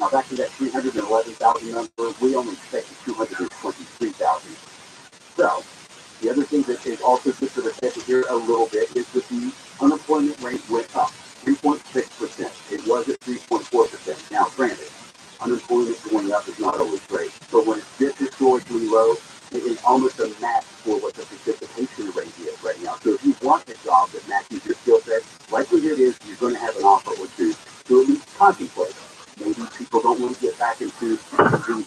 Now back to that 311,000 number, we only expected 223,000. So the other thing that is also just to reflect here a little bit is that the unemployment rate went up 3.6%. It was at 3.4%. Now, granted, unemployment going up is not always great, but when it's this historically low, it is almost a match for what the participation rate is right now. So if you want a job that matches your skill set, likelihood is you're going to have an offer or two to at least contemplate. Maybe people don't want to get back into the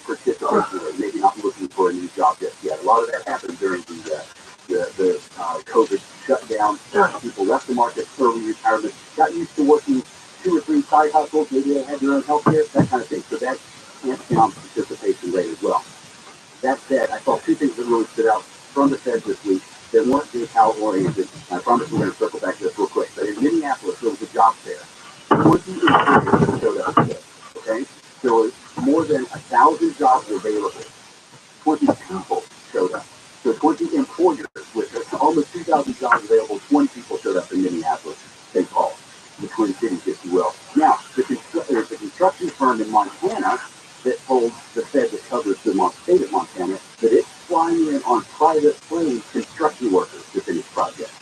participation rate, maybe not looking for a new job just yet. A lot of that happened during the COVID shutdown. People left the market, early retirement, got used to working 2 or 3 side hustles, maybe they had their own health care, that kind of thing. So that amps down participation rate as well. That said, I saw 2 things that really stood out from the Fed this week that weren't PayPal oriented. I promise we're going to circle back to this real quick. But in Minneapolis, there was a job fair. 20 employers showed up today. Okay? There was more than 1,000 jobs available. 20 people showed up. So 20 employers with almost 2,000 jobs available, 20 people showed up in Minneapolis, St. Paul, the Twin Cities, if you will. Now, there's a construction firm in Montana that told the Fed that covers the state of Montana that it's flying in on private planes construction workers to finish projects.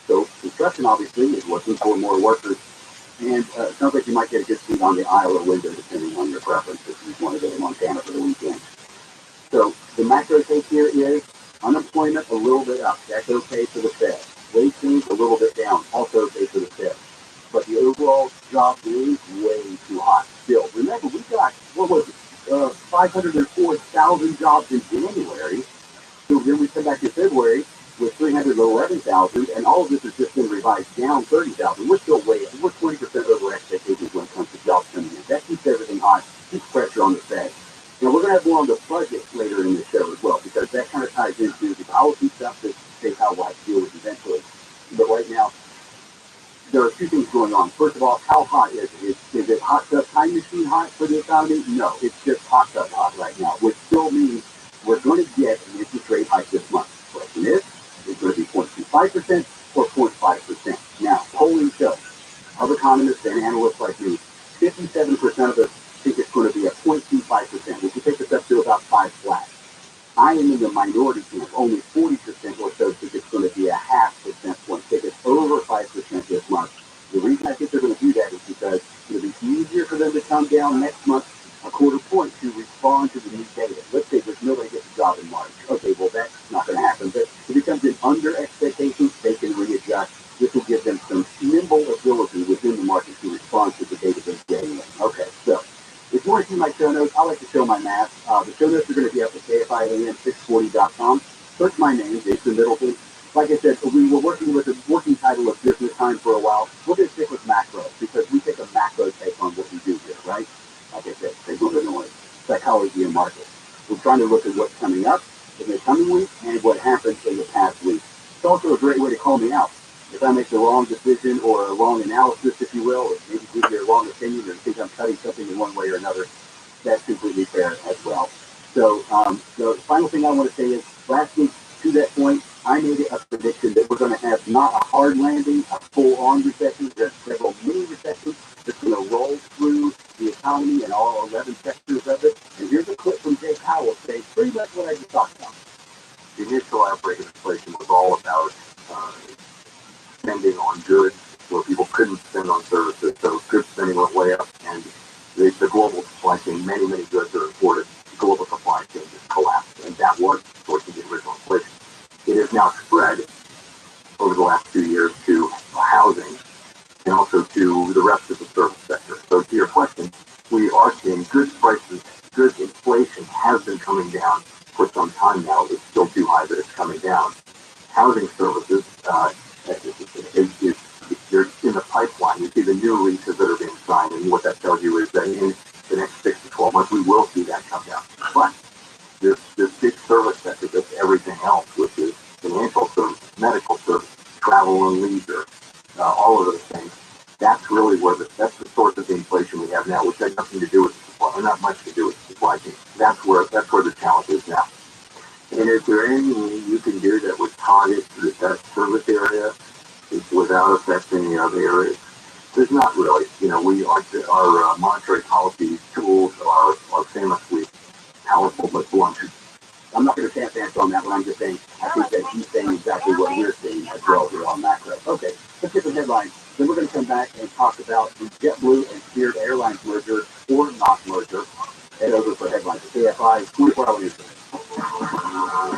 So construction obviously is looking for more workers, and it sounds like you might get a good seat on the aisle or window depending on your preference if you want to go to Montana for the weekend. So the macro take here is unemployment a little bit up. That's okay for the Fed. Wage change a little bit down. Also okay for the Fed. But the overall job is way too hot still. Remember, we got, 504,000 jobs in January. So then we come back in February with 311,000, and all of this has just been revised down 30,000. We're still we're 20% over expectations when it comes to jobs coming in. That keeps everything hot, keeps pressure on the Fed. Now, we're going to have more on the budget later in the show as well, because that kind of ties into the policy stuff that PayPal will have to deal with eventually. But right now, there are 2 things going on. First of all, how hot is it? Is it hot tub time machine hot for the economy? No, it's just hot tub hot right now, which still means we're going to get an interest rate hike this month. The question is it going to be 0.25% or 0.5%? Now, polling shows, of economists and analysts like me, 57% of us think it's going to be a 0.25%, which will take us up to about 5 flat. I am in the minority camp. Only 40% or so think it's going to be a 0.5% point, take us over 5% this month. The reason I think they're going to do that is because it'll be easier for them to come down next month a 1/4 point to respond to the new data. Let's say there's nobody gets a job in March. Okay, well, that's not going to happen. But if it comes in under expectations, they can readjust. This will give them some nimble ability within the market to respond to the data they're getting in. Okay, so if you want to see my show notes, I like to show my math. The show notes are going to be up at KFIAN640.com. Search my name, Jason Middleton. Like I said, we were working with a working title of Business Time for a while. We're going to stick with macro because we take a macro take on what we do here, right? Like I said, signal to noise, psychology and markets. We're trying to look at what's coming up in the coming week and what happened in the past week. It's also a great way to call me out. If I make the wrong decision or a wrong analysis, if you will, or maybe give you a wrong opinion or think I'm cutting something in one way or another, that's completely fair as well. So the final thing I want to say is last week, to that point, I made a prediction that we're going to have not a hard landing, a full-on recession, just several mini recessions that's going to roll through the economy and all 11 sectors of it. And here's a clip from Jay Powell saying pretty much what I just talked about. The initial outbreak of inflation was all about spending on goods where people couldn't spend on services. So goods spending went way up, and the global supply chain, many goods are imported. The global supply chain just collapsed, and that was source of the original inflation. It has now spread over the last 2 years to housing and also to the rest of the service sector. So to your question, we are seeing goods prices, goods inflation has been coming down for some time now. It's still too high, but it's coming down. Housing services they're in the pipeline. You see the new leases that are being signed, and what that tells you is that in the next 6 to 12 months, we will see that come down. But this big service sector does everything else, which is financial service, medical service, travel and leisure, all of those things. That's really where that's the source of the inflation we have now, which has nothing to do with the supply, or not much to do with the supply chain. That's where the challenge is now. And is there anything you can do that would target that service area without affecting the other areas? There's not really. Our monetary policy tools are famously powerful but blunt. I'm not going to tap dance on that one. I'm just saying, I think that he's saying exactly what we're saying as well here on macro. Okay, let's get the headlines. Then we're going to come back and talk about the JetBlue and Spirit Airlines merger or not merger. Head over for headlines. KFI 24-hour news.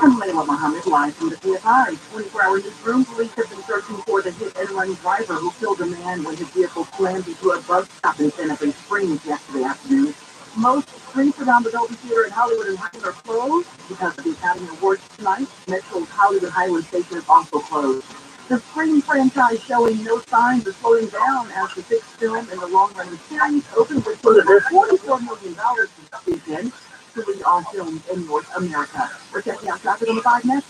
I'm Layla Muhammad, live from the KFI 24-hour newsroom. Police have been searching for the hit-and-run driver who killed a man when his vehicle slammed into a bus stop in Santa Fe Springs yesterday afternoon. Most streets around the Dolby Theater in Hollywood and Highland are closed because of the Academy Awards tonight. Metro's Hollywood Highland station is also closed. The Scream franchise showing no signs of slowing down as the sixth film in the long-running series opened with $44 million this weekend. Truly all filmed in North America. We're checking out traffic on the 5 Net.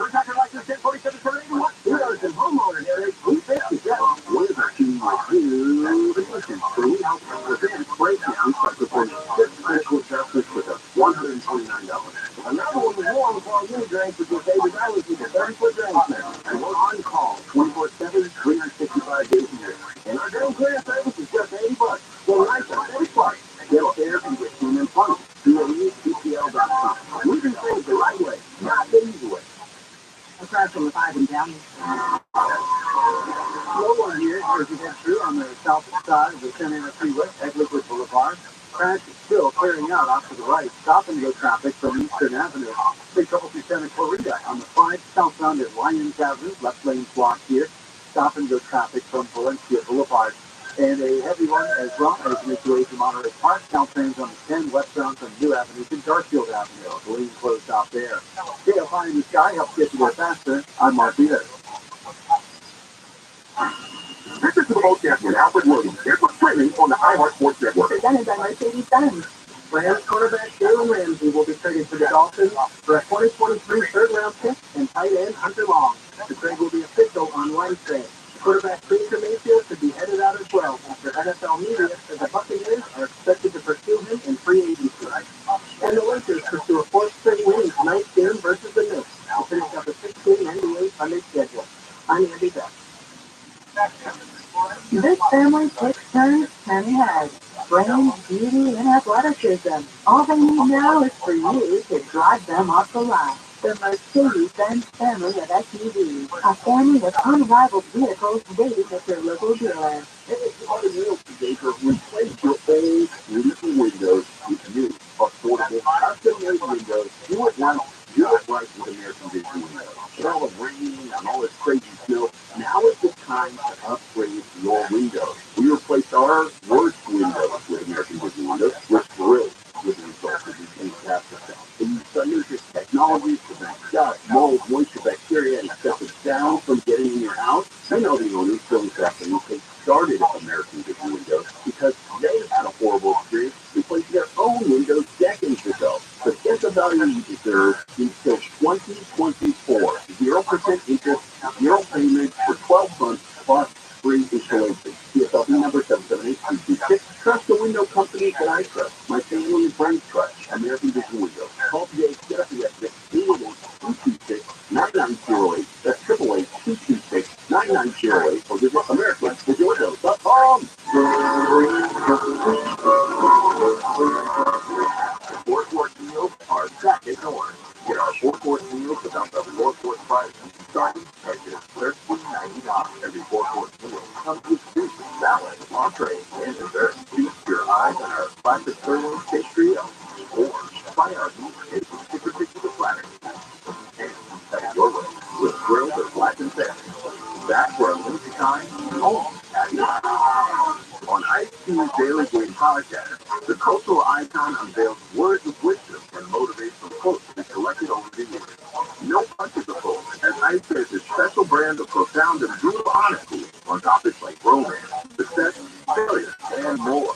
Traffic license 1047 for 81. Heroes and homeowners area 257. With our team like you, the mission. So we help prevent breakdowns by performing 6 medical adjustments with a $129. Another one with warm for our new drains with your favorite islands with a 30-foot drain clear. And we're on call 24/7, 365 days a year. And our drain clear service is just $80. So nice and safe price. Get therapy with human plumbing. DOE.com. We can say it the right way, not the easy way. A crash on the 5 and down. Slow one here as you head through on the south side of the Santa Ana Freeway at Liquid Boulevard. Crash is still clearing out off to the right. Stop and go traffic from Eastern Avenue. Big trouble through Santa Clarita on the 5 southbound at Lyons Avenue. Left lane blocked here. Stop and go traffic from Valencia Boulevard. And a heavy one as well as make your way to Monterey Park. Caltrans on the 10 westbound from New Avenue to Garfield Avenue. The lane closed off there. KFI in the sky helps get you there faster. I'm Mark Peters. This is the Boat Champion, Alfred Williams. Here's what's trending on the iHeart Sports Network. Presented by Mercedes-Benz. Rams quarterback Jalen Ramsey will be traded to the Dolphins for a 2023 third-round pick and tight end Hunter Long. The trade will be official on Wednesday. Quarterback Baker Mayfield could be headed out as well after NFL media said the Buccaneers are expected to pursue him in free agency. And the Lakers pursue a fourth straight win tonight's game versus the Knicks to finish up a 16 NBA Sunday schedule. I'm Andy Beck. This family takes turns turning heads. Brains, beauty, and athleticism. All they need now is for you to drive them off the lot. The Mercedes-Benz family of SUVs. A family of unrivaled vehicles waiting at their local dealer. Baker, replace your old leaky windows with new, affordable, custom-made windows. Do it once, do it right with American Vision windows. With all the rain and all this crazy snow, now is the time to upgrade your windows. We replaced our worst windows with American Vision windows. We're thrilled with the results of these fantastic stuff. They use Sunroof technology to prevent dust, mold, moisture, bacteria, and excessive sound from getting in your house. I know the owners feeling trapped and they started American Vision windows because they had a horrible experience replacing their own windows decades ago. But get the value you deserve until 2024. 0% interest, 0 payment for 12 months plus free installation. CSLB number 778-226. Trust the window company that I trust. My family and friends trust. American Vision Windows. Call today, get up the estimate, 888-226-9908. That's 888-226-9908. Or visit AmericanVisionWindows.com. Four-course meals are second order. Get our four-course meals without the four-course price. Starting at just $13.99. Every four-course meal comes with soup, salad, entree, and dessert. Feast your eyes on our classic sirloin steak trio. Or try our new chicken pizza platter. And have your way with grilled or blackened salmon. Back for a limited time, home at night. On IC's Daily Game podcast, the cultural icon unveils words of wisdom and motivational quotes that collected over the years. No punches are pulled, as Ice shares his special brand of profound and brutal honesty on topics like romance, success, failure, and more.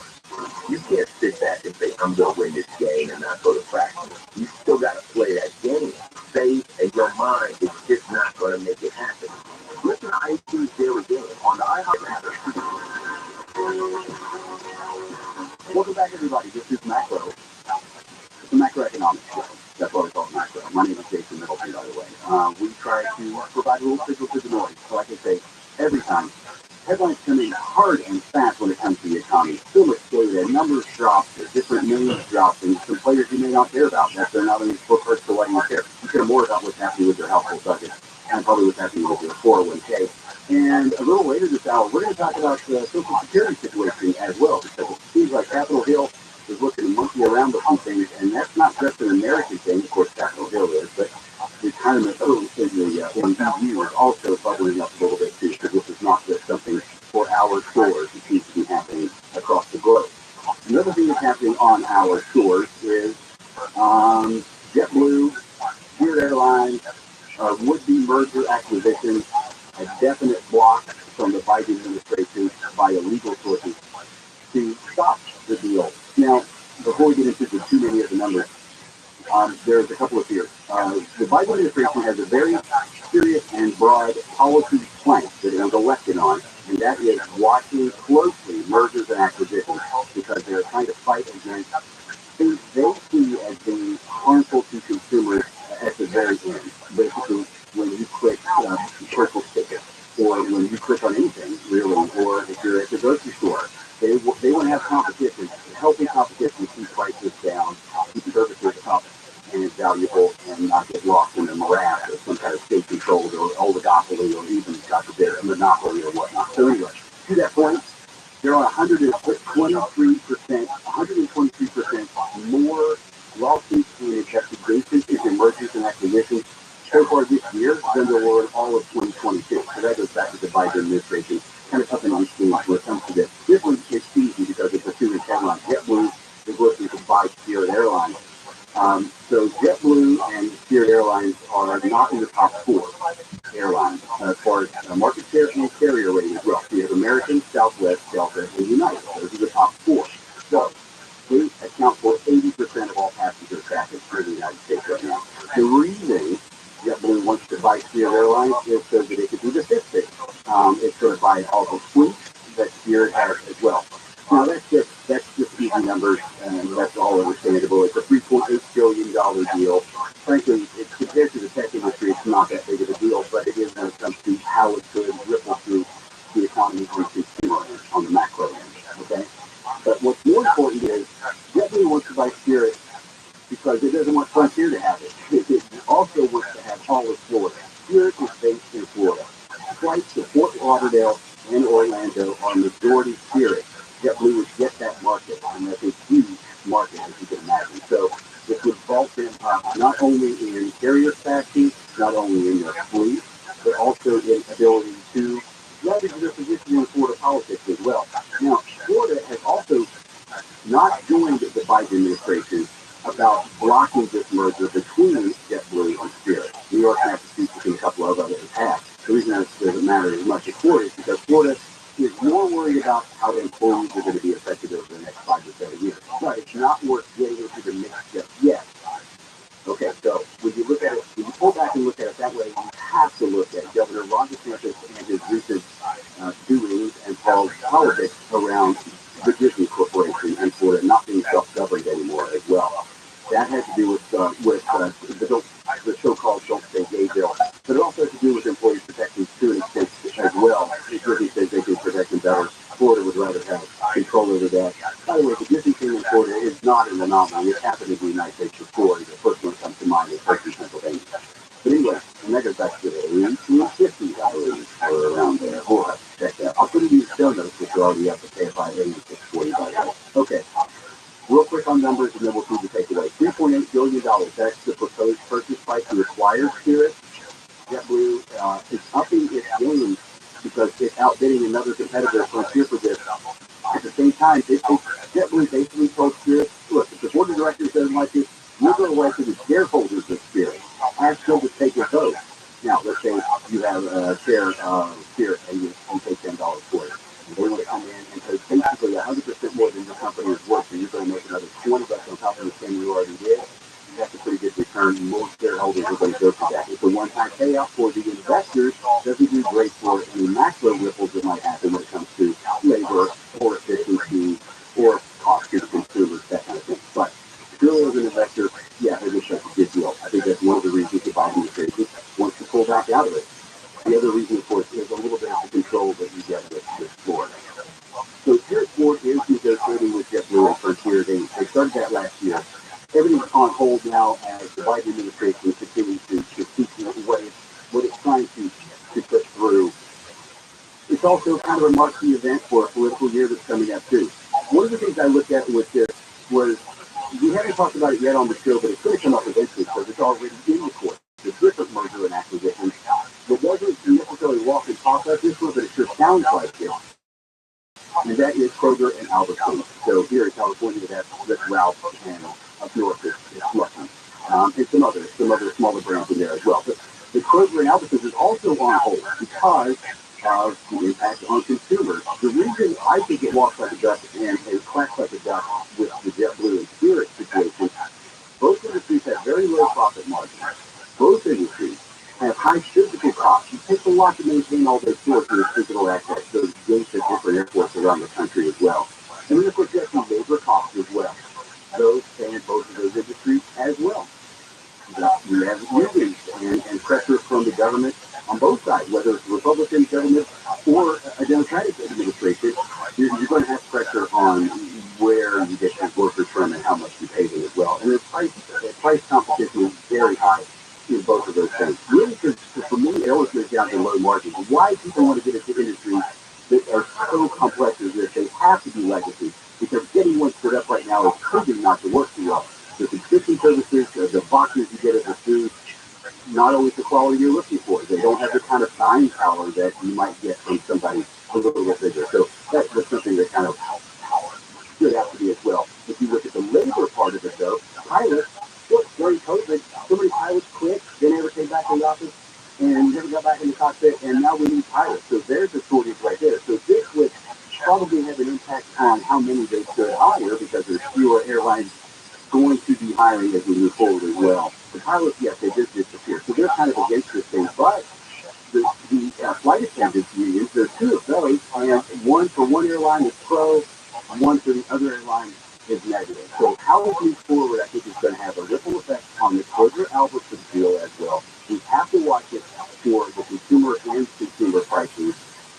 You can't sit back and say, I'm going to win this game and not go to practice. You still got to play that game. Faith and your mind is just not going to make it happen. Listen to IC's Daily Game on the iHeart app. Welcome back, everybody. This is Macro. It's a macroeconomics show. That's why we call it Macro. My name is Jason Middleton, by the way. We try to provide a little signal to the noise. So like I say, every time headlines come in hard and fast when it comes to the economy. So much data, numbers drop, different names drop, and some players you may not care about. That they're not on your scorecard, so why do you care? You care more about what's happening with your household budget and probably what's happening with your 401k. And a little later this hour, we're going to talk about the Social Security situation as well, because it seems like Capitol Hill is looking to monkey around with some things, and that's not just an American thing. Of course, Capitol Hill is, but retirement in the EU is also bubbling up a little bit too, because this is not just something for our shores. It seems to be happening across the globe. Another thing that's happening on our shores is JetBlue, Spirit Airlines, would-be merger acquisition, a definite block from the Biden administration by illegal sources to stop the deal. Now, before we get into too many of the numbers, there's a couple of fears. The Biden administration has a very serious and broad policy plank that it was elected on, and that is watching closely mergers and acquisitions, because they're trying to fight against things they see as being harmful to consumers at the very end. Basically, when you click purple ticket, or when you click on anything, really, or if you're at the grocery store, they want to have competition, healthy competition, keep prices down, keep services up and valuable, and not get lost in the morass of some kind of state-controlled or oligopoly, or even, God forbid, a monopoly or whatnot. So anyway, to that point, there are 123% more lawsuits and investigations into mergers and acquisitions so far this year than there were in all of 2022. So that goes back to the Biden administration. Kind of something we've seen when it comes to this. This one is easy because it's a two-inch headline. JetBlue is looking to buy Spirit Airlines. So JetBlue and Spirit Airlines are not in the top four airlines as far as market share and carrier rating as well. So you have American, Southwest, Delta, and United. Those are the top four. So they account for 80% of all passenger traffic for the United States right now. The reason JetBlue wants to buy Spirit Airlines is so that it can do the fifth thing. It's going to buy all the fleets that Spirit has as well. Now that's just easy numbers, and that's all understandable. It's a $3.8 billion deal. Frankly, compared to the tech industry, it's not that big of a deal, but it is when it comes to how it could ripple through the economy on the consumer end, on the macro end. Okay, but what's more important is JetBlue wants to buy Spirit because it doesn't want Frontier to have it. It also wants to have all of Florida. Spirit is based in Florida. Flights to Fort Lauderdale and Orlando are majority Spirit. JetBlue would get that market, and that's a huge market, as you can imagine. So it would vault them up not only in carrier capacity, not only in their fleet, but also in ability to leverage their position in Florida politics as well. Now, Florida has also not joined the Biden administration about blocking this merger between JetBlue and Spirit. New York, Massachusetts, and a couple of others have. The reason that doesn't matter as much as Florida is because Florida is more worried about how the employees are going to be affected over the next 5 to 7 years. But it's not worth getting into the mix just yet. Okay, so when you look at it, when you pull back and look at it that way, you have to look at Governor Ron DeSantis and his recent doings and politics around the Disney Corporation and Florida not being self-governed anymore as well. That has to do with the so-called Don't Say Gay bill, but it also has to do with employee protections to an extent as well. Disney says they can protect them better. Florida would rather have control over that. By the way, the Disney thing in Florida is not an anomaly. It happened in the United States before. The first one that comes to mind is Hershey, Pennsylvania. But anyway, and that goes back to the 1850s, I believe, or around there. We'll have to check that. I'll put it in the show notes, which are already up at KFI 640, by the way. Okay. Real quick on numbers, and then we'll see the takeaway. $3.8 billion. That's the proposed purchase price to acquire Spirit. JetBlue is upping its game because it's outbidding another competitor, Frontier, for this. At the same time, JetBlue basically told Spirit, look, if the board of directors doesn't like it, we're going to write to the shareholders of Spirit. Ask them to take a vote. Now, let's say you have a share of Spirit and you pay $10 for it. And they want to come in and pay basically 100% more than your company is worth, so you're going to make another $20 on top of the thing you already did. That's a pretty good return. Most shareholders are going to go for that. It's a one-time payout for the investors. Doesn't do great for any macro ripples that might happen when it comes to labor or efficiency or cost to the consumers, that kind of thing. But purely as an investor, yeah, it is such a good deal. I think that's one of the reasons the Biden administration wants to pull back out of it. The other reason, of course, is a little bit of the control that you get with thing. They started that last year. Everything's on hold now as the Biden administration continues to keep what it's trying to push through. It's also kind of a marquee event for a political year that's coming up too. One of the things I looked at with this was, we haven't talked about it yet on the show, but it's going to come up eventually because it's already in the court. The different merger and acquisition that doesn't necessarily walk and talk like this one, but it sure sounds like it. And that is Kroger and Albertsons. So here in California, that's Ralph, and up north it's Lucky. And some other smaller brands in there as well. But the Kroger and Albertsons is also on hold because of the impact on consumers. The reason I think it walks like a duck and quacks like a duck with the JetBlue and Spirit situation, both industries have very low profit margins. Both industries have high physical costs. It takes a lot to maintain all those stores and physical assets, those gates at different airports around the country as well. And then, of course, you have some labor costs as well. Those span both of those industries as well. We have unions and pressure from the government on both sides, whether it's a Republican government or a Democratic administration. You're going to have pressure on where you get your workers from and how much you pay them as well. And the price competition is very high in both of those things. Really, because for me, it always goes down to low margins. Why people want to get into industries that are so complex as this, they have to be legacy, because getting one stood up right now is proving not to work too well. The subscription services, the boxes you get at the food, not always the quality you're looking for. They don't have the kind of buying power that you might get from somebody a little bit bigger. So that's something that kind of stood out to me as well. If you look at the labor part of it, though, pilots, look, during COVID, so many pilots quit, they never came back to the office, and never got back in the cockpit, and now we need pilots. So there's a shortage right there. So this would probably have an impact on how many they could hire, because there's fewer airlines going to be hiring as we move forward as well. The pilots, yes, they did disappear. So they're kind of against this thing. But the flight attendants unions, there's two of those, and one for one airline is pro, one for the other airline is negative. So how it moves forward, I think, is going to have a ripple effect on the Kroger Albertsons deal as well. We have to watch it for the consumer and consumer prices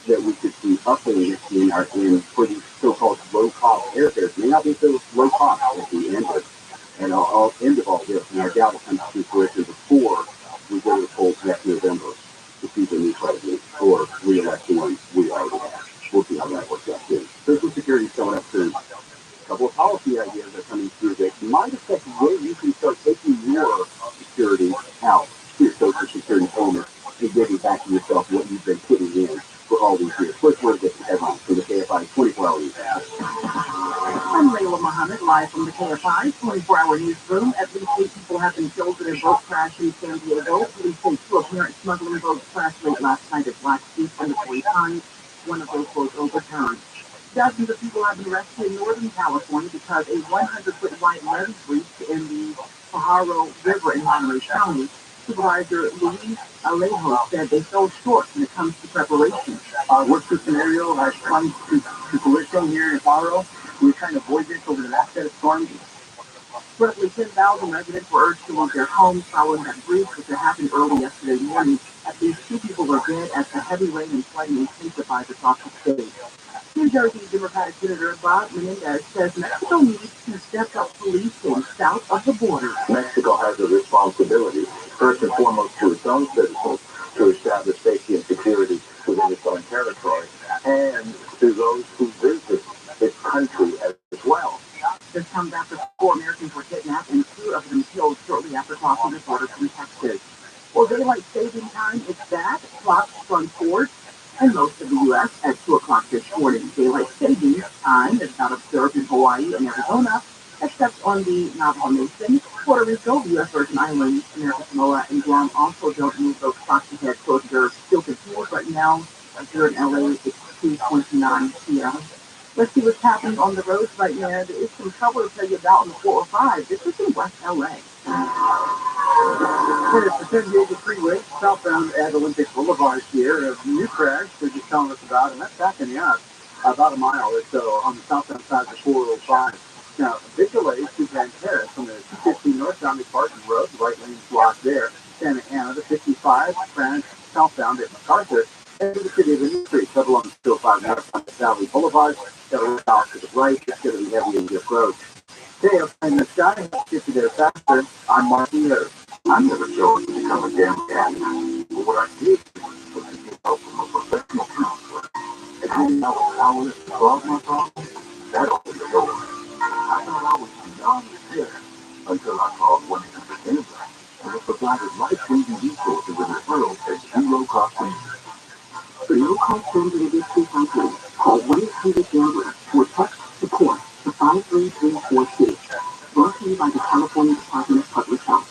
that we could see upping for these so-called low-cost airfares. May not be so low-cost at the end of and I'll end of all this, and I doubt it comes to fruition before we go to the polls next November to see the new president or re-elect the one we already have. We'll see how that works out too. Social Security is coming up soon. A couple of policy ideas are coming through that might affect the way you can start taking your security out to your Social Security owner and getting back to yourself what you've been putting in for all these years. First, we'll get the headlines from the KFI 24-hour news. I'm Layla Muhammad, live from the KFI 24-hour newsroom. At least 8 people have been killed in a boat crash in San Diego. Police say 2 apparent smuggling boats crashed late last night at Black Sea and 3 times. One of those boats overturned. Dozens of people have been rescued in Northern California because a 100-foot wide levee breached in the Pajaro River in Monterey County. Supervisor Luis Alejo said they fell short when it comes to preparation. What's the scenario has come to fruition here in Pajaro? We're trying to avoid this over the last set of storms. Roughly 10,000 residents were urged to leave their homes following that breach, which had happened early yesterday morning. At least 2 people were dead as the heavy rain and flooding intensified across the state. New Jersey Democratic Senator Bob Menendez says Mexico needs to step up policing south of the border. Mexico has a responsibility, first and foremost, to its own citizens, to establish safety and security within its own territory, and to those who visit its country as well. This comes after 4 Americans were kidnapped and 2 of them killed shortly after crossing the border from Texas. Well, daylight saving time is back. Clocks run forward in most of the U.S. at 2 o'clock this morning. Daylight saving time is not observed in Hawaii and Arizona, except on the Navajo Nation, Puerto Rico, the U.S. Virgin Islands, American Samoa, and Guam also don't move those clocks ahead. Closure still continues right now. Here in L.A., it's 2:29 p.m. Let's see what's happening on the roads right now. There is some trouble to tell you about on the 405. This is in West L.A. It's the San Diego Freeway, southbound at Olympic Boulevard here. A new crash they're just telling us about, and that's backing up about a mile or so on the southbound side of the 405. Now, a big delay to Grand Terrace from the 215 northbound McPartland Road, the right lane blocked there. Santa Ana, the 55, branch southbound at MacArthur, and the city of the New Street, trouble on the 205 northbound at Valley Boulevard. Got a route to the right, it's going to be heavy in this road. Hey, I'm the Johnny. Get you there faster. I'm Mark here. I'm never going to become a damn cat. But what I did was to get help from a professional counselor. And I didn't know how to solve my problem. That opened the door. I thought I was beyond repair until I called 1-800-GAMBLER. And it provided life-changing resources and referrals at zero cost to me. For no cost to individual people, call 1-800-GAMBLER or text support to 53346. Brought to you by the California Department of Public Health.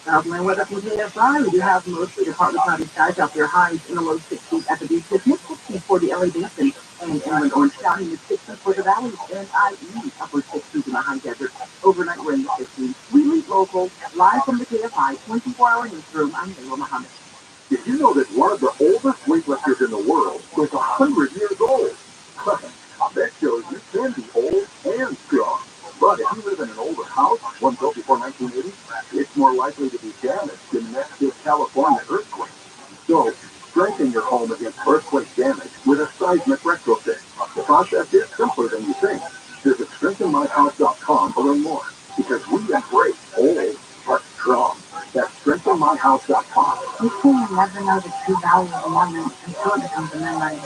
Traveling weather from KSI, we do have mostly department cloudy skies out there, highs in the low 60s at the beaches, mid-60s for the LA Basin, and inland Orange County, mid-60s for the valleys, and IE, upper 60s in the high desert, overnight rain 50s. We lead local, live from the KSI 24-hour newsroom. I'm Layla Muhammad. Did you know that one of the oldest weightlifters in the world is 100 years old? That shows you can be old and strong. But if you live in an older house, one built before 1980, it's more likely to be damaged in the next big California earthquake. So, strengthen your home against earthquake damage with a seismic retrofit. The process is simpler than you think. Visit strengthenmyhouse.com to learn more, because we embrace old but strong. That's strengthenmyhouse.com. You can never know the true value of a moment until it becomes a memory.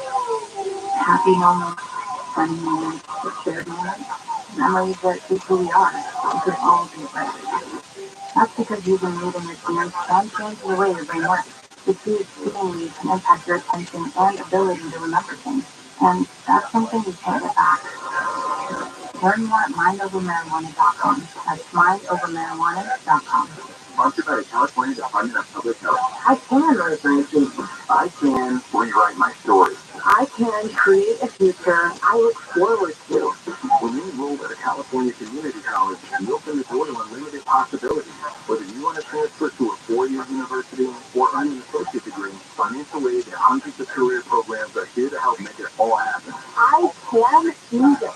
Happy moments, funny moments, or shared moments, memories that we truly are. We could all be right. That's because you've been reading this year can change the way your brain works. The key exceedingly can impact your attention and ability to remember things. And that's something you can't get back. Learn more at mindovermarijuana.com. That's mindovermarijuana.com. Sponsored by the California Department of Public Health. I can resurrect you. I can rewrite my story. I can create a future I look forward to. When you enroll at a California community college, you open the door to unlimited possibilities. Whether you want to transfer to a 4-year university or earn an associate degree, financial aid and hundreds of career programs are here to help make it all happen. I can do this.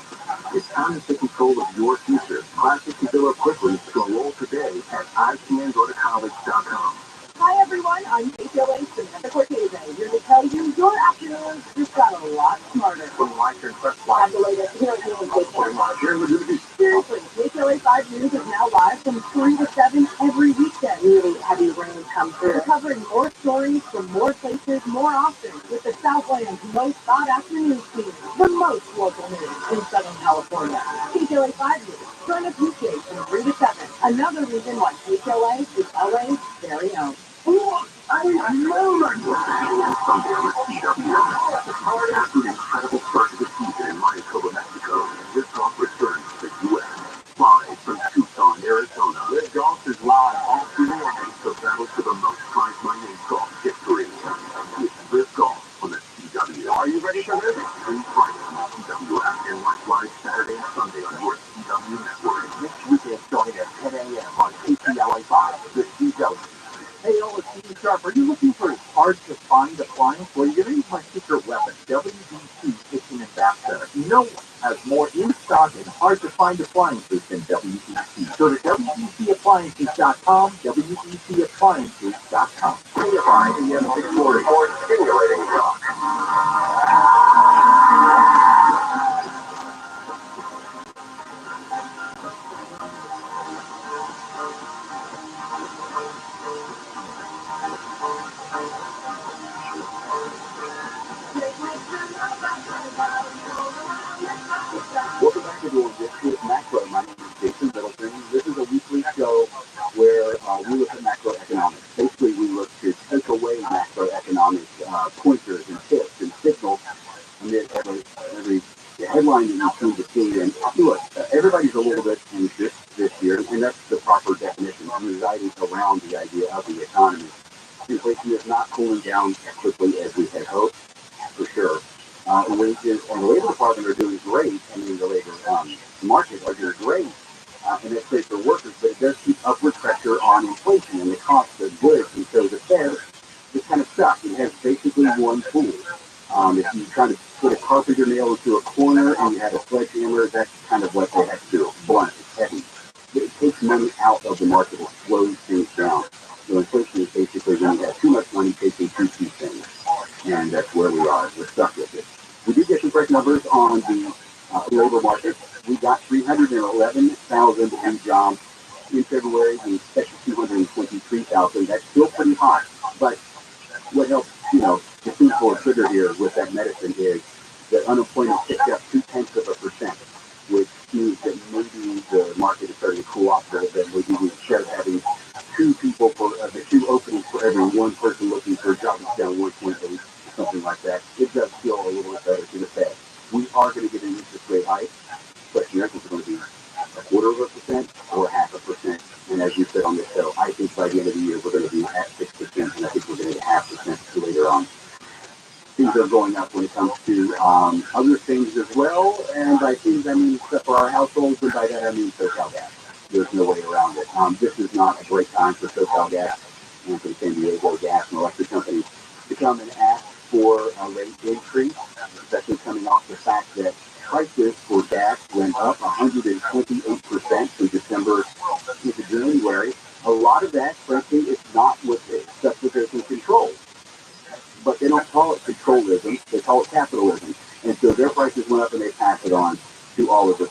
It's time to take control of your future. Classes can fill up quickly, so enroll today at ICANGoToCollege.com. Hi everyone, I'm KTLA Samantha Cortese, here to tell you your afternoons just got a lot smarter. From like and press Have like. the latest here at Human KTLA. Here in the Seriously, KTLA 5 News is now live from 3 to 7 every weekend. Really heavy rain comes through. We're covering more stories from more places more often with the Southland's most sought-after news team, the most local news in Southern California. KTLA 5 News. Join us weekdays from 3 to 7. Another reason why KTLA is LA's very own. I know my After an incredible start to the season in Manitoba, Mexico, Live Golf returns to the U.S. Live from Tucson, Arizona, Live Golf is live all season long, so battle for the most prize money in golf history. It's Live Golf on the CW. Are you ready for this? Free Friday on the CW app and watch live Saturday and Sunday on your CW network. Next weekend starting at 10 a.m. on KTLA 5, the CW. Hey, it's Steve Sharp. Are you looking for a hard-to-find appliance? Well, you're going to use my secret weapon, WDC Kitchen and Bath Center. No one has more in-stock and hard-to-find appliances than WDC. Go to WDCappliances.com, WDCappliances.com. 5 a.m. 640 for stimulating talk. Welcome back to Doing This with Macro. My name is Jason Middleton. This is a weekly show where we look at macroeconomics. Basically, we look to take away macroeconomic pointers and tips and signals amid every headline that you seem to see. And look, everybody's a little bit anxious this year, and that's the proper definition, anxiety around the idea of the economy. Inflation is not cooling down as quickly as we had hoped, for sure. Wages and the labor department are doing great. I mean, the labor market are doing great, and that's great for workers, but it does keep upward pressure on inflation and the cost of goods. And so the Fed is kind of stuck. It has basically one tool. If you try to put a carpenter nail into a corner and you have a sledgehammer, that's kind of what they have to do. It's blunt, it's heavy. It takes money out of the market. It slows things down. So inflation is basically when you have too much money taking too cheap things. And that's where we are. We're stuck with it. We did get some fresh numbers on the labor market. We got 311,000 new jobs in February. We expect 223,000. That's still pretty hot. But what helps, the food for trigger here with that medicine is that unemployment picked up 0.2%, which means that maybe the market is starting to cool off a little bit. Maybe instead of having two people for the two openings for every one person looking for a job, it's down 1.8, something like that. It does feel a little bit better to the Fed. We are going to get an interest rate hike. Question is going to be 0.25% or 0.5%. And as you said on the show, I think by the end of the year we're going to be at 6%, and I think we're going to get 0.5% later on. Things are going up when it comes to other things as well, and I think except for our households, and by that I mean SoCal Gas. There's no way around it. This is not a great time for SoCal Gas and for the San Diego Gas and Electric Company to come and ask for a rate increase, especially coming off the fact that prices for gas went up 128% from December into January. A lot of that, frankly, is not with stuff that they can control. But they don't call it controlism, they call it capitalism. And so their prices went up and they passed it on to all of the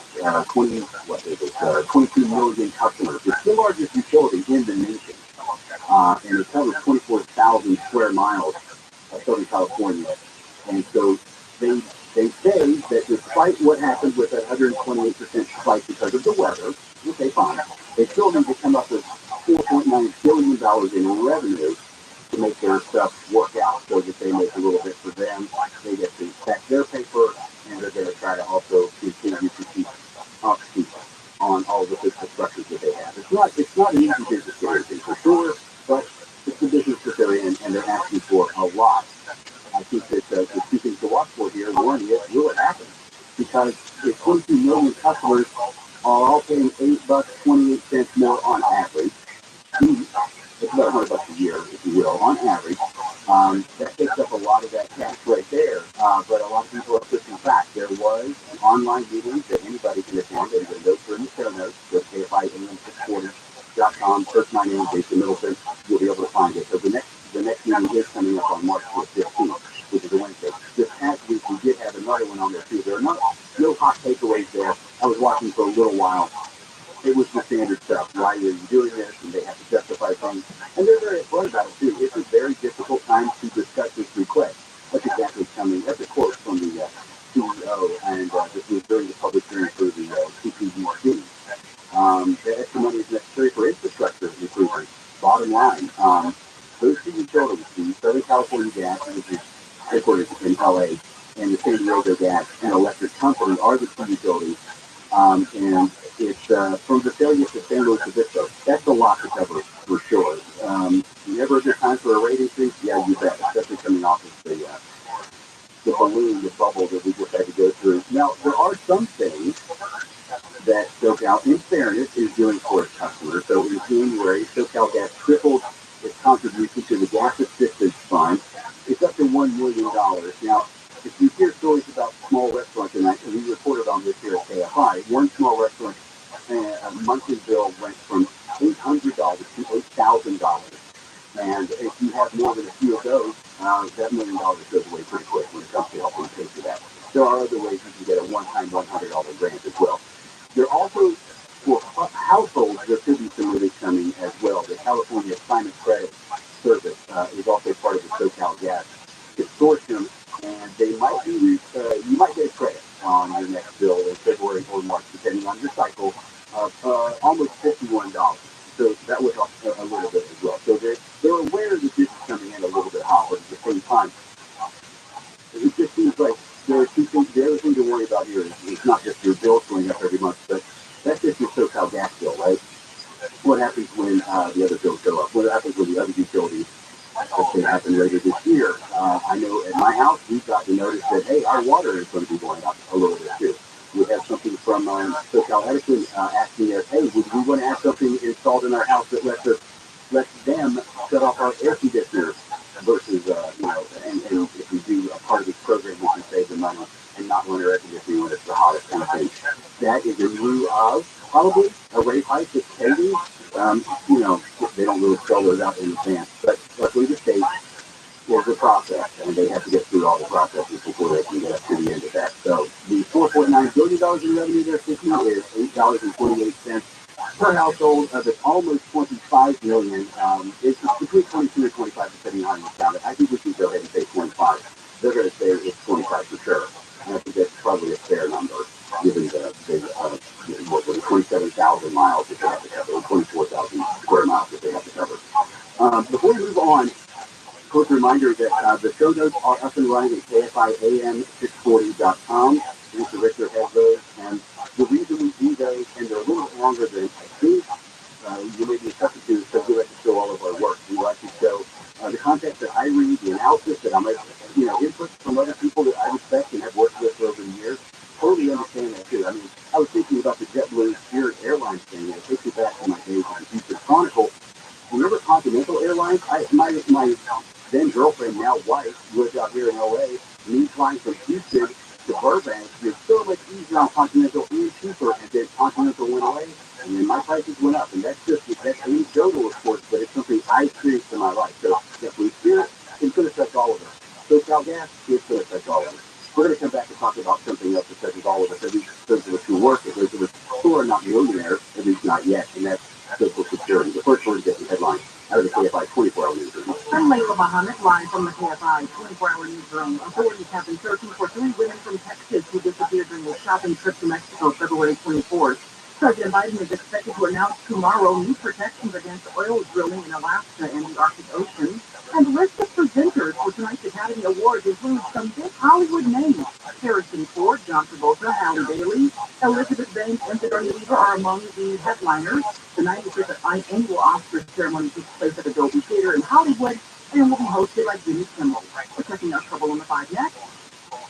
22 million customers. It's the largest utility in the nation. And it covers 24,000 square miles of Southern California. And so they say that despite what happened with that 128% spike because of the weather, okay, fine, they still need to come up with $4.9 billion in revenue to make their stuff work out so that they make a little bit for them. They get to stack their paper, and they're going to try to also continue to keep upkeep on all the fiscal structures that they have. It's not an easy business to everything for sure, but it's the business that they're in, and they're asking for a lot. I think that the two things to watch for here, one is, will it happen? Because if 22 million customers are all paying $8.28 more on average, it's about $100 a year, if you will, on average. That takes up a lot of that cash right there. But a lot of people are pushing back. There was an online meeting that anybody can attend, and the notes are in the show notes. Go to KFIAM640.com, search my name, Jason Middleton. You'll be able to find it. So the next meeting is coming up on March 15th, which is a Wednesday. This past week, we did have another one on there, too. There are no hot takeaways there. I was watching for a little while. It was the standard stuff. Why are you doing this? And they have to justify things. And they're very upfront about it, too. It's a very difficult time to discuss this request. That's exactly coming. That's a quote from the CEO, and this was during the public hearing for the CPUC. The extra money is necessary for infrastructure improvement. Bottom line, those two utilities, the Southern California Gas, which is headquartered in LA, and the San Diego Gas and Electric Company are the two utilities. And it's from Visalia to San Luis Obispo. That's a lot to cover for sure. Never a good time for a rate increase? Yeah, you bet, especially coming off of the balloon, the bubble that we just had to go through. Now, there are some things that SoCal, in fairness, is doing for its customers. So in January, SoCal Gas tripled its contribution to the Gas Assistance Fund. It's up to $1 million. Now, if you hear stories about small restaurants, and we reported on this here at KFI, one small restaurant, a monthly bill went from $800 to $8,000. And if you have more than a few of those, that $1 million goes away pretty quick when it comes to helping pay for that. There are other ways you can get a one-time $100 grant as well. There also, for households, there could be some relief coming as well. The California Climate Credit Service is also part of the SoCal Gas Consortium, and they might be, you might get a credit on your next bill in February or March, depending on your cycle, of almost $51. So that would help a little bit as well. So they're aware that this is coming in a little bit hot, but at the same time, it just seems like there are two things. The other thing to worry about here is it's not just your bills going up every month, but that's just your SoCal gas bill, right? What happens when the other bills go up? What happens when the other utilities, that's going to happen later this year? I know at my house, we've got to notice that, hey, our water is going to be going up a little bit too. We have something from SoCal Edison asking us, hey, would we want to have something installed in our house that lets them shut off our air conditioners versus, and if we do a part of this program, we can save the money and not run our air conditioning when it's the hottest kind of thing. That is in lieu of probably a rate hike that's pending. They don't really spell those out in advance, but luckily the state is a process, and they have to get through all the processes before they can get up to the end of that. So the $4.9 billion in revenue they're seeking is $8.28 per household. That's almost 25 million. It's between 22 and 25, depending on how you count it. I think we can go ahead and say 25. They're going to say it's 25 for sure. And I think that's probably a fair number, given the 27,000 miles that they have to cover, or 24,000 square miles that they have to cover. Before we move on, quick reminder that the show notes are up and running at KFIAM640.com. Thanks to Richard has those. And the reason we do those, and they're a little bit longer than I think you may be accustomed to, is because we like to show all of our work. We like to show the content that I read, the analysis that I'm, input from other people that I respect and have worked with for over the years. Totally understand that too. I mean, I was thinking about the JetBlue Spirit Airlines thing, and it takes me back to my days at the Future Chronicle. Remember Continental Airlines? My then girlfriend, now wife, lives out here in LA. Me flying from Houston to Burbank is so much easier on Continental and cheaper, and then Continental went away, and then my prices went up. And that's anecdotal, of course, but it's something I experienced in my life. So JetBlue Spirit, it's going to touch all of us. SoCal Gas, it's going to touch all of us. We're going to come back and talk about something else that touches all of us, at least those of us who work, at those of us who are not millionaires, at least not yet, and that's Social Security. The first one to get the headline out of the KFI 24-hour newsroom. I'm Layla Muhammad, live from the KFI 24-hour newsroom. Authorities have been searching for 3 women from Texas who disappeared during a shopping trip to Mexico February 24th. President Biden is expected to announce tomorrow new protections against oil drilling in Alaska and the Arctic Ocean. And the list of presenters for tonight's Academy Awards includes some big Hollywood names. Harrison Ford, John Travolta, Halle Bailey, Elizabeth Banks, and Sigourney Weaver are among the headliners. The 95th annual Oscar ceremony takes place at the Dolby Theater in Hollywood and will be hosted by Jimmy Kimmel. We're checking out Trouble on the 5 next.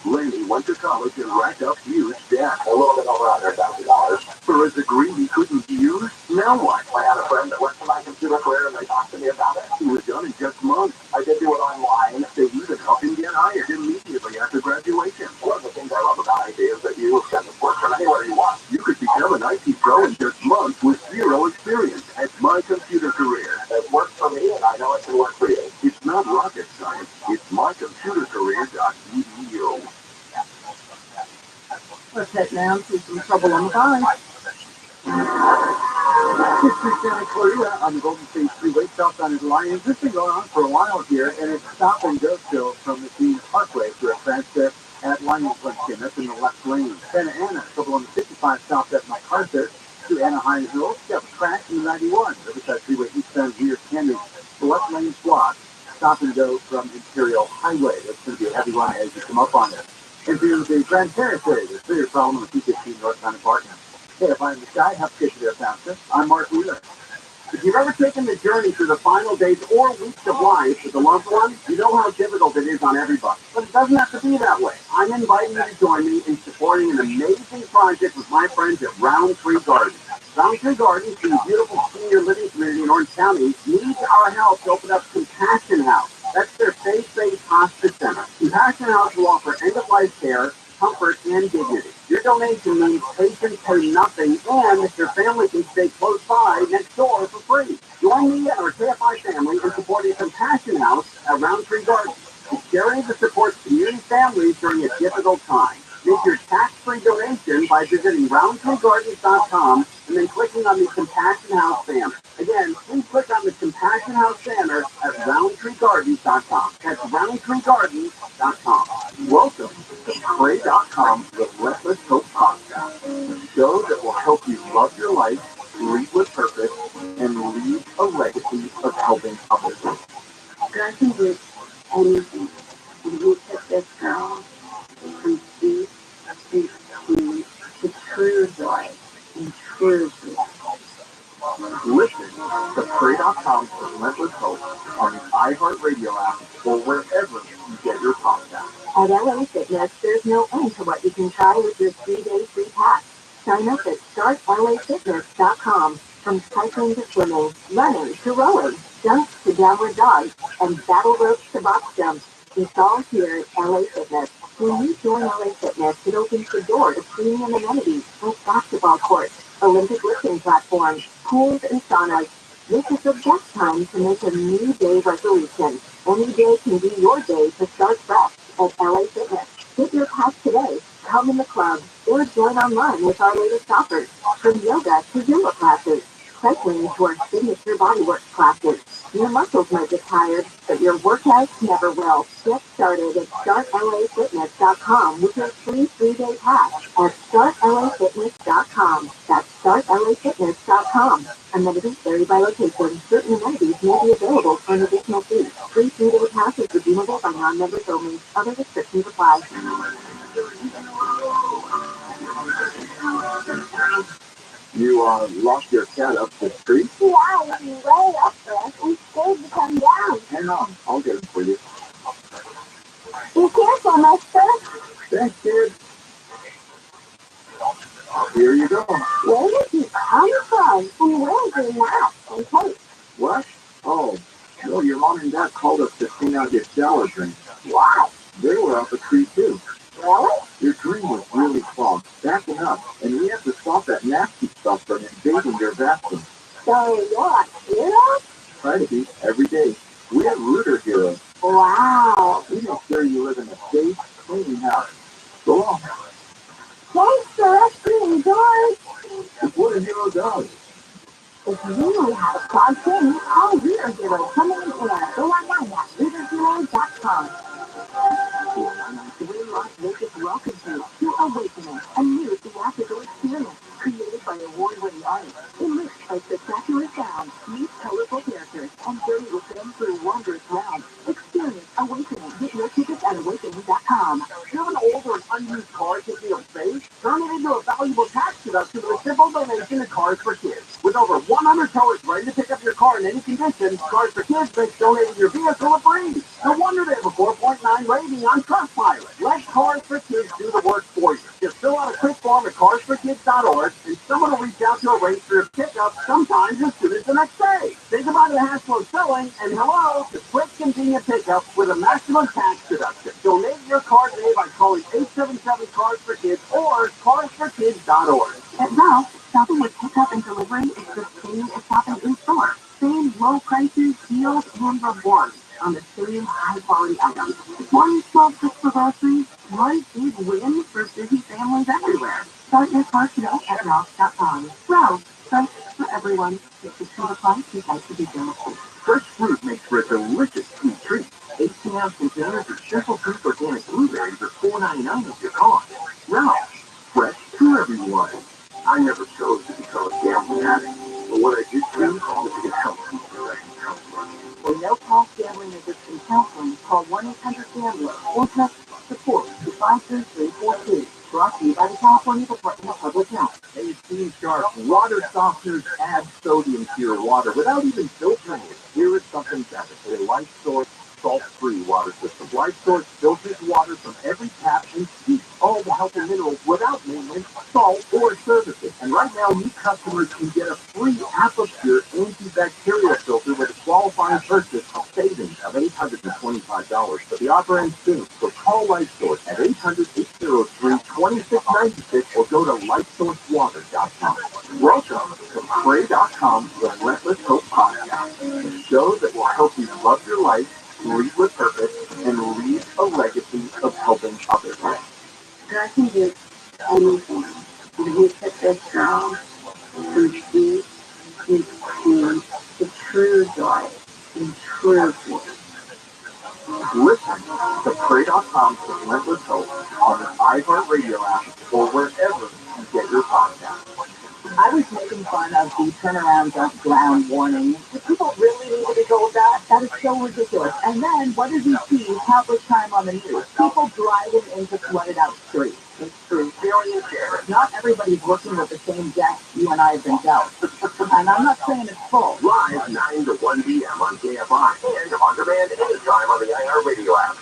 Laney went to college and racked up huge debt. A little bit over $100,000. For a degree he couldn't use? Now what? I had a friend that worked for my computer career and they talked to me about it. It was done in just months. I did do it online. They even helped him get hired immediately after graduation. One of the things I love about IT is that you can work from anywhere you want. You could become an IT pro in just months with zero experience. That's my computer career. It worked for me and I know it can work for you. It's not rocket science. It's mycomputercareer.edu. Let's head down to some Trouble on the 5. Santa Clarita on the Golden State Freeway, southbound is Lions. This has been going on for a while here, and it's stop and go still from the Queens Parkway to a transfer at Lions Junction. That's in the left lane. Santa Ana, trouble on the 55 south at MacArthur to Anaheim Hills. You have a crash in the 91. Riverside Freeway eastbound Weir Canyon. The left lane blocked. Stop and go from Imperial Highway. That's going to be a heavy line as you come up on it. And through the Grand Terrace area, there's a severe problem with 215 northbound apartment. Hey, if I'm the guy, help get you there faster. I'm Mark Wheeler. If you've ever taken the journey through the final days or weeks of life with a loved one, you know how difficult it is on everybody. But it doesn't have to be that way. I'm inviting you to join me in supporting an amazing project with my friends at Roundtree Gardens. Roundtree Gardens, the beautiful senior living community in Orange County, needs our help to open up Compassion House. That's their faith-based hospice center. Compassion House will offer end-of-life care, comfort, and dignity. Your donation means patients pay nothing, and your family can stay close by next door for free. Join me and our KFI family in supporting Compassion House at Roundtree Gardens. It's charity that supports community families during a difficult time. Make your tax-free donation by visiting RoundtreeGardens.com and then clicking on the Compassion House banner. Again, please click on the Compassion House banner at RoundtreeGardens.com. That's RoundtreeGardens.com. Welcome to Pray.com's Relentless Hope Podcast, a show that will help you love your life, lead with purpose, and leave a legacy of helping others. God can do anything. When you take this girl from deep to true joy and true peace. Listen to Pray.com's Relentless Hope on the iHeartRadio app or wherever you get your podcasts. At LA Fitness, there's no end to what you can try with your 3-day free pass. Sign up at startlafitness.com. From cycling to swimming, running to rowing, jumps to downward dogs, and battle ropes to box jumps. It's all here at LA Fitness. When you join LA Fitness, it opens the door to premium amenities like basketball courts, Olympic lifting platforms, pools, and saunas. This is the best time to make a new day resolution. Any day can be your day to start fresh at LA Fitness. Get your pass today. Come in the club. or join online with our latest offers, from yoga to Zumba classes, cycling to our signature bodywork classes. Your muscles might get tired, but your workouts never will. Get started at StartLAFitness.com with your free 3-day pass at StartLAFitness.com. That's StartLAFitness.com. Amenities vary by location. Certain amenities may be available for an additional fee. Free 3-day pass is redeemable by non-members only. Other restrictions apply. You lost your cat up the street? Yeah, I was way up there. I'm scared to come down. Hang on, I'll get it for you. Be careful, mister. Thanks, kid. Here you go. Where did you come from? And where is your mouth and coat? What? Oh, no, your mom and dad called us to clean out your shower drain. Why? They were up a tree too. Really? Your drain was really clogged, backing up, and we have to stop that nasty stuff from invading your bathroom. So what, heroes? Try to be every day. We have rooter heroes. Wow. We make sure you live in a safe, clean house. Go on. Thanks for rescuing George. It's what a hero does. If you have a clogged drain, call Reader Hero coming in air. Go online at ReaderHero.com. Win Las Vegas welcomes you to Awakening, a new theatrical experience created by award-winning artists, enriched by spectacular sound, meet colorful characters, and journey with them through wondrous realms. Experience Awakening. Get your tickets at Awakening.com. Do you have an old or unused car taking up space? Turn it into a valuable tax deduction with a simple donation to Cars for Kids. With over 100 towers ready to pick up your car in any condition, Cars for Kids makes donating your vehicle a breeze. No wonder they have a 4.9 rating on Trustpilot. Let Cars for Kids do the work for you. Just fill out a quick form at carsforkids.org, and someone will reach out to arrange for your pickup sometimes as soon as the next day. Think about the hassle of selling, and hello, the quick, convenient pickup with a maximum tax deduction. Donate your car today by calling 877-CARS-FOR-KIDS or carsforkids.org. And now, shopping with pickup and delivery is the same as shopping in store. Same low prices, deals, and rewards on the same high-quality items. One small trip for groceries, one big win for busy families everywhere. Start your car today at Roth.com. Roth, price for everyone. It's a true price you'd like to be generous. Fresh fruit makes for a delicious sweet treat. 18-ounce containers of simple fruit organic blueberries are $4.99 with your cost. Ralph, fresh to everyone. I never chose to become a gambling addict, but what I did choose was to get help from professional counselors. For no-cost gambling addiction counseling, call 1-800-GAMBLER or text support to 53342. Brought to you by the California Department of Public Health. Hey, Team Sharp, water softeners add sodium to your water without even filtering it. Here is something better. A Life Source salt-free water system. Life Source filters water from every tap and keeps all the healthy minerals without maintenance, salt, or services. And right now, new customers can get a free Aquapure antibacterial filter with a qualifying purchase of savings of $825. But the offer ends soon, so call Life Source at 800-803-2696 or go to LifeSourceWater.com. Welcome to Pray.com's Relentless Hope Podcast, a show that will help you love your life, lead with purpose, and leave a legacy of helping others. God can do anything. And He took this girl from deep into the true joy and true peace. Listen to Pray.com's Relentless Hope on the iHeartRadio app or wherever you get your podcast. I was making fun of the turnaround just ground warning. Do people really need to be told that? That is so ridiculous. And then, what does he see countless time on the news? People driving into flooded out streets. It's true. Not everybody's working with the same deck you and I have been dealt. And I'm not saying it's full. Live 9 to 1 p.m. on KFI and on demand anytime on the iHeartRadio app.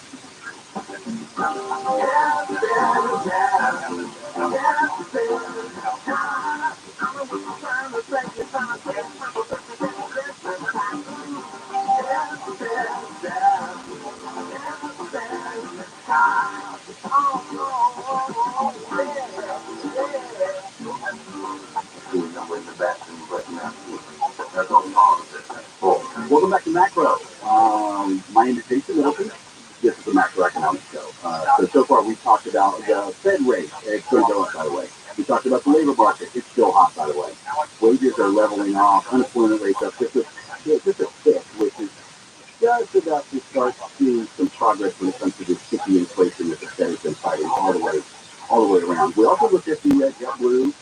Welcome back to Macro. My name is Jason Middleton. This is the macroeconomics show. So far we've talked about about the Fed rate. It's going to go up, by the way. We talked about the labor market. It's still hot, by the way. Wages are leveling off. Unemployment rates up just a bit, which is just about to start seeing some progress when it comes to this sticky inflation that the Fed has been fighting all the way around. We also looked at the JetBlue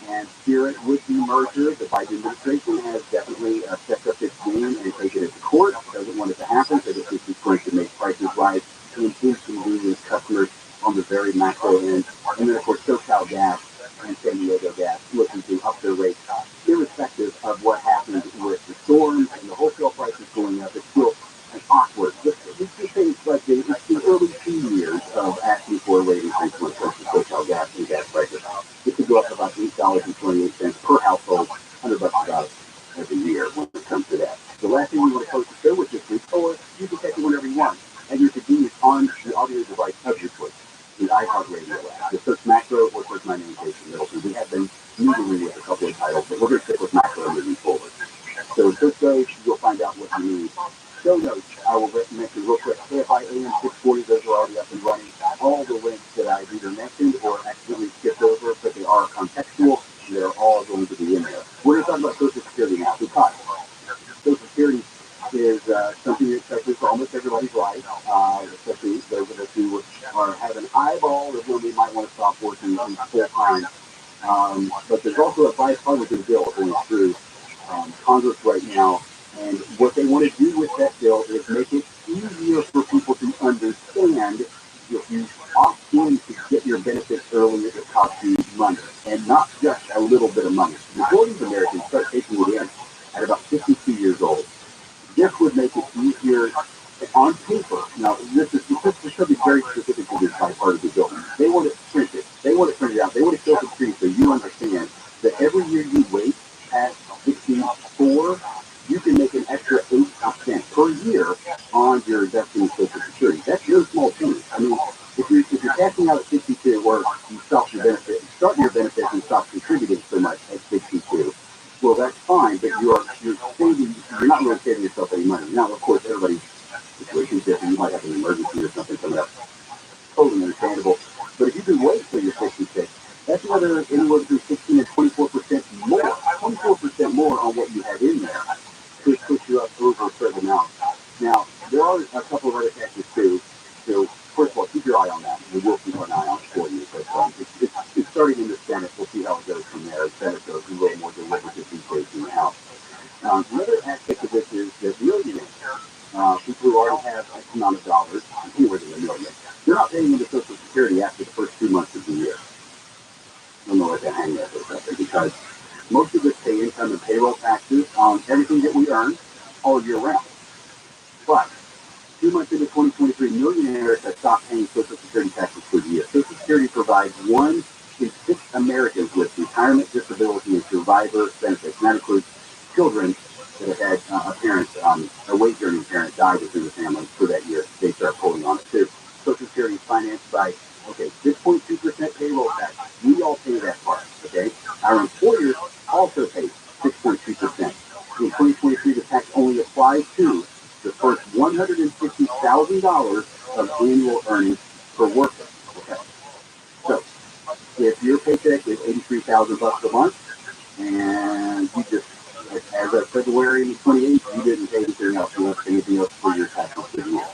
and Spirit would-be merger. The Biden administration has definitely stepped up its game and taken it to court. Doesn't want it to happen because it thinks it's going to make prices rise and inconvenience customers on the very macro end. And then, of course, SoCal Gas and San Diego Gas looking to up their rates, irrespective of what happens with the storms and the wholesale prices going up. It's still awkward. These two things, like it's the early 2 years of asking for a rate increase when it comes to SoCal Gas and gas prices. It could go up about $8.28 per household, $100 about every year when it comes to that. The last thing we want to post the show with this week, or you can catch it whenever you want, and your convenience on the audio device of your choice. The iHeartRadio app. The search macro or search my name Jason Middleton. We have been moving with a couple of titles, but we're going to stick with macro moving forward. So search those, you'll find out what you need. Show notes, I will mention real quick. KFI AM 640, those are already up and running. All the links that I've either mentioned or accidentally skipped over, but they are contextual, and they're all going to be in there. We're going to talk about Social Security now, because Social Security is something that touches almost everybody's life, especially those of us who have an eyeball of when we might want to stop working full time. But there's also a bipartisan bill going through Congress right now, and what they want to do with that bill is make it easier for people to understand if you opt in to get your benefits early, it costs you money, and not just a little bit of money. The majority of Americans start taking it in at about 52 years old. This would make it easier on paper. Now, this is something very specific to this bipartisan bill. They want it printed. They want it printed out. They want to show the screen so you understand that every year you wait at 64, you can make an extra 8% per year on your investing in Social Security. That's no small thing. I mean, if you're cashing out at 62, or you start your benefits and stop contributing so much at 62, well, that's fine, but you're not really saving yourself any money. Now, of course, everybody's situation is different. You might have an emergency or something coming up. Totally understandable. But if you can wait till you're 66, that's another anywhere between 16 and 24% more. 24% more on what you have in there could push you up over a certain amount. Now, there are a couple of other factors too. So, first of all, keep your eye on that, and we'll keep an eye on it for you. But it's starting in the Senate. We'll see how it goes from there. The Senate goes a little more deliberative these days in the House. Another aspect of this is that millionaires, people who already have X amount of dollars, anywhere than $1 million, they're not paying into Social Security after the first 2 months of the year. I don't know what that hang there for a second, because most of us pay income and payroll taxes on everything that we earn all year round. But 2 months into 2023, millionaires have stopped paying Social Security taxes for the year. Social Security provides 1 in 6 Americans with retirement, disability, and survivor benefits. And that includes children that have had a parent, a wage-earning parent die within the family for that year. They start pulling on it too. Social Security is financed by 6.2% payroll tax. We all pay that part, okay? Our employers also pay 6.2%. In 2023, the tax only applies to the first $150,000 of annual earnings per worker. Okay. So, if your paycheck is $83,000 a month, and you just, as of February 28th, you didn't pay anything else. You didn't pay anything else for your taxes for the year.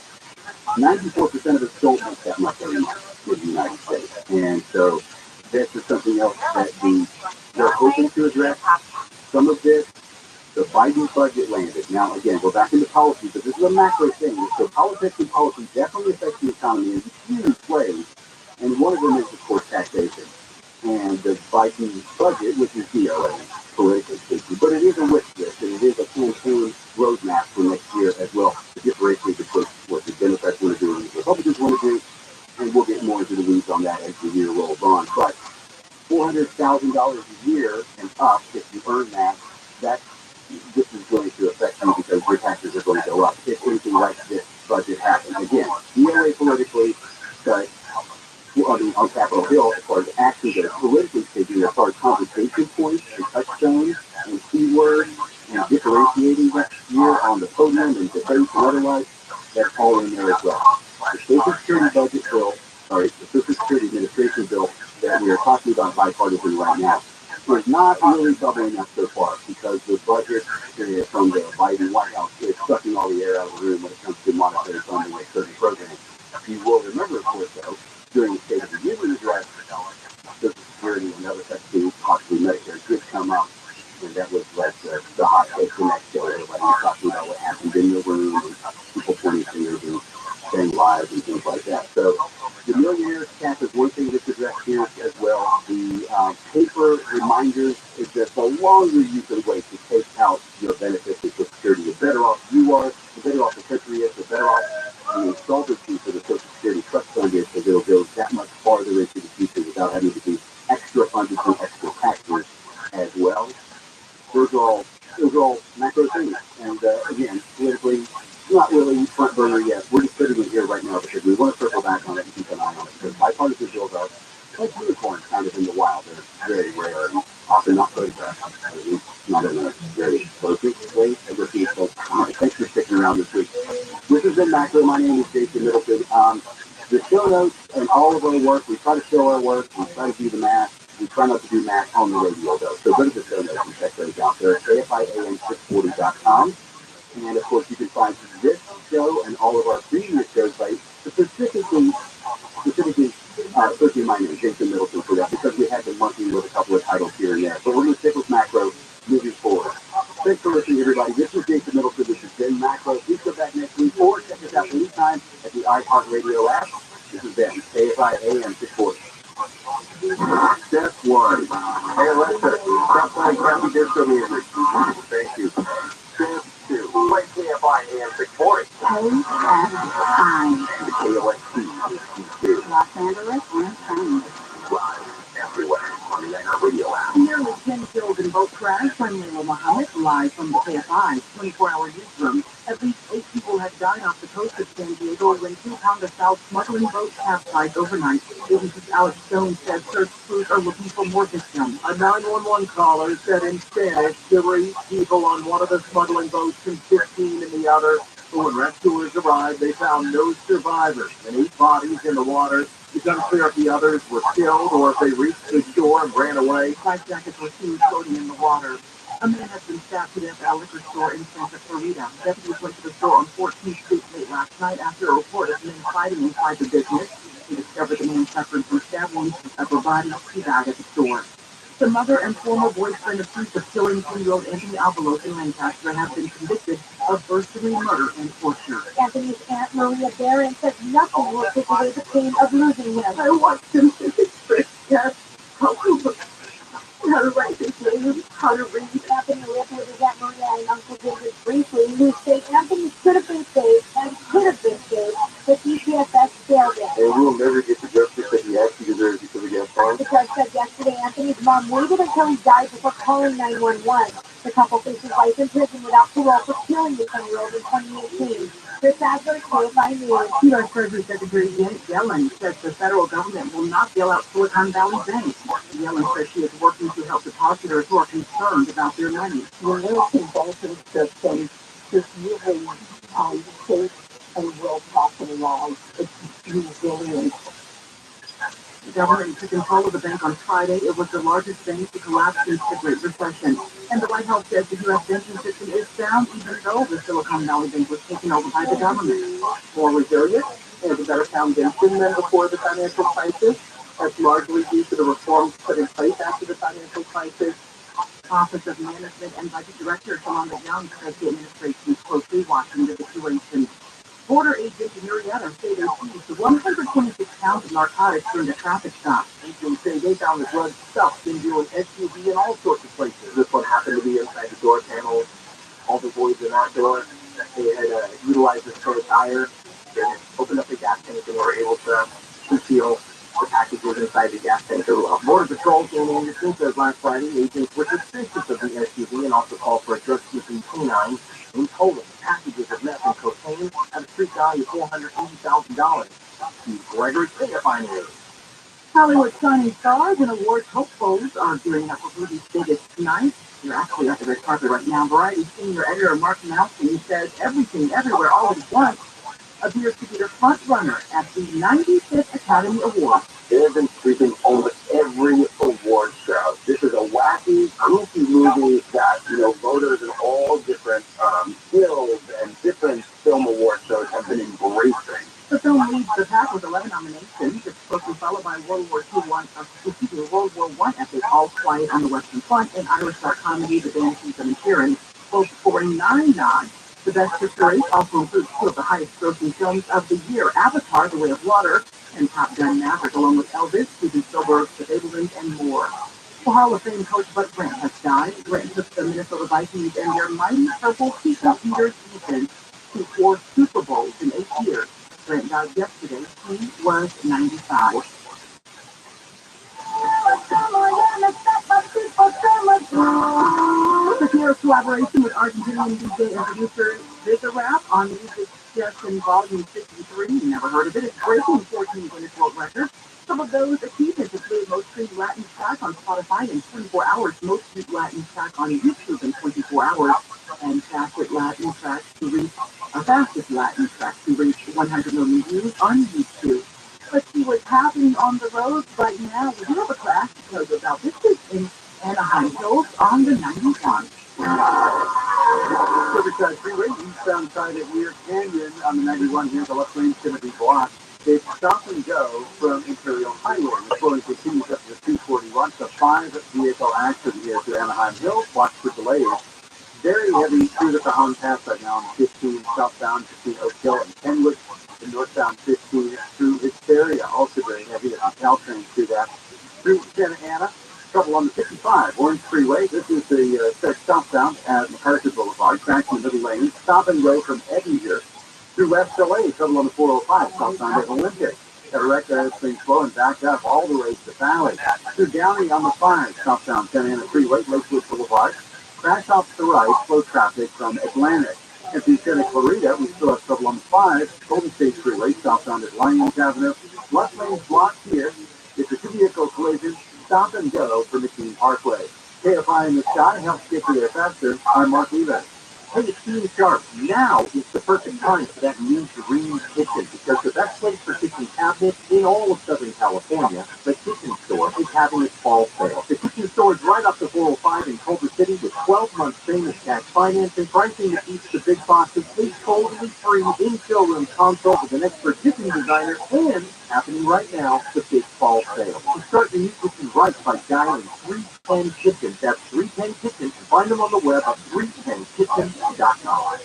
94% of us don't make that much every month in the United States. And so this is something else that they're hoping to address. Some of this, the Biden budget landed. Now, again, we're back into policy, but this is a macro thing. So politics and policy definitely affect the economy in huge ways. And one of them is, of course, taxation. And the Biden budget, which is, politically speaking, but it is a wish list, and it is a campaign roadmap for next year as well, to differentiate between what the Democrats want to do and the Republicans want to do, and we'll get more into the weeds on that as the year rolls on. But $400,000 a year and up, if you earn that, this is going to affect you because your taxes are going to go up if anything like this budget happens. Again, DOA politically, but on Capitol Hill, as far as actions that are politically taken, as far as compensation points and touchstones and keywords and differentiating next year on the podium and debates and otherwise, that's all in there as well. The Social Security budget bill, the Social Security bipartisan right now. Is not really bubbling up so far because the budget from the Biden White House is sucking all the air out of the room when it comes to monetary funding of certain programs. You will remember, of course, though, during the State of the Union address, Social Security and other such things, possibly Medicare, did come up, and that was like the hot take the next day. Everybody was talking about what happened in the room, and people pointing fingers and saying lies and things like that. So the millionaire's cap is one thing that's addressed here as well. The paper reminders is that the longer you can wait to take out your benefits with Social Security, the better off you are, the better off the country is, the better off the insolvency for the Social Security Trust Fund is, because it'll go that much farther into the future without having to be extra funded from extra taxes as well. Those are all macro things. And again, politically, not really front burner yet. We're just sitting in here right now because we want to circle back on it and keep an eye on it. Because bipartisan bills are like unicorns kind of in the wild. They're very rare and often not photographed. At least not in a very explosive way. Thanks for sticking around this week. This has been Macro. My name is Jason Middleton. The show notes and all of our work, we try to show our work, we try to do the math. We try not to do math on the radio, though. So go to the show notes and check those out. They're at AFIAM640.com. And, of course, you can find this show and all of our previous shows by specifically searching my name, Jason Middleton, for that, because we had been monkeying with a couple of titles here and there. But we're going to stick with Macro moving forward. Thanks for listening, everybody. This is Jason Middleton. This has been Macro. Please go back next week or check us out anytime at the iHeartRadio app. This has been AFIAM640. Step 1. Hey, Alexa, stop playing Happy Disco music. Thank you. Step 2. Play KFI AM 640. KLXT. Los Angeles and China. Live everywhere on the iHeartRadio app. Nearly 10 killed in boat crash. I'm Layla Muhammad, live from the KFI 24-hour newsroom. At least 8 people have died off the coast of San Diego when 2 Tonga South smuggling boats capsized overnight. Agency's Alex Stone said search crews are looking for more victims. A 911 caller said instead there were 8 people on one of the smuggling boats and 15 in the other. But when rescuers arrived, they found no survivors and 8 bodies in the water. It's unclear if the others were killed or if they reached the shore and ran away. Life jackets were seen floating in the water. A man has been stabbed to death at a liquor store in Santa Clarita. Deputies went to the store on 14th Street late last night after a report of men fighting inside the business. They discovered the man suffering from stab wounds to several bodies. He died at the store. The mother and former boyfriend accused of killing 10-year-old Anthony Avalos in Lancaster have been convicted of first-degree murder and torture. Anthony's Aunt Maria Barron says nothing will take away the pain of losing him. I watched him since his first death. How to write his name, how to read. Anthony lived with his Aunt Maria and Uncle David briefly, who say Anthony could have been saved and could have been saved, but DPFS failed him. And we will never get the justice that he actually deserves because he got harmed. The judge said yesterday Anthony's mom waited until he died before calling 911. The couple faces life in prison without parole for killing the 10-year-old in 2018. Chris Adler, KFI News. U.S. Treasury Secretary Janet Yellen says the federal government will not bail out Silicon Valley Bank. Yellen says she is working to help depositors who are concerned about their money. The American banking system is really safe and will capitalize its resilience. The government took control of the bank on Friday. It was the largest bank to collapse since the Great Recession. And the White House says the U.S. banking system is sound even though the Silicon Valley Bank was taken over by the government. More resilient and a better foundation than before the financial crisis. That's largely due to the reforms put in place after the financial crisis. Office of Management and Budget Director Shalonda Young says the administration is closely watching the situation. Border agents in Marietta say they seized 126 pounds of narcotics during a traffic stop. Agents say they found the drug stuffed into an SUV in all sorts of places. This one happened to be inside the door panel. All the boys in that door, they had utilized this spare tire. They had opened up the gas tank and were able to conceal the packages inside the gas tank. Border Patrol came in the scene says last Friday. Agents were suspicious of the SUV and also called for a drug-seeking canine in total. Packages of meth and cocaine at a street value of $480,000. Steve Gregory, KFI News. Hollywood shining stars and awards hopefuls are gearing up for movies biggest tonight. You're actually at the red carpet right now. Variety senior editor Mark Malkin says everything, everywhere, all at once appears to be the front runner at the 95th Academy Awards. They have been sweeping almost every award This is a wacky, goofy movie that, voters in all different guilds and different film award shows have been embracing. The film leads the pack with 11 nominations. It's closely followed by World War I epic All Quiet on the Western Front and Irish dark comedy The Banshees of Inisherin, both scoring 9 nods. The Best Picture race also includes 2 of the highest-grossing films of the year: Avatar: The Way of Water and Top Gun: Maverick, along with Elvis, Steven Spielberg's The Fabelmans, and more. The Hall of Fame coach Bud Grant has died. Grant took the Minnesota Vikings and their mighty purple peacock eaters defense to 4 Super Bowls in 8 years. Grant died yesterday. He was 95. Shakira's collaboration with Argentinian DJ and producer ViralRabbi on Music Session Volume 53. Never heard of it. It's breaking 14 Guinness World Records. Some of those achievements include most streamed Latin track on Spotify in 24 hours, most streamed Latin track on YouTube in 24 hours, and fastest Latin track to reach 100 million views on YouTube. Let's see what's happening on the road right now. We do have a crash because of about this is in Anaheim Hills on the 91. Riverside Freeway, eastbound side of Weir Canyon on the 91 here. The left lane's going to be blocked. It's stop and go from Imperial Highway. The flowing continues up to the 241. So 5-vehicle accident here to Anaheim Hills. Watch for delays. Very heavy through the Cajon Pass right now on 15 southbound between Oak Hill and Kenwood. The northbound 15 through Hysteria, also very heavy on Caltrain through that. Through Santa Ana, trouble on the 55 Orange Freeway. This is the set southbound at MacArthur Boulevard, cracks in the middle lane. Stop and go from Edinburgh through West LA, trouble on the 405 southbound at Olympic. Got a wreck that's been slow and backed up all the way to the Valley. Through Downey on the 5 southbound Santa Ana Freeway, Lakewood Boulevard. Crash off to the right, slow traffic from Atlantic. At the Santa Clarita, we still have trouble on the 5 Golden State Freeway, southbound at Lyons Avenue. Left lane's blocked here. It's a 2-vehicle collision. Stop and go for McKean Parkway. KFI in the sky helps get you there faster. I'm Mark Levan. Hey, it's Team Sharp. Now is the perfect time for that new Dream Kitchen, because the best place for kitchen cabinets in all of Southern California, the Kitchen Store, is having its fall sale. The Kitchen Store is right off the 405 in Culver City with 12-month famous cash financing, pricing that beats the big boxes, a totally free in-showroom consult with an expert kitchen designer, and happening right now, the big fall sale. To start the new kitchen right by dialing 310 Kitchen. That's 310 Kitchen. Find them on the web at 310kitchen.com.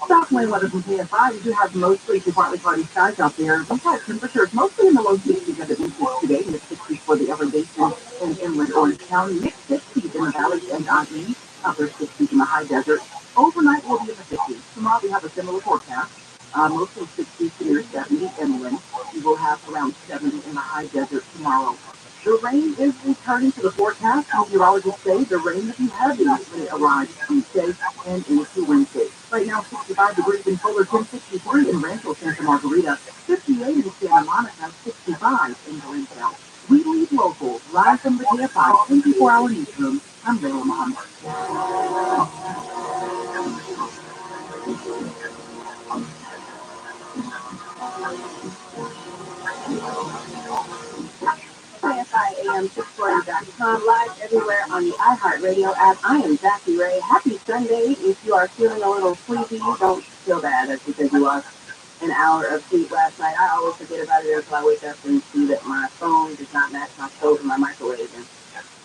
Southland weather from KFI. We do have mostly to partly cloudy skies out there. We've had temperatures mostly in the low 60s at the beaches today, in the 60s for the Everett Basin and inland Orange County, mid 60s in the valleys and IE, upper 60s in the high desert. Overnight will be in the 50s. Tomorrow we have a similar forecast. Mostly 60s to near 70 inland. We will have around 70 in the high desert tomorrow. The rain is returning to the forecast. Meteorologists say the rain will be heavy when it arrives Tuesday and into Wednesday. Right now, 65 degrees in Fullerton, 63 in Rancho Santa Margarita, 58 in Santa Monica, 65 in Glendale. We lead local, live from the KFI 24-hour newsroom. I'm Rabbi. KFIAM640.com, live everywhere on the iHeartRadio app. I am Jackie Ray. Happy Sunday. If you are feeling a little sleepy, don't feel bad. That's because you lost an hour of sleep last night. I always forget about it until I wake up and see that my phone does not match my stove and my microwave, and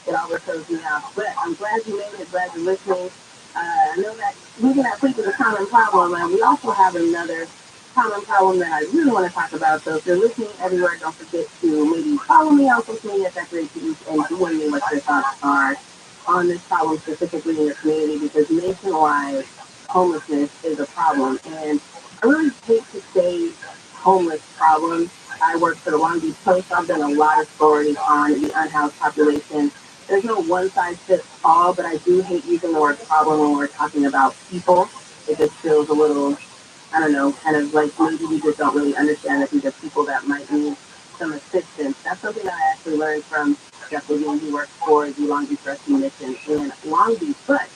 it always throws me off. But I'm glad you made it, glad you're listening. I know that losing that sleep is a common problem, and we also have another common problem that I really want to talk about. So if you're listening everywhere, don't forget to maybe follow me on social media at that great TV and join me what your thoughts are on this problem specifically in your community, because nationwide homelessness is a problem. And I really hate to say homeless problem. I work for the Long Beach Post. I've done a lot of stories on the unhoused population. There's no one-size-fits-all, but I do hate using the word problem when we're talking about people. It just feels a little, I don't know, kind of like maybe we just don't really understand that these are people that might need some assistance. That's something that I actually learned from Jeff Levine, who works for the Long Beach Rescue Mission in Long Beach. But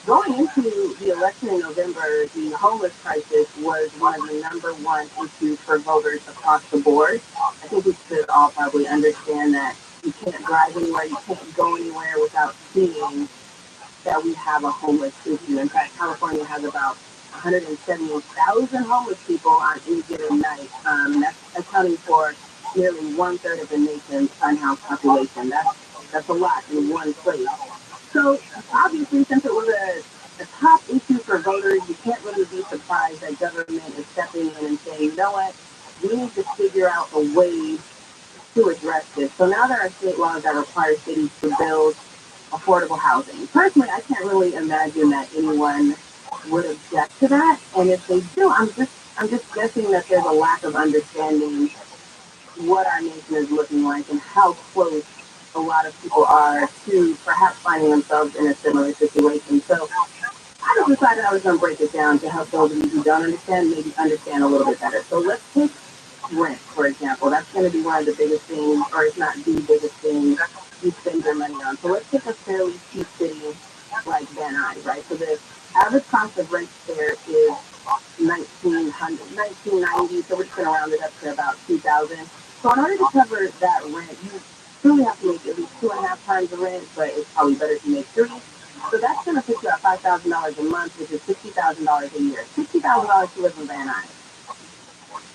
going into the election in November, the homeless crisis was one of the #1 issues for voters across the board. I think we should all probably understand that You can't drive anywhere, you can't go anywhere without seeing that we have a homeless issue. In fact, California has about 170,000 homeless people on any given night. That's accounting for nearly one-third of the nation's unhoused population. That's a lot in one place. So obviously, since it was a top issue for voters, you can't really be surprised that government is stepping in and saying, you know what, we need to figure out a way to address this. So now there are state laws that require cities to build affordable housing. Personally, I can't really imagine that anyone would object to that. And if they do, I'm just guessing that there's a lack of understanding what our nation is looking like and how close a lot of people are to perhaps finding themselves in a similar situation. So I just decided I was going to break it down to help those of you who don't understand maybe understand a little bit better. So let's take rent, for example. That's going to be one of the biggest things, or if not the biggest thing you spend your money on. So let's take a fairly cheap city like Van Nuys, right? So the average cost of rent there is 1990, so we're just going to round it up to about 2000. So in order to cover that rent, you truly have to make at least 2.5 times the rent, but it's probably better to make three. So that's going to put you at $5,000 a month, which is $60,000 a year. $60,000 to live in Van Nuys.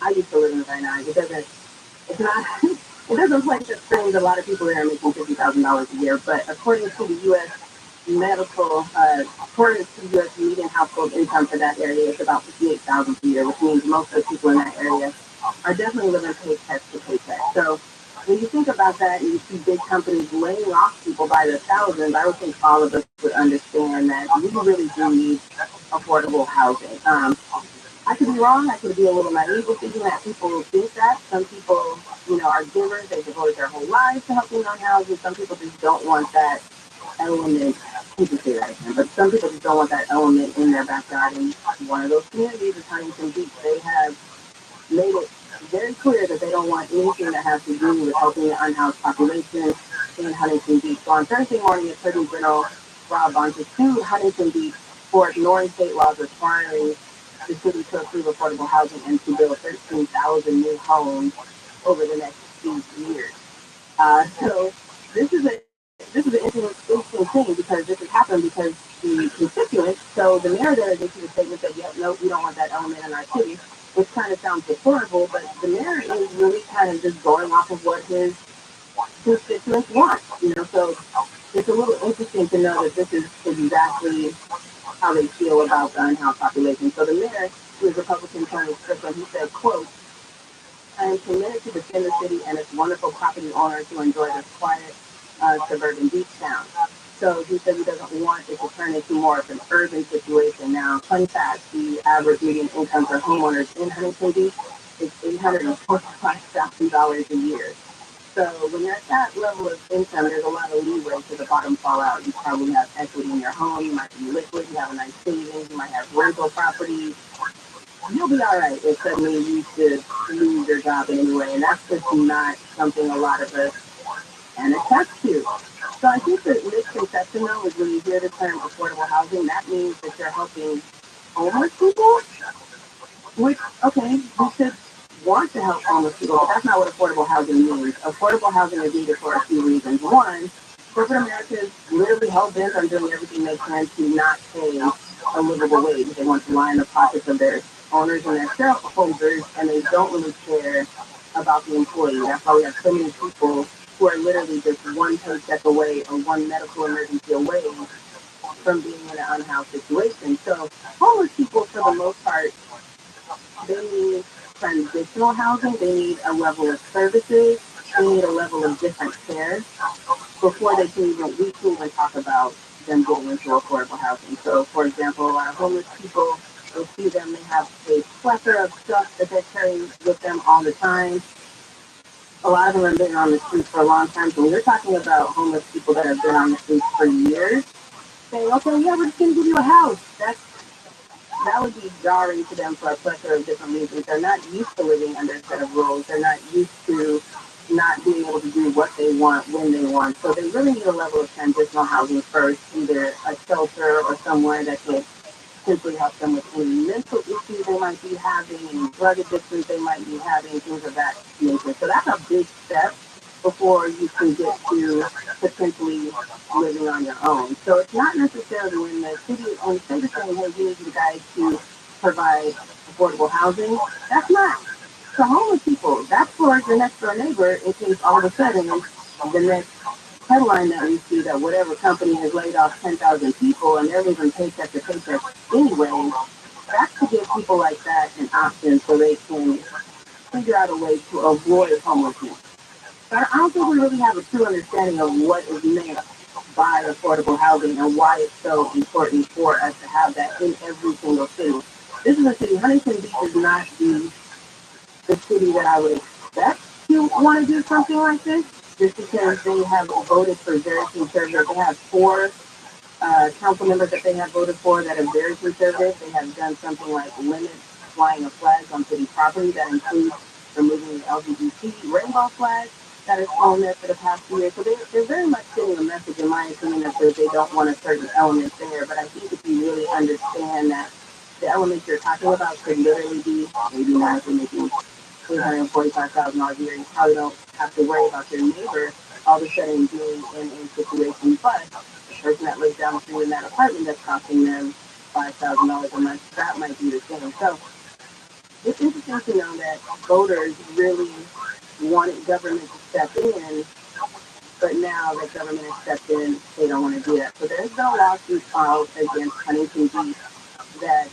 I used to live in Van Nuys. It's not, it doesn't play the screens. A lot of people there are making $50,000 a year, but according to the U.S. according to the U.S. median household income for that area, it's about $58,000 a year, which means most of the people in that area are definitely living paycheck to paycheck. So when you think about that and you see big companies laying off people by the thousands, I would think all of us would understand that we really do need affordable housing. I could be wrong. I could be a little naive with thinking that people think that. Some people, are givers. They've devoted their whole lives to helping on housing. Some people just don't want that element. You can say that again, but some people just don't want that element in their backyard. And one of those communities is Huntington Beach. They have made it very clear that they don't want anything that has to do with helping the unhoused population in Huntington Beach. So on Thursday morning, Attorney General Rabbi sued Huntington Beach for ignoring state laws requiring the city to approve affordable housing and to build 13,000 new homes over the next few years. So this is an interesting thing because this has happened because the constituents, so the mayor there issued a statement that, yeah, no, we don't want that element in our city, which kind of sounds deplorable, but the mayor is really kind of just going off of what his constituents want, so it's a little interesting to know that this is exactly how they feel about the unhoused population. So the mayor, who is Republican Tony Strickland, he said, quote, I am committed to defend the city and its wonderful property owners who enjoy this quiet suburban beach town. So he said he doesn't want it to turn into more of an urban situation. Now, fun fact, the average median income for homeowners in Huntington Beach is $845,000 a year. So when you're at that level of income, there's a lot of leeway to the bottom fall out. You probably have equity in your home, you might be liquid, you have a nice savings, you might have rental properties. You'll be all right if suddenly you should lose your job in any way. And that's just not something a lot of us can attest to. So I think the misconception, though, is when you hear the term affordable housing, that means that you're helping homeless people, which, okay, we should want to help homeless people, but that's not what affordable housing means. Affordable housing is needed for a few reasons. One, corporate America is literally hell-bent on doing everything they can to not pay a livable wage. They want to line the pockets of their owners and their shareholders, and they don't really care about the employee. That's why we have so many people who are literally just one paycheck away or one medical emergency away from being in an unhoused situation. So homeless people, for the most part, they need transitional housing. They need a level of services. They need a level of different care before we can even talk about them getting into affordable housing. So, for example, our homeless people, you'll see them, they have a plethora of stuff that they're carrying with them all the time. A lot of them have been on the streets for a long time. So when you're talking about homeless people that have been on the streets for years, saying, okay, yeah, we're just going to give you a house. That would be jarring to them for a plethora of different reasons. They're not used to living under a set of rules. They're not used to not being able to do what they want when they want. So they really need a level of transitional housing first, either a shelter or somewhere that could simply help them with any mental issues they might be having, any drug addictions they might be having, things of that nature. So that's a big step before you can get to potentially living on your own. So it's not necessarily when the city and state is saying, hey, we need you guys to provide affordable housing. That's not for homeless people. That's for your next door neighbor in case all of a sudden the next headline that we see that whatever company has laid off 10,000 people and they're living paycheck to paycheck anyway. That's to give people like that an option so they can figure out a way to avoid homelessness. But I don't think we really have a true understanding of what is meant by affordable housing and why it's so important for us to have that in every single city. This is a city, Huntington Beach is not the city that I would expect to want to do something like this, just because they have voted for very conservative. They have four council members that they have voted for that are very conservative. They have done something like limit flying of flags on city property that includes removing the LGBT rainbow flag that has flown there for the past few years. So they're very much sending a message, in my opinion, that says they don't want a certain element there. But I think if you really understand that the elements you're talking about could literally be maybe not if you're making $345,000 a year, you probably don't have to worry about your neighbor all of a sudden being in a situation. But the person that lives down the street in that apartment that's costing them $5,000 a month, that might be the same. So it's interesting to know that voters really wanted government to step in, but now that government has stepped in, they don't want to do that. So there's been a lawsuit filed against Huntington Beach that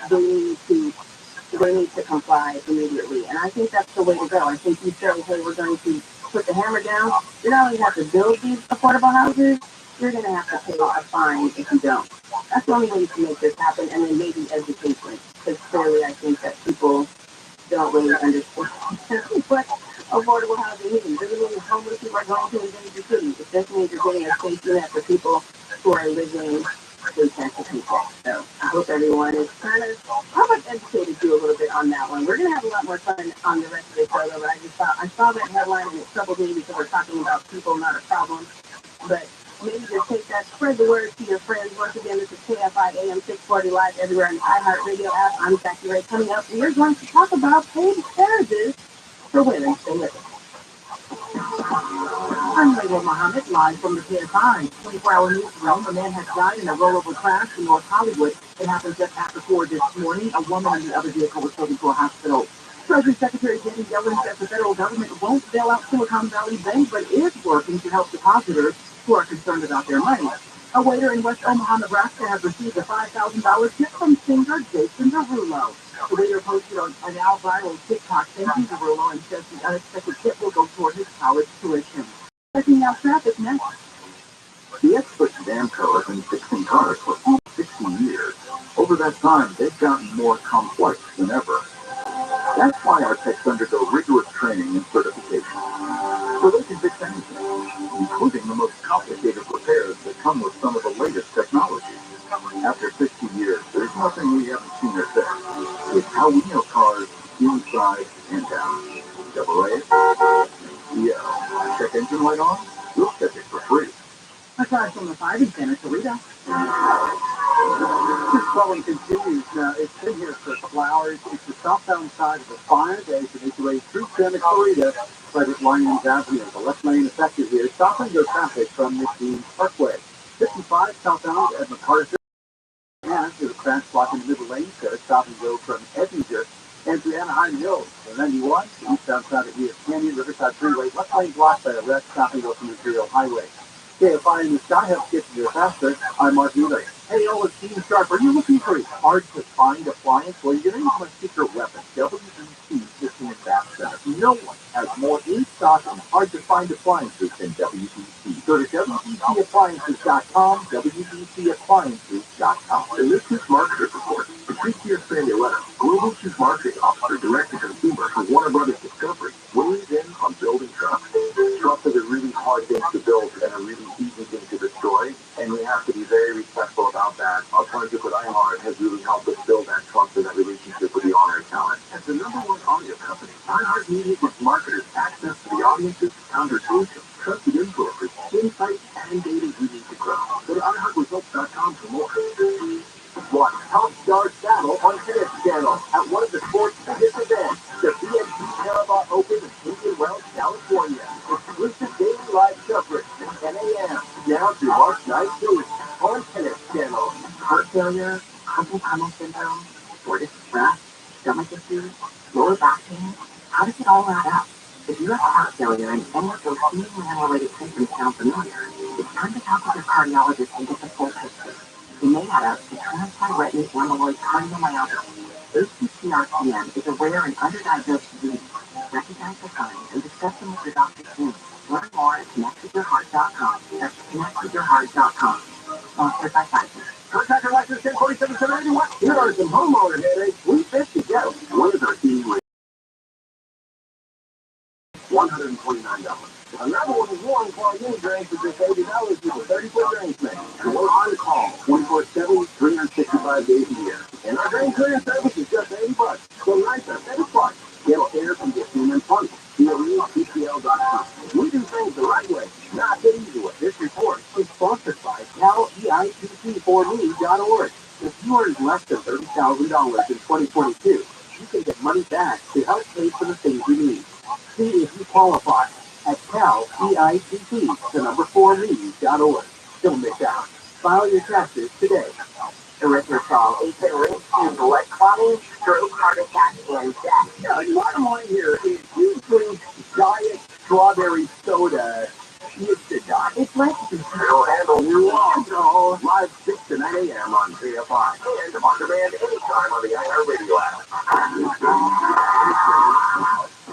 they need to comply immediately. And I think that's the way to go. I think you say, hey, we're going to put the hammer down. You not only have to build these affordable houses, you're going to have to pay a fine if you don't. That's the only way you can make this happen. And then maybe education, because clearly I think that people don't really understand what affordable housing means. Doesn't mean homeless people are going to endanger cities. It just means you're getting a safety net for people who are living paycheck to paycheck. So I hope everyone is kind of, how much educated you a little bit on that one. We're going to have a lot more fun on the rest of the show, though, but I saw that headline and it troubled me because we're talking about people, not a problem. But maybe just take that, spread the word to your friends. Once again, this is KFI AM 640 live everywhere on the iHeartRadio app. I'm Jackie Ray coming up, and we're going to talk about paid marriages for women. Stay with us. I'm Layla Muhammad, live from the KFI 24-hour newsroom. A man has died in a rollover crash in North Hollywood. It happened just after 4 this morning. A woman in the other vehicle was taken to a hospital. Treasury Secretary Janet Yellen says the federal government won't bail out Silicon Valley Bank, but is working to help depositors who are concerned about their money. A waiter in West Omaha, Nebraska has received a $5,000 tip from singer Jason Derulo. The waiter posted on a now viral TikTok thanking Derulo and says the unexpected tip will go toward his college tuition. Checking out traffic next. The experts at Amco have been fixing cars for almost 60 years. Over that time, they've gotten more complex than ever. That's why our techs undergo rigorous training and certification, so they can fix anything, including the most complicated repairs that come with some of the latest technology. After 60 years, there's nothing we haven't seen or fixed. It's how we know cars inside and out. Double A, yeah. Check engine light on? We'll check it for free. Aside from the fighting center, Sarita. This swelling continues. It's been here for a couple hours. It's the southbound side of the fire. There's an HOA through Santa Clarita, right at Lyons Avenue. The left lane affected here. Stop and go traffic from Michigan Parkway. 55 southbound at MacArthur. And there's a crash block in the middle lane. So stop and go from Eddinger and to Anaheim Hills. The 91, eastbound side of East Canyon, Riverside Freeway. Left lane blocked by a wreck. Stop and go from Imperial Highway. KFI in the Sky helps get you faster. I'm Mark Mueller. Hey, all, it's Team Sharp. Are you looking for a hard-to-find appliance? Well, you're going to want a secret weapon. WBC System and Bath Center. No one has more in-stock and hard-to-find appliances than WBC. Go to WBCappliances.com, WBCappliances.com. And this is Marketer's Report. Patricia Spanioletta, Global Chief Marketing Officer, Direct-to-Consumer for Warner Brothers Discovery, weighs in on building trust. Trust is a really hard thing to build and a really easy thing to destroy, and we have to be very respectful about that. Our partnership with iHeart has really helped us build that trust and that relationship with the on-air talent. As the #1 audio company, iHeart Media gives marketers access to the audiences, conversations, trusted influencers, insights, and data you need to grow. Go to iHeartResults.com for more. Watch Top Star Battle on Tennis Channel at one of the sport's biggest events, the BNP Paribas Open in Indian Wells, California. It's failure, carpal tunnel syndrome, shortness of breath, stomach issues, lower back pain. How does it all add up? If you have heart failure and any of those seemingly unrelated symptoms sound familiar, it's time to talk with your cardiologist and get the full picture. It may add up to transthyretin amyloid cardiomyopathy. ATTR-CM is a rare and underdiagnosed disease. Recognize the signs and discuss them with your doctor soon. Learn more at connectwithyourheart.com. That's connectwithyourheart.com. Sponsored by Pfizer. Contractor license 1047-781. Here are some homeowner headaches we fixed together. One is our team with $129. Another one is warm clogged mini drains for just $80 with a 30-foot drain snake. And we're on call 24/7, 365 days a year. And our drain clearing service is just $80. So nicer, better parts. Get air conditioning and plumbing. TRILLIONAIRE.com. We do things the right way, not the easy way. This report is sponsored by CalEITC4Me.org. If you earned less than $30,000 in 2022, you can get money back to help pay for the things you need. See if you qualify at CalEITC4Me.org. Don't miss out. File your taxes today. Erythritol is the link to blood clotting, stroke, heart attack, and death. Bottom line here is you drink diet strawberry soda, you should die. It's like It'll handle you all. Live 6 to 9 a.m. on KFI. And on demand anytime on the iHeartRadio app.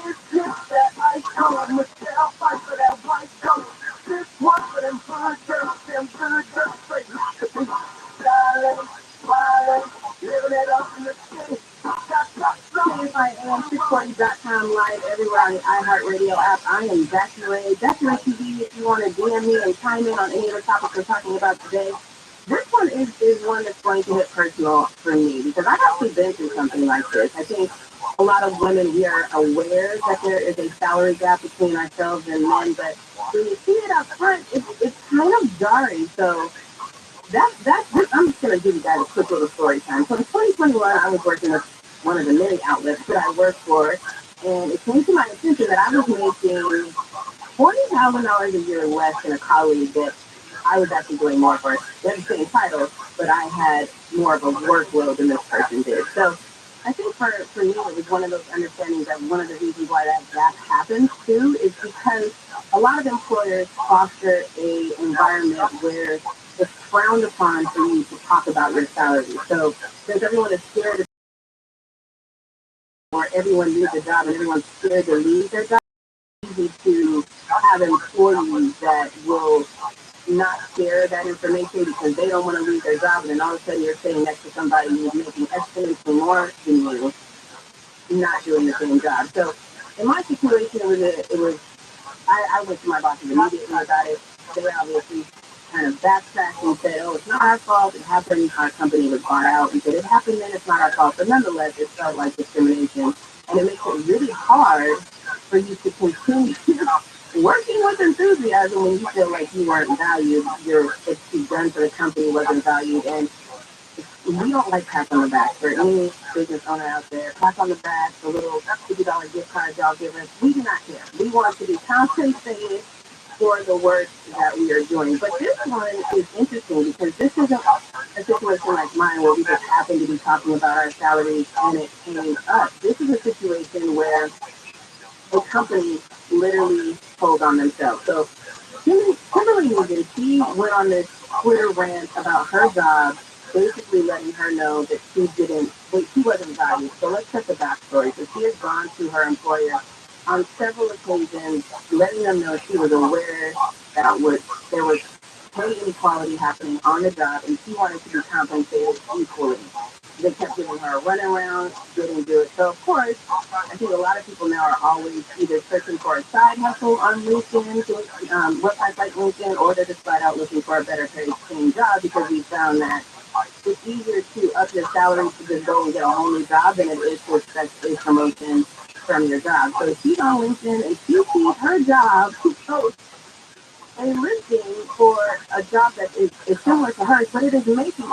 it's just that I told myself I could have white coat. This one for them fun girls, them good girls, straight not to be. Smiling, living it up in the city. KFI 640.com live everywhere on the iHeartRadio app. I am Desiree TV. If you want to DM me and chime in on any of the topics we're talking about today, this one is one that's going to hit personal for me because I've actually been through something like this. I think a lot of women, we are aware that there is a salary gap between ourselves and men, but when you see it up front, it's kind of jarring. So I'm just going to give you guys a quick little story time. So in 2021, I was working with one of the many outlets that I work for, and it came to my attention that I was making $40,000 a year less than a colleague that I was actually doing more for. They had the same title, but I had more of a workload than this person did. So I think for me, it was one of those understandings that one of the reasons why that gap happens too is because a lot of employers foster a environment where it's frowned upon for you to talk about your salary. So since everyone is scared or everyone needs a job and everyone's scared to leave their job, it's easy to have employees that will not share that information because they don't want to lose their job, and then all of a sudden you're sitting next to somebody who's making exponentially more than you, not doing the same job. So in my situation, I went to my bosses immediately about it. They obviously kind of backtracked and said, oh, it's not our fault. It happened. Our company was bought out. And said, it happened then. It's not our fault. But nonetheless, it felt like discrimination. And it makes it really hard for you to continue working with enthusiasm when you feel like you weren't valued. What you've done for the company wasn't valued. And we don't like pats on the back. For any business owner out there, pats on the back, the little $50 gift card y'all give us, we do not care. We want to be compensated for the work that we are doing. But this one is interesting because this isn't a situation like mine where we just happen to be talking about our salaries and it came up. This is a situation where a company literally told on themselves. So Kimberly Nugent, she went on this Twitter rant about her job, basically letting her know that she wasn't valued. So let's set the backstory. So she has gone to her employer on several occasions, letting them know she was aware that there was pay inequality happening on the job, and she wanted to be compensated equally. They kept giving her a runaround, didn't do it. So, of course, I think a lot of people now are always either searching for a side hustle on LinkedIn, websites like LinkedIn, or they're just flat out looking for a better paying job because we found that it's easier to up your salary to just go and get a whole new job than it is to expect a promotion from your job. So she's on LinkedIn and she sees her job post a listing for a job that is similar to hers, but it is listed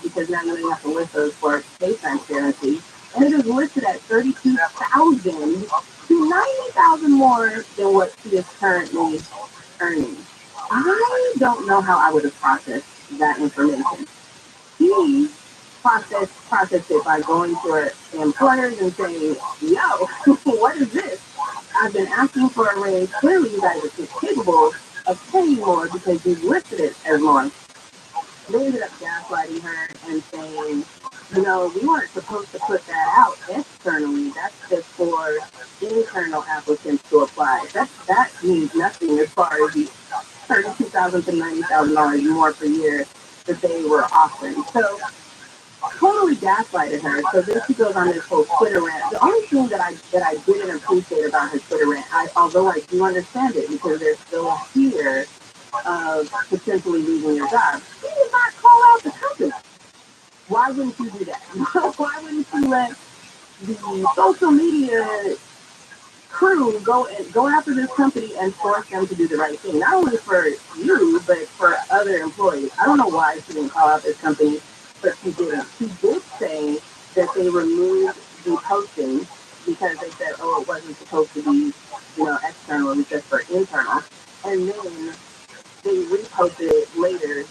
because now you don't have to list those for pay transparency, and it is listed at $32,000 to $90,000 more than what she is currently earning. I don't know how I would have processed that information. He processed it by going to her employers and saying, yo, what is this? I've been asking for a raise. Clearly you guys are capable of paying more because you've listed it as more. They ended up gaslighting her and saying, we weren't supposed to put that out externally. That's just for internal applicants to apply. That means nothing as far as the $32,000 to $90,000 more per year that they were offering. So totally gaslighted her. So then she goes on this whole Twitter rant. The only thing that I didn't appreciate about her Twitter rant, although I do understand it because there's still a fear of potentially losing your job, she did not call out the company. Why wouldn't you do that? Why wouldn't you let the social media crew go after this company and force them to do the right thing? Not only for you, but for other employees. I don't know why she didn't call out this company, but she didn't. She did say that they removed the posting because they said, oh, it wasn't supposed to be, external, it was just for internal. And then they reposted it later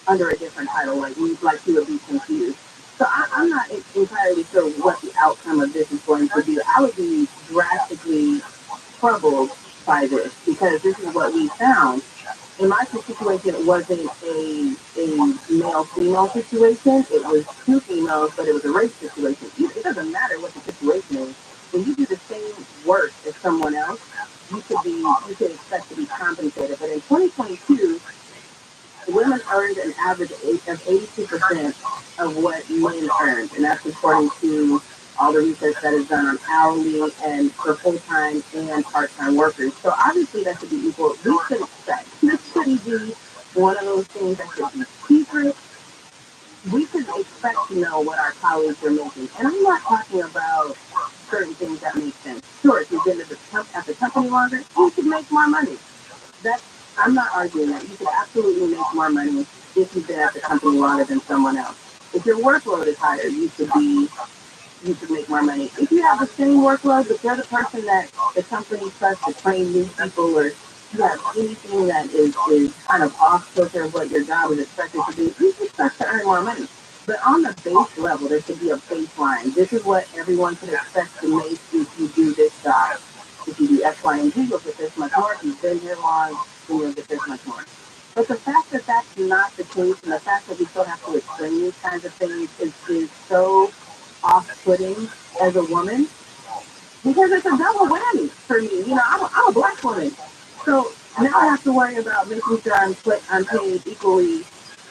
under a different title, like you would be confused. So I'm not entirely sure what the outcome of this is going to be. I would be drastically troubled by this because this is what we found. In my situation, it wasn't a male-female situation. It was two females, but it was a race situation. It doesn't matter what the situation is. When you do the same work as someone else, you could expect to be compensated. But in 2022, women earned an average of 82% of what men earned, and that's according to all the research that is done on hourly and for full-time and part-time workers. So obviously that should be equal. We should expect. This shouldn't be one of those things that should be secret. We should expect to know what our colleagues are making. And I'm not talking about certain things that make sense. Sure, if you've been at the company longer, you should make more money. I'm not arguing that. You could absolutely make more money if you've been at the company longer than someone else. If your workload is higher, you should make more money. If you have the same workload, but you're the person that the company trusts to train new people, or you have anything that is kind of off kilter of what your job is expected to do, you should expect to earn more money. But on the base level, there should be a baseline. This is what everyone should expect to make if you do this job. If you do X, Y, and Z, you'll get this much more. If you've been here long, then you'll get this much more. But the fact that that's not the case, and the fact that we still have to explain these kinds of things is so off-putting as a woman, because it's a double whammy for me. I'm a black woman, so now I have to worry about making sure I'm paid equally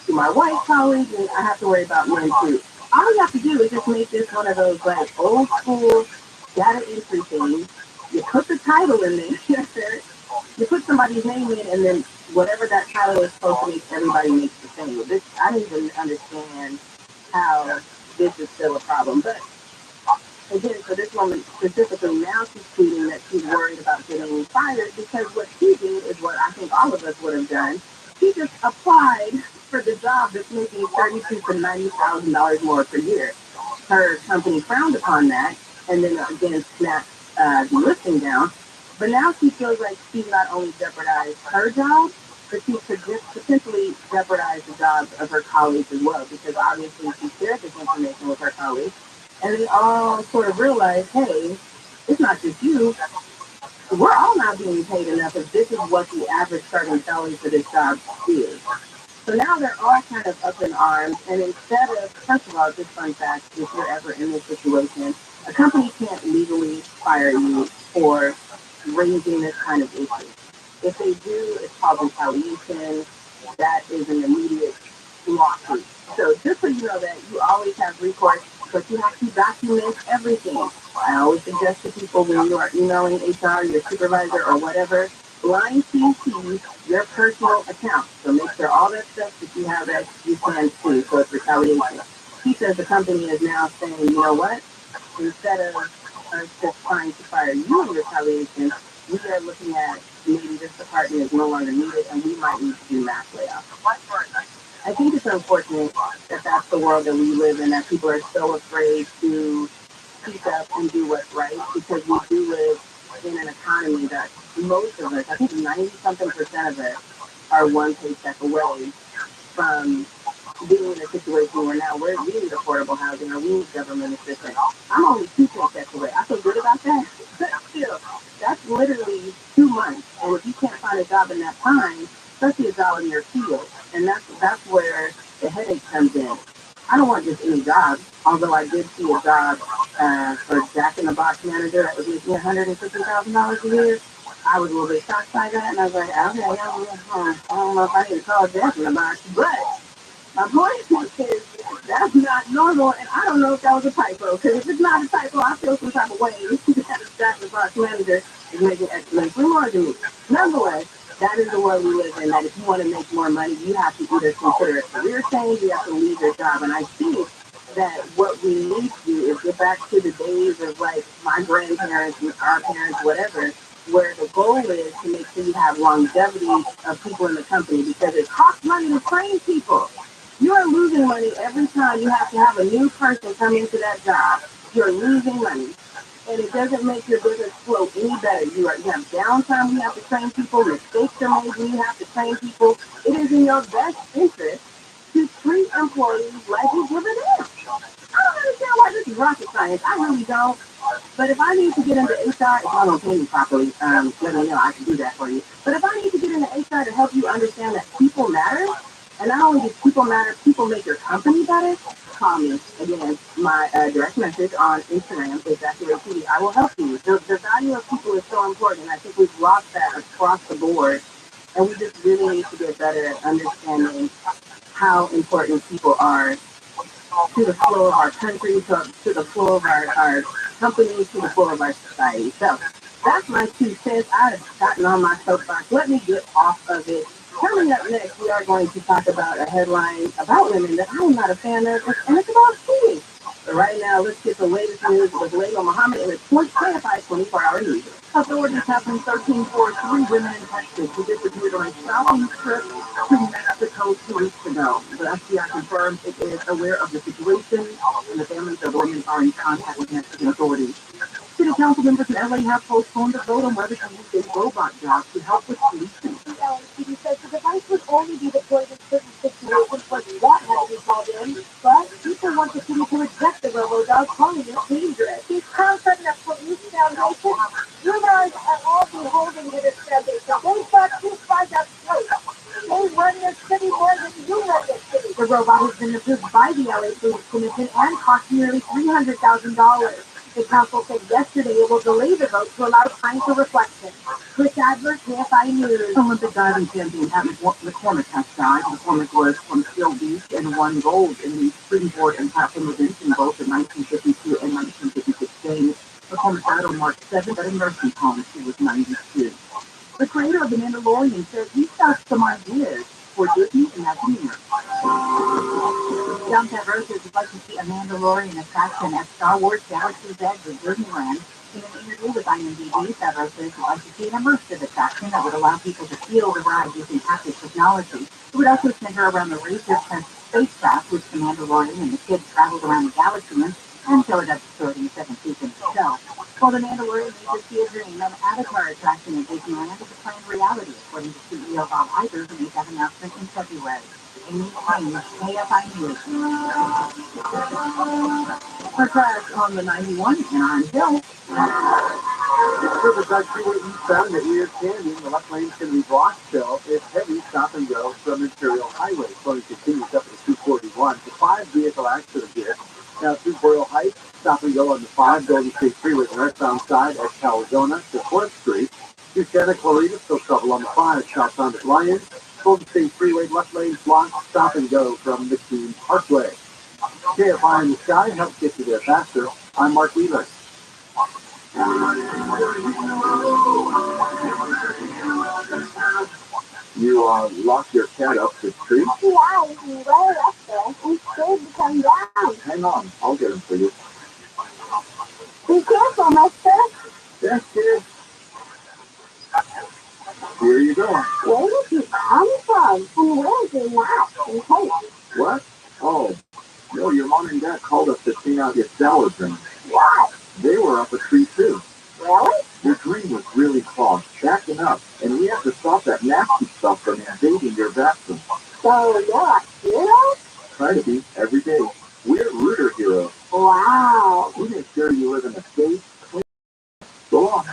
to my white colleagues, and I have to worry about men too. All you have to do is just make this one of those like old school data entry things. You put the title in there, you put somebody's name in, and then whatever that title is supposed to make, everybody makes the same. I don't even understand how this is still a problem. But again, for this woman specifically, now she's tweeting that she's worried about getting fired because what she did is what I think all of us would have done. She just applied for the job that's making $32,000 to $90,000 more per year. Her company frowned upon that, and then again snapped the listing down. But now she feels like she's not only jeopardized her job, but she could potentially jeopardize the jobs of her colleagues as well, because obviously she shared this information with her colleagues, and they all sort of realize, hey, it's not just you. We're all not being paid enough if this is what the average starting salary for this job is. So now they're all kind of up in arms, and instead of, first of all, just fun fact, if you're ever in this situation, a company can't legally fire you for raising this kind of issue. If they do, it's called retaliation. That is an immediate lawsuit. So just so you know that you always have recourse, but you have to document everything. I always suggest to people when you are emailing HR, your supervisor, or whatever, line CC your personal account. So make sure all that stuff that you have that you can see. So it's retaliation. He says the company is now saying, you know what? Instead of us just trying to fire you in retaliation, we are looking at maybe this department is no longer needed and we might need to do mass layoffs. I think it's unfortunate that that's the world that we live in, that people are so afraid to speak up and do what's right, because we do live in an economy that most of us, I think 90-something% of it, are one paycheck away from being in a situation where now we need affordable housing or we need government assistance. I'm only 2 paychecks away. I feel good about that. But still, that's literally 2 months. And if you can't find a job in that time, especially a job in your field, and that's where the headache comes in. I don't want just any job, although I did see a job for Jack in the Box manager that was making $150,000 a year. I was a little bit shocked by that, and I was like, okay, I don't know if I need to call Jack in the Box, but my point is that's not normal, and I don't know if that was a typo, because if it's not a typo, I feel some type of way that a Jack in the Box manager is making exponentially more than me. Nonetheless, that is the world we live in, that if you want to make more money, you have to either consider a career change, you have to leave your job, and I think that what we need to do is get back to the days of like my grandparents, our parents, whatever, where the goal is to make sure you have longevity of people in the company because it costs money to train people. You are losing money every time you have to have a new person come into that job. You're losing money. And it doesn't make your business flow any better. You have downtime when you have to train people, mistakes are made when you have to train people. It is in your best interest to treat employees like you give it in. I don't understand why this is rocket science. I really don't. But if I need to get into HR, if I don't pay me properly, let me know. I can do that for you. But if I need to get into HR to help you understand that people matter, and not only do people matter, people make your company better, call me. Again, my direct message on Instagram is @RayTV. I will help you. The value of people is so important, and I think we've lost that across the board. And we just really need to get better at understanding how important people are to the flow of our country, to the flow of our company, to the flow of our society. So that's my 2 cents. I've gotten on my soapbox. Let me get off of it. Coming up next, we are going to talk about a headline about women that I'm not a fan of, and it's about cheating. But right now, let's get the latest news with Layla Muhammad in the 24-hour news. Authorities have been searching for 3 women in Texas who disappeared on a shopping trip to Mexico 2 weeks ago. The FBI confirmed it is aware of the situation, and the families of women are in contact with Mexican authorities. City council members in LA have postponed the vote on whether to use a robot dog to help with policing. The LAPD says the device would only be deployed in certain situations where SWAT had to be called in, but people want the city to reject the robo-dog, calling it dangerous. He's concept of police foundation. Humans are all beholding to this foundation. They thought this by that place. They run this city more than you run this city. The robot has been approved by the LA Police Commission and cost nearly $300,000. The council said yesterday it will delay the vote to allow time for reflection. Chris Adler, KFI News. Olympic diving champion Pat McCormick has died. McCormick was from Seal Beach and won gold in the springboard and platform events in both the 1952 and 1956 games. McCormick died on March 7th at a nursing home. She was 92. The creator of The Mandalorian says he's got some ideas for Disney Imagineers. John Favreau says he'd like to see a Mandalorian attraction at Star Wars Galaxy's Edge or Disneyland. In an interview with IMDb, Favreau says he'd like to see an immersive attraction that would allow people to feel the ride using haptic technology. It would also center around the razor-tipped spacecraft, which the Mandalorian and the kids traveled around the galaxy in, and show it up to the 7th season of the show. While the Mandalorian may just be a dream, an Avatar attraction in Disneyland is a planned reality, according to CEO Bob Iger, who made that announcement in February. Amy Payne, KFI News. A crash on the 91 in Orange Hill. Riverside Freeway eastbound at Weird Canyon, the left lane is going to be blocked still. It's heavy stop and go from Imperial Highway. Flowing continues up to 241. The 5-vehicle accident here. Now through Boyle Heights, stop and go on the 5 Golden State Freeway northbound side at Caledonia to 4th Street. Through Santa Clarita, still trouble on the 5 southbound at Lyons. Golden State Freeway left lane blocked, stop and go from McKean Parkway. KFI in the sky helps get you there faster. I'm Mark Wheeler. You locked your cat up the tree? Yeah, he's way up there. He's scared to come down. Hang on, I'll get him for you. Be careful, mister. Yes, kid. Here you go. Where did you come from? And where is your mouth and taste? What? Oh, no, your mom and dad called us to clean out your salad drink. What? They were up a tree too. Really? Your drain was really clogged, backing up, and we have to stop that nasty stuff from invading your bathroom. So you're a hero? try to be every day. We're rooter heroes. Wow. We make sure you live in a safe, clean. Go on.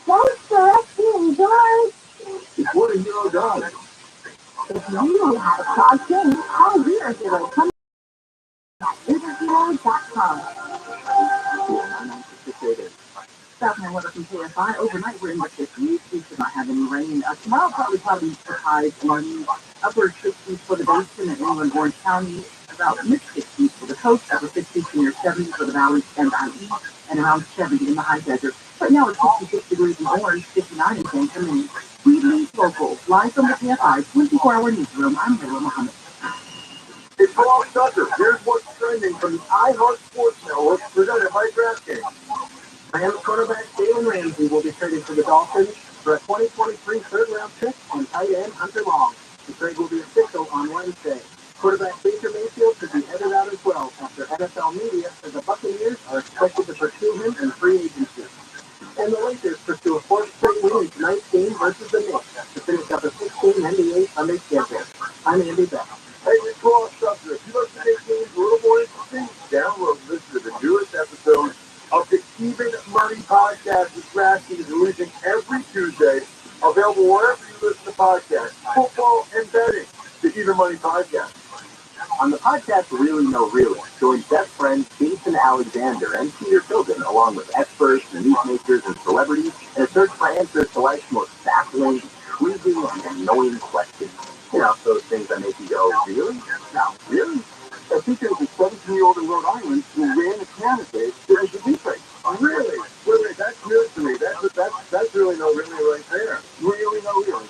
Thanks for being George. It's what a hero does. If you know how to talk things, call Reader Hero. Come at RiverHero.com. Yeah, I'm anticipated. Southern weather from KFI. Overnight, we're in the 50s. We should not have any rain. Tomorrow, partly cloudy for highs in upper 60s for the basin and inland Orange County, about mid-60s for the coast, upper 60s to near 70 for the valley and IE, and around 70 in the high desert. Right now, it's 66 degrees in Orange, 59 in San Clemente. We leave local, live from the KFI 24-hour newsroom. I'm Layla Muhammad. It's Paul Tucker. Here's what's trending from the iHeart Sports Network, presented by DraftKings. Rams quarterback Jalen Ramsey will be traded to the Dolphins for a 2023 third-round pick and tight end Hunter Long. The trade will be official on Wednesday. Quarterback Baker Mayfield could be headed out as well after NFL media said the Buccaneers are expected to pursue him in free agency. And the Lakers pursue a fourth straight win in tonight's game versus the Knicks to finish up a 16 NBA Sunday schedule. I'm Andy Beck. Hey, it's Paul Tucker. If you like to make games a little more interesting, download and listen to the newest episode of the Even Money Podcast with DraftKings, releasing every Tuesday, available wherever you listen to podcasts, football and betting. The Even Money Podcast. On the podcast Really Know Really, join best friends Jason Alexander and Peter Pilgrim, along with experts, newsmakers, and celebrities, in a search for answers to life's most fascinating, intriguing, and annoying questions. You know, those things that make you go, really? No, really? It features a 17-year-old in Rhode Island who ran a candidate that was a deepfake. Really? Wait, that's news to me. That's Really Know Really right there. Really Know Really.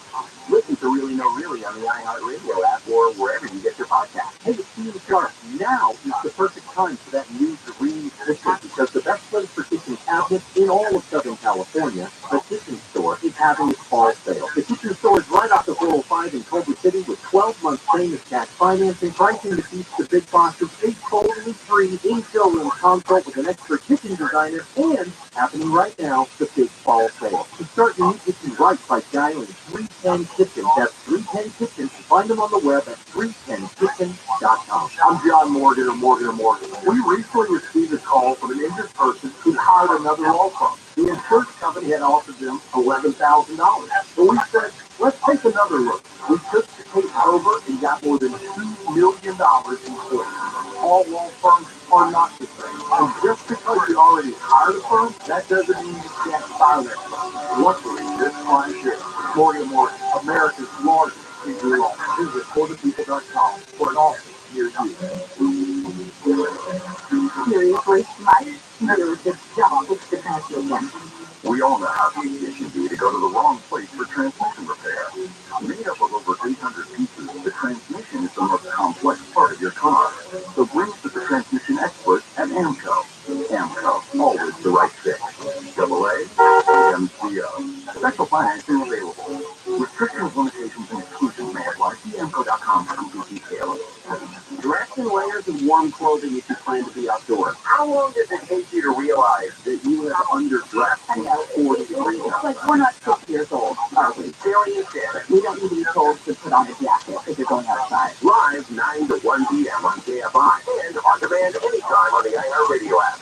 Listen to Really Know Really on the iHeartRadio app or wherever you get your podcast. Hey, it's Steve Sharp. Now is the perfect time for that new dream kitchen, because the best place for kitchen cabinets in all of Southern California, the Kitchen Store, is having its fall sale. The Kitchen Store is right off the 405 in Culver City with 12-month famous cash financing, pricing that keeps the big boxes a totally free in-showroom consult with an expert kitchen designer, and happening right now, the big fall sale. To start your new kitchen right by dialing 310 Kitchen. That's 310 Kitchen. Find them on the web at 310kitchen.com. I'm John Morgan of Morgan & Morgan. We recently received a call from an injured person who hired another law firm. The insurance company had offered them $11,000. So we said, let's take another look. We took the case over and got more than $2 million in court. All law firms are not the same. And just because you already hired a firm, that doesn't mean you can't file that firm. Luckily, this client here, Morgan & Morgan, America's largest injury law. Visit forthepeople.com for an office near you. Seriously, Mike, you're the job with the passion. We all know how easy it can be to go to the wrong place for transmission repair. Made up of over 800 pieces, the transmission is the most complex part of your car. So bring it to the transmission expert at AMCO. AMCO, always the right fit. AA, MCO. Special financing available. Restrictions, limitations, and exclusions may apply. See AMCO.com for complete details. Dress in layers of warm clothing if you plan to be outdoors. How long does it take you to realize that you have underdressed in 40 degrees It's like we're not 6 years old, are we? Experience it. We don't need to be told to put on a jacket if you're going outside. Live 9 to 1 p.m. on KFI and on demand anytime on the iHeartRadio app.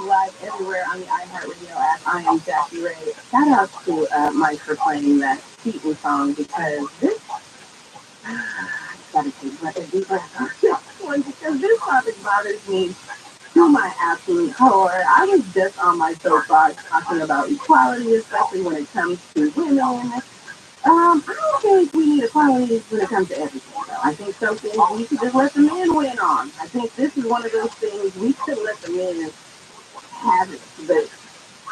Live everywhere on the iHeartRadio app. I am Jackie Ray. Shout out to Mike for playing that Keaton song, because this gotta take a deep breath on this one, because this topic bothers me to my absolute core. I was just on my soapbox talking about equality, especially when it comes to women. I don't think we need equality when it comes to everything, though. I think some things we should just let the men win on. I think this is one of those things we should let the men have it, but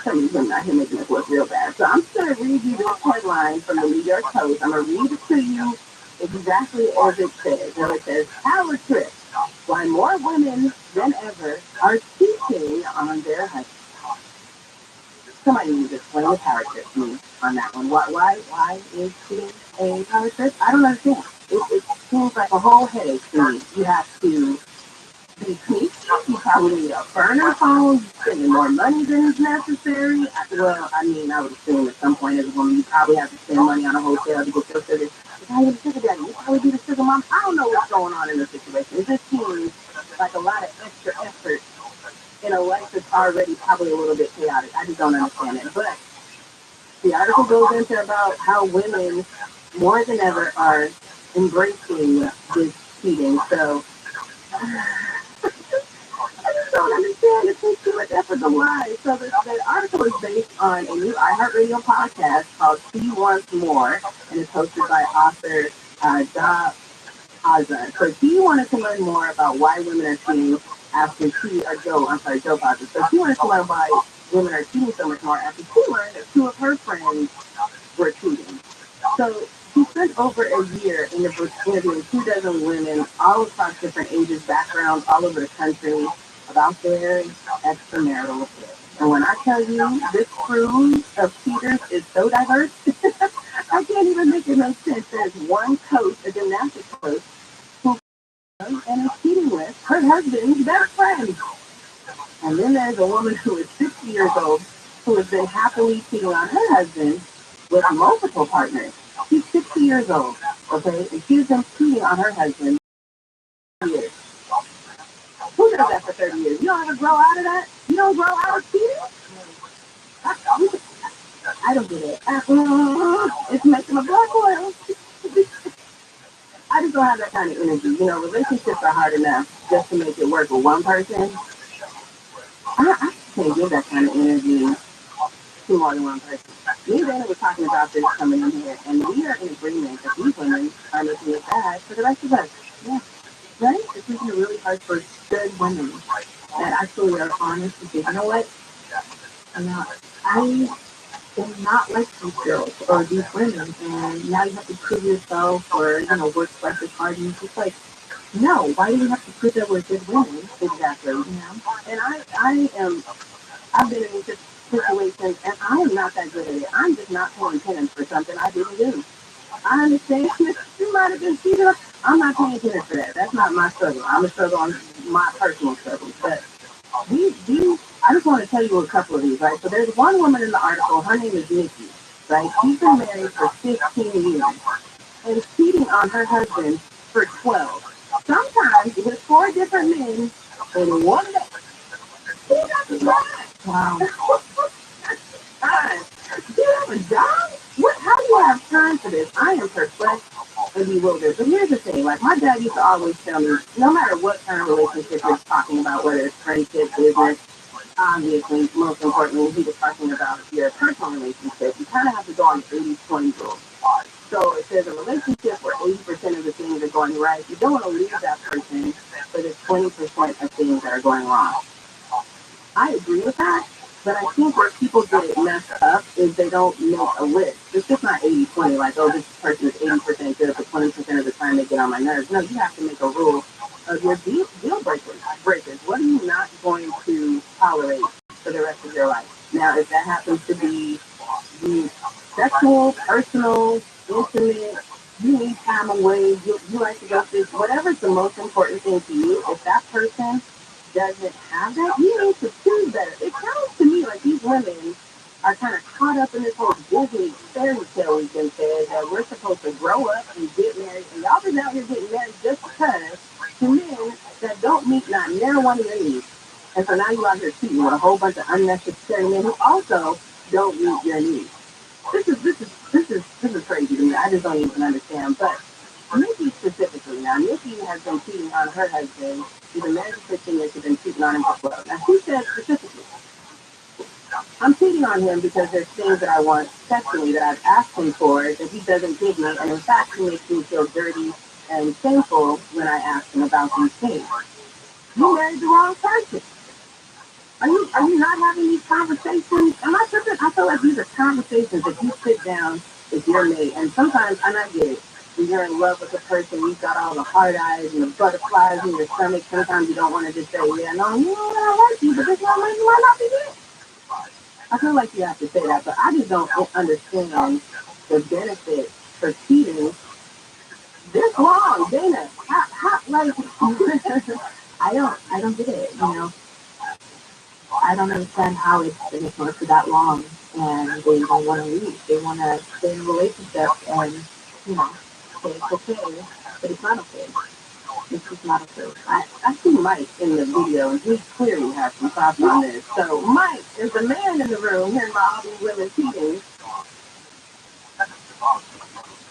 some reason out here making us look real bad. So I'm just going to read you this headline from the New York Post. I'm going to read it to you exactly as it says. And it says, Power Trip, why more women than ever are cheating on their husbands. Somebody needs to explain the power trip to me on that one. Why is cheating a power trip? I don't understand. It seems like a whole headache to me. You have to be sneaky. You probably need a burner phone. You're spending more money than is necessary. Well, I mean, I would assume at some point as a woman, you probably have to spend money on a hotel to get your sugar. If I was a sugar daddy, you probably be the sugar mom. I don't know what's going on in the situation. It just seems like a lot of extra effort in a life that's already probably a little bit chaotic. I just don't understand it. But the article goes into about how women more than ever are embracing this cheating. So I just don't understand. It takes too much effort to lie. So the article is based on a new iHeartRadio podcast called She Wants More, and it's hosted by author Da Haza. So she wanted to learn more about why women are cheating after Joe Haza. So she wanted to learn why women are cheating so much more after she learned that two of her friends were cheating. So he spent over a year interviewing 24 women, all across different ages, backgrounds, all over the country, about their extramarital affairs. And when I tell you this crew of cheaters is so diverse, I can't even make it make sense. There's one coach, a gymnastics coach, who and is cheating with her husband's best friend. And then there's a woman who is 60 years old who has been happily cheating on her husband with multiple partners. She's 60 years old, okay, and she's been cheating on her husband for years. Who does that for 30 years? You don't ever grow out of that? You don't grow out of cheating? I don't get it. It's making my blood boil. I just don't have that kind of energy. You know, relationships are hard enough just to make it work with one person. I can't give that kind of energy to more than one person. Me and Dana were talking about this coming in here, and we are in agreement that these women are making it bad for the rest of us. Yeah, right? It's making it really hard for good women that actually are honest and say, you know what? I am not like these girls or these women, and now you have to prove yourself or, work twice as hard. And it's just like, no, why do you have to prove that we're good women? Exactly, And I've been in this situation, and I am not that good at it. I'm just not paying penance for something I didn't do. I understand you might have been cheated. I'm not paying attention for that. That's not my struggle. I'm a struggle on my personal struggle. But I just want to tell you a couple of these, right? So there's one woman in the article. Her name is Nikki, right? She's been married for 15 years and cheating on her husband for 12. Sometimes with 4 different men in one day. Wow. Do you have a job? How do you have time for this? I am perplexed and bewildered. But here's the thing, like my dad used to always tell me, no matter what kind of relationship you're talking about, whether it's friendship, business, obviously, most importantly, he was talking about your personal relationship, you kind of have to go on the 80-20 rule. So if there's a relationship where 80% of the things are going right, you don't want to leave that person for the 20% of things that are going wrong. I agree with that, but I think where people get it messed up is they don't make a list. It's just not 80-20, like, oh, this person is 80% good, but 20% of the time they get on my nerves. No, you have to make a rule of your deal breakers. What are you not going to tolerate for the rest of your life? Now, if that happens to be the sexual, personal, intimate, you need time away, you like to go through, whatever's the most important thing to you, if that person doesn't have that, you need to choose better. It sounds to me like these women are kind of caught up in this whole Disney fairy tale we've been fed that we're supposed to grow up and get married, and y'all been out here getting married just because to men that don't meet not near one of your needs. And so now you out here cheating with a whole bunch of unnecessary men who also don't meet your needs. This is crazy to me. I just don't even understand. But Nikki specifically, now Nikki has been cheating on her husband. She's been married for 15 years. She's been cheating on him for 12. Now she said specifically, I'm cheating on him because there's things that I want sexually that I've asked him for that he doesn't give me, and in fact he makes me feel dirty and shameful when I ask him about these things. You married the wrong person. Are you not having these conversations? Am I tripping? I feel like these are conversations that you sit down with your mate, and sometimes, and I get it, when you're in love with a person, you've got all the hard eyes and the butterflies in your stomach. Sometimes you don't want to just say, yeah, no, I like you, but this one might not be good. I feel like you have to say that, but I just don't understand the benefit for cheating. There's long, Dana. Like, I don't get it, I don't understand how it's been ignored for that long, and they don't want to leave. They want to stay in a relationship and, say it's okay, but it's not okay. It's just not okay. I see Mike in the video, and he clearly has some thoughts on this. So, Mike is the man in the room hearing about all these women cheating.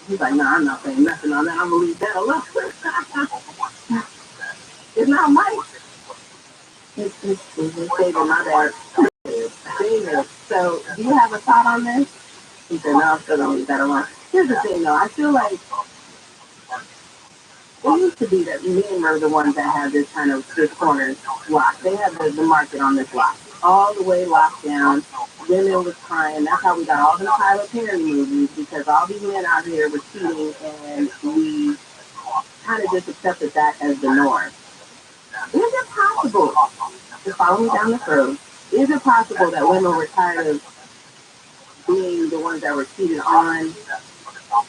He's like, nah, I'm not saying nothing on that. I'm going to leave that alone. It's not Mike. It's David, my bad. David. So, do you have a thought on this? He said, no, I'm still going to leave that alone. Here's the thing, though. I feel like it used to be that men were the ones that had this kind of this corner locked. They had the market on this lock. All the way locked down. Women was crying. That's how we got all the Tyler Perry movies, because all these men out here were cheating, and we kind of just accepted that as the norm. Is it possible, to follow me down this road, is it possible that women were tired of being the ones that were cheated on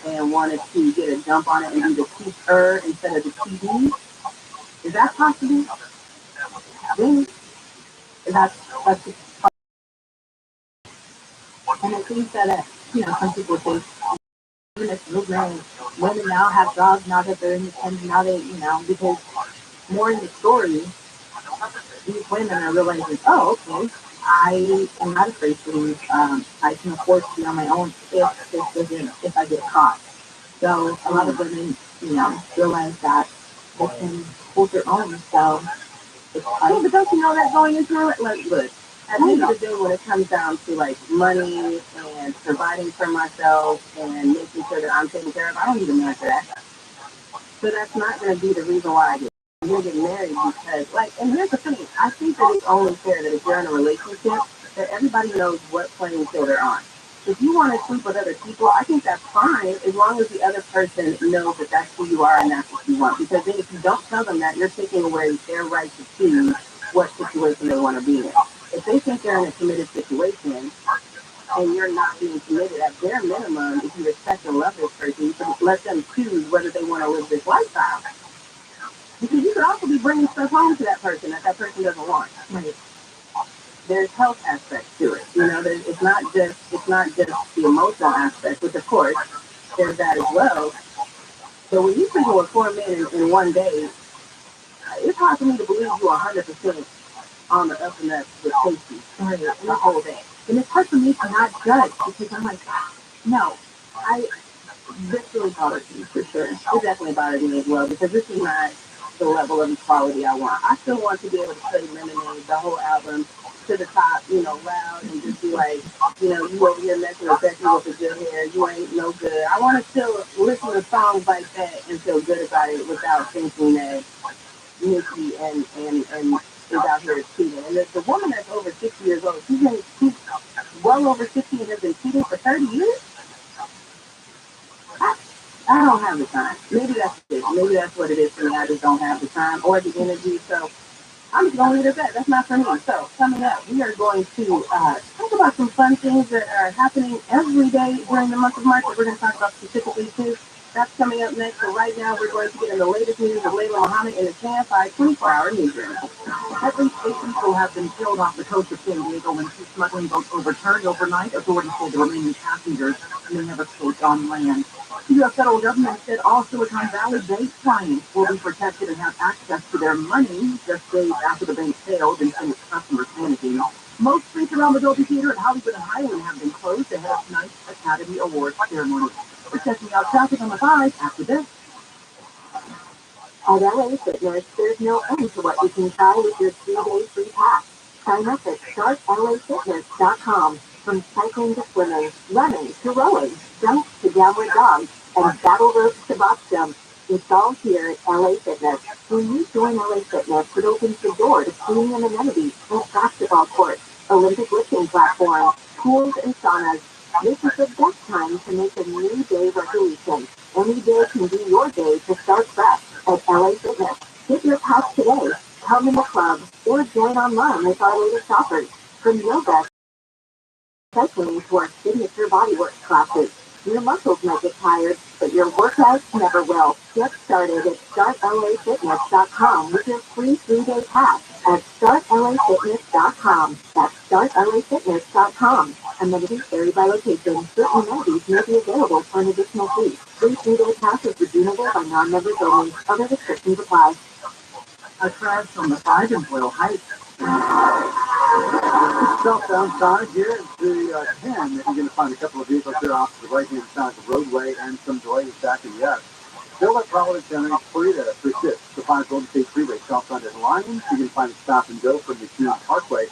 and wanted to get a jump on it and be the cheater instead of the cheatee? Is that possible? Really? That's and I think that, some people think, even if women now have jobs, now that they're independent, now they, because more in the story, these women are realizing, oh, okay, I am not afraid to leave. I can afford to be on my own if I get caught. So a lot of women, realize that they can hold their own. So it's funny, but don't you know that going into it? Like, look, at the end of the day, when it comes down to like money and providing for myself and making sure that I'm taken care of, I don't need a man for that. So that's not going to be the reason why I get. I'm going to get married because, like, and here's the thing. I think that it's only fair that if you're in a relationship, that everybody knows what playing field they're on. If you want to sleep with other people, I think that's fine as long as the other person knows that that's who you are and that's what you want. Because then if you don't tell them that, you're taking away their right to choose what situation they want to be in. If they think they're in a committed situation and you're not being committed, at bare minimum, if you respect and love this person, you can let them choose whether they want to live this lifestyle. Because you could also be bringing stuff home to that person doesn't want. Right. There's health aspects to it. It's not just the emotional aspect, which of course there's that as well. But when you sleep with 4 men in one day, it's hard for me to believe you 100% on the up and up with safety the whole day. And it's hard for me to not judge because I'm like, no, this really bothers me for sure. It definitely bothers me as well because this is not the level of equality I want. I still want to be able to play Lemonade, the whole album, to the top, loud and just be like, you over here messing with Becky with the good hair, you ain't no good. I want to still listen to songs like that and feel good about it without thinking that Nikki and is out here cheating. And the woman that's over 60 years old, she's well over 60 and has been cheating for 30 years? I don't have the time. Maybe that's it. Maybe that's what it is for me. I just don't have the time or the energy. So I'm just going to leave it at that. That's not for me. So coming up, we are going to talk about some fun things that are happening every day during the month of March that we're going to talk about specifically too. That's coming up next. So right now, we're going to get in the latest news of Layla Muhammad in the KFI 24-hour newsroom. At least 8 people have been killed off the coast of San Diego when 2 smuggling boats overturned overnight. Authorities say the remaining passengers may have escaped on land. The U.S. federal government said all Silicon Valley-based clients will be protected and have access to their money just days after the bank failed and sent its customers panicking. Most streets around the Dolby Theater in Hollywood and Highland have been closed ahead of tonight's Academy Awards ceremony. We're checking out traffic on the 5 after this. At LA Fitness, there's no end to what you can try with your 3-day free pass. Sign up at startlafitness.com. From cycling to swimming, running to rowing, jumps to downward dogs, and battle ropes to box jumps. It's all here at LA Fitness. When you join LA Fitness, it opens the door to premium amenities like basketball courts, Olympic lifting platforms, pools, and saunas. This is the best time to make a new day resolution. Any day can be your day to start fresh at LA Fitness. Get your pass today, come in the club, or join online with our latest offers. From yoga cycling to our signature bodywork classes. Your muscles might get tired, but your workouts never will. Get started at startlafitness.com with your free 3-day pass at startlafitness.com. That's startlafitness.com. Amenities vary by location. Certain amenities may be available for an additional fee. Free 3-day passes redeemable by non-members only. Other restrictions apply. A crash from the 5 in Boyle Heights. Southbound side here at the 10, you're going to find a couple of vehicles there off the right-hand side of the roadway and some delays back in the up. Still at Providence Center, free to persist. The 5 Golden State Freeway southbound at Lions. You can find a stop and go from the June Parkway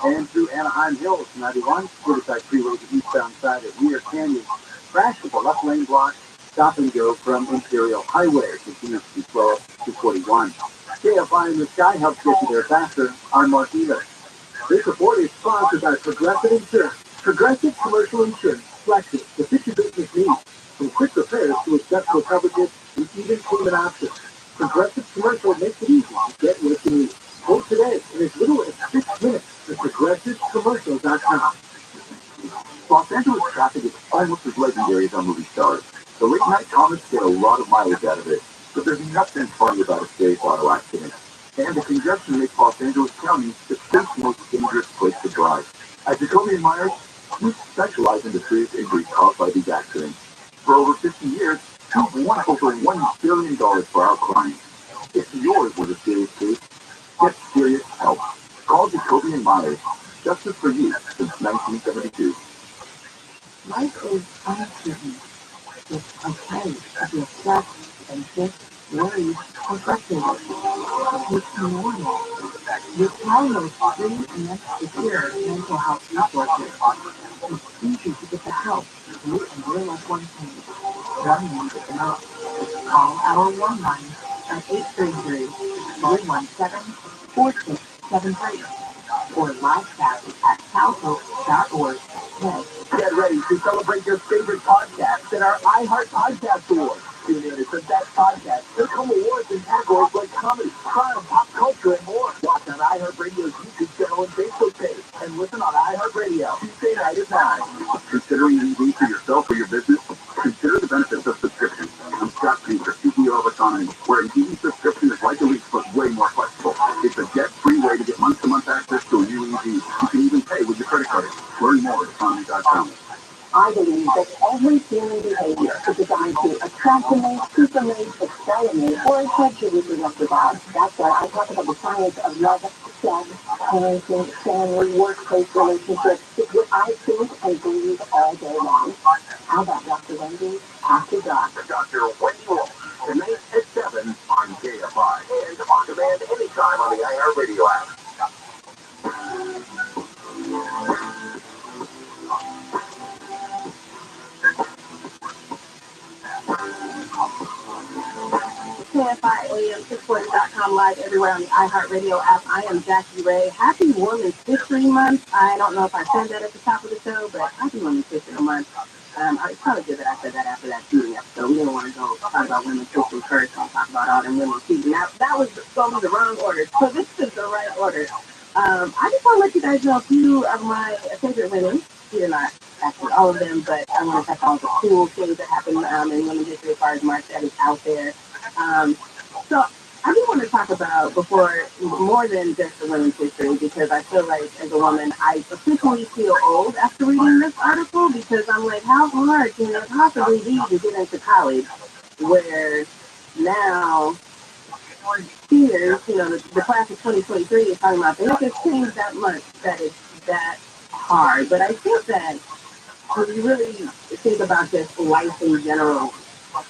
and through Anaheim Hills, 91, Riverside Freeway, the eastbound side at Weir Canyon. Crash with a left lane block, stop and go from Imperial Highway. Continues to be slow to 41. KFI in the Sky helps get you there faster. I'm Mark Eva. This report is sponsored by Progressive Insurance. Progressive Commercial Insurance flexes to fit your business needs, from quick repairs to acceptable coverages and even payment options. Progressive Commercial makes it easy to get what you need. Quote today in as little as 6 minutes at progressivecommercial.com. Los Angeles traffic is almost as legendary as our movie stars. The late night comics get a lot of mileage out of it, but there's nothing funny about a serious auto accident. And the congestion makes Los Angeles County the 5th most dangerous place to drive. At Jacoby & Myers, we specialize in the serious injuries caused by these accidents. For over 50 years, we've won over $1 billion for our clients. If yours was a serious case, get serious help. Call Jacoby & Myers. Justice for you since 1972. Life is uncertain. It's okay to be stressed, anxious, worried, or frustrated. It's normal. With Tyler's free and secure mental health resources, it's easy to get the help you and your loved ones need. One needs to know. Call our one line at 833-317-4673 or live chat at calhope.org. Get ready to celebrate your favorite podcasts at our iHeart Podcast Awards. Tune in to the best podcast. There come awards in categories like comedy, crime, pop culture, and more. Watch on iHeartRadio's YouTube channel and Facebook page. And listen on iHeartRadio Tuesday night at 9. Considering EV for yourself or your business? Consider the benefits of subscription. I'm Scott Peter, CEO of Autonomy, where an EV subscription is like a lease but way more flexible. It's a debt-free way to get month-to-month access to a new EV. You can even pay with your credit card. Learn more at autonomy.com. I believe that every human behavior is designed to attractionate, supermate, excellate, or enhance your reproductive life. That's why I talk about the science of love, sex, parenting, family, workplace relationships. It's what I think and believe all day long. How about Dr. Wendy after dark? Dr. Wendy Wolf, tonight at 7 on KFI and on demand anytime on the iHeartRadio app. KFI AM640.com live everywhere on the iHeartRadio app. I am Jackie Ray. Happy Women's History Month. I don't know if I said that at the top of the show, but Happy Women's History Month. It's probably good that I said that after that shooting episode. We didn't want to go talk about women's history first and talk about all them women shooting. Now, that was going to be the wrong order, so this is the right order. I just want to let you guys know a few of my favorite women. These are not actually all of them, but I want to talk about all the cool things that happen in women's history as far as March that is out there. So I do want to talk about more than just the women's history, because I feel like as a woman, I officially feel old after reading this article, because I'm like, how hard can it possibly be to get into college where now here, the class of 2023 is talking about they have changed that much that it's that hard. But I think that when you really think about just life in general,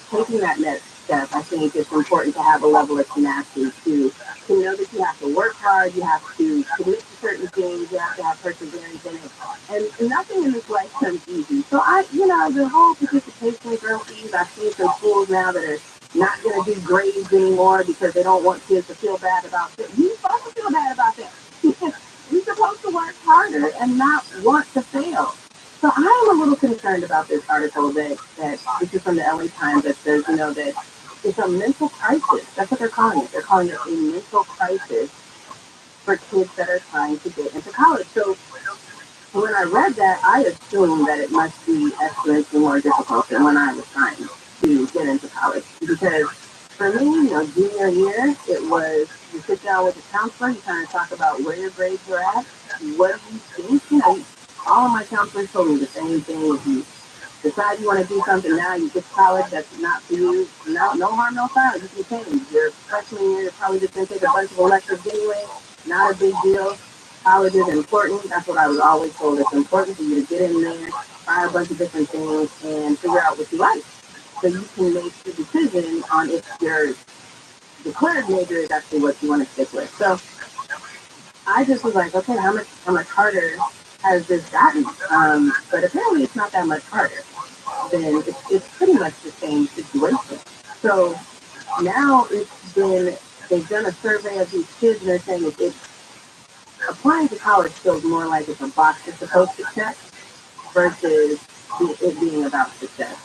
taking that next step, I think it's important to have a level of tenacity to know that you have to work hard, you have to commit to certain things, you have to have perseverance in it, and nothing in this life comes easy. So the whole participation trophies, I've seen some schools now that are not going to do grades anymore because they don't want kids to feel bad about it. You're supposed to feel bad about that. You're supposed to work harder and not want to fail. So I am a little concerned about this article that this is from the LA Times that says, that it's a mental crisis. That's what they're calling it. They're calling it a mental crisis for kids that are trying to get into college. So when I read that, I assumed that it must be exponentially more difficult than when I was trying to get into college. Because for me, junior year, it was you sit down with the counselor, you kind of talk about where your grades are at, what do you think? All of my counselors told me the same thing. If you decide you want to do something now, you get to college that's not for you, no harm, no foul. You can change. Your freshman year, you're probably just going to take a bunch of electives anyway. Not a big deal. College is important. That's what I was always told. It's important for you to get in there, try a bunch of different things, and figure out what you like. So you can make the decision on if your declared major is actually what you want to stick with. So I just was like, okay, how much harder has this gotten? But apparently it's not that much harder. Then it's pretty much the same situation. So now they've done a survey of these kids and they're saying it's applying to college feels more like it's a box you're supposed to check versus it being about success.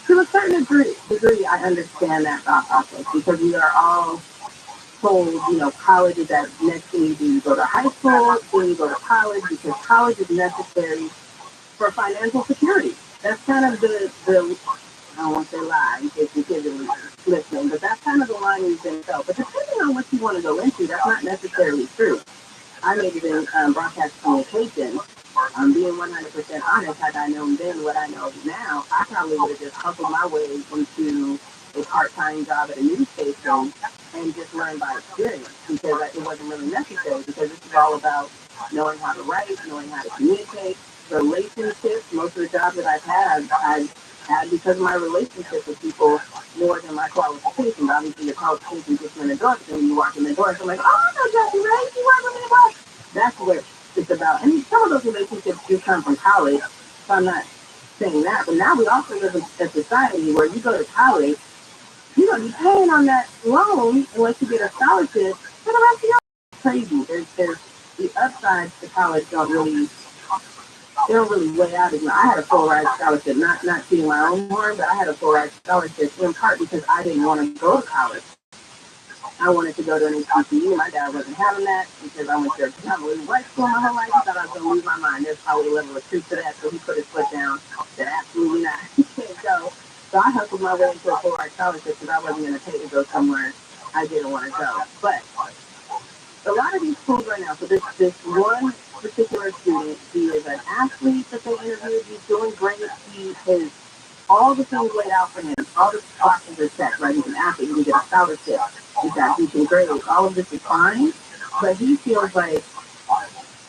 To a certain degree, I understand that thought process because we are all told, college is that next thing you do. You go to high school, then you go to college because college is necessary for financial security. That's kind of the I don't want to say lie in case you kids are listening, but that's kind of the line we've been felt. But depending on what you want to go into, that's not necessarily true. I majored in broadcast communication. Being 100% honest, had I known then what I know now, I probably would have just hustled my way into a part-time job at a news station and just learn by experience because it wasn't really necessary because this is all about knowing how to write, knowing how to communicate, relationships. Most of the jobs that I've had because of my relationship with people more than my qualifications. Obviously, your qualifications get you in the door, but then you walk in the door, so I'm like, oh, I know Jackie, right? You work with me, boss. That's what it's about. And some of those relationships do come from college, so I'm not saying that. But now we also live in a society where you go to college, you're going to be paying on that loan unless you get a scholarship for the rest of your life. It's crazy. There's the upsides to college they don't really weigh out as much. I had a full ride scholarship, not to my own horn, but I had a full ride scholarship in part because I didn't want to go to college. I wanted to go to an HBCU. My dad wasn't having that because I went to a predominantly white school my whole life. He thought I was going to lose my mind. There's probably a level of truth to that, so he put his foot down. Said, absolutely not. You can't go. So I hustled my way into a full ride scholarship because I wasn't going to pay to go somewhere I didn't want to go. But a lot of these schools right now, so this one particular student, he is an athlete that they interviewed. He's doing great. He is all the things laid out for him. All the boxes are checked, right? He's an athlete. He can get a scholarship. He's got decent grades. All of this is fine, but he feels like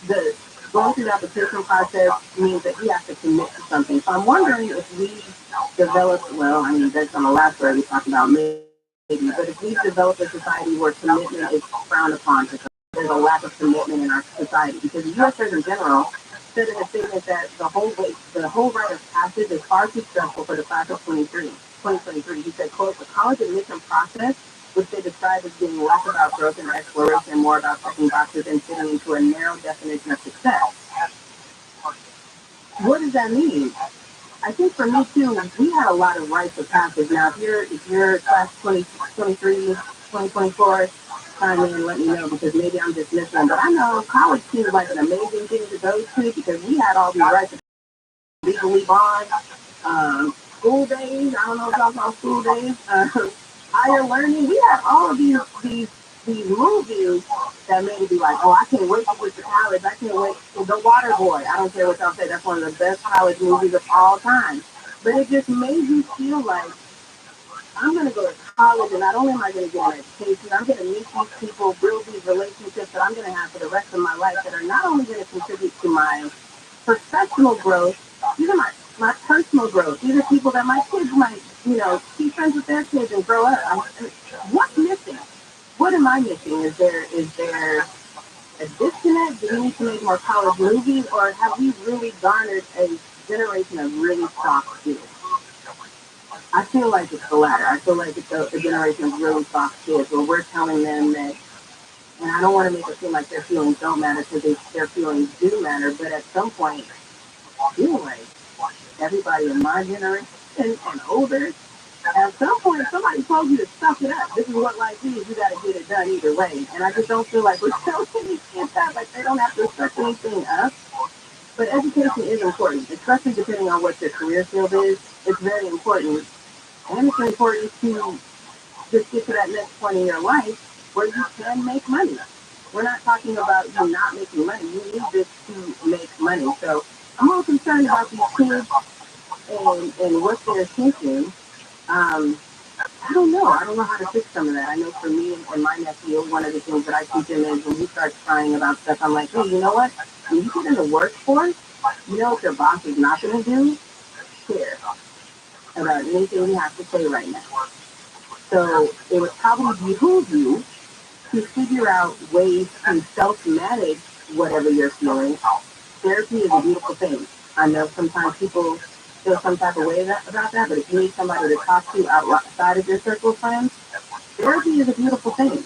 the going through the application process means that he has to commit to something. So I'm wondering if we develop, well, I mean, that's on the last word we talked about maybe, but if we develop a society where commitment is frowned upon, there's a lack of commitment in our society, because the U.S. in general said in a statement that the whole rite of passage is far too stressful for the class of 2023. He said, quote, the college admission process, which they describe as being less about growth and exploration and more about checking boxes and fitting into a narrow definition of success. What does that mean? I think for me too, we had a lot of rites of passage. Now, if you're class 2023, 2024, chime in and let me know because maybe I'm just missing. But I know college seems like an amazing thing to go to because we had all these rites of legally bond, school days. I don't know if y'all saw school days. Higher learning. We had all of these movies that made it be like, oh, I can't wait to get to college. I can't wait to The Water Boy. I don't care what y'all say. That's one of the best college movies of all time. But it just made you feel like I'm going to go to college, and not only am I going to get an education, I'm going to meet these people, build these relationships that I'm going to have for the rest of my life that are not only going to contribute to my professional growth, these are my personal growth. These are people that my kids might, be friends with their kids and grow up. What's missing? What am I missing? Is there a disconnect? Do we need to make more college movies, or have we really garnered a generation of really soft kids? I feel like it's the latter. I feel like it's a generation of really soft kids where we're telling them that, and I don't want to make it seem like their feelings don't matter because their feelings do matter, but at some point, I feel like everybody in my generation and older, at some point, somebody told you to suck it up. This is what life is. You got to get it done either way. And I just don't feel like we're telling these kids that. Like, they don't have to suck anything up. But education is important, especially depending on what your career field is. It's very important. And it's important to just get to that next point in your life where you can make money. We're not talking about you not making money. You need this to make money. So I'm a little concerned about these kids and what they're thinking. Um, I don't know. I don't know how to fix some of that. I know for me and my nephew, one of the things that I teach him is when he starts crying about stuff, I'm like, hey, you know what? When you get in the workforce, you know what your boss is not going to do? Care about anything you have to say right now. So it would probably behoove you to figure out ways to self-manage whatever you're feeling. Therapy is a beautiful thing. I know sometimes people feel some type of way about that, but if you need somebody to talk to outside of your circle of friends, therapy is a beautiful thing.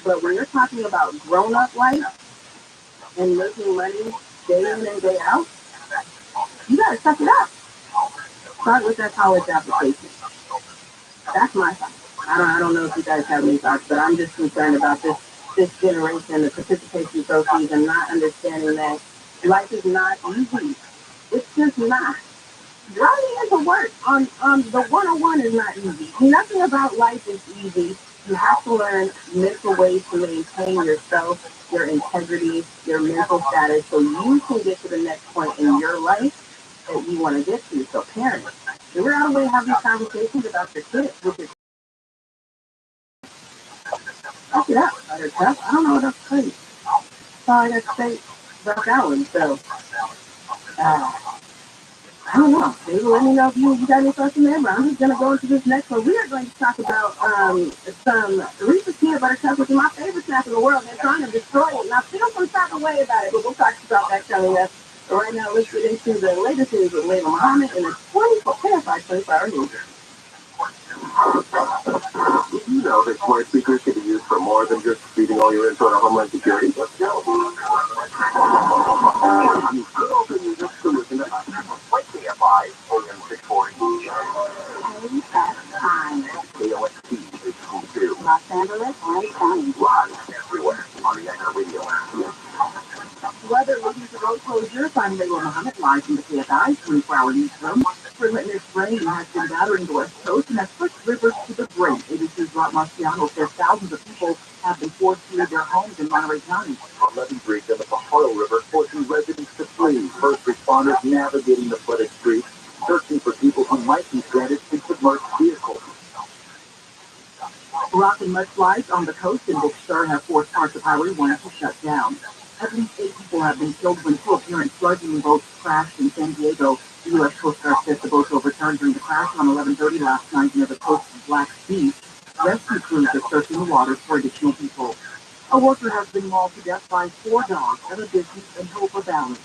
But when you're talking about grown-up life and making money day in and day out, you gotta suck it up. Start with that college application. That's my thought. I don't know if you guys have any thoughts, but I'm just concerned about this generation, the participation trophies, and not understanding that life is not easy. It's just not. Driving into work on the 101 is not easy. Nothing about life is easy. You have to learn mental ways to maintain yourself, your integrity, your mental status, so you can get to the next point in your life that you want to get to. So parents, figure out a way to have these conversations about your kids with your Check it out. I don't know what else to say. That's all I got to say about that one. So, I don't know. Maybe let me know if you got any thoughts on that. But I'm just going to go into this next one. We are going to talk about some Reese's peanut butter cups, which is my favorite snack in the world. They're trying to destroy it. And I feel some type of way about it, but we'll talk about that coming up. So right now, let's get into the latest news with Layla Muhammad and the 24-hour news. Did you know that smart speakers can be used for more than just feeding all your info to Homeland Security? Let's go. You still can use this to listen to us. Like KFI, AM 640. Time. KOST is cool too. Los Angeles and County. Live everywhere on the Anchor Radio app. Weather leading to road closures. I'm Layla Muhammad, live from the KFI 24-hour newsroom. Relentless rain has been battering the West Coast and has pushed rivers to the brink. ABC's Rob Marciano says thousands of people have been forced to leave their homes in Monterey County. A levee breach of the Pajaro River forcing residents to flee. First responders navigating the flooded streets, searching for people who might be stranded in submerged vehicles. Rock and mudslides on the coast in Big Sur have forced parts of Highway 1 to shut down. At least 8 people have been killed when 2 apparent slugging boats crashed in San Diego. The U.S. Coast Guard says the boats overturned during the crash on 11:30 last night near the coast of Black Sea. Rescue crews are searching the waters for additional people. A worker has been mauled to death by 4 dogs at a business in Hope Valley.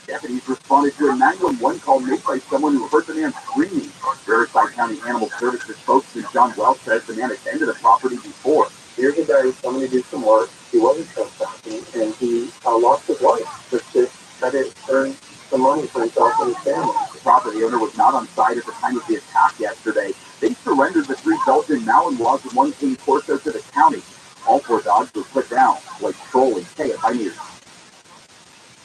Deputies responded to a 911 call made by someone who heard the man screaming. Riverside County Animal Services spokesman John Welch says the man attended the property before. Here's a guy who's coming to do some work. He wasn't trespassing, and he lost his life just to try to earn some money for himself and his family. The property owner was not on site at the time of the attack yesterday. They surrendered the 3 Belgian Malinois and 1 King Corso to the county. All 4 dogs were put down, like Troll and KFI News.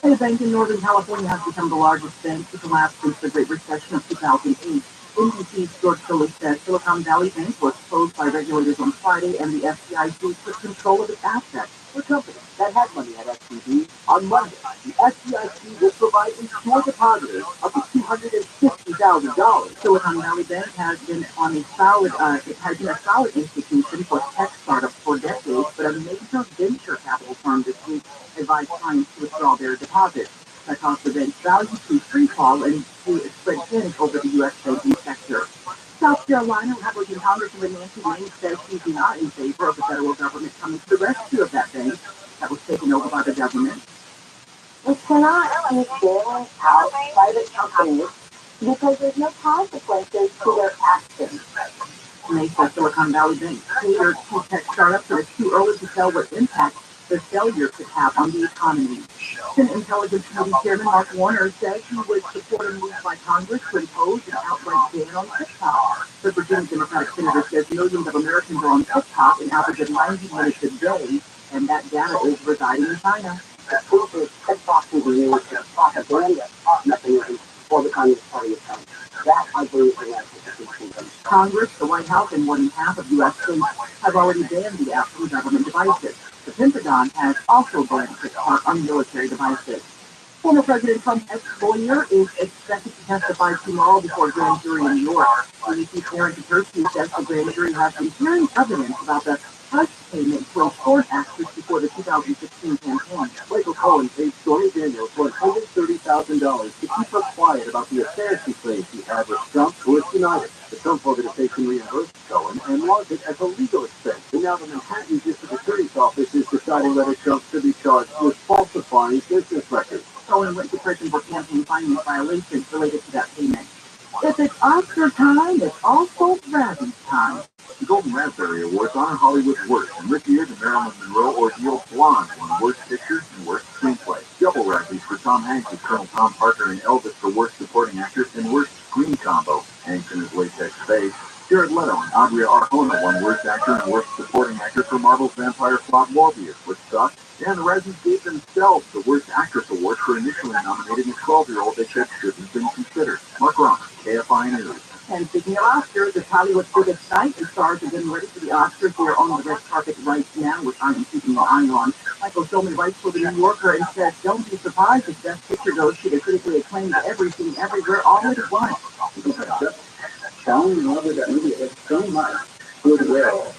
A bank in Northern California has become the largest bank to collapse since the Great Recession of 2008. NBC's George Phillips says Silicon Valley Bank was closed by regulators on Friday, and the FDIC took control of its assets. For companies that had money at SVB, on Monday, the FDIC will provide insured depositors up to $250,000. Silicon Valley Bank has been a solid institution for tech startups for decades, but a major venture capital firm this week advised clients to withdraw their deposits. That caused the bank's value to free fall and to spread panic over the U.S. banking sector. South Carolina Republican Congresswoman Nancy Wayne says she's not in favor of the federal government coming to the rescue of that bank that was taken over by the government. We cannot keep bailing out private companies because there's no consequences to their actions. They said Silicon Valley Bank catered to tech startups, and it's too early to tell what impact the failure could have on the economy. Senate Intelligence Committee Chairman Mark Warner said he would support a move by Congress to impose an outright ban on TikTok. The Virginia Democratic senator says millions of Americans are on TikTok an average of 90 minutes a day, and that data is residing in China. exclusive TikTok reviews and propaganda mechanism for the Communist Party of China. That, I believe, is the kingdom. Congress, the White House, and more than half of U.S. states have already banned the app from government devices. The Pentagon has also banned TikTok on military devices. Former President Trump's ex-lawyer is expected to testify tomorrow before a grand jury in New York. ABC Karen Kaczynski says the grand jury has been hearing evidence about the hush payment to a court actress before the 2016 campaign. Michael Cohen paid Stormy Daniels $130,000 to keep her quiet about the affair she claims she had with Trump, who has denied it. The Trump organization reimbursed Cohen and logged it as a legal expense. And now the Manhattan District Attorney's Office is deciding whether Trump should be charged with falsifying business records. Cohen went to prison for campaign finance violations related to that payment. If it's Oscar time, it's also Rabbi time. The Golden Raspberry Awards honor Hollywood's worst, and this year the Marilyn Monroe ordeal Blonde won Worst Picture and Worst Screenplay. Double Razzies for Tom Hanks as Colonel Tom Parker and Elvis for Worst Supporting Actress and Worst Screen Combo. Hanks in his latex face. Jared Leto and Adria Arjona won Worst Actor and Worst Supporting Actor for Marvel's vampire plot Morbius, which sucked. And the Razzies gave themselves the Worst Actress Award for initially nominating a 12-year-old they said shouldn't have been considered. Mark Ron, KFI News. And speaking of Oscars, it's Hollywood's biggest night. The stars are getting ready for the Oscars. They're on the red carpet right now, which I am keeping an eye on. Michael Showman writes for The New Yorker and says, don't be surprised if Best Picture goes to the critically acclaimed Everything Everywhere all at once. Falling in love with that movie. It's so much goodwill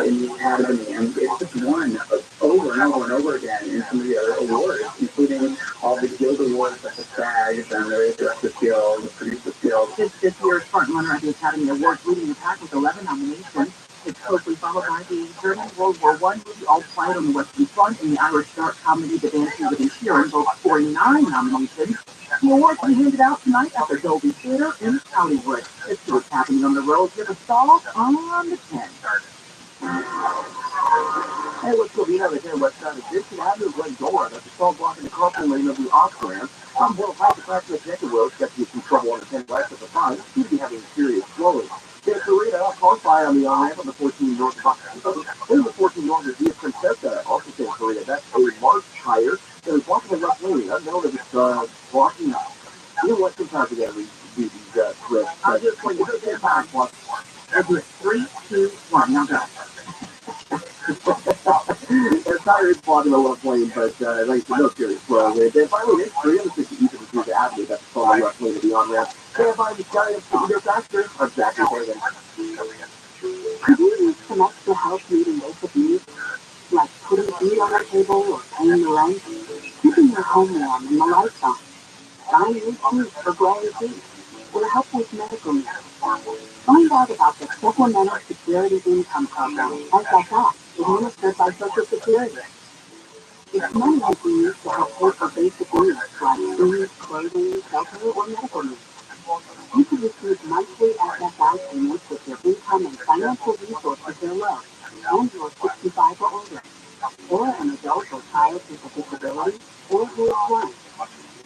in the Academy, and it's just won over and over and over again in some of the other awards, including all the Guild Awards like the SAG and the Director Guild, the Producer Guild. This year's frontrunner at the Academy Awards, leading the pack with 11 nominations. It's closely followed by the German World War I movie All Quiet on the Western Front and the Irish dark comedy The Dancing with Sheeran, both scoring 9 nominations. The awards will be handed out tonight at the Dolby Theater in Hollywood. This is what's happening on the road. Give a stall on the 10. Hey, what's good? We have it here west side of Dixon Avenue, Glendora. That's the stall blocking the crossing lane of the off-ramp. I'm Will Hyde, the class of the Jacob Road, kept you some trouble on the 10 west at the front. Seems to be having serious slowing. Santa Clarita, car fire on the on-ramp on the 14 north. In the 14 north is Via Princesa, also Santa Clarita. That's a March tire that was blocking the left lane. I know that it's blocking. You know what? Sometimes we gotta do these threads. I'll just point you to the time. I'll do it 3, 2, 1. Now go. The tire is blocking the left lane, but like no serious flow. They finally hit 360 east of the 2nd Avenue. That's the left lane of the on-ramp. They have finally carried up to their faster. I'm Zachary Hagan. Could you use some extra help meeting basic needs, like putting food on the table or paying the rent, keeping your home warm and the lights on, buying new shoes for growing feet, or help with medical needs? Find out about the Supplemental Security Income Program, SSI, administered by Social Security. It's money you can use to help pay for basic needs like food, clothing, shelter, or medical needs. You can receive monthly SSI payments with your income and financial resources are low, and you're 65 or older, or an adult or child with a disability, or who is blind.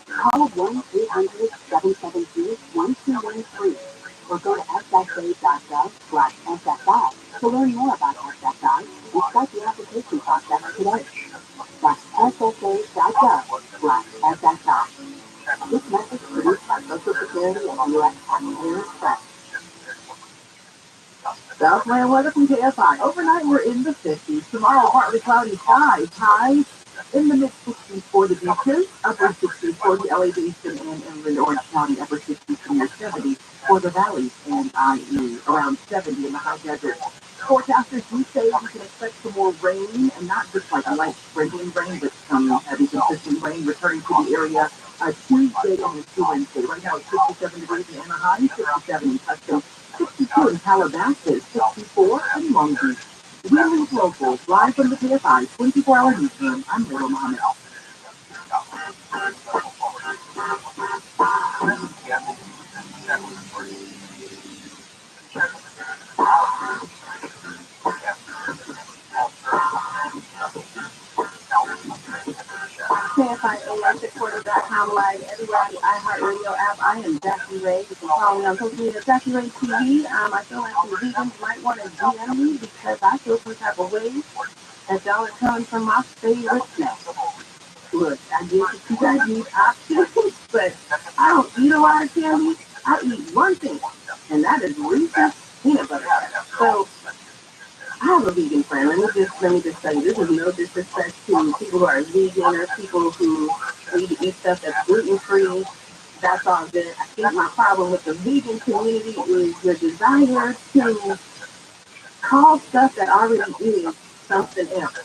Call 1-800-772-1213 or go to ssa.gov/SSI to learn more about SSI and start the application process today. That's ssa.gov/SSI. This message produced by Social Security and U.S. Taxpayer Express. Southland weather from KFI. Overnight, we're in the 50s. Tomorrow, partly cloudy skies. Highs in the mid-60s for the beaches, upper 60s for the LA Basin and inland Orange County, upper 60s to near 70 for the valleys and IE, around 70 in the high desert. Forecasters do say we can expect some more rain, and not just like a light sprinkling rain, but some heavy consistent rain returning to the area Tuesday and Wednesday. Right now it's 67 degrees in Anaheim, 67 in Tustin, 62 in Calabasas, 64 in Long Beach. We're locals, live from the KFI 24-hour newsroom. I'm Little Mohammed. KFIAM640.com live everywhere on the iHeartRadio app. I am Jackie Ray. You can follow me on social media, Jackie Ray TV. I feel like some vegans might want to DM me because I feel some type of way that y'all are telling from my favorite snack. Look, I get that you guys need options, but I don't eat a lot of candy. I eat one thing, and that is Reese's peanut butter cups. So I have a vegan friend. Let me just tell you, this is no disrespect to people who are vegan or people who need to eat stuff that's gluten free. That's all good. I think my problem with the vegan community is the desire to call stuff that already is something else.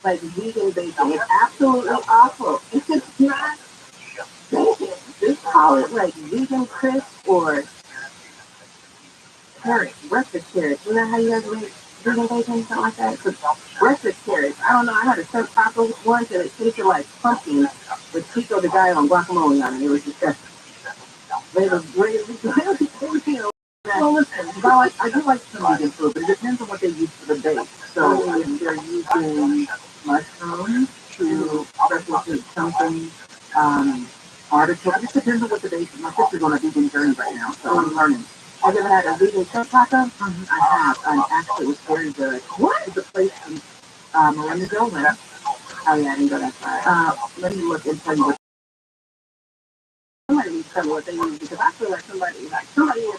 Like vegan bacon. It's absolutely awful. It's just not bacon. Just call it like vegan crisp or carrots, breakfast carrots. You know how you guys make vegan bacon, something like that? So breakfast carrots. I don't know. I had a shrimp taco once and it tasted like pumpkin with pico de gallo and guacamole on it. It was disgusting. But it was really, really, really, well, listen, I do like some vegan food, but it depends on what they use for the base. So if they're using mushrooms to substitute something, artichoke, it just depends on what the base is. My sister's on a vegan journey right now, so I'm learning. Have you ever had a vegan shrimp taco? I have, and actually it was very good. What? It's a place in Miranda Jones. Oh yeah, I didn't go that far. Let me look and tell you what. Somebody needs to tell me what they use because I feel like somebody is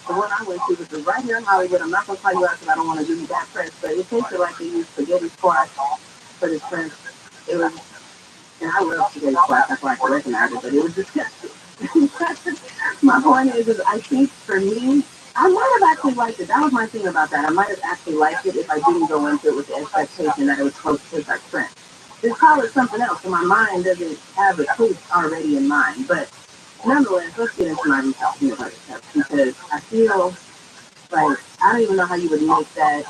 the one I went to, which is right here in Hollywood. I'm not going to call you out because I don't want to do you that press, but it tasted like they used spaghetti squash for the shrimp. It was, and I love spaghetti squash, that's why I can recognize it, but it was disgusting. My point is I think for me, I might have actually liked it. That was my thing about that. I might have actually liked it if I didn't go into it with the expectation that it was supposed to taste like shrimp. Just call it something else, so my mind doesn't have a taste already in mind, but nonetheless, let's get into my Reese's peanut butter cups because I feel like I don't even know how you would make that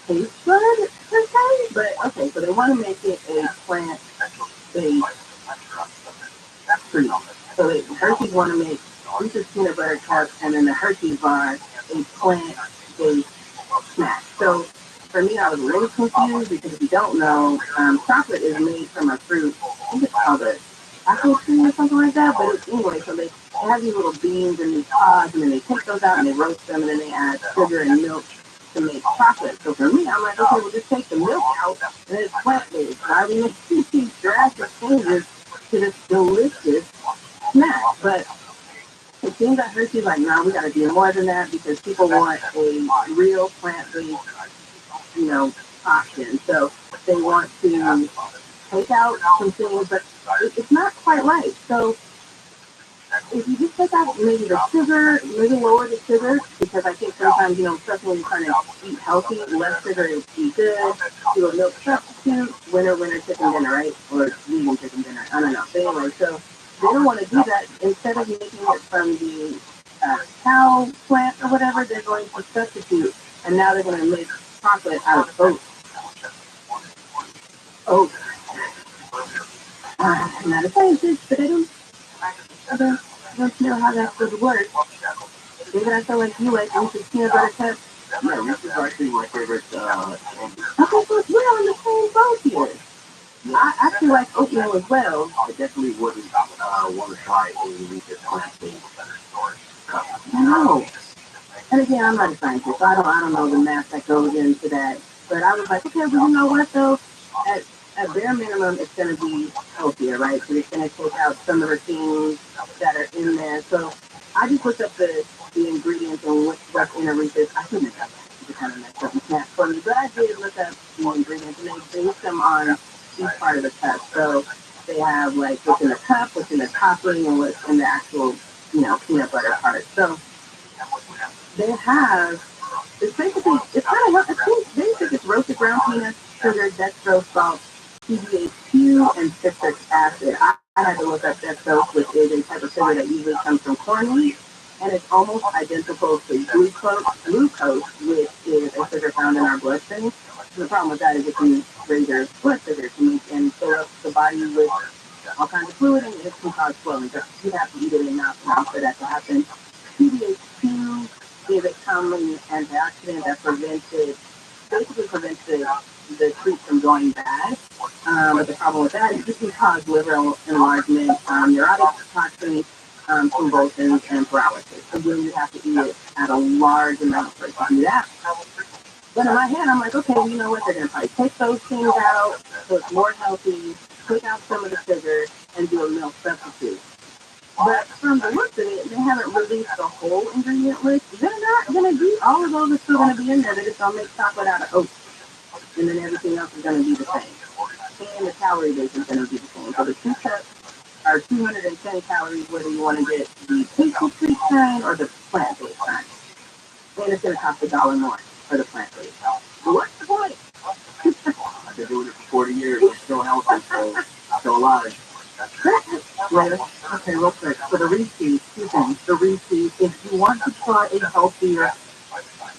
taste good per se. But okay, so they want to make it a plant-based treat. So the Hershey's want to make Reese's peanut butter cups, and then the Hershey's bar a plant-based snack. So for me, I was a little confused because if you don't know, chocolate is made from a fruit. I think it's called a apple tree or something like that. But it's anyway, so they have these little beans and these pods, and then they take those out and they roast them, and then they add sugar and milk to make chocolate. So for me, I'm like, okay, well, just take the milk out, and it's plant-based. Why are we making these drastic changes to this delicious snack? But it seems that Hershey's like, no, we got to do more than that because people want a real plant-based, option. So they want to take out some things, but it's not quite right. So if you just take out maybe the sugar, maybe lower the sugar, because I think sometimes, especially when you're trying to eat healthy, less sugar is good. Do a milk substitute, winter chicken dinner, right? Or vegan chicken dinner. I don't know. But anyway, so they don't want to do that. Instead of making it from the cow plant or whatever, they're going to substitute. And now they're going to make chocolate out of oats. Oats. Not a scientist, but I don't know how that's going to work. David, I feel like you like Reese's peanut butter cups. Yeah, this is actually my favorite candy. Okay, so we're on the same boat here. Yeah. I actually like oatmeal as well. I definitely wouldn't want to try a Reese's plant-based cup. No. And again, I'm not a scientist, so I don't know the math that goes into that. But I was like, okay, well, you know what though? At bare minimum, it's going to be healthier, right? So it's going to take out some of the things that are in there. So I just looked up the ingredients and what's in a Reese's. I couldn't have done that. It kind of messed up the snack for me. But I did look up the ingredients, and they list them on each part of the cup. So they have like what's in the cup, what's in the topping, and what's in the actual, peanut butter part. So they have, it's basically, it's kind of, it's basic, it's roasted ground peanuts, sugar, dextrose, salt, TBHQ, and citric acid. I had to look up dextrose, which is a type of sugar that usually comes from corn wheat, and it's almost identical to glucose, which is a sugar found in our bloodstream. The problem with that is it can raise your blood sugar and fill up the body with all kinds of fluid, and it can cause swelling. So you have to eat it enough for that to happen. TBHQ is a common antioxidant that basically prevents the treat from going bad. But the problem with that is it can cause liver enlargement, neurotic toxins, convulsions, and paralysis. So then you have to eat it at a large amount for it to do that. But in my head, I'm like, okay, well, you know what? They're going to probably take those things out, so it's more healthy. take out some of the sugar and do a milk substitute. But from the looks of it, they haven't released the whole ingredient list. They're not going to be, all of those are still going to be in there. They're just going to make chocolate out of oats. And then everything else is going to be the same. And the calorie base is going to be the same. So the 2 cups are 210 calories, whether you want to get the pastry treat kind or the plant-based kind. And it's going to cost $1 more for the plant-based. What's the point? I've been doing it for 40 years. I'm still healthy, so still alive. Well, okay, real quick. For the Reese's, 2 things. The Reese's, if you want to try a healthier,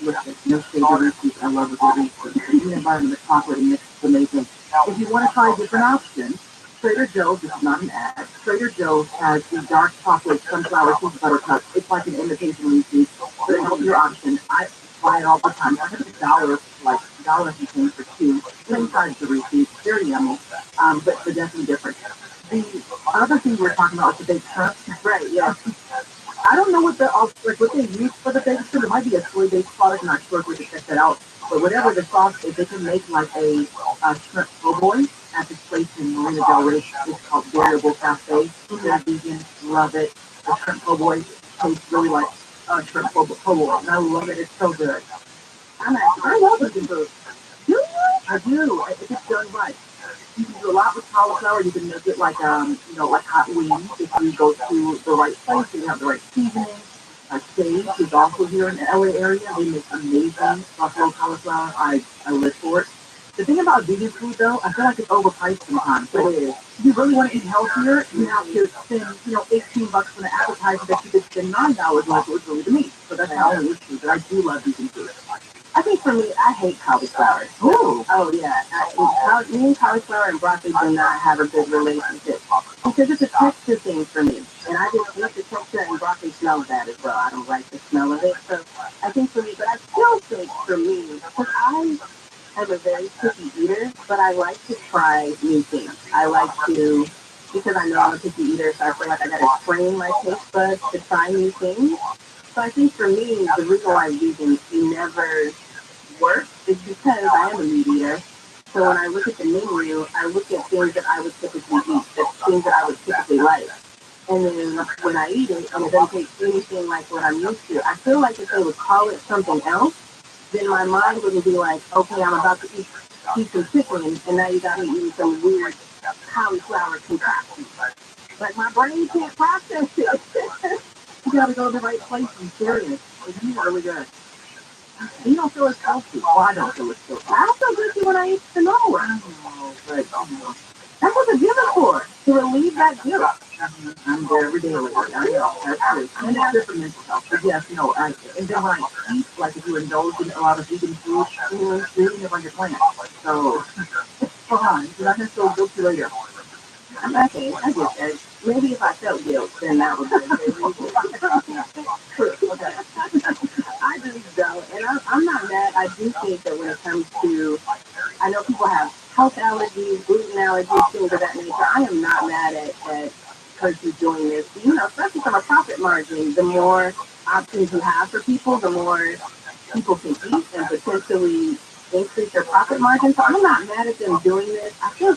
listen, no shade to Reese's, I love the Reese's. The environment, the chocolate mix is amazing. If you want to try a different option, Trader Joe's, this is not an ad, Trader Joe's has the dark chocolate sunflower seed buttercup. It's like an imitation Reese's. It's a healthier option. I buy it all the time. I think it's $1, like $1 something for 2. Same size as the Reese's, very yummy, but definitely different. The other thing we were talking about was the baked crust. Right, yeah. I don't know what what they use for the baked crust. It might be a soy-based product. I'm not sure if we can check that out. But whatever the sauce is, they can make like a shrimp po' boy at this place in Marina Del Rey. It's called Variable Cafe. They're vegan, love it. The shrimp po' boy tastes really like shrimp po' boy. And I love it. It's so good. I love vegan food. Do you? I do. If it's done right. You can do a lot with cauliflower. You can make it like like hot wings if you go to the right place and you have the right seasoning. Sage is also here in the LA area. They make amazing buffalo cauliflower. I live for it. The thing about vegan food, though, I feel like it's overpriced sometimes. It is. If you really want to eat healthier, you have to spend, $18 for an appetizer that you could spend $9 on if it was really the meat. So that's how it is. But I do love vegan food. I think for me, I hate cauliflower. Ooh. Oh, yeah. Me and cauliflower and broccoli do not have a good relationship. Because it's a texture thing for me. And I just hate the texture, and broccoli smells bad as well. I don't like the smell of it. So I think for me, but I still think for me, because I am a very picky eater, but I like to try new things. I like to, because I know I'm a picky eater, so I feel like I got to train my taste buds to try new things. So I think for me, the reason why vegan never works is because I am a meat eater. So when I look at the menu, I look at things that I would typically eat, things that I would typically like. And then when I eat it, and it doesn't taste anything like what I'm used to, I feel like if they would call it something else, then my mind wouldn't be like, okay, I'm about to eat some chicken, and now you got me eating some weird cauliflower concoction. Like my brain can't process it. You gotta go to the right place and serious. It's really good. You don't feel as healthy. Well, I don't feel as healthy. I don't feel guilty when I eat the normal. But that's what the gym is for, to relieve that guilt. I'm there every day lately. I know, that's true. And it's good for mental health. But yes, and then when I eat, like if you indulge in a lot of vegan food, you're eating on your planet. So it's fun, because I can feel guilty later. I'm okay, I get that. Maybe if I felt guilt, then that would be okay. I just don't. And I'm not mad. I do think that when it comes to, I know people have health allergies, gluten allergies, things of that nature. I am not mad at countries doing this. Especially from a profit margin, the more options you have for people, the more people can eat and potentially increase their profit margin. So I'm not mad at them doing this. I feel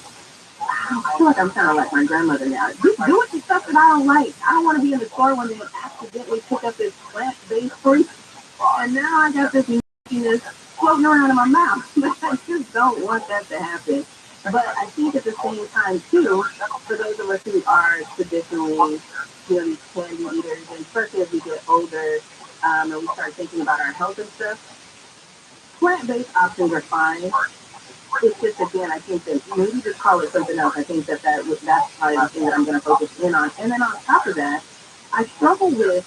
like I'm kind of like my grandmother now. Just do it to stuff that I don't like. I don't want to be in the store when they accidentally pick up this plant-based fruit, and now I got this nastiness floating around in my mouth. I just don't want that to happen. But I think at the same time, too, for those of us who are traditionally, these candy eaters, and especially as we get older, and we start thinking about our health and stuff, plant-based options are fine. It's just, again, I think that maybe just call it something else. I think that's probably the thing that I'm going to focus in on. And then on top of that, I struggle with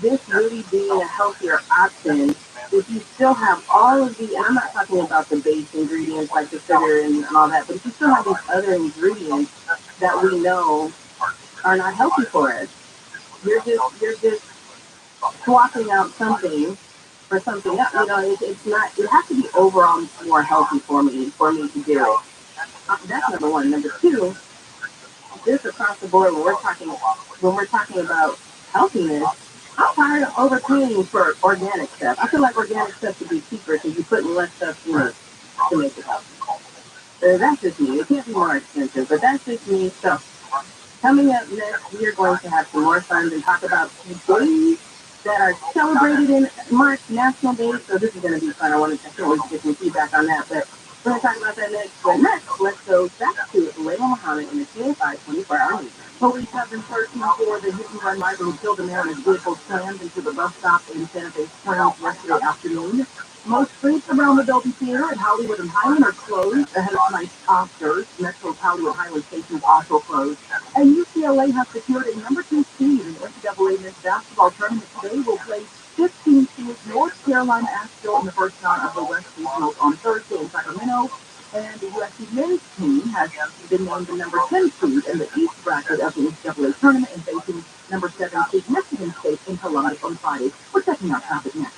this really being a healthier option if you still have all of the, and I'm not talking about the base ingredients like the sugar and all that, but if you still have these other ingredients that we know are not healthy for us, you're just swapping out something for something else. It's not, it has to be overall more healthy for me to do it. That's number one. Number two, just across the board, when we're talking about healthiness, I'm tired of overpaying for organic stuff. I feel like organic stuff should be cheaper because you're putting less stuff in it to make it healthy. That's just me. It can't be more expensive, but that's just me. So, coming up next, we are going to have some more fun and talk about some days that are celebrated in March, National Day. So this is going to be fun. I wanted to always get some feedback on that, but we're going to talk about that next. But next, let's go back to Layla Muhammad in the TSI 24-hour news. Police have been searching for the hit-and-run driver who killed a man when his vehicle slammed into the bus stop in Santa Fe Springs yesterday afternoon. Most streets around the Dolby Theater and Hollywood and Highland are closed ahead of tonight's Oscars. Metro's Hollywood Highland station is also closed. And UCLA has secured a number 2 seed in the NCAA men's basketball tournament. Today will play 15 seed North Carolina Asheville in the first round of the West Regionals on Thursday in Sacramento. And the USC men's team has been named the number 10 seed in the East bracket of the NCAA tournament and facing number 7 seed Michigan State in Columbus on Friday. We're checking out traffic next.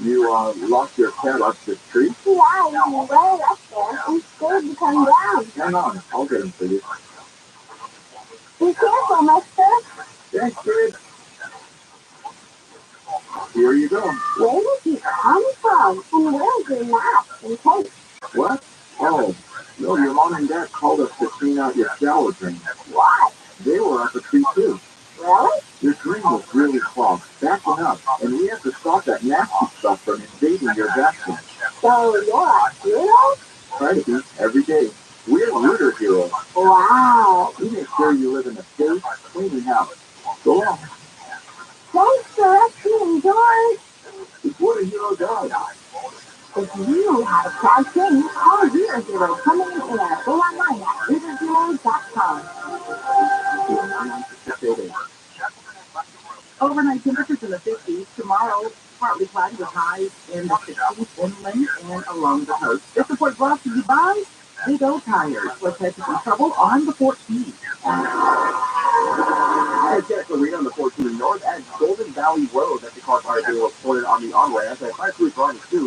You lost your cat up the tree? Yeah, I was way up there. I'm scared to come down. Hang on, I'll get him for you. Be careful, mister. Thanks, kid. Here you go. Where did you come from? And where's your mask and tape? What? Oh, no, your mom and dad called us to clean out your shower drain. What? They were up a tree too. Really? Your drain was really clogged, backing up, and we have to stop that nasty stuff from invading your bathroom. So you're a hero? Try to be every day. We're rooter heroes. Wow. We make sure you live in a safe, clean house. Go on. Thanks for rescuing George. It's what a hero does. If you have a proud thing, call Reader Hero coming in air. Go online at ReaderHero.com. Overnight temperatures in the 50s. Tomorrow, partly cloudy with highs in the 60s inland and along the coast. This report brought to you by Big O Tires. Let's head to some trouble on the 14th. Hey, check the read on the 14 north at Golden Valley Road. That's the car fire being reported on the on-ramp. At 5-2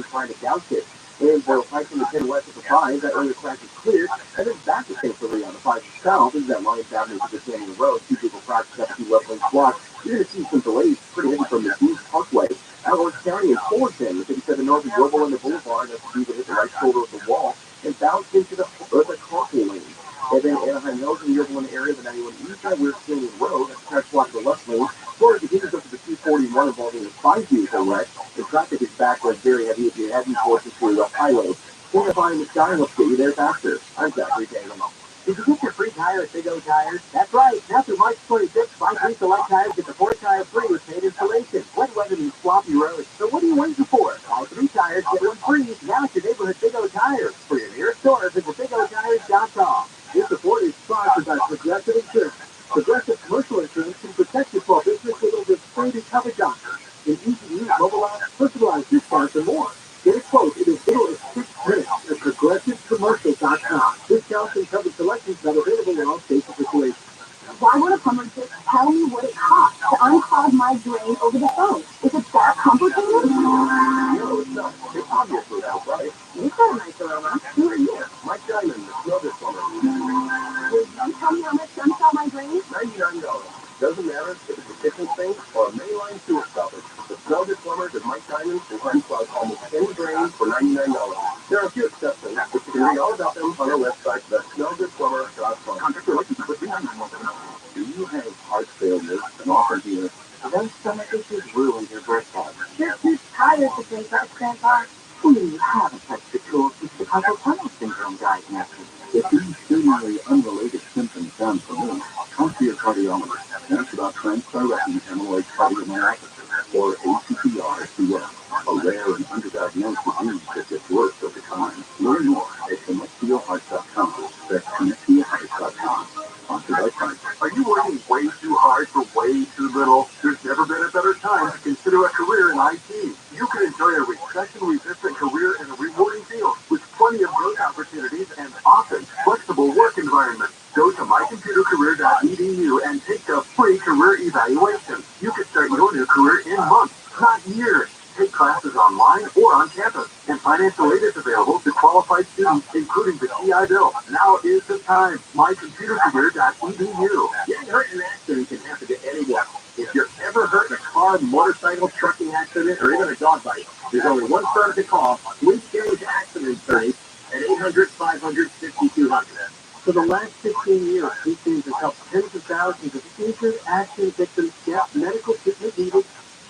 trying to douse it. And for right from the 10 west of the 5, that earlier crash is cleared. And then back to St. Louis on the 5 south. This is that Lions Avenue to the Canyon Road. 2 people crashed up 2 left-lane blocks. You're going to see some delays pretty heavy from the East Parkway. Out of County and Fullerton, the 57 north of Global in the Boulevard. That's due to hit the right shoulder of the wall and bounce into the carpool lane. And then Anaheim Hills in the Overland area, the 91 East side, we're Canyon Road. That's crash block the left lane. Florida continues up to the 241 involving a 5-vehicle wreck. The traffic is back was very heavy if you're heading towards the West Highway. Clarifying the sky will get you there faster. I'm Zachary Daniel. Did you get your free tire at Big O Tires? That's right. Now through March 26th, buy 3 select tires, get the 4th tire free with paid installation. Wet weather means sloppy roads. So what are you waiting for? Buy 3 tires, get 1 free. Now at your neighborhood Big O Tires. For your nearest store, visit BigOTires.com. This report is sponsored by Progressive Insurance. Progressive Commercial Insurance can protect your small business with over 30 coverage options. An easy-to-use mobile app, personalized discounts, and more. Get a quote in as little as 6 minutes at ProgressiveCommercial.com. Discounts and coverage selections are available in all states and situations. Why would a plumber just tell me what it costs to unclog my drain over the phone? Is it that complicated? No, it's not. It's obviously that, right? You got a nice aroma. Who are you? Mike Diamond, the Snowbird Plumber. Will you tell me how much to unclog my drain? $99. Doesn't matter if it's a kitchen sink or a mainline sewer stoppage. The Snowbird Plumbers at Mike Diamond will unclog almost any drain for $99. There are a few exceptions, but you can read all about them on our website, thesnnowgoodplumber.com. Contact your relationship with Do you have heart failure, an offer here? Those stomach issues ruin your birth time. You're too tired to drink that Grandpa. You haven't touched the tools with the carpal tunnel syndrome diagnosis. If these seemingly unrelated symptoms sound familiar, talk to your cardiologist. Ask about transthyretin amyloid cardiomyopathy, or ATTR-CM, a rare and underdiagnosed disease that gets worse over time. Learn more at connecttoyourheart.com. That's connecttoyourheart.com. Sponsored by Price. Are you working way too hard for way too little? There's never been a better time to consider a career in IT. You can enjoy a recession-resistant career in a rewarding field with plenty of growth opportunities and often flexible work environments. Go to mycomputercareer.edu and take the free career evaluation. You can start your new career in months, not years. Take classes online or on campus, and financial aid is available to qualified students, including the GI Bill. Now is the time. mycomputercareer.edu. Getting hurt in an accident can happen to anyone. If you're ever hurt in a car, motorcycle, trucking accident, or even a dog bite, there's only one firm to call, Sweet Change Accident Attorneys at 800-500-5200. For the last 15 years, Sweet Change has helped tens of thousands of injured accident victims get medical treatment needed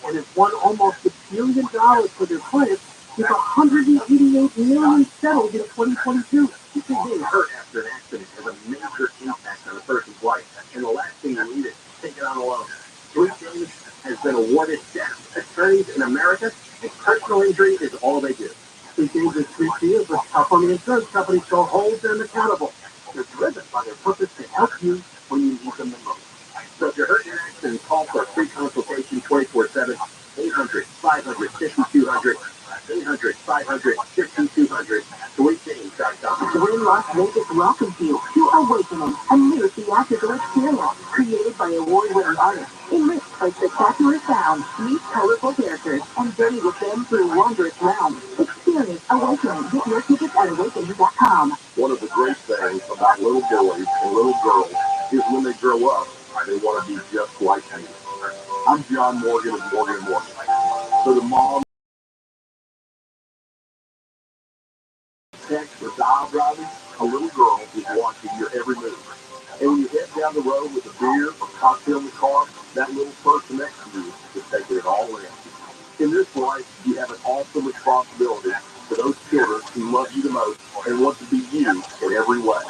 and has won almost $1 billion for their clients with $188 million settled in 2022. You see, being hurt after an accident has a major impact on a person's life, and the last thing you need is to take it on alone. Sweet Change has been awarded best attorneys in America, and personal injury is all they do. Sweet Change's treat deals with California insurance companies to hold them accountable. They're driven by their purpose to help you when you need them the most. So if you're hurt in an accident, call for a free consultation 24/7, 800-500-5200, 800-500-5200, SweetChange.com. We're Las Vegas welcomes you to Awakening, a new theatrical experience created by award-winning artists, enriched by spectacular sound, meet colorful characters, and journey with them through wondrous realms. Experience Awakening. Get your tickets at awakening.com. One of the great things about little boys and little girls is when they grow up, they want to be just like me. I'm John Morgan of Morgan & Morgan. So the mom text for ROTHSCHILD, a little girl is watching your every move. And when you head down the road with a beer or cocktail in the car, that little person next to you is taking it all in. In this life, you have an awesome responsibility for those children who love you the most and want to be you in every way.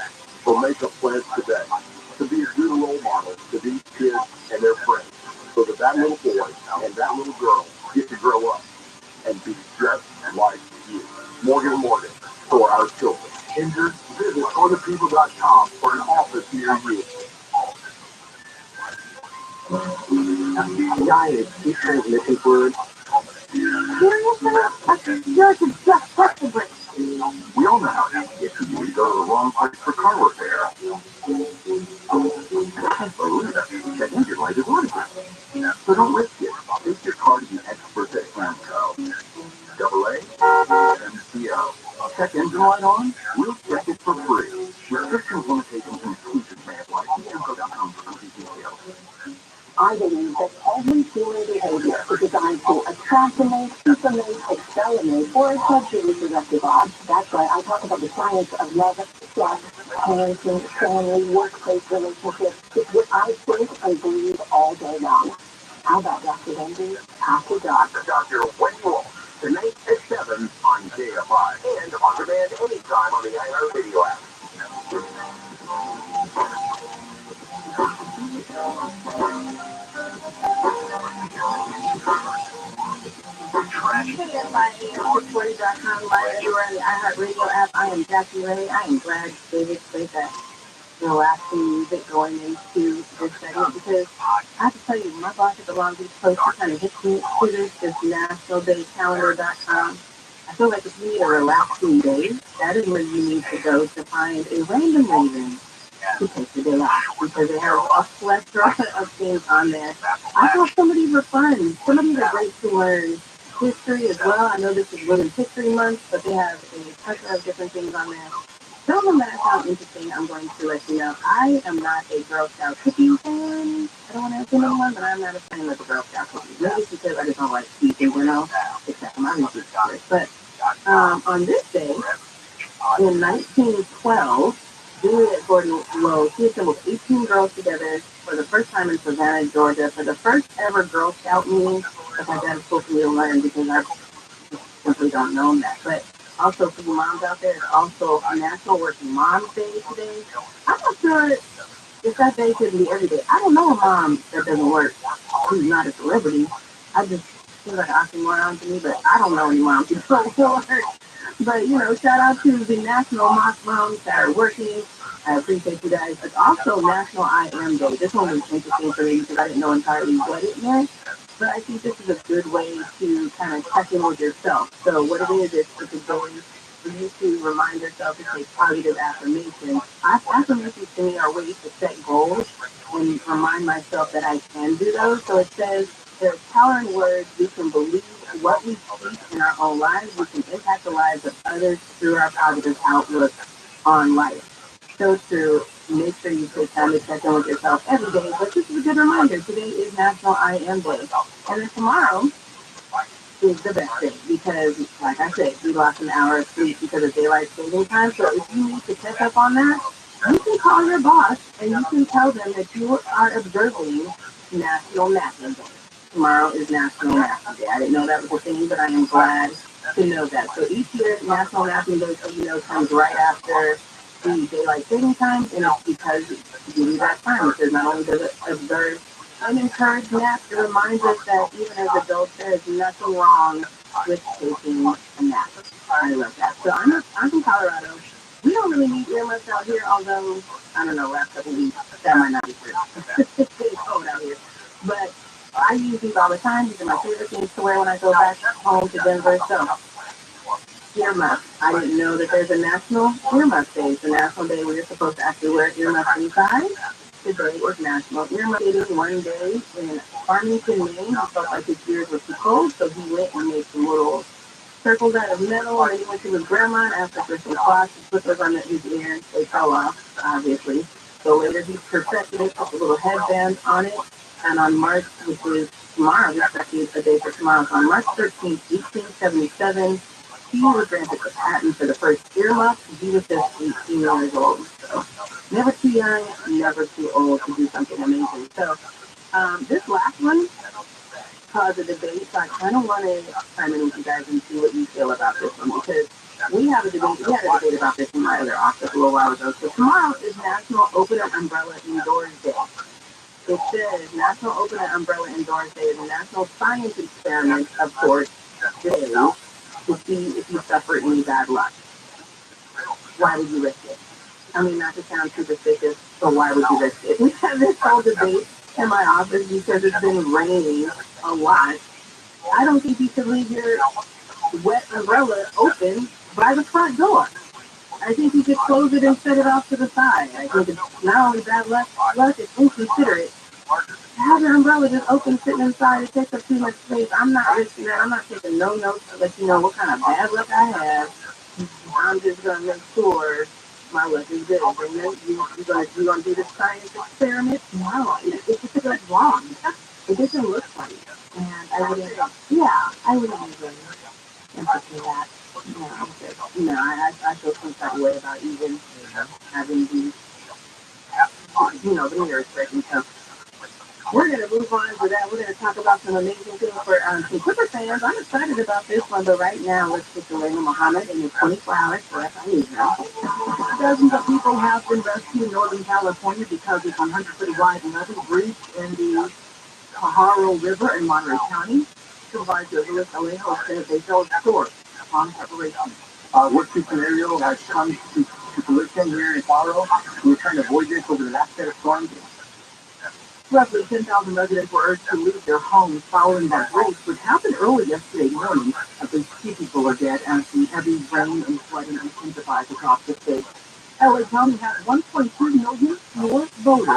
So make a pledge today to be a good role model to these kids and their friends, so that that little boy and that little girl get to grow up and be just like you. Morgan & Morgan, for our children. Injured? Visit otherpeople.com for an office near you. Diet is transmission fluid. Seriously? Yours is just flexible. We all know how that gets when you go to the wrong place for car repair. Check engine light is waterproof. So don't risk it. Take your car to the experts at Tramco. AA, MCO. Check engine light on? We'll check it for free. Restrictions, limitations, and exclusions may apply. See Tramco.com for complete details. I believe that every human behavior is designed to attractinate, supinate, accelerate, or sexually reproductive on. That's why I talk about the science of love, sex, parenting, family, workplace relationships. It's what I think and believe all day long. How about Dr. Wendy? After dark. The Dr. Wendy Wolf, tonight at 7 on JFI, and on demand anytime on the iHeartRadio app. TrashIt.com, live everywhere on the iHeartRadio app. I am Jackie Ray. I am glad David played that relaxing music going into this segment, because I have to tell you, my boss at the Long Beach Post kind of hits me to this nationaldaycalendar.com. I feel like if you need a relaxing day, that is where you need to go to find a random reason to take the day off, because they have a plethora of things on there. I thought some of these were fun. Some of these are great to learn history as well. I know this is Women's History Month, but they have a plethora of different things on there. Some of them that I found interesting, I'm going to let you know. I am not a Girl Scout cookie fan. I don't want to offend anyone, but I'm not a fan of the Girl Scout cookies. Maybe it's because I just don't like sweet things, except for my music scholars. But on this day, in 1912, Juliet Gordon Lowe, she assembled 18 girls together for the first time in Savannah, Georgia, for the first ever Girl Scout meeting. If I got supposed to learn, because I simply don't know that. But also for the moms out there, it's also National Working Moms Day today. I'm not sure if that day could be every day. I don't know a mom that doesn't work who's not a celebrity. I just feel like an oxymoron to me, but I don't know any moms who don't work. But, shout out to the National Moms that are working. I appreciate you guys. It's also National I Am Day. This one was interesting for me because I didn't know entirely what it meant. But I think this is a good way to kind of check in with yourself. So what it is, it's a day for you to remind yourself to take positive affirmations. Affirmations to me are ways to set goals and remind myself that I can do those. So it says there's power in words. We can believe what we speak in our own lives. We can impact the lives of others through our positive outlook on life. So true. make sure you take time to check in with yourself every day. But this is a good reminder. Today is National I Am Day. And then tomorrow is the best day because, like I said, we lost an hour of sleep because of daylight saving time. So if you need to catch up on that, you can call your boss and you can tell them that you are observing National Napping Day. Tomorrow is National Napping Day. I didn't know that was a thing, but I am glad to know that. So each year, National Napping Day, so you know, comes right after the daylight saving time, and it's because you need that time. Because not only does it observe and encourage naps, it reminds us that even as adults, there is nothing wrong with taking a nap. I love that. So I'm from Colorado. We don't really need earmuffs out here, although, I don't know, last couple weeks, that might not be true. It's cold out here. But I use these all the time. These are my favorite things to wear when I go back home to Denver. So, earmuffs. I didn't know that there's a National Earmuff Day. It's a national day where you're supposed to actually wear earmuffs inside. Today is National Earmuff Day. One day in Farmington, Maine, he felt like his ears were too cold, so he went and made some little circles out of metal, and then he went to his grandma and asked her for some cloths to put those on his ears. They fell off, obviously. So later he perfected it, put a little headband on it, and on March, which is tomorrow, that's actually a day for tomorrow, so on March 13th, 1877, he was granted a patent for the first earmuff. He was just 18 years old. So never too young, never too old to do something amazing. So this last one caused a debate, so I kind of want to chime in with you guys and see what you feel about this one, because we had a debate about this in my other office a little while ago. So tomorrow is National Open An Umbrella Indoors Day. It says National Open An Umbrella Indoors Day is a national science experiment, of course, day to see if you suffer any bad luck. Why would you risk it? I mean, not to sound superstitious, but why would you risk it? We have this whole debate in my office because it's been raining a lot. I don't think you should leave your wet umbrella open by the front door. I think you should close it and set it off to the side. I think it's not only bad luck, it's inconsiderate. Have your umbrella just open sitting inside, it takes up too much space. I'm not risking that. I'm not taking no notes to let you know what kind of bad luck I have. I'm just going to make sure my luck is good. And then you're going to do this science experiment? No, it just goes wrong. It doesn't look funny. And I wouldn't even empathy that. I feel some type of way about even having these, the mirror expression. So we're going to move on to that. We're going to talk about some amazing things for some Clipper fans. I'm excited about this one, but right now, let's get to Layla Muhammad in the 24 hours for FIU. Dozens of people have been rescued in Northern California because a 100-foot wide levee breached in the Pajaro River in Monterey County. Supervisor Luis Alejo said they fell short upon preparation. Worst case scenario has come to fruition here in Pajaro. We're trying to avoid this over the last set of storms. Roughly 10,000 residents were urged to leave their homes following that breach, which happened early yesterday morning. At least 2 people were dead as the heavy rain and flooding intensifies across the state. LA County has 1.2 million more voters.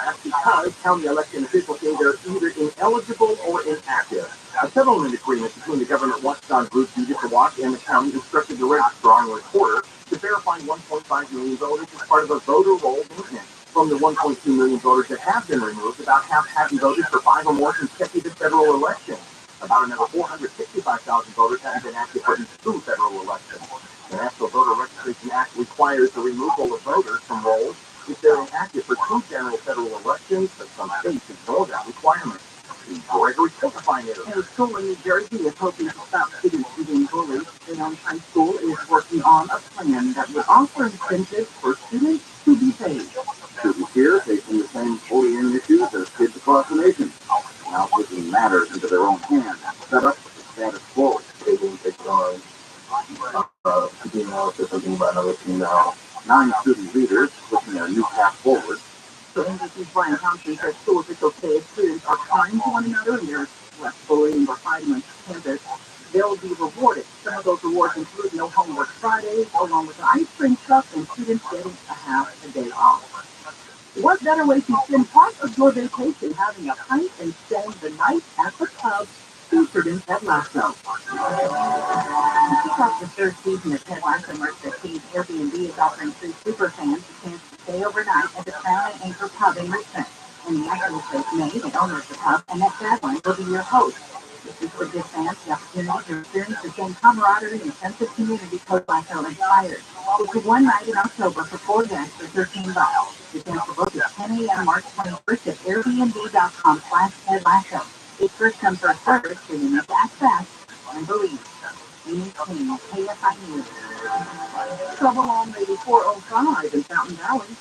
That's because county election officials say they're either ineligible or inactive. A settlement agreement between the government watchdog group Judith Watch and the county instructed the registrar and recorder to verify 1.5 million voters as part of a voter roll movement. From the 1.2 million voters that have been removed, about half haven't voted for 5 or more consecutive federal elections. About another 465,000 voters haven't been active for 2 federal elections. The National Voter Registration Act requires the removal of voters from rolls if they're inactive for 2 general federal elections, but some states ignore that requirement. Gregory testifying it. A school in New Jersey is hoping to stop students being bullied. The high school is working on a plan that would offer incentives for students to be paid. Students here facing the same bullying issues as kids across the nation. Now taking matters into their own hands. Set up the status quo. They won't take charge. Females are thinking about another female. 9 student leaders pushing a new path forward. So NBC's Brian Thompson says schools it's okay if students are kind to one another and there's less bullying or fighting on campus. They'll be rewarded. Some of those rewards include no homework Fridays, along with an ice cream truck and students getting a half a day off. What better way to spend part of your vacation having a pint and spend the night at the pub featured in Ted Lasso? kick off the third season of Ted Lasso merch that sees Airbnb is offering free super fans the chance to stay overnight at the Crown and Anchor Pub in Richmond. In the actual space, May, the owner of the pub, and Annette Sadler will be your host. This is to give fans the opportunity to experience the same camaraderie and sense of community Ted Lasso inspired. This is one night in October for 4 guests for $13. The chance to book is 10 a.m. March 21st at airbnb.com/Ted Lasso. It's first come, first served, so you need to act fast and believe. KFI News. Trouble on the 405 in Fountain Valley.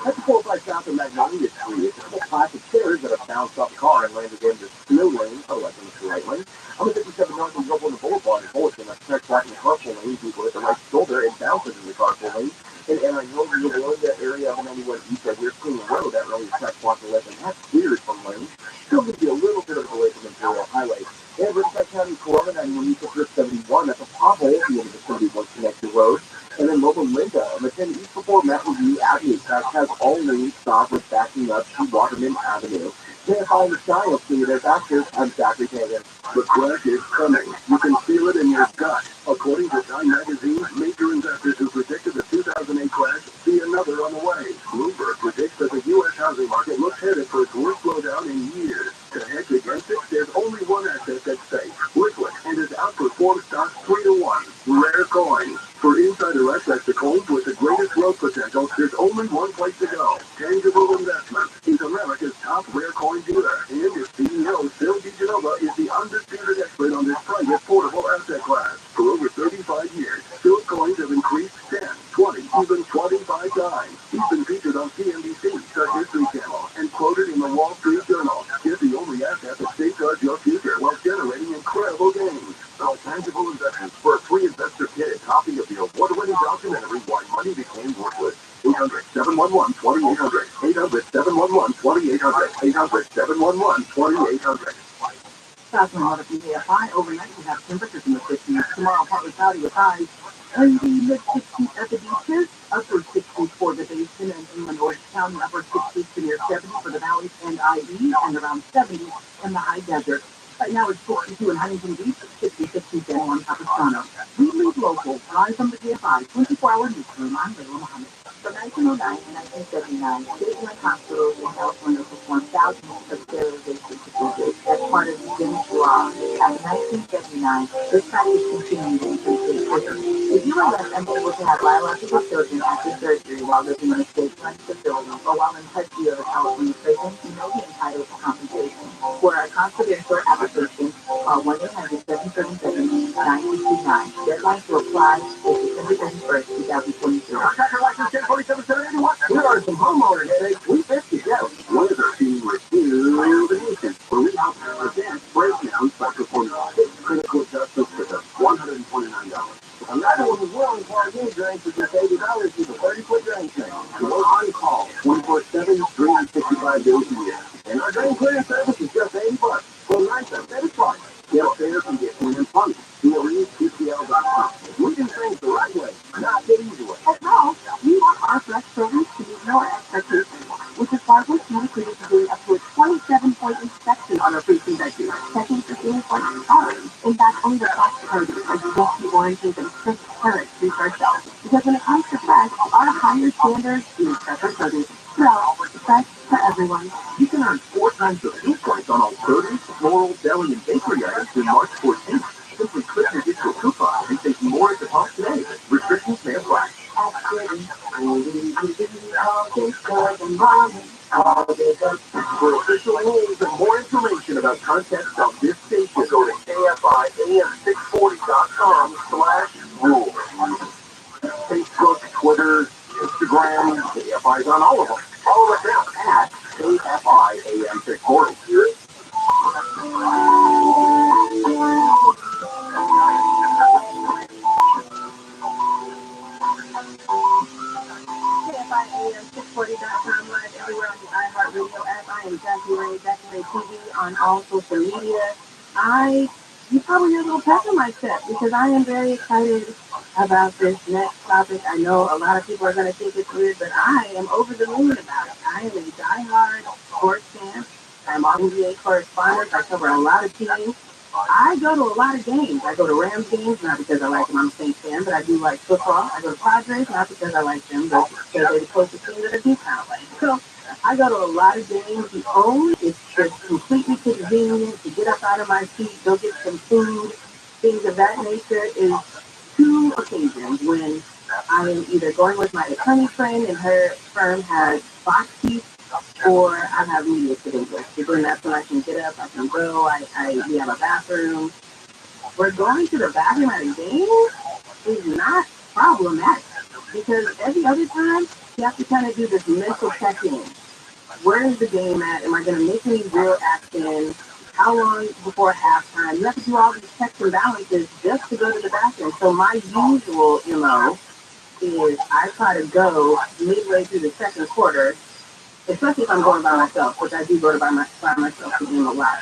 At the 405 South of Magnolia Street, it's a couple plastic chairs that have bounced off the car and landed in the snow lane, otherwise in the right lane. I'm at 57 North of Global Boulevard in Fullerton. I checked back in the carpool lane. People at the right shoulder and bounces in the carpool lane. And I know you're below that area of 91 East right here, Clean Road. That really tracks block 11. That's cleared from lane. Still gives you a little bit of a delay from Imperial Highway. And Riverside County, Corona, 91 East of 71. That's a pothole at the end of the 71 Connector Road. And then Mobile Linda, McKinney East before Mountain View Avenue. That has all lanes stopped with backing up to Waterman Avenue. KFI in the style of seeing their factors. I'm Zachary Kagan. The crash is coming. You can feel it in your gut. According to Time Magazine, major investors who predicted the 2008 crash see another on the way. Bloomberg predicts that the U.S. housing market looks headed for its worst slowdown in years. To hedge against it, there's only one asset that's safe, liquid, and has outperformed stocks 3-1. Rare coins. For insider access to coins with the greatest growth potential, there's only one place to go. Tangible Investments is America's top rare coin dealer, and its CEO, Phil DiGenova, is the undisputed expert on this private, portable asset class. For over 35 years, Phil's coins have increased 10, 20, even 25 times. He's been featured on CNBC, the History Channel, and quoted in the Wall Street Journal. Get the only asset that safeguards your future while generating incredible gains. So Tangible Investments for a free investor kit and copy of the award-winning documentary Why Money Became Worthless. 800-711-2800. 800-711-2800. 800-711-2800. Southland Water from KFI. Overnight, we have temperatures in the 50s. Tomorrow, partly cloudy with highs in the mid-60s at the beaches. Upper 60s for the basin and inland Orange County. Upper 60s to near 70 for the valleys and IE, and around 70 in the high desert. Right now, it's 62 in Huntington Beach, 66 in San Juan Capistrano. We lead local, live from the KFI 24-hour newsroom. I'm Layla Muhammad. From 1909 to 1979, state-run hospitals in California performed thousands of sterilization procedures as part of the Eugenics law. After 1979, this practice continued in state further. If you are left unable to have biological children after surgery while living in a state-run facility or while in custody of a California prison, you may be entitled to compensation. For our confidential application, call 1-800-777-9229. Deadline to apply is December 31st, 2022. Here are some homeowners today. We fit together. Weather being reviewed the nation. Where we help present breakdowns by performing critical justice for just $129. Another one is willing for our new drain for just $80 with a 30-foot drain chain. We're on call 24/7, 365 days a year. And our drain clearing service is just $80. So nice and satisfying. Get upstairs and get clean and funny. CLE2CL.com. We do things the right way, not the easy way. As well, we want our fresh produce to meet your expectations, which is why we're committed to doing up to a 27-point inspection on our fruits and veggies, checking for things like stars. In fact, only the best produce is tasty oranges and crisp carrots reach our shelves. Because when it comes to fresh, our higher standards mean fresher produce. Well, fresh for everyone. You can earn 4 times the food points on all produce, floral, deli, and bakery items through March 14th. Simply click your digital coupon and take more at the pump today. Restrictions may apply. For official rules and more information about contests of this station, go to KFIAM640.com/rules. Facebook, Twitter, Instagram, KFI's on all of them. Follow us now at KFIAM640. KFIAM640.com, live everywhere on the iHeartRadio app. I am Jackie Ray TV on all social media. You probably hear a little pep in my step because I am very excited about this next topic. I know a lot of people are going to think it's weird, but I am over the moon about it. I am a diehard sports fan. I'm on NBA correspondent. I cover a lot of teams. I go to a lot of games. I go to Rams games, not because I like them, I'm a Saints fan, but I do like football. I go to Padres, not because I like them, but because they're the closest team that I do kind of like. So I go to a lot of games. The only, it's just completely convenient to get up out of my seat, go get some food, things of that nature is two occasions when I am either going with my attorney friend and her firm has box seats or I have media sitting with. Then that's when I can get up, I can go, we have a bathroom. We're going to the bathroom at a game is not problematic because every other time you have to kind of do this mental check-in. Where is the game at? Am I going to make any real action? How long before halftime? You have to do all these checks and balances just to go to the bathroom. So my usual MO is I try to go midway through the second quarter, especially if I'm going by myself, which I do go by myself to game a lot.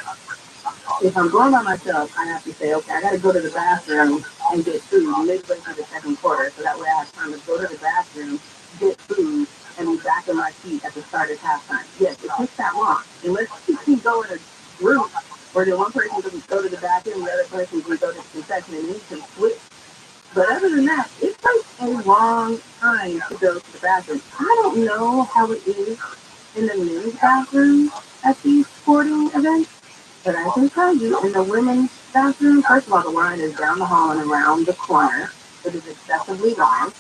If I'm going by myself, I have to say, okay, I got to go to the bathroom and get food midway through the second quarter, so that way I have time to go to the bathroom, get food, and be back in my seat at the start of halftime. Yes, it takes that long. Unless you can go in a group where the one person can go to the bathroom, the other person can go to the concession, and then you can switch. But other than that, it takes a long time to go to the bathroom. I don't know how it is in the men's bathroom at these sporting events. But I can tell you, in the women's bathroom, first of all, the line is down the hall and around the corner. It is excessively long,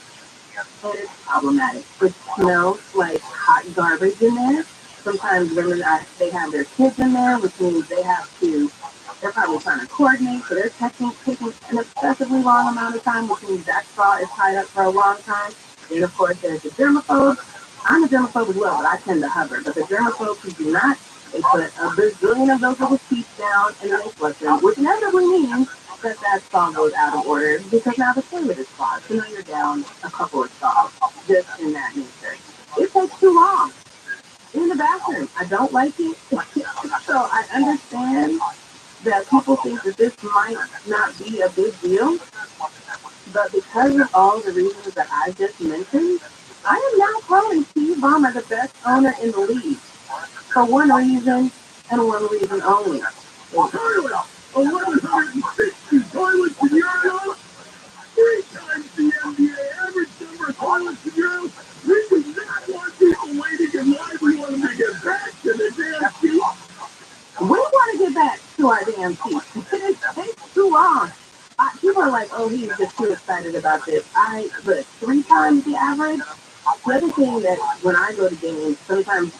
and it's problematic. It smells like hot garbage in there. Sometimes women, they have their kids in there, which means they're probably trying to coordinate, so they're taking an excessively long amount of time, which means that straw is tied up for a long time. And of course, there's the germaphobes. I'm a germaphobe as well, but I tend to hover. But the germaphobes who do not, they put a bazillion of those little seats down and then they flush them, which inevitably means that stall goes out of order because now the toilet is clogged. So now you're down a couple of stalls just in that nature. It takes too long in the bathroom. I don't like it. So I understand that people think that this might not be a big deal, but because of all the reasons that I just mentioned, I am now calling Steve Ballmer the best owner in the league for one reason and one reason only. Toilet, 160 toilets in Europe, 3 times the NBA average number of toilets in Europe. We do not want people waiting in line. We want them to get back to the damn seat. We want to get back to our damn seats. It takes too long. People are like, oh, he's just too excited about this. Look, 3 times the average. The other thing that when I go to games, sometimes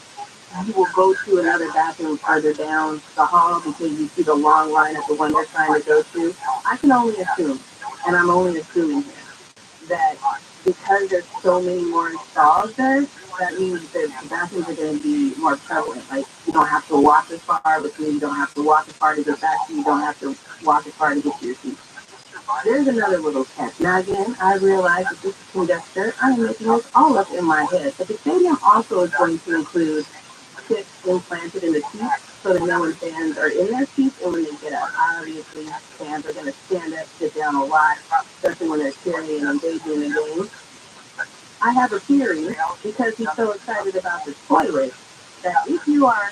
you will go to another bathroom further down the hall because you see the long line at the one they're trying to go to. I can only assume, and I'm only assuming here, that because there's so many more stalls there, that means that the bathrooms are going to be more prevalent. Like, you don't have to walk as far, which means you don't have to walk as far to get back to you. You don't have to walk as far to get to your seat. There's another little catch. Now, again, I realize that this is conjecture. I am making this all up in my head. But the stadium also is going to include chips implanted in the seats so that no when fans are in their seats and when they get up. Obviously, fans are going to stand up, sit down a lot, especially when they're cheering and engaging in the game. I have a theory, because he's so excited about the toilet, that if you are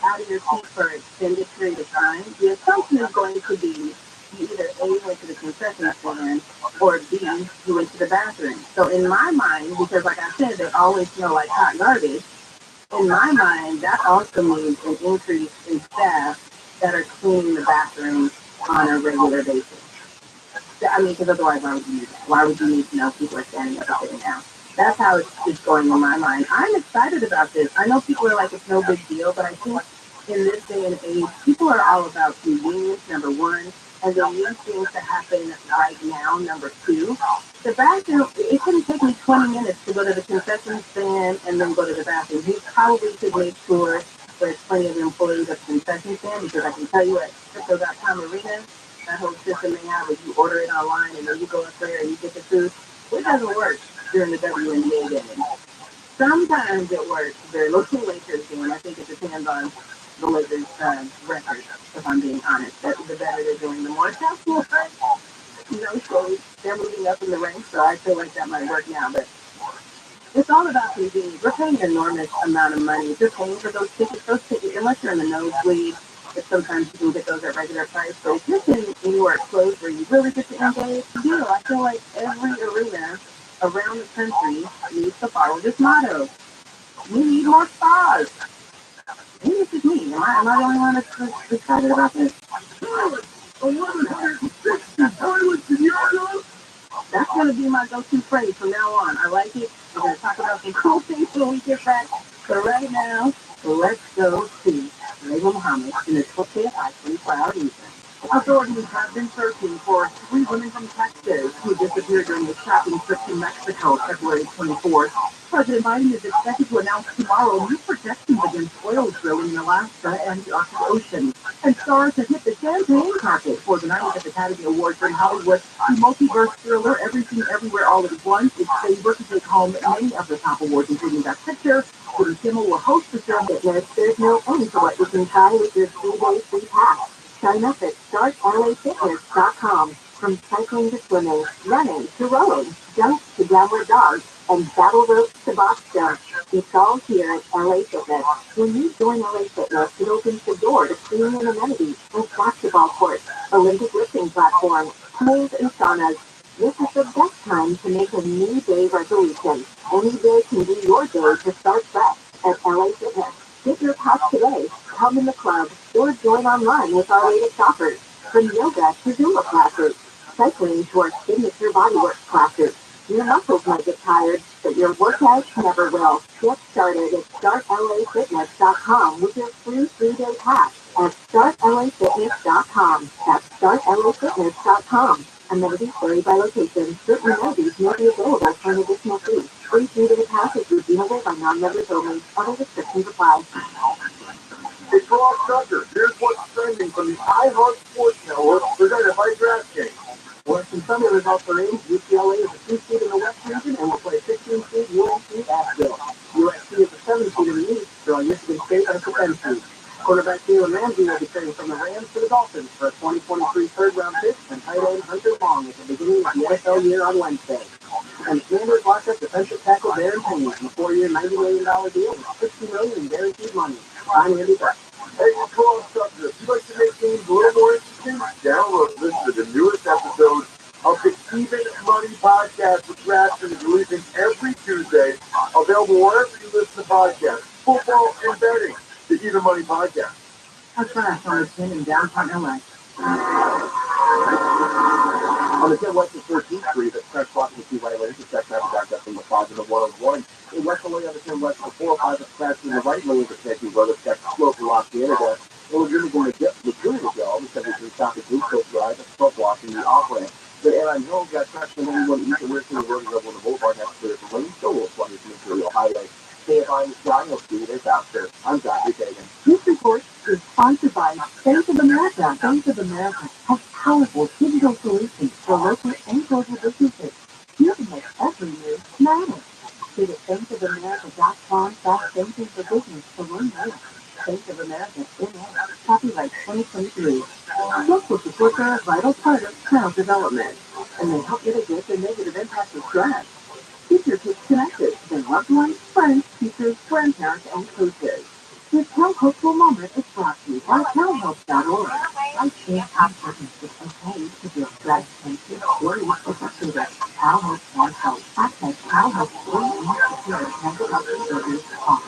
out of your seat for an extended period of time, the assumption is going to be you either A, went to the concession stand, or B, you went to the bathroom. So in my mind, because like I said, they always smell like hot garbage, in my mind, that also means an increase in staff that are cleaning the bathrooms on a regular basis. I mean, because otherwise, why would you do that? Why would you need to know people are standing up and sitting down? That's how it's going in my mind. I'm excited about this. I know people are like, it's no big deal, but I think in this day and age, people are all about convenience, number one, and they need things to happen right now, number two. The bathroom, it couldn't take me 20 minutes to go to the concession stand and then go to the bathroom. He probably could make sure there's plenty of employees at the concession stand, because I can tell you at Crypto.com Arena, that whole system they have where you order it online and then you go up there and you get the food, it doesn't work during the WNBA game. Sometimes it works during local Lakers game. I think it depends on the Lakers' record, if I'm being honest. The better they're doing, the more that's work. So they're moving up in the ranks, so I feel like that might work now. But it's all about convenience. We're paying an enormous amount of money. If you're paying for those tickets, unless you're in the nosebleed, But sometimes you can get those at regular price. So if you're sitting anywhere close where you really get to engage, deal. I feel like every arena around the country needs to follow this motto. We need more stars. Maybe it's just me. Am I the only one that's excited about this? 1160 toilets in Europe? That's going to be my go-to phrase from now on. I like it. We're going to talk about some cool things when we get back. So right now, let's go see Rabbi Muhammad in the 20th I-24-hour region. Authorities have been searching for three women from Texas who disappeared during a shopping trip to Mexico February 24th. President Biden is expected to announce tomorrow new protections against oil drilling in Alaska and the Arctic Ocean. And stars have hit the champagne carpet for the 90th Academy Award for Hollywood. The multiverse thriller Everything Everywhere All at Once is favored to take home many of the top awards, including Best Picture. Jimmy Kimmel will host the film. There's no end to what you can try with your 3-day free pass. Sign up at startlafitness.com. From cycling to swimming, running to rowing, jumps to downward dogs, and battle ropes to box jumps. It's all here at LA Fitness. When you join LA Fitness, it opens the door to premium amenities like basketball courts, Olympic lifting platforms, pools, and saunas. This is the best time to make a new day resolution. Any day can be your day to start fresh at LA Fitness. Get your pass today, come in the club, or join online with our latest offers. From yoga to Zumba classes, cycling to our signature bodywork classes. Your muscles might get tired, but your workouts never will. Get started at startlafitness.com with your free 3-day pass at startlafitness.com. That's startlafitness.com. Amenities vary by location. Certain amenities may be available for an additional fee. Free 3-day pass is redeemable by non-members only. Other restrictions apply. It's Raw Sucker. Here's what's trending from the iHeart Sports Network, presented by DraftKings. Western Sunday results are in. UCLA is a 2 seed in the West region and will play 16 seed UNC Asheville. USC is a 7 seed in the East, drawing Michigan State as the 10 seed. Quarterback Jalen Ramsey will be trading from the Rams to the Dolphins for a 2023 third-round pick and tight end Hunter Long at the beginning of the NFL year on Wednesday. And Commanders locked up defensive tackle Darren Payne in a 4-year, $90 million deal with $60 million in guaranteed money. I'm Andy Beck. Hey, it's Raw Sucker. If you'd like to make games a little more interesting, download and listen to the newest episode of the Even Money Podcast with DraftKings, releasing every Tuesday. Available wherever you listen to podcasts. Football and betting. The Even Money Podcast. A crash on a tin in downtown LA. On the 10 West of 13th Street, the press blocking 2 right lanes, the check traffic backed up from the plaza to 101. In West LA on the 10 West of 405, the crash in the right lane, the connecting road, check slow for Los Angeles. And we're really going to get the good to go. The 73 stop at Blue Coast Drive, the slow blocking the off ramp. The Airline Hill got traffic from 101 east and we're seeing the road over the boulevard next to the lane, so we'll flood into Imperial Highway. KFI is John, you'll see it faster. I'm Dr. Kagan. This report is sponsored by Bank of America. Bank of America has powerful digital solutions for local and global businesses. You can make every move matter. Visit bankofamerica.com/banking for business to learn more. Bank of America, copyright 2023. Local support are a vital part of child development, and they help mitigate the negative impact of stress. Keep your kids connected to their loved ones, friends, teachers, grandparents, and coaches. This Tell Hopeful Moment is brought to you by tellhope.org. I can't confidence it's okay to feel stressed, anxious, worried, or frustrated. Tell Hope wants help. Access Tell Hope free and secure mental health services on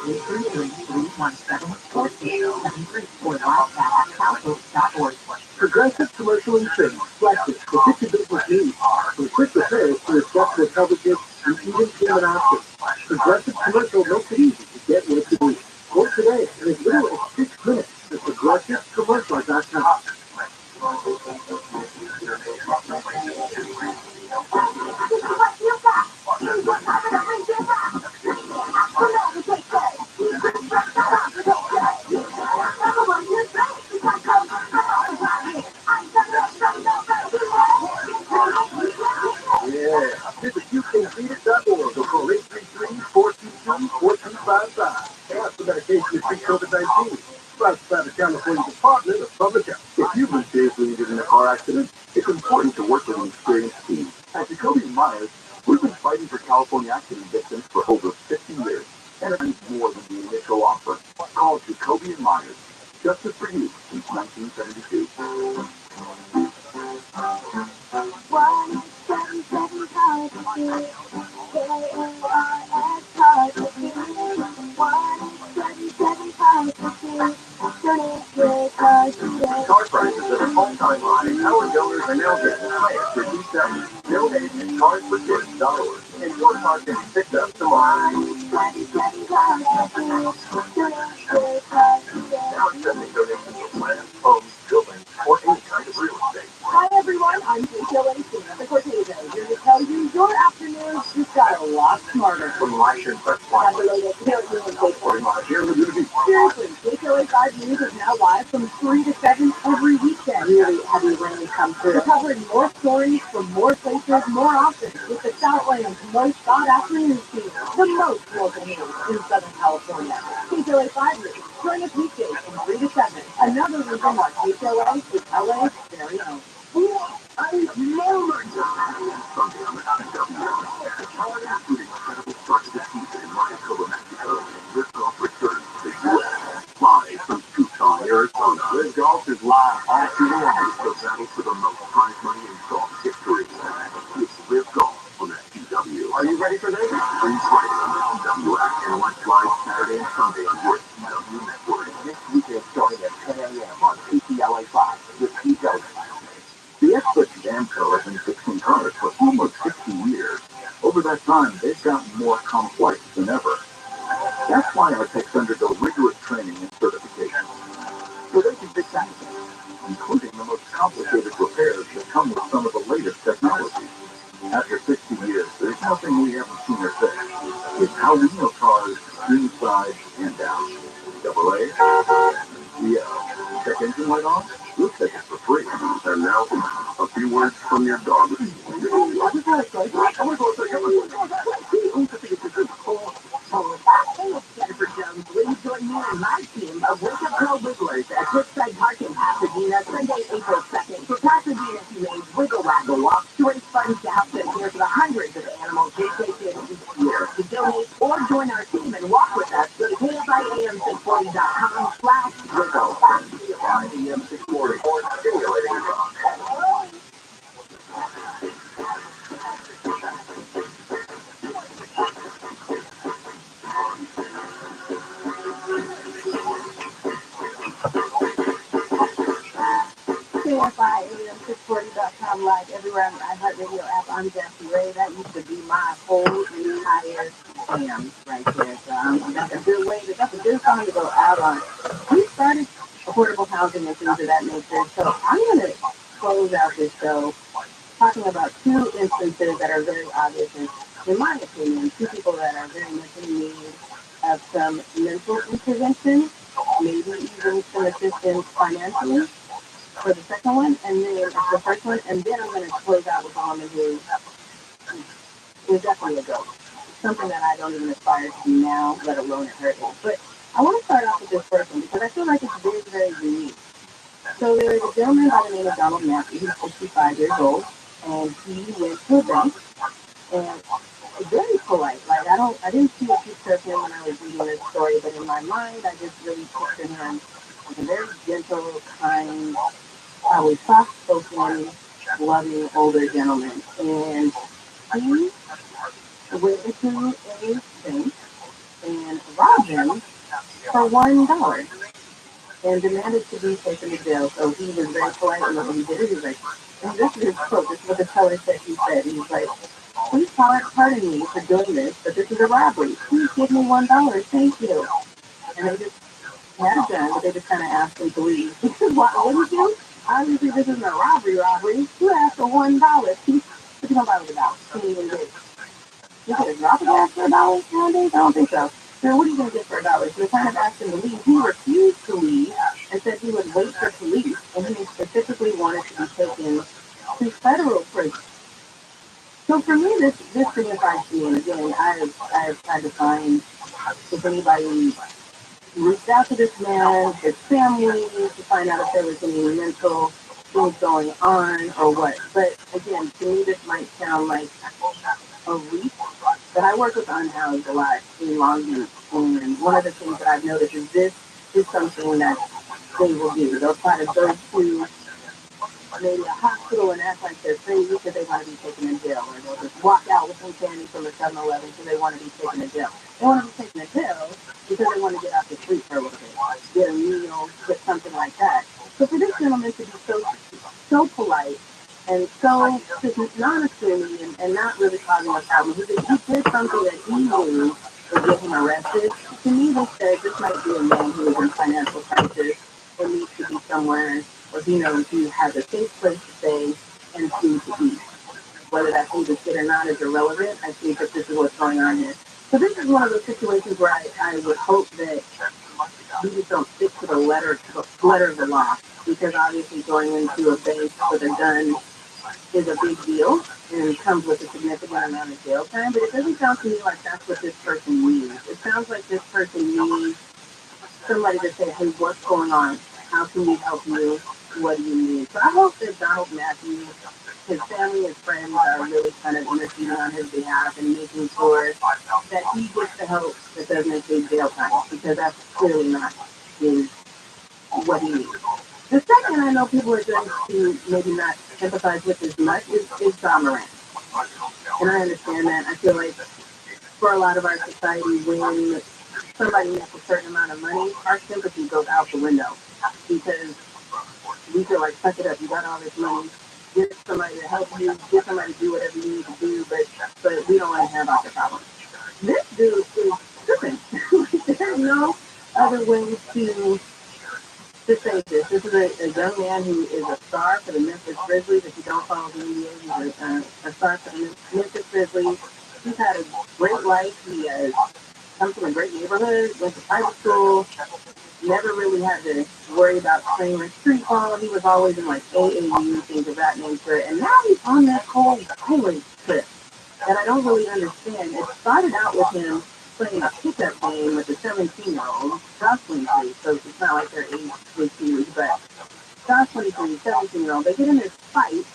833-317-4673 or live at tellhope.org. Progressive Commercial Insurance. Flexible for fit to business needs. From quick repairs to accessible coverages and even payment options. Progressive Commercial makes it easy to get what you need. Quote today in as little as 6 minutes at progressivecommercial.com. Yeah, visit UKFeeder.org or call 833-422-4255. Ask for medication to treat COVID-19. Sponsored by the California Department of Public Health. If you've been seriously injured in a car accident, it's important to work with an experienced team. At Jacoby & Myers, we've been fighting for California accident victims for over 50 years, and it means more than the initial offer. Call Jacoby & Myers. Justice for you since Car prices at an all-time high. Our donors are now getting highest for December. Donate at carsforkids.org, and your car can be picked up tomorrow. Now accepting donations for land, homes, buildings, or any kind of real estate. Hi everyone, I'm TRILLIONAIRE at the Cortado, here to tell you your afternoon just got a lot smarter. From Elisha and Have the latest TRILLIONAIRE Seriously, TRILLIONAIRE 5 News is now live from 3 to 7 every weekend. Really heavy rain come through. We're covering more stories from more places, more often, with the Southland's most sought-after news team, the most local news in Southern California. TRILLIONAIRE 5 News, join us weekdays from 3 to 7. Another reason why TRILLIONAIRE is LA's very own. I murmured Sunday on the TW. With incredible start to the season in Montecito, Mexico, Liftoff returns to the U.S. Live from Tucson, Arizona. Live Golf is live all season long. The battle for the most prize money in golf history. It's Live Golf on the TW. Are you ready for this? Free Friday on the TW app and watch live Saturday and Sunday on your TW network. This weekend starting at 10 a.m. on KTLA 5 with TW. The expert Damco has been fixing cars for almost 60 years. Over that time, they've gotten more complex than ever. That's why our techs undergo rigorous training and certification, so they can fix anything, including the most complicated repairs that come with some of the latest technology. After 60 years, there's nothing we haven't seen or fixed. It's how we know cars inside and out. Double A, yeah. Check engine light on? We'll take it for free. And now, a few words from your dog. Please join me and my team of Wake Up Girl Wigglers at Brookside Park in Pasadena, Sunday, April 2nd for Pasadena Teenage Wiggle Waggle Walk to raise funds to help them care for the hundreds of animals they take in each year. To donate or join our team and walk with us, go to KFIAM640.com/wiggle. KFIAM640 or stimulating your dog. KFIAM640.com live everywhere on the iHeartRadio app. I'm Jesse Ray. That used to be my whole entire jam right there. So that's a good way. That's a good song to go out on. We started affordable housing and things of that nature. So I'm going to close out this show talking about two instances that are very obvious, and in my opinion, two people that are very much in need of some mental intervention, maybe even some assistance financially for the second one, and then the first one, and then I'm going to close out with a woman who is definitely a ghost. Something that I don't even aspire to be now, let alone at her age. But I want to start off with this first one because I feel like it's very, very unique. So there is a gentleman by the name of Donald Matthew. He's 65 years old, and he went to a bank, and very polite. Like I didn't see a picture of him when I was reading this story, but in my mind, I just really pictured him as a very gentle, kind, probably soft-spoken, loving older gentleman. And he went into a bank and robbed him for $1 and demanded to be taken to jail. So he was very polite, and when he did it, he was like, and this is his quote, this is what the teller said. He said, he was like, please pardon me for doing this, but this is a robbery. Please give me $1, thank you. And they just had a gun, but they just kind of asked him to leave. He said, what did you do? Obviously, this isn't a robbery. You asked for $1. But you don't buy with $1. Can't even get it. You get a drop of gas for $1 nowadays? I don't think so. So what are you going to get for $1? So they kind of asked him to leave. He refused to leave and said he would wait for police, and he specifically wanted to be taken to federal prison. So for me, this signifies to me, and again, I've tried to find if anybody reached out to this man, his family, to find out if there was any mental things going on or what. But again, to me, this might sound like a reach. But I work with unhoused a lot in Long Beach, and one of the things that I've noticed is this is something that they will do. They'll try to go to maybe a hospital and act like they're crazy because they want to be taken in jail, or they'll just walk out with some candy from a 7-Eleven because they want to be taken to jail. They want to be taken to jail because they want to get off the street for a little bit, get a meal, get something like that. So for this gentleman to be so polite and so just non-assuming and not really causing a problem, he did something that he knew would get him arrested. To me, this says this might be a man who is in financial crisis or needs to be somewhere where he knows he has a safe place to stay and food to eat. Whether that food is good or not is irrelevant. I think that this is what's going on here. So this is one of those situations where I would hope that we just don't stick to the letter of the law, because obviously going into a bank with a gun is a big deal and comes with a significant amount of jail time. But it doesn't sound to me like that's what this person needs. It sounds like this person needs somebody to say, hey, what's going on? How can we help you? What do you need? So I hope that Donald Matthews, his family and friends are really kind of interceding on his behalf and making sure that he gets the help that doesn't include jail time, because that's clearly not his, what he needs. The second I know people are going to maybe not empathize with as much is John Moran. And I understand that. I feel like for a lot of our society, when somebody makes a certain amount of money, our sympathy goes out the window, because we feel like, suck it up, you got all this money, get somebody to help you, get somebody to do whatever you need to do, but we don't want to hear about the problem. This dude is tripping. There's no other way to say this. This is a young man who is a star for the Memphis Grizzlies. If you don't follow the NBA, he's a star for the Memphis Grizzlies. He's had a great life. He has come from a great neighborhood, went to private school, never really had to worry about playing with street ball. He was always in like AAU, things of that nature. And now he's on that whole violence trip that I don't really understand. It started out with him playing a pickup game with a 17-year-old, Josh 23, so it's not like they're age 18, but Josh 23, 17-year-old, they get in this fight,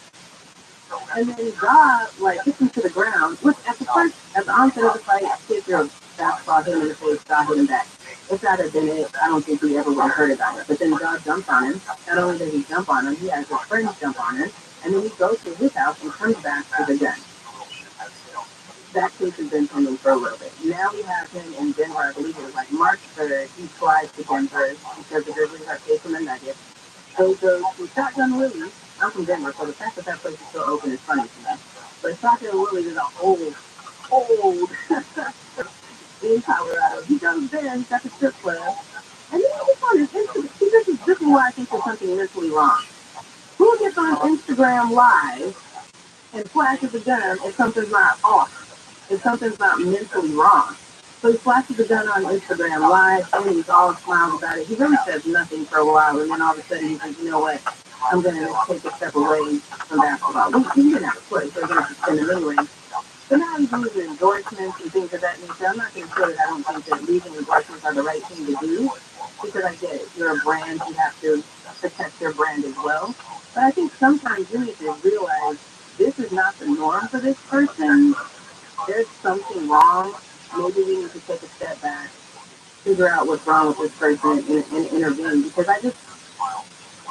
and then God, like, hits him to the ground. Look, at the onset of the fight, kids are basketball, hit him in the face, God hit him back. If that had been it, I don't think we ever would have heard about it. But then God jumped on him. Not only did he jump on him, he has his friends jump on him, and then he goes to his house and comes back with a gun. That case has been pending for a little bit. Now we have him in Denver. I believe it was like March 3rd. He flies to Denver because the Grizzlies are chasing the Nuggets. So he goes to Shotgun Willie's. I'm from Denver, so the fact that that place is still open is funny to me. But Shotgun Willie's is an old in Colorado. He goes there, he's got the strip club. And then he gets on his Instagram. See, this is where I think there's something mentally wrong. Who gets on Instagram Live and flashes a gun if something's not off? If something's not mentally wrong. So he flashes the gun on Instagram Live, and he's all smiles about it. He really says nothing for a while, and then all of a sudden he's like, you know what, I'm going to take a step away from basketball. He didn't have a choice, they're going to suspend him anyway. So now he's using endorsements and things of that nature. I'm not going to say that I don't think that legal endorsements are the right thing to do, because I get it. You're a brand, you have to protect your brand as well. But I think sometimes you need to realize this is not the norm for this person. There's something wrong. Maybe we need to take a step back, figure out what's wrong with this person, and intervene. Because I just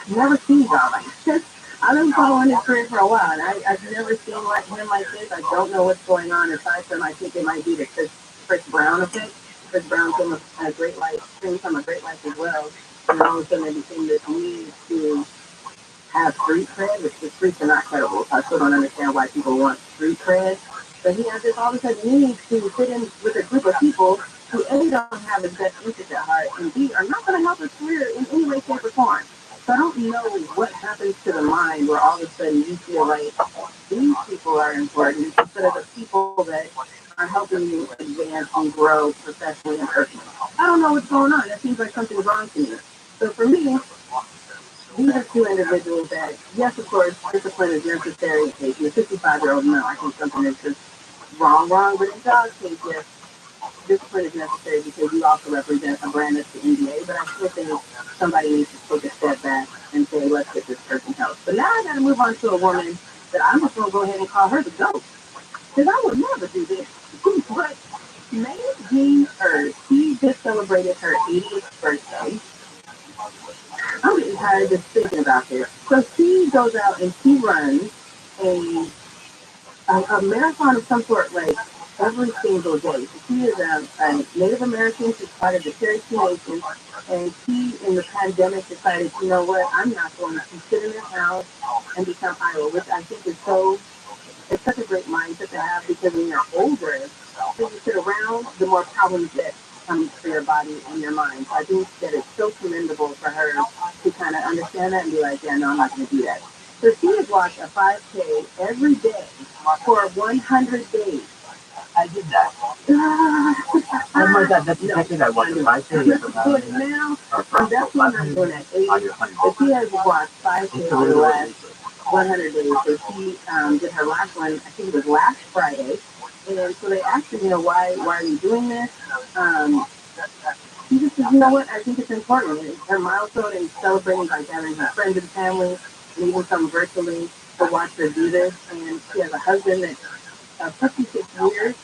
never seen God like this. I've been following his career for a while, and I've never seen him like this. I don't know what's going on. Aside from, I think it might be the Chris Brown effect. Chris Brown came from a great life as well. And all of a sudden it became this need to have street cred, which the streets are not credible. So I still don't understand why people want street cred. But he has this all of a sudden need to fit in with a group of people who A, don't have his best interest at heart, and B, are not going to help his career in any way, shape, or form. So I don't know what happens to the mind where all of a sudden you feel like these people are important instead of the people that are helping you advance and grow professionally and personally. I don't know what's going on. That seems like something's wrong to me. So for me, these are two individuals that, yes, of course, discipline is necessary. If you're a 55-year-old male, I think something is just wrong. But in God's case, yes, discipline is necessary because you also represent a brand that's the NBA. But I still think somebody needs to take a step back and say, let's get this person help. But now I got to move on to a woman that I'm just going to go ahead and call her the GOAT. Because I would never do this. But Mae Jean Earth, she just celebrated her 80th birthday. I'm getting tired just thinking about this. So she goes out and she runs a a marathon of some sort, like every single day. So she is a Native American. She's part of the Cherokee Nation, and she, in the pandemic, decided, you know what, I'm not going to sit in this house and become Iowa, which I think is so. It's such a great mindset to have because when you're older, the you sit around, the more problems that come to your body and your mind. So I think that it's so commendable for her to kind of understand that and be like, yeah, no, I'm not going to do that. So she has walked a 5K every day for 100 days. I did that. Oh my God, that's exactly what I wanted. I say it now. I'm definitely not doing that 80. But she has walked 5K for the last 100 days. So she did her last one, I think it was last Friday. And so they asked her, you know, why are you doing this? She just said, you know what, I think it's important. It's her milestone and celebrating by gathering her friends and family and even some virtually to watch her do this. And she has a husband that's 56 years,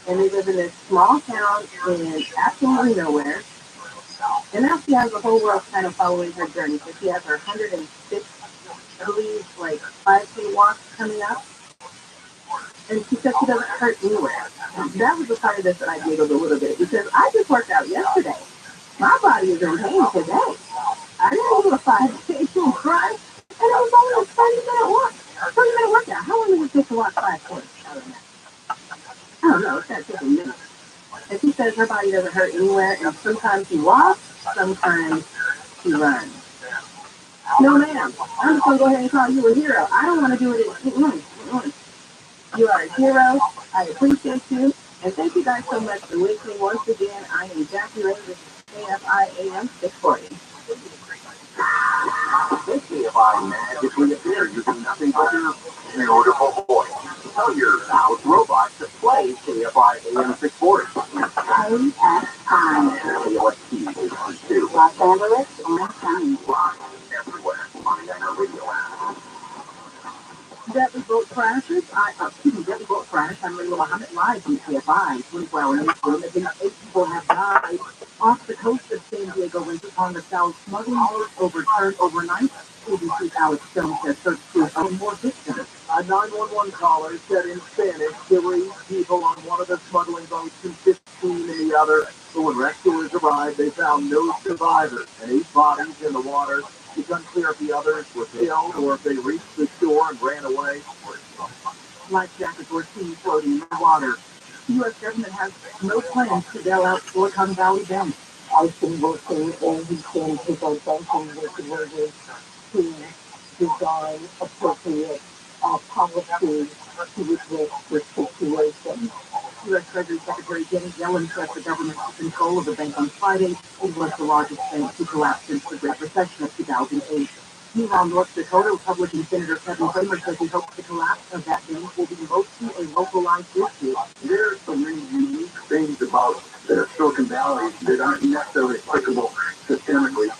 and they live in this small town in absolutely nowhere. And now she has the whole world kind of following her journey. So she has her 106, I believe, like 5K walk coming up. And she said she doesn't hurt anywhere. And that was the part of this that I giggled a little bit because I just worked out yesterday. My body is in pain today. I didn't do a 5K to run, and it was only a 30-minute walk. 30-minute workout. How long does it take to walk 5K? I don't know. It's got to take a minute. And she says her body doesn't hurt anywhere, and sometimes she walks, sometimes she runs. No, ma'am. I'm just going to go ahead and call you a hero. I don't want to do it. You are a hero. I appreciate you. And thank you guys so much for listening. Once again, I am Jackie Ray. This is KFIAM 640. This KFI magically appear using nothing but your beautiful voice. Tell your house robot to play KFI AM 640. KFI. KOST Los Angeles and County. everywhere on the radio app. Deadly boat crashes. Deadly boat crash. I'm Ray Muhammad live from KFI. 24-hour newsroom. At least 8 people have died off the coast of San Diego when on the South smuggling boat overturned overnight. ABC's Alex Stone says search crews are more victims. A 911 caller said in Spanish there were 8 people on one of the smuggling boats and 15 in the other. But when rescuers arrived, they found no survivors and 8 bodies in the water. It's unclear if the others were killed or if they reached the shore and ran away. Life jackets were seen floating in the water. The U.S. government has no plans to bail out Silicon Valley banks. I've been working and we've been people banking with workers to design appropriate policies to address this situation. U.S. Treasury Secretary Janet Yellen said the government took control of the bank on Friday. It was the largest bank to collapse since the Great Recession of 2008. Meanwhile, North Dakota Republican Senator Kevin Cramer says he hopes the collapse of that bank will be mostly a localized issue. There are some really unique things about Silicon Valley that aren't necessarily applicable systemically.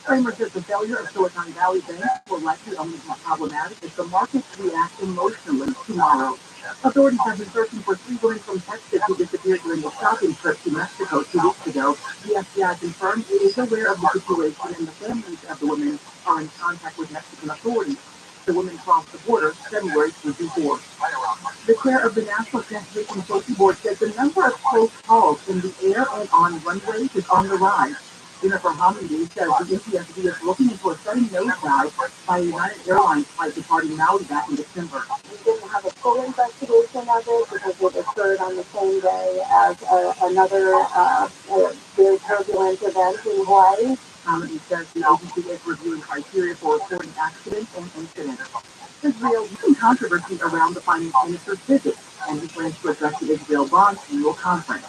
Cramer says the failure of Silicon Valley Bank will likely only be problematic if the markets react emotionally tomorrow. Authorities have been searching for 3 women from Texas who disappeared during a shopping trip to Mexico 2 weeks ago. The FBI confirmed it is aware of the situation and the families of the women are in contact with Mexican authorities. The women crossed the border February 24. The chair of the National Transportation Safety Board says the number of close calls in the air and on runways is on the rise. Jennifer Hamidi says the NTSB is looking into a sudden nosedive by a United Airlines flight departing Maui back in December. We didn't have a full investigation of it because it occurred on the same day as another very turbulent event in Hawaii. Hamidi says the agency is reviewing criteria for reporting accidents and incidents. Israel recent controversy around the finance minister's visit, and he plans to address the Israel Bonds annual conference.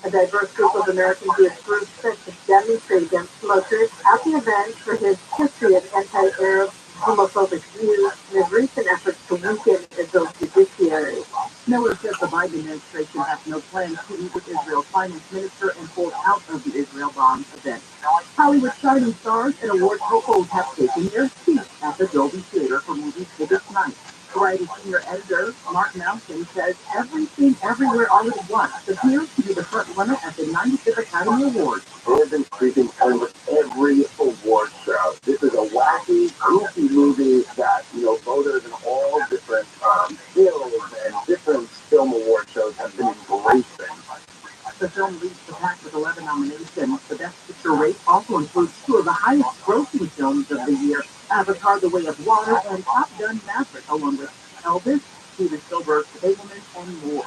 A diverse group of American youth groups set to demonstrate against smokers at the event for his history of anti-Arab homophobic views and his recent efforts to weaken Israel's judiciary. Miller says the Biden administration has no plans to meet with Israel's finance minister and pull out of the Israel Bonds event. Hollywood shining stars and award hopefuls have taken their seats at the Dolby Theater for movies' biggest night. Variety senior editor Mark Mountain says Everything Everywhere All at Once appears to be the front runner at the 95th Academy Awards. They have been creeping almost every award show. Car the Way of Water, and Top Gun Maverick, along with Elvis, Steven Spielberg, Fableman, and more.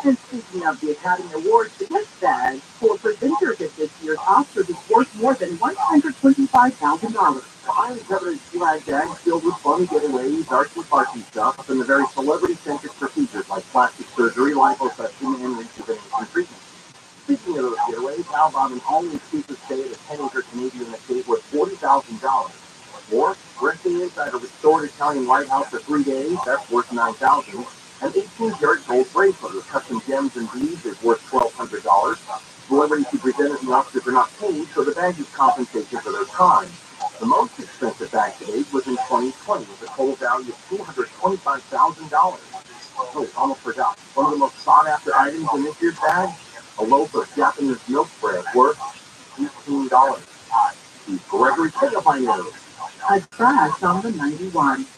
And speaking of the Academy Awards, the gift bag for presenters at this year's Oscars is worth more than $125,000. Behind President's swag bag filled with funny getaways, artsy fartsy stuff, and the very celebrity-centric procedures like plastic surgery, liposuction, and rejuvenation treatment. Speaking of those getaways, how about an all-inclusive stay at a 10-acre Canadian estate worth $40,000? Or resting inside a restored Italian lighthouse for 3 days, that's worth $9,000. An 18-karat gold bracelet with custom gems and beads is worth $1,200. Celebrities who presented the Oscars are not paid, so the bag is compensation for their time. The most expensive bag to date was in 2020 with a total value of $225,000. Oh, almost forgot. One of the most sought-after items in this year's bag, a loaf of Japanese milk bread worth $18. The Gregory Pickup-I-Know. A crash on the 91. It's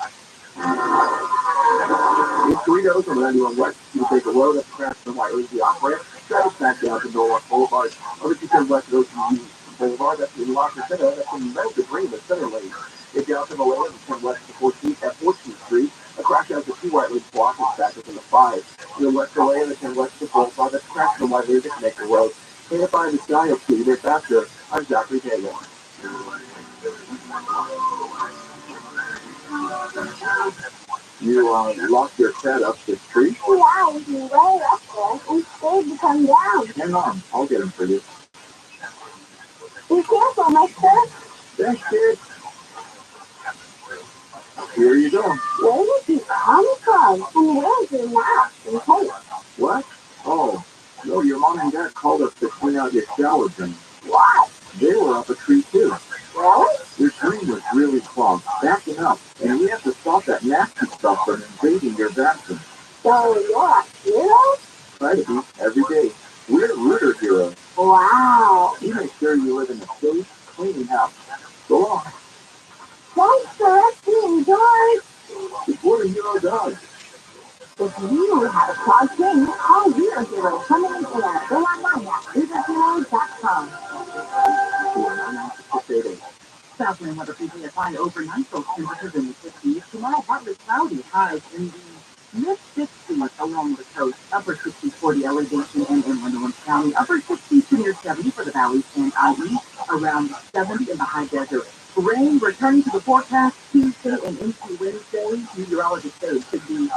Doritos on the 91 West. You take a road up the crash from White Lady Opera, travel back down to Norwalk Boulevard. Over to 10 West Ocean View Boulevard, that's in Locker Center, that's in Melbourne Green, the Center Lane. If you're out to Malaya, the 10 West to 14th at 14th Street, a crash out to 2 White Lady Block is back up in the 5. In West Malaya, the 10 West to Boulevard, that's crash from White Lady to Connector Road. Can't find the sky up to you, they're faster. I'm Zachary Taylor. You lost your set up the street? Yeah, we can way up there. We scared to come down. Hang on, I'll get him for you. Be careful, mister. Thanks, kid. Here you go. Where did you come from? And where's your mouth and tape? What? Oh, no, your mom and dad called us to clean out your shower drain. What? They were up a tree, too. Really? Your drain was really clogged, backing up, and we have to stop that nasty stuff from invading your bathroom. So you're a hero? Try to be every day. We're rooter heroes. Wow. We make sure you live in a safe, clean house. Go on. Thanks for listening, George. It's what a hero does. If you have a clogged drain, call Zero Hero coming in air. Go online at ROTHSCHILD.com. Southland weather for DFI overnight, those temperatures in the 50s. Tomorrow, partly cloudy, highs in the mid-60s along the coast. Upper 60s for the elevation and inland Orange County. Upper 60s to near 70 for the valleys and IE. Around 70 in the high desert. Rain returning to the forecast Tuesday and into Wednesday. Meteorologists say it could be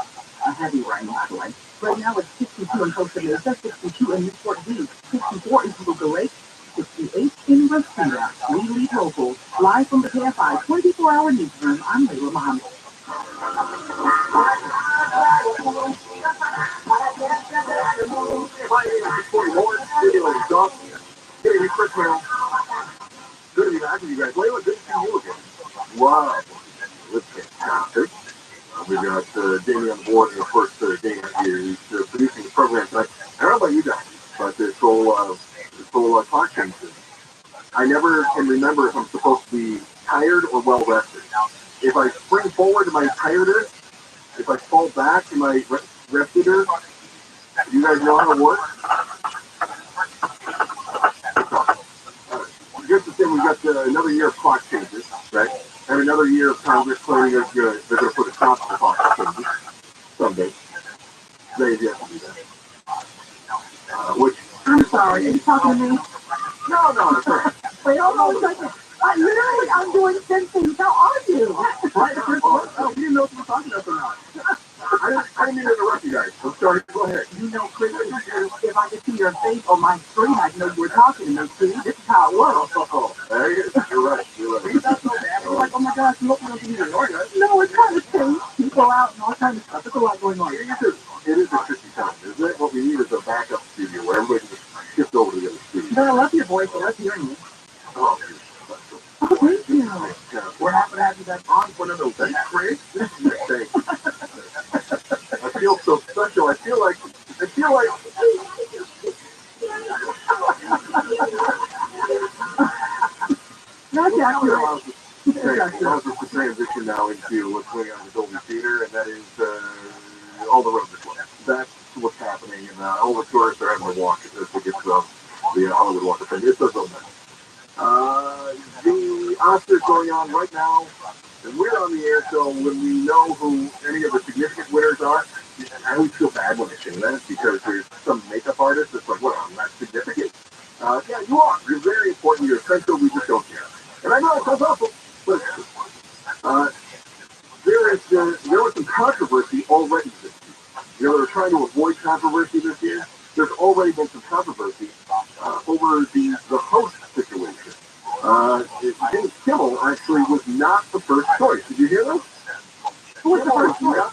a heavy rain, by the way. Right now it's 62 in Costa Mesa, 62 in Newport Beach, 64 in Toluca Lake, 68 in Rosita. We lead local. Live from the KFI 24-hour newsroom, I'm Layla Muhammad. Good to be back with you guys. Layla, good to see you again. Wow. Let's get started. We got Jamie on the board and, of course, Dana here. He's producing the program tonight. I don't know about you guys, but this whole clock change thing. I never can remember if I'm supposed to be tired or well rested. If I spring forward, am I tireder? If I fall back, am I restider? Do you guys know how it works? Just the thing, we got another year of clock changes, right? And another year of Congress claiming they're going to put a stop to the clock changes someday. They've yet to do that. Which I'm sorry, are you talking to me? no, it's all right. Wait, hold on a second. Literally, I'm doing 10 things. How are you? Right, oh, we didn't know if we were talking about it or not. I didn't mean to interrupt you guys. I'm sorry. Go ahead. You know, Chris, if I could see your face on my screen, I'd know you were talking to me. See, this is how it works. Oh, there you go. You're right. That's so bad. You're like, oh my gosh, look what I'm doing. No, it's kind of strange. People out and all kinds of stuff. There's a lot going on. It is a tricky time, isn't it? What we need is a backup studio where everybody can just shift over to the other studio. But I love your voice. I love hearing you. Oh, Thank you. we're happy to have you back on for another thing. Great. This is your thing. I feel so special. I feel like. That's accurate. Allows us to transition now into what's going on in the Dolby Theater, and that is all the roads are closed. That's what's happening, and all the tourists are having to walk to get to the Hollywood Walk of Fame. It does go nuts. The Oscars going on right now. And we're on the air, so when we know who any of the significant winners are, I always feel bad when I say that because there's some makeup artist that's like, well, I'm not significant. Yeah, you are. You're very important. You're essential. We just don't care. And I know it sounds awful, but there was some controversy already this year. You know, they're trying to avoid controversy this year. There's already been some controversy over the host situation. Jimmy Kimmel actually was not the first choice. Did you hear that? Who was the first choice?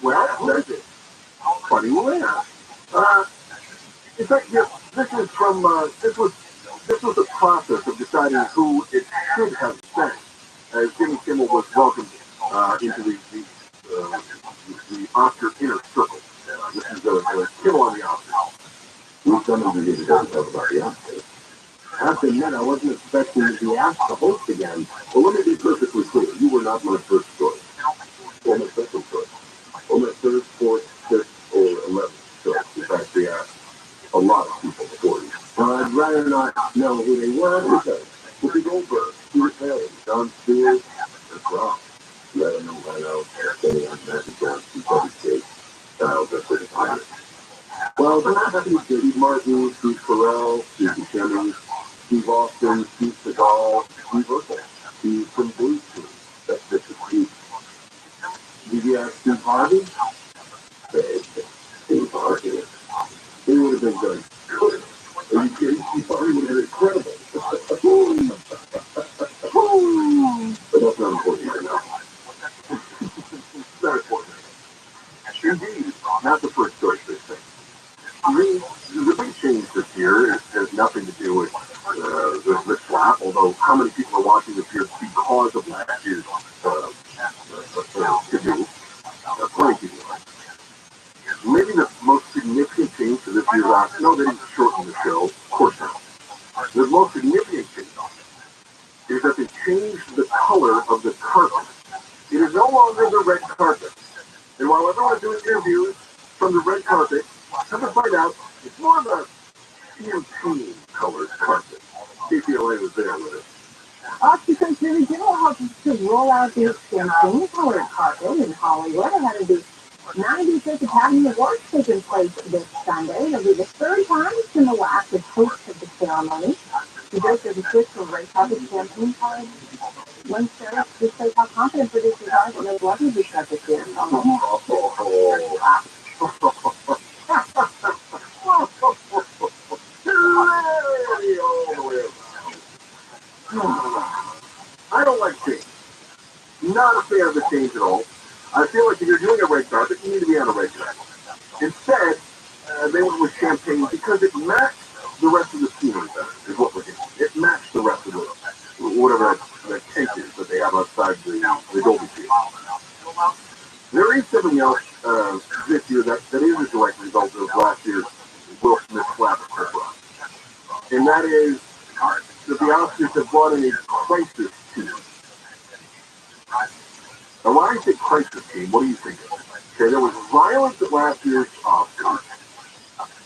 Well, there's it. Funny winner. In fact, yeah, this was the process of deciding who it should have sent as Jimmy Kimmel was welcomed into the Oscar inner circle. This is Kimmel on the Oscars. We've done a video talk about the Oscars. I have to admit, I wasn't expecting to be asked to host again. But let me be perfectly clear. You were not my first choice. Or my second choice. Or my third, fourth, fifth, or 11th choice. In fact, they asked a lot of people before you. I'd rather not know who they were because Whoopi Goldberg, Stuart Taylor, Jon Stewart, and Rob. Let them know by now. Getting on Magic Johnson, Bobby State, Styles, and British Pirates. Well, but I have Steve Martin, Steve Carell, Steve Buscemi, Steve Austin, Steve Seagal, Steve Urkel, Steve from Blues Clues. That's just a Steve. Did you ask Steve Harvey? Steve Harvey. He would have been good. Are you kidding? Steve Harvey would have been incredible. But that's not important right now. Not important. Indeed, not the first choice this thing. The big change this year has nothing to do with the slap, although how many people are watching this year because of last year's to-do? Plenty of people are. Maybe the most significant change to this year's Oscar, no, they didn't shorten the show, of course not. The most significant change is that they changed the color of the carpet. It is no longer the red carpet. And while everyone is doing interviews from the red carpet, come to find out, it's more of a champagne colored carpet. KPLA was there with it. Because the original hope was to roll out this champagne colored carpet in Hollywood. And had the 95th Academy Awards taking place this Sunday. It'll be the third time Kimmel will act as host of the ceremony. The jokes of the switch from red carpet champagne colored. One Sarah just says how confident producers are that they'll love you because this year. I don't like change. Not a fan of the change at all. I feel like if you're doing a red carpet, you need to be on a red carpet. Instead, they went with champagne because it matched the rest of the scenery better, is what we're getting. It matched the rest of the, whatever that cake is that they have outside the Dolby Theater. There is something else this year that is a direct result of last year's Will Smith slap at Chris Rock. And that is that the Oscars have brought in a crisis team. Now, when I say crisis team, what do you think of? Okay, there was violence at last year's Oscars,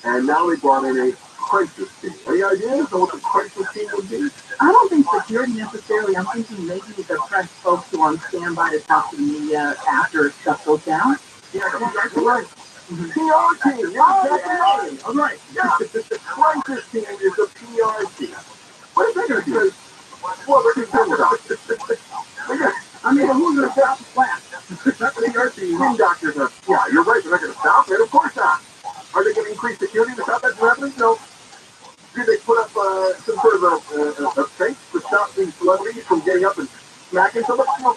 and now they brought in a crisis team. Any ideas on what the crisis team would be? I don't think security necessarily. I'm thinking maybe the press folks who are on standby to talk to the media after stuff goes down. Yeah, you're exactly right. PR team, you're exactly right. I'm right. Yeah, the crisis team is a PR team. What is that going to do? Well, they're going to do it. I mean, who's going to stop the slap? That's the PR team. Team doctors are, yeah, you're right. They're not going to stop it. Of course not. Are they going to increase security to stop that from happening? No. Did they put up some sort of a fence to stop these celebrities from getting up and smacking somebody? No.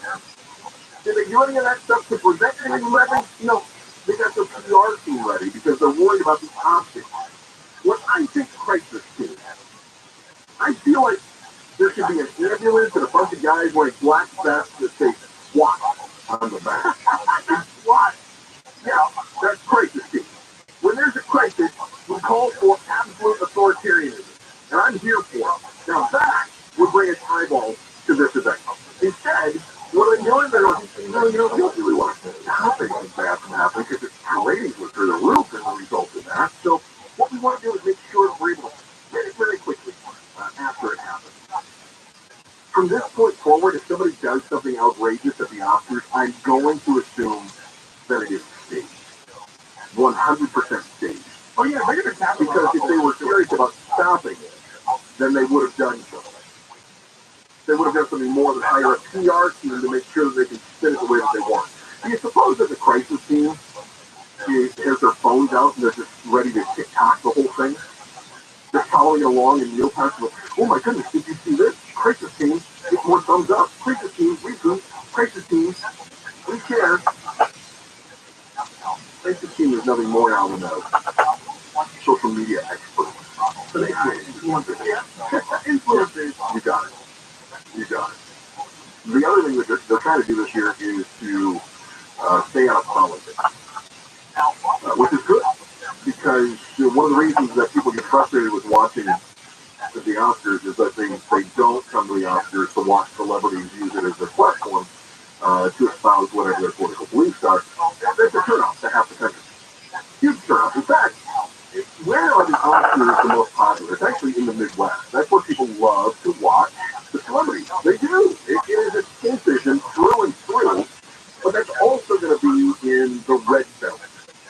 Did they do any of that stuff to prevent anything from happening? No. They got their PR team ready because they're worried about the optics. What I think crisis team, I feel like there should be an ambulance and a bunch of guys wearing black vests that say SWAT on the back. SWAT. Yeah, that's crisis team. When there's a crisis, we call for absolute authoritarianism. And I'm here for it. Now that would bring its eyeballs to this event. Instead, what are they doing? They're like, we don't really want to stop anything bad from happening because the ratings were through the roof as a result of that. So what we want to do is make sure we're able to get it very quickly after it happens. From this point forward, if somebody does something outrageous at it is staged. 100% staged. Oh yeah, they're gonna capitalize. Because if they were serious about stopping it, then they would have done something. They would have done something more than hire a PR team to make sure that they can spin it the way that they want. Do you suppose that the crisis team has their phones out and they're just ready to TikTok the whole thing? They're following along in real time. Oh my goodness, did you see this? Crisis team, get more thumbs up. Crisis team, reboot. Crisis team, we care. Crisis team is nothing more now than a social media expert. So they influencers. Yeah, influencers. You got it. You got it. The other thing that they're trying to do this year is to stay out of politics, which is good, because one of the reasons that people get frustrated with watching the Oscars is that they don't come to the Oscars to watch celebrities use it as their platform to espouse whatever their political beliefs are. That's a turnout to half the country. Huge turnout. In fact, where are the Oscars the most popular? It's actually in the Midwest. That's where people love to watch the celebrities. They do. It is a escapism through and through, but that's also going to be in the red belt.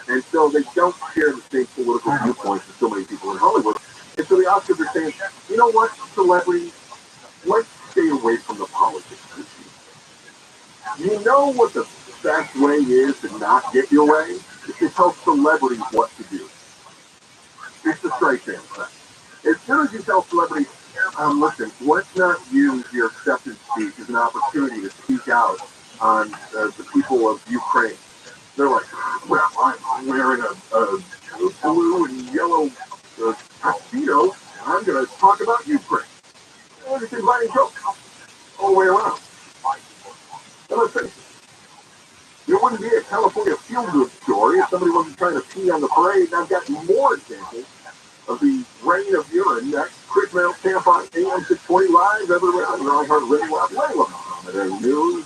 And so they don't share the same political viewpoints as so many people in Hollywood. And so the Oscars are saying, you know what, celebrities, let's stay away from the politics this year. You know what the best way is to not get your way? Is to tell celebrities what to do. It's the straight thing. As soon as you tell celebrities, listen, let's not use your acceptance speech as an opportunity to speak out on the people of Ukraine. They're like, well, I'm wearing a blue and yellow tuxedo. I'm going to talk about Ukraine. They're just inviting jokes all the way around. And let's face it, there wouldn't be a California feel-good story if somebody wasn't trying to pee on the parade. And I've got more examples of the rain of urine. That's Chris Mount, Tampa, AM 620 live everywhere on your iHeartRadio. News.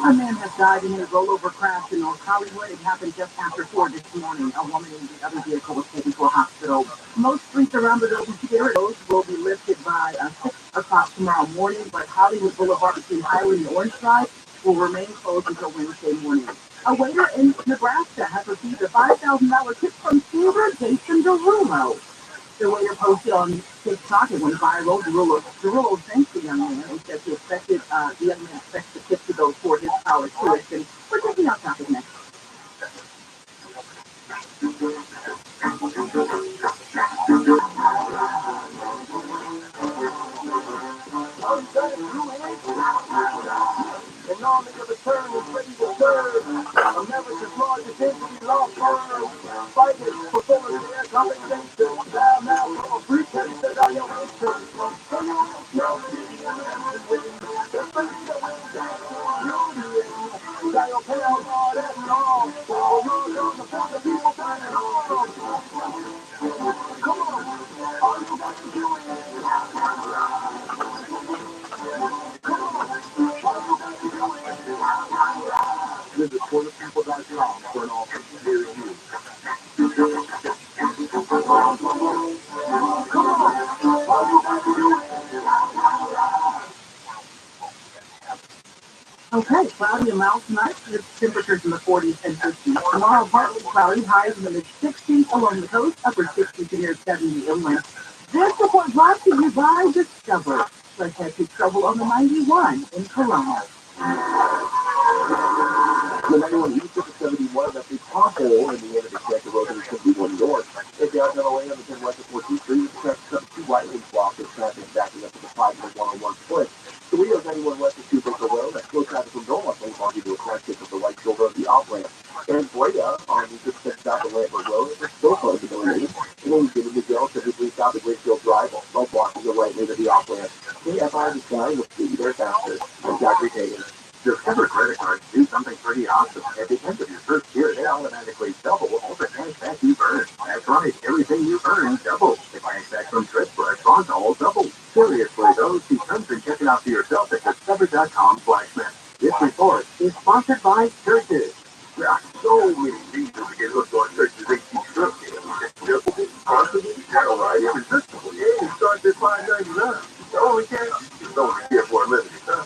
A man has died in a rollover crash in North Hollywood. It happened just after 4 this morning. A woman in the other vehicle was taken to a hospital. Most streets around the Ocean areas will be lifted by 6 o'clock tomorrow morning, but Hollywood Boulevard between Highland and Orange Drive will remain closed until Wednesday morning. A waiter in Nebraska has received a $5,000 tip from Cuba, Jason Derulo. The waiter posted on TikTok and went viral. Derulo thanked the young man and said the young man expects the tip to go toward his college tuition. We're taking our topic next. And army of the turn is ready to serve. America's largest entity law firm. Fighting for full and fair compensation. Now, for a pretense that I am Visit quarterpeople.com for an offer near you. Okay, cloudy and mild tonight. The temperatures in the 40s and 50s. Tomorrow, partly cloudy, highs in the mid-60s along the coast, upper 60s to near 70 inland. This report brought to you by Discover. Let's head to trouble on the 91 in Corona. The 91 east of the 71, that's a pothole in the end of the check. The road is simply one north. If you have no way on the 10 west of 14th Street, the traffic comes 2 right lanes blocked with traffic backing up to the 5.101 split. The wheel of 91 west of 2 Brooklyn Road, that's slow traffic from Dolmont Lane, while you do a crash kick of the right shoulder of the off ramp. And Brea on the 6 south of Lambert Road, it's still closed to the lane. And then you get into Miguel, typically south of Greenfield Drive, no blocking the right lane of the off ramp. KFI is flying with speed there faster. And Dr. Kagan. Discover credit cards do something pretty awesome. At the end of your first year, they automatically double all the cash back you've earned. That's right, everything you earn doubles. The cash back from trips for restaurants all double. Seriously, those see terms and check it out for yourself at discover.com/net. This report is sponsored by Churches. There are so many reasons to get hooked on Churches 18 strip deals. Constantly, alright, irresistible. Yeah, you start at $5.99. The only cash is only here for a limited time.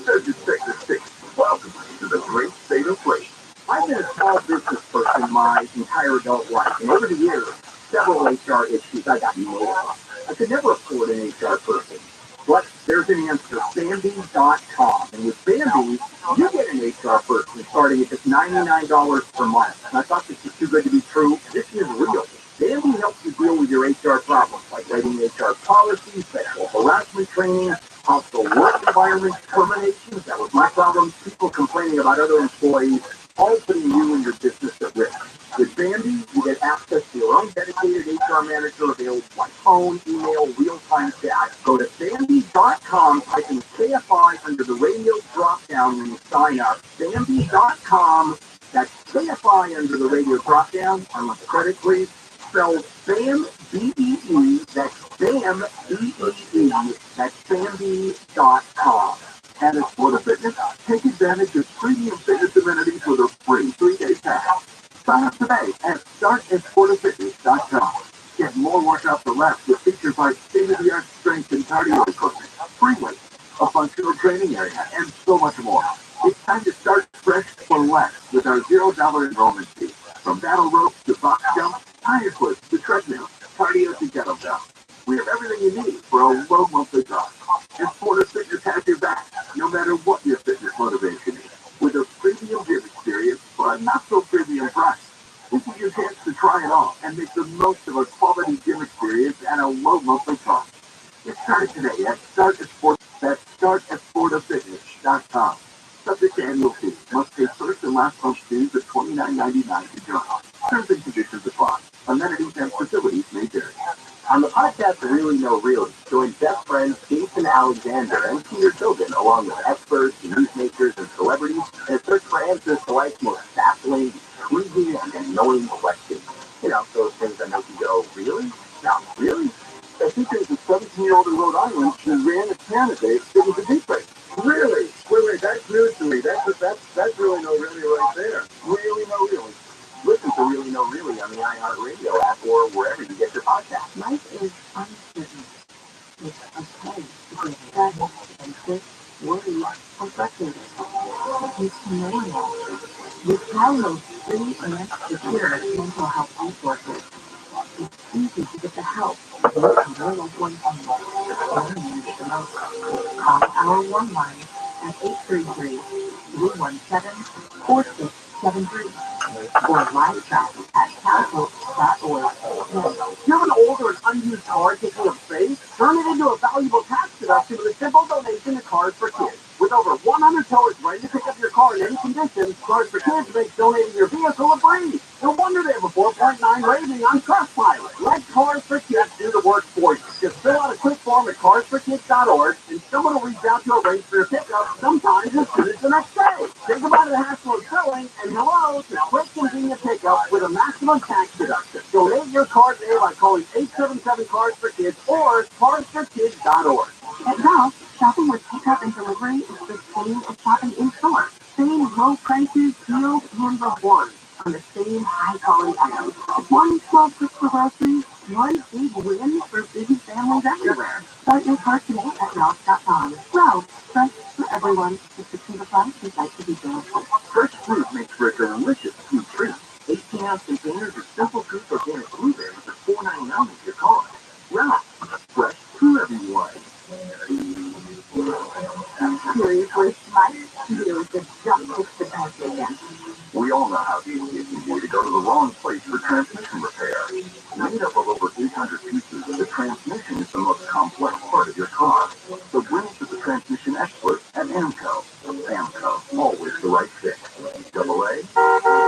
Churches Texas 6. Welcome to the great state of play. 5 minutes small business person my entire adult life, and over the years, several HR issues I got more of. I could never afford an HR person. But there's an answer, Bambi.com. And with Bambi, you get an HR person starting at just $99 per month. And I thought this was too good to be true. This is real. Bambi helps you deal with your HR problems, like writing HR policies, sexual harassment training, hostile work environment terminations. That was my problem. People complaining about other employees, all putting you and your business at risk. With Bambi, you get access to your own dedicated HR manager available by phone, email, real-time chat. Go to Bambi.com, type in KFI under the radio drop-down when you sign up. Bambi.com, that's KFI under the radio drop-down. I want the credit, please. Spelled BAM, B-E-E, that's BAM, B-E-E, that's Bambi.com. And as for the fitness, take advantage of premium fitness amenities with a free 3-day pass. Sign up today at startatsportofitness.com. Get more workout for less with features like state-of-the-art strength and cardio equipment, free weights, a functional training area, and so much more. It's time to start fresh for less with our $0 enrollment fee. From battle ropes to box jumps, tire clips to treadmill, cardio to kettlebell. We have everything you need for a low monthly cost. And Sport Fitness has your back, no matter what your fitness motivation is. With a premium gym experience for a not-so-premium price. This is your chance to try it all and make the most of a quality gym experience at a low monthly cost. Get started today at startatsportofitness.com. Subject to annual fee. Must pay first and last month's dues of $29.99 to join. Terms and conditions apply. Amenities and facilities may vary. On the podcast Really Know Really, join best friends Jason Alexander and Peter Tobin, along with experts, newsmakers, and celebrities, and search for answers to life's most baffling, intriguing, and annoying questions. You know, those things that make you go, really? No, really? I think there's a 17-year-old in Rhode Island who ran a candidate that was a deepfake. Really? Wait, that's news to me. That's Really Know Really right there. Really Know Really. Listen to Really Know Really on the iHeartRadio app or wherever you get your podcast. Life is uncertain. It's okay to get sad, anxious, worried, or frustrated. It's normal. With download free and secure mental health resources, it's easy to get the help you and your loved ones need when you need it the most. Call our one line at 833-317-4673 or live chat at calhope.org. You have an old or an unused car taking up space? Turn it into a valuable tax deduction with a simple donation to Cars for Kids. With over 100 towers ready to pick up your car in any condition, Cars for Kids makes donating your vehicle a breeze. No wonder they have a 4.9 rating on Trustpilot. Let Cars for Kids do the work for you. Just fill out a quick form at carsforkids.org, and someone will reach out to arrange for your pickup sometimes as soon as the next day. Think about the hassle of filling, and hello to quick, convenient pickup with a maximum tax deduction. Donate your car today by calling 877-CARS-FOR-KIDS or carsforkids.org. And now, shopping with pickup and delivery is the same as shopping in store. Same low prices, deals, and rewards on the same high-quality items. One small trip for groceries, one big win for busy families everywhere. Start your cart today at Roths.com. Roths, fresh for everyone. Restrictions apply. Please like to be done. Fresh fruit makes for a delicious sweet treat. 18-ounce containers of simple fruit organic blueberries for $4.99 at your car. Roths, fresh for everyone. Seriously, my view is just fix the bad again. We all know how easy it can be to go to the wrong place for transmission repair. Made up of over 800 pieces, the transmission is the most complex part of your car. So bring it to the transmission expert at AMCO. AMCO, always the right fit. AA,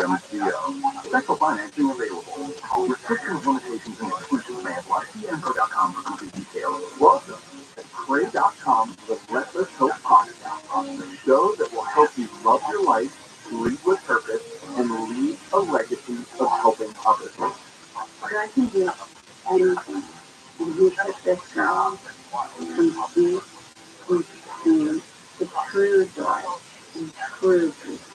AMCO. Special financing available. Restrictions, limitations, and exclusions may apply. See AMCO.com for complete details. Welcome to Pray.com, the Relentless Hope Podcast, the show that will help you love your life, lead with purpose, and leave a legacy of helping others. What I can do anything, and you took this girl from deep into the true joy and true peace.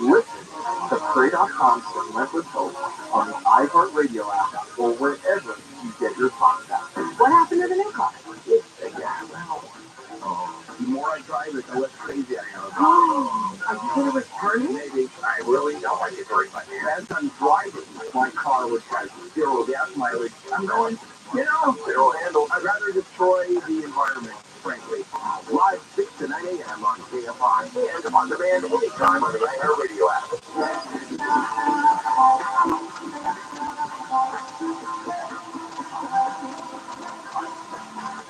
Listen to Pray.com's Relentless Hope on the iHeartRadio app or wherever you get your podcasts. What happened to the new car? The more I drive it, the less crazy I am. Oh, are you going to return it? Maybe. I really don't like it very much. As I'm driving my car, which has zero gas mileage, I'm going, it'll handle. I'd rather destroy the environment, frankly. Live 6 to 9 a.m. on KFI and on demand anytime on the iHeartRadio app.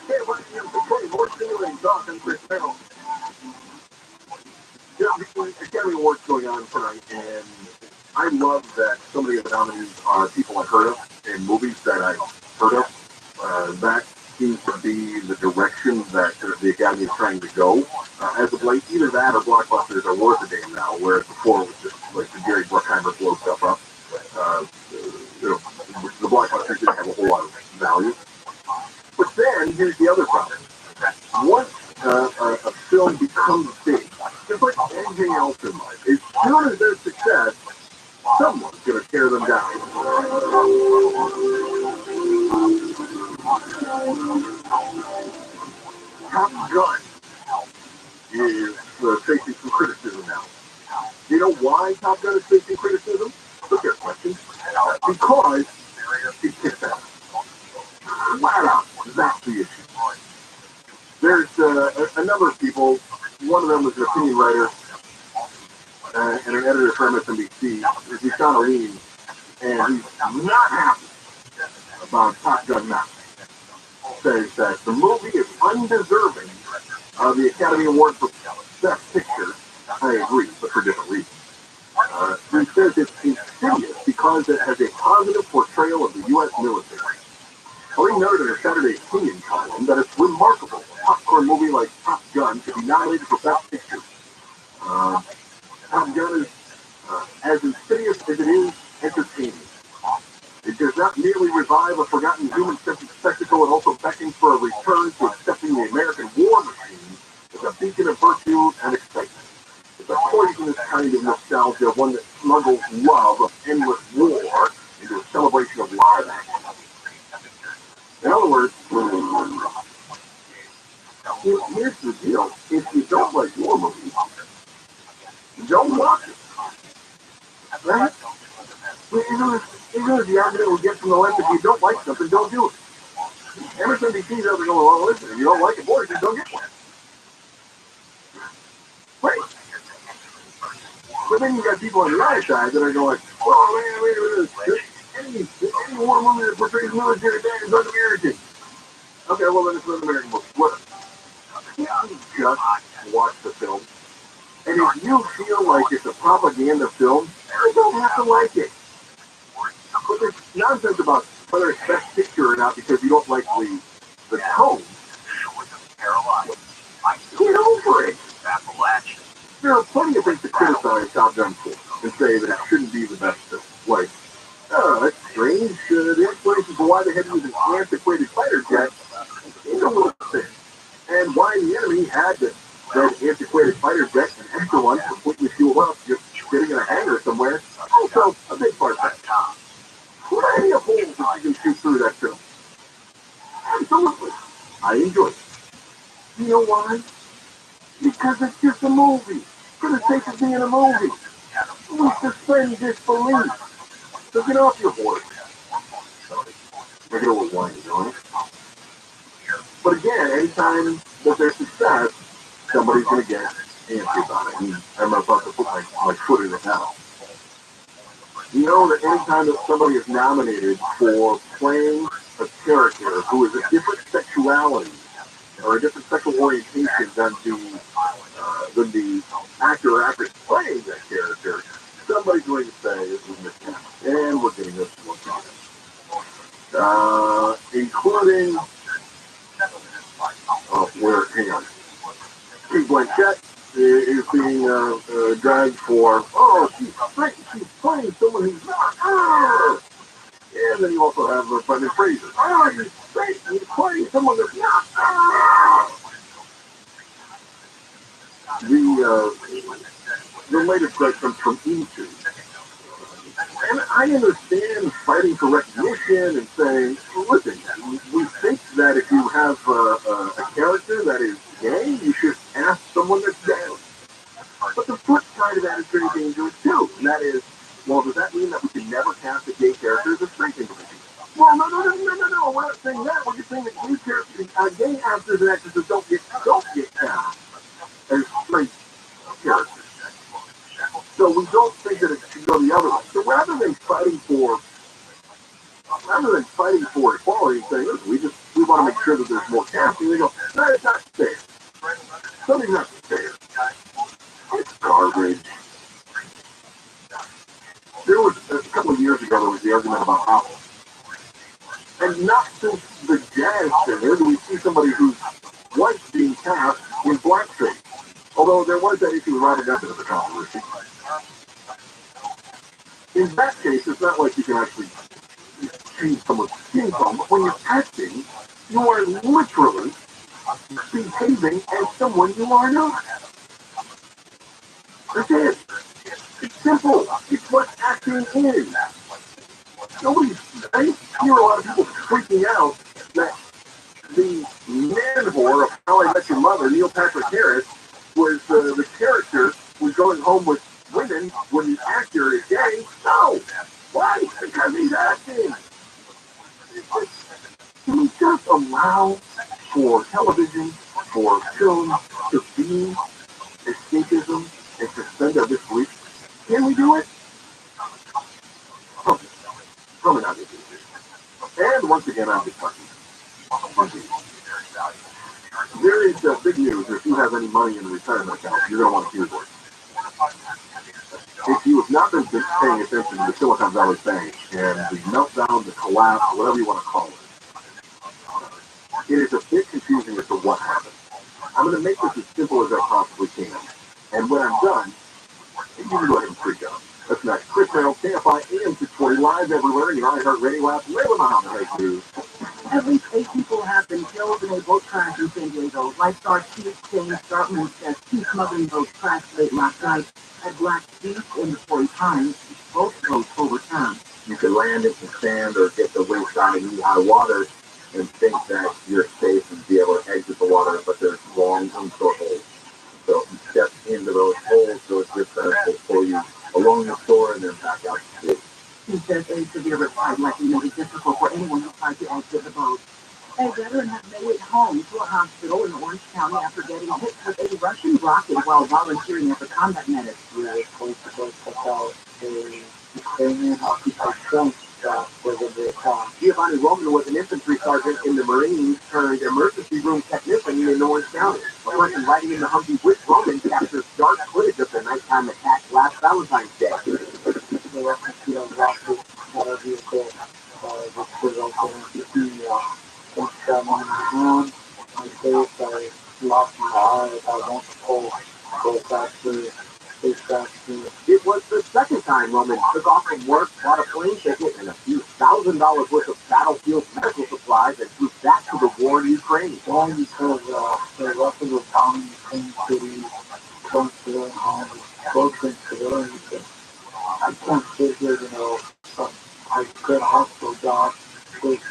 Hey, what are you more stimulating thoughts than Chris Farrell? Academy Awards going on tonight, and I love that so many of the nominees are people I've heard of and movies that I've heard of. That seems to be the direction that the Academy is trying to go. As of late, either that or blockbusters are worth a damn now, whereas before it was just like the Jerry Bruckheimer blow stuff up. The blockbusters didn't have a whole lot of value. But then, here's the other problem. Once a film becomes big, just like anything else in life, as soon as there's success, someone's going to tear them down. Top Gun is facing some criticism now. Do you know why Top Gun is facing criticism? Look at question. Because it gets out. Flat out, that's the issue. There's a number of people. One of them was an opinion writer and an editor for MSNBC. He's Sean O'Leary, and he's not happy about Top Gun now. Says that the movie is undeserving of the Academy Award for Best Picture. I agree, but for different reasons. He says it's insidious because it has a positive portrayal of the U.S. military. O'Leary noted in a Saturday Opinion column that it's remarkable a popcorn movie like Top Gun should be nominated for Best Picture. Top Gun is as insidious as it is entertaining. It does not merely revive a forgotten human-centered spectacle, it also beckons for a return to accepting the American war machine as a beacon of virtue and excitement. It's a poisonous kind of nostalgia, one that smuggles love of endless war into a celebration of live action. In other words, here's the deal. If you don't like war movies, don't watch it. Right? You know the argument we get from the left, if you don't like something, don't do it. MSNBC doesn't go, well, listen, if you don't like abortion, don't get one. Right? But then you got people on the other side that are going, oh man, wait a minute, any war movie that portrays military bad is un-American. Okay, well then it's an American movie. Whatever. Can't you just watch the film? And if you feel like it's a propaganda film, you don't have to like it. But there's nonsense about whether it's Best Picture or not because you don't like the tone. Get over it. There are plenty of things to criticize Top Gun for and say that it shouldn't be the best film. Like, that's strange. The explanation for why they had to use an antiquated fighter jet is a little thin. And why the enemy had that antiquated fighter jet, an extra one, completely fueled up, just sitting in a hangar somewhere, also a big part of that. Plenty of holes that you can shoot through that film. Absolutely. I enjoy it. You know why? Because it's just a movie. For the sake of being a movie. We suspend disbelief. So get off your horse. Regular with wine, you know? But again, anytime that there's success, somebody's going to get antsy about it. And I'm about to put my foot in it now. You know that anytime that somebody is nominated for playing a character who is a different sexuality or a different sexual orientation than the actor or actress playing that character, somebody's going to say this was miscast. And we're getting this one including hang on. Kate Blanchett is being dragged for, she's playing someone who's not. And then you also have Brendan Fraser. He's playing someone that's not. The latest question from E2. And I understand fighting for recognition and saying, listen, we think that if you have a character that is gay, you should ask someone that's gay. But the flip side of that is pretty dangerous too. And that Well, does that mean that we can never cast a gay character as a straight individual? Well, no. We're not saying that. We're just saying that gay characters, gay actors and actresses don't get cast as straight characters. So we don't think that it should go the other way. So rather than fighting for equality, saying, listen, we want to make sure that there's more casting, they go, no, it's not fair. Something's not fair. It's garbage. There was, a couple of years ago, there was the argument about apples. And not since the jazz singer do we see somebody whose wife's being cast in blackface. Although there was that issue right after the controversy. In that case, it's not like you can actually change someone's skin tone, but when you're acting, you are literally behaving as someone you are not. That's it. It's simple. It's what acting is. I hear a lot of people freaking out that the man whore of How I Met Your Mother, Neil Patrick Harris, was the character was going home with women when the actor is gay. No! Why? Because he's acting. Can we just allow for television, for film, to be escapism and suspend our disbelief? Can we do it? Probably not. And once again, I'm just talking. There is big news. If you have any money in the retirement account, you're going to want to hear this. If you have not been paying attention to the Silicon Valley Bank and the meltdown, the collapse, whatever you want to call it, it is a bit confusing as to what happened. I'm going to make this as simple as I possibly can. And when I'm done, you can go ahead and freak out. That's next. Chris Merrill, KFI AM 640, live everywhere in the iHeartRadio app. Live in the Holiday News. At least 8 people have been killed in a boat crash in San Diego. Lifeguard Chief James Dartman says 2 smuggling boats crashed late last night at Black Beach in the Torrey Pines. Both boats overturned. You could land in some sand or get the waist out of knee-high water and think that you're safe and be able to exit the water, but there's long, unshort holes. So you step into those holes, so it's just benefit for you along the shore and then back out to sea. He says a severe riptide likely made it difficult for anyone who tried to exit the boat. A veteran has made it home to a hospital in Orange County after getting hit with a Russian rocket while volunteering as a combat medic. We were supposed to go check out a Ukrainian occupied trunk that was in the attack. Giovanni Roman was an infantry sergeant in the Marines turned emergency room technician in Orange County. A person riding in the Humvee with Roman captures dark footage of the nighttime attack last Valentine's Day. The Russian field rocket had a vehicle which was open to see that one in the ground. My face, I lost my eye, I won't go back to It was the second time Roman took off from work, bought a plane ticket, and a few $1,000s worth of battlefield medical supplies and flew back to the war in Ukraine. Why? Because the Russians were bombing Ukraine cities, killing civilian homes, torturing civilians. I can't sit here, I get a hospital job with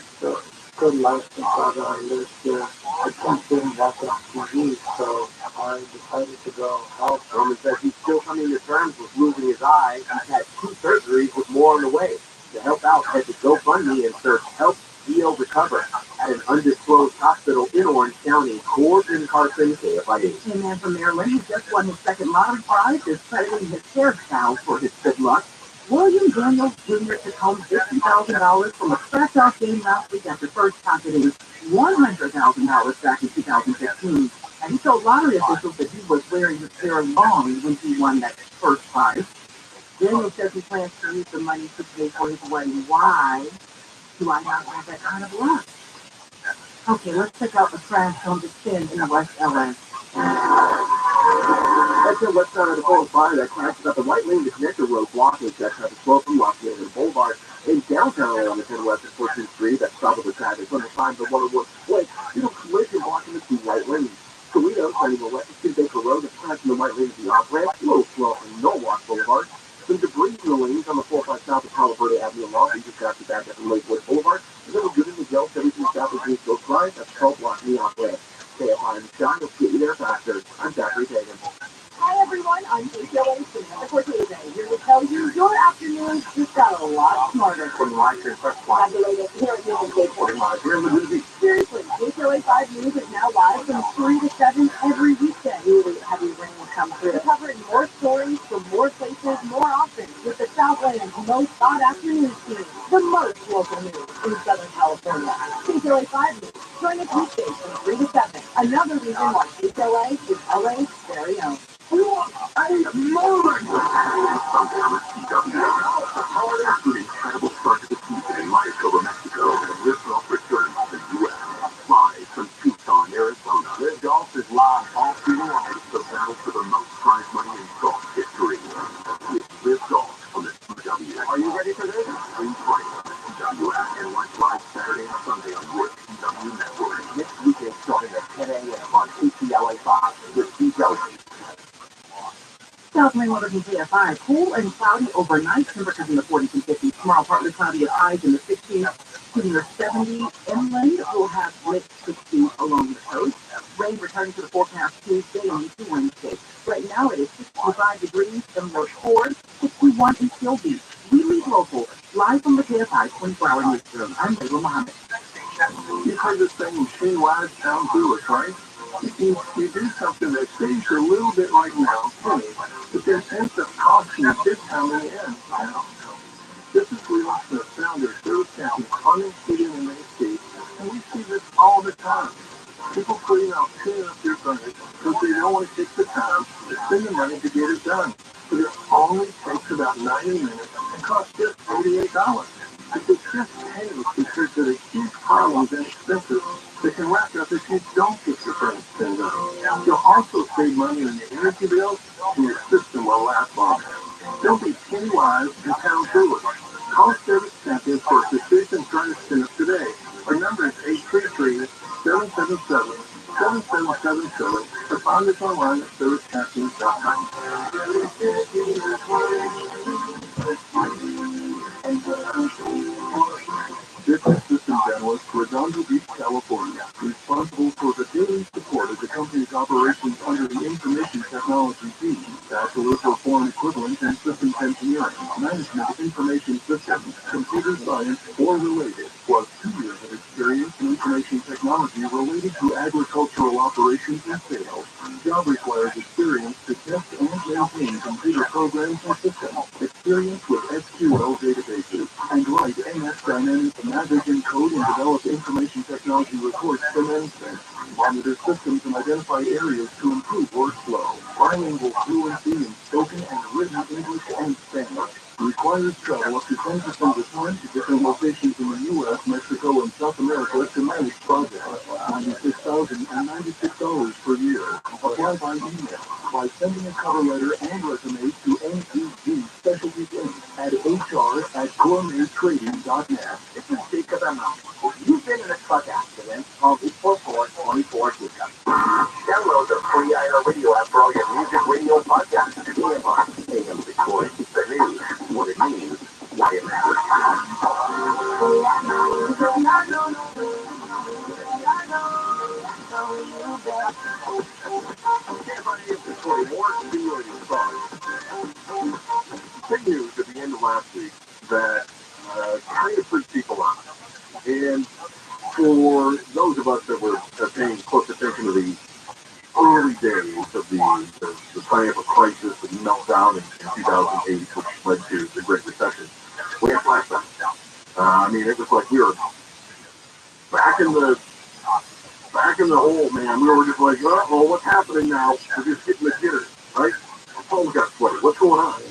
good life inside I live here. I can't sit and watch it on TV, so I decided to go help. Roman says he's still coming to terms with losing his eye. He's had 2 surgeries with more on the way. To help out, head to GoFundMe and search Help Heal Recover at an undisclosed hospital in Orange County. Gordon Carson, KFIA. A man from Maryland who just won his second lottery prize is crediting his hairstyle for his good luck. William Daniels Jr. took home $50,000 from a scratch-off game last week after first pocketing $100,000 back in 2015. And he told lottery officials that he was wearing his hair long when he won that first prize. Daniels says he plans to use the money to pay for his wedding. Why do I not have that kind of luck? Okay, let's check out the crash on the spin in West LA. That's the west side of the Cold Fire that crashes up the right lane to connector road blocking that traffic flow from Los Angeles Boulevard in downtown LA on the 10 West at 14th Street. That's probably traffic from the signs of Waterworks Way. Collision blocking the 2 right lanes. Toledo, turning the west to Baker Road, the crash in the right lane to the off-ramp, low flow from Norwalk Boulevard. Some debris in the lanes on the 4-5 south of Palo Verde Avenue Long Beach, just after back at the Lakewood Boulevard. And then we're good in the Gulf, 73 south of East Coast Drive. That's 12 block neon red. KFI and John will get you there faster. I'm Zachary Tagan. Hi everyone, I'm KCLA Samantha Cortese, here to tell you your afternoons just got a lot smarter. Have the latest here at News Station. Seriously, KCLA 5 News is now live from 3 to 7 every weekday. Really heavy rain will come through. We're covering more stories from more places more often with the Southland's most sought-after news team, the most local news in Southern California. KCLA 5 News. Join us weekdays from 3 to 7. Another reason why KCLA is LA's very own. After an incredible start to the season in Mayakoba, Mexico, and lift-off return to the U.S. Live from Tucson, Arizona, Live Golf is live all season long. The battle for the most prize money in golf history. It's Live Golf on the TW. Are you ready for this? Spring training on the TW app and watch live Saturday and Sunday on your TW network. Next weekend starting at 10 a.m. on KCLA 5 with details. Southland weather from KFI. Cool and cloudy overnight. Temperatures in the 40s and 50s. Tomorrow, partly cloudy with highs in the 60s to the 70s. Inland, we'll have mid 60s along the coast. Rain returning to the forecast Tuesday and into Wednesday. Right now, it is 65 degrees in North Shore, 61 in Seal Beach. We lead local, live from the KFI 24-hour newsroom. I'm Rabbi Mohammed. You've heard this thing, machine wise down through it, right? You do something that saves you a little bit right now, too, but there's ends up costing you big time in the end. This is real the founder of service camping, uninstated in AC, and we see this all the time. People putting out cleaning up their furniture because they don't want to take the time to spend the money to get it done. But it only takes about 90 minutes and costs just $88. If it's just painless because of the huge problems and expenses that can rack up if you don't get your furniture done. You'll also save money on your energy bills and your system will last longer. Don't be penny wise and pound foolish. Call Service Champions for a precision furnace finish today. Our number is 833-777-7777 or find us online at servicechampions.com. Business Systems Analyst for Redondo Beach, California, responsible for the daily support of the company's operations under the Information Technology team, Bachelor for Foreign Equivalent in Systems Engineering, Management of Information Systems, Computer Science, or related, plus 2 years of experience in information technology related to agricultural operations and sales. Job requires experience to test and maintain computer programs and systems, experience with SQL databases, and write MS Dynamics Magic encode and develop information technology reports for management, monitor systems and identify areas to improve workflow, bilingual fluency in spoken and written English and Spanish. Requires travel up to 10% of the time to different locations in the U.S., Mexico, and South America to manage projects. $96,096 per year. Apply by email by sending a cover letter and resume to NEG Specialties Inc. at hr@gourmettrading.net. This is Jacob Emma. You've been in a truck accident, call 844-24-24. Download the free iHeartRadio app for all your music, radio, and podcasts. AMR, AM Detroit, the news, what it means, why it matters. More stimulating songs. Big news at the end of last week that kind of freaked people out. And for those of us that were paying close attention to the early days of the financial crisis, the meltdown in 2008, which led to the Great Recession, we had flashbacks. I mean, it was like we were back in the hole, man. We were just like, oh, what's happening now? We're just getting the jitters, right? Our phones got sweaty. What's going on?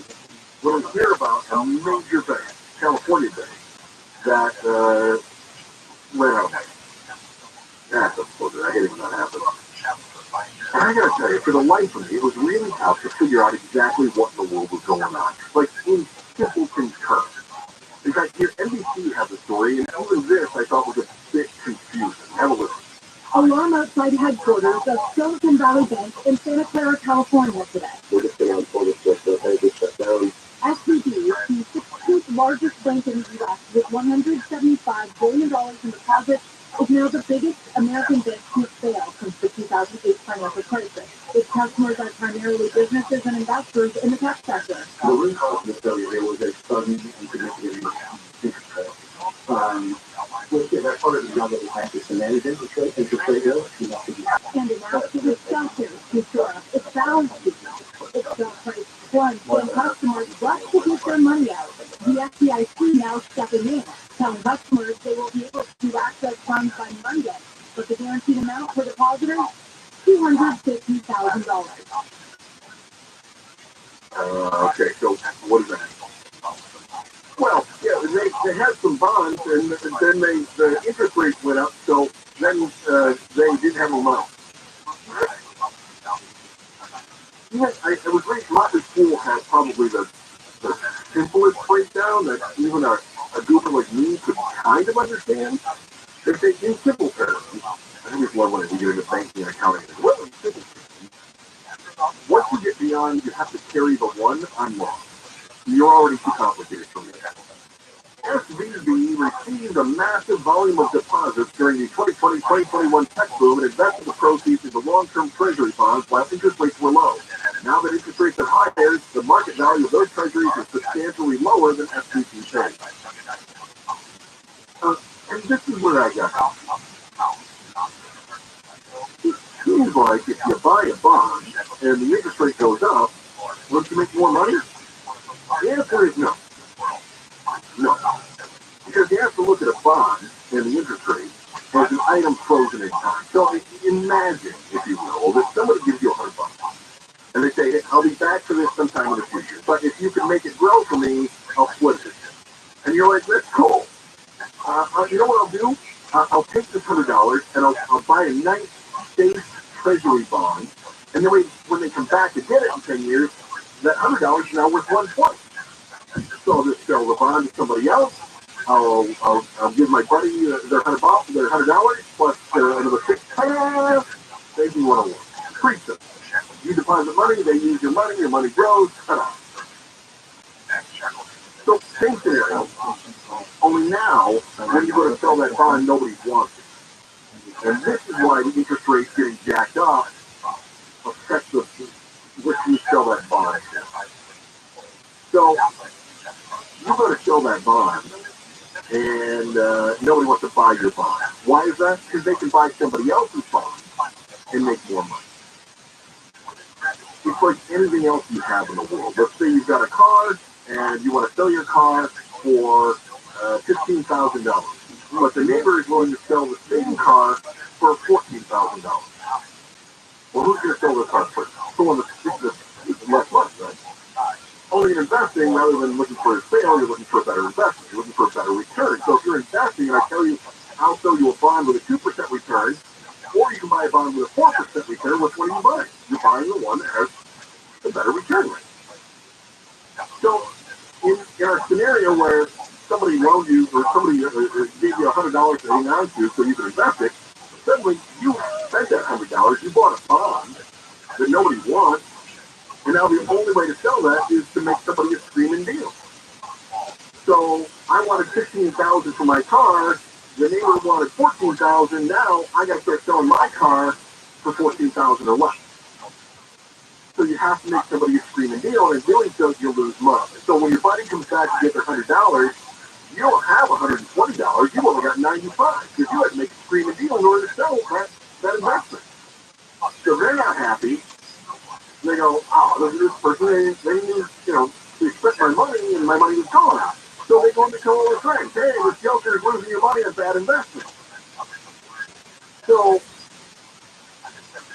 Well, we hear about a major bank, California bank, that ran out of money. That's a booger. I hate it when that happens. And I gotta tell you, for the life of me, it was really tough to figure out exactly what in the world was going on. Like, in simple terms. In fact, here, NBC had the story, and even this I thought was a bit confusing. Have a listen. Alarm outside headquarters of Silicon Valley Bank in Santa Clara, California today. We're just staying on for this, okay, just shut down. SVB, the 16th largest bank in the U.S. with $175 billion in deposits, is now the biggest American bank to fail since the 2008 financial crisis. Its customers are primarily businesses and investors in the tech sector. The root cause of the failure was a sudden and significant interest rate. Well, yeah, that's part of the job that we have is to manage interest rate risk. And it now to the shelter to shore up its balance sheet. Its stock price plunged when customers rushed to get their money out. The FDIC now stepping in, telling customers they will be able to access funds by Monday, but the guaranteed amount for depositors, $250,000. Okay, so what is that? Well, yeah, they had some bonds, and then the interest rates went up, so then they didn't have any money. Yeah, I was reading Motley Fool had probably the simplest breakdown that even a goober like me could kind of understand. They say in simple terms, I think it's one when we get into banking and accounting. Well, in simple terms, once you get beyond, you have to carry the one, I'm wrong. You're already too complicated for me. SVB received a massive volume of deposits during the 2020-2021 tech boom and invested the proceeds into long-term treasury bonds while interest rates were low. Now that interest rates are higher, the market value of those treasuries is substantially lower than SVB paid. And this is where I got it seems like if you buy a bond and the interest rate goes up, won't you make more money? The answer is no. No. Because you have to look at a bond and the interest rate as an item frozen in time. So imagine, if you will, that somebody gives you $100 and they say, hey, I'll be back for this sometime in the future. But if you can make it grow for me, I'll split it. And you're like, that's cool. You know what I'll do? I'll take this $100 and I'll buy a nice, safe treasury bond. And then when they come back to get it in 10 years, that $100 is now worth $120. So I'll just sell the bond to somebody else. I'll give my buddy their $100 plus another $6. They do what I want. Treat them. You deposit money, they use your money grows. So same scenario. Only now, when you go to sell that bond, nobody wants it. And this is why the interest rates getting jacked up affects what you sell that bond. So you go to sell that bond, and nobody wants to buy your bond. Why is that? Because they can buy somebody else's bond and make more money. It's like anything else you have in the world. Let's say you've got a car, and you want to sell your car for $15,000. But the neighbor is willing to sell the same car for $14,000. Well, who's going to sell the car first? Someone that's less money, right? Only in investing, rather than looking for a sale, you're looking for a better investment. You're looking for a better return. So if you're investing, and I tell you, I'll sell you a bond with a 2% return, or you can buy a bond with a 4% return, which one are you buying? You're buying the one that has a better return rate. So in our scenario where somebody loaned you, or somebody gave you $100 to hang on to so you can invest it, suddenly you spent that $100, you bought a bond that nobody wants, and now the only way to sell that is to make somebody a screaming deal. So I wanted $15,000 for my car, the neighbor wanted $14,000, now I got to start selling my car for $14,000 or less. So you have to make somebody a screaming deal, and in doing so, you lose money. So when your buddy comes back to get their $100, you don't have $120, you've only got $95, because you had to make a screaming deal in order to sell that investment. So they're not happy. They go, oh, this person, they spent my money, and my money was gone. So they go to tell all their friends, hey, this joker is losing your money on bad investment. So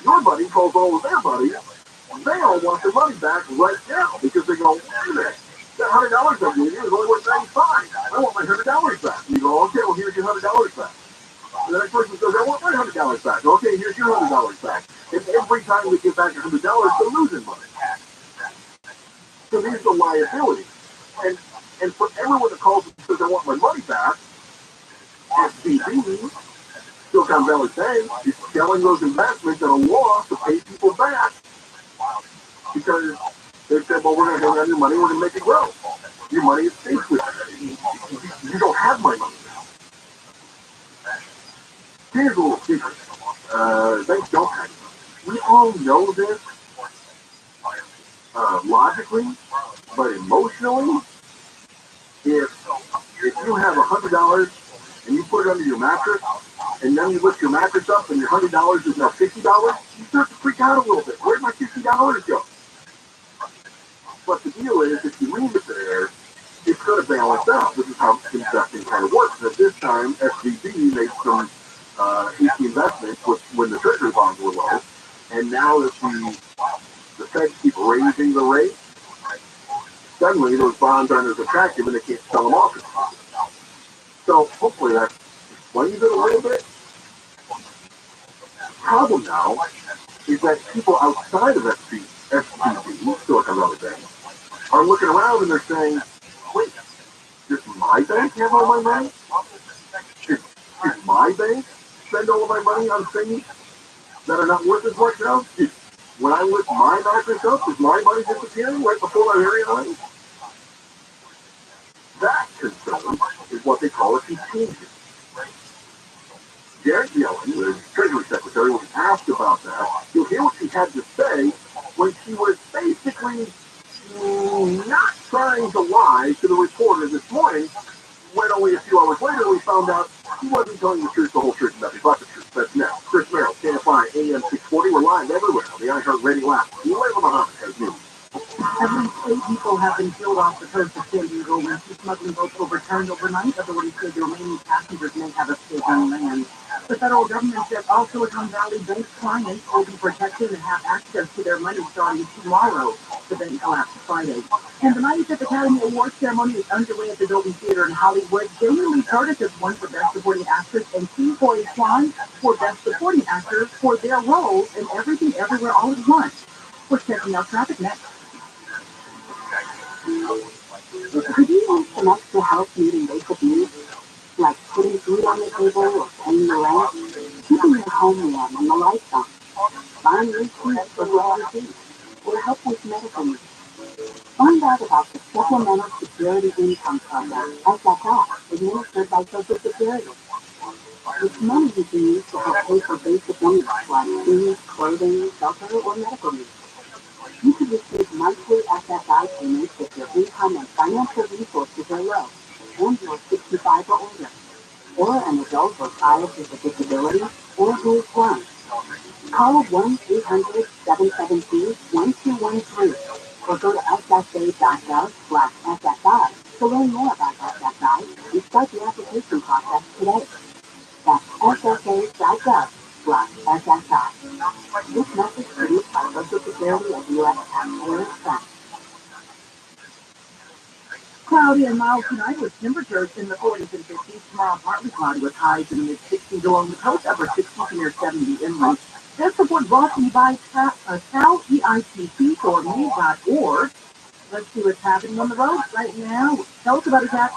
your buddy calls all of their buddies, they all want their money back right now, because they go, wait a minute, that $100 I gave you is only worth $95. I want my $100 back. And you go, okay, well, here's your $100 back. And the next person says, I want my $100 back. Okay, here's your $100 back. And every time we get back $100, they're losing money. So here's the liability. And for everyone that calls and says, I want my money back, SVB, Silicon Valley Bank, is selling those investments at a loss to pay people back because they said, well, we're going to hang on your money, we're going to make it grow. Your money is safe with you. You don't have my money now. Here's a little secret. Banks don't have money. We all know this. logically, but emotionally, if you have $100 and you put it under your mattress, and then you lift your mattress up and your $100 is now $50, you start to freak out a little bit. Where'd my $50 go? But the deal is, if you leave it there, it's going to balance out. This is how investing kind of works. At this time, SVB made some easy investments when the treasury bonds were low, and now that the Fed keep raising the rate, suddenly those bonds aren't as attractive and they can't sell them off. So hopefully that explains it a little bit. The problem now is that people outside of SVB, Silicon Valley Bank, are looking around and they're saying, wait, does my bank have all my money? Is my bank spend all of my money on things that are not worth as much now? When I lift my mattress up, is my money disappearing right before my very eyes? That concern is what they call a contagion. Janet Yellen, the Treasury Secretary, was asked about that. You'll hear what she had to say when she was basically not trying to lie to the reporter this morning, when only a few hours later we found out he wasn't telling the truth, the whole truth, and nothing but the truth. That's next. Chris Merrill, KFI, AM 640. We're live everywhere on the iHeartRadio app. Layla Muhammad has news. At least 8 people have been killed off the coast of San Diego when two smuggling boats overturned overnight. Authorities say the remaining passengers may have escaped on land. The federal government says all Silicon Valley Bank clients will be protected and have access to their money starting tomorrow. The bank collapsed Friday. And the 95th Academy Awards ceremony is underway at the Dolby Theater in Hollywood. Jamie Lee Curtis has won for Best Supporting Actress and King Boy Kwan for Best Supporting Actor for their roles in Everything Everywhere All at Once. We're checking out traffic next. Could you use some extra help meeting basic needs, like putting food on the table or paying the rent, keeping your home warm and the lights on, buying new food for groceries, or help with medical needs? Find out about the Supplemental Security Income Program, SSI, administered by Social Security. It's money you can use to help pay for basic needs like food, clothing, shelter, or medical needs. You can receive monthly SSI payments if your income and financial resources are low, and you're 65 or older, or an adult or child with a disability, or who is blind. Call 1-800-772-1213 or go to ssa.gov/SSI to learn more about SSI and start the application process today. That's ssa.gov/SSI. This message produced by Social Security and U.S. Taxpayers Trust. Cloudy and mild tonight with temperatures in the 40s and 50s. Tomorrow partly cloudy with highs in the mid-60s along the coast, upper 60s to near 70 inland. This report brought to you by CalEITC.org. Let's see what's happening on the roads right now. Tell us about it, Jack.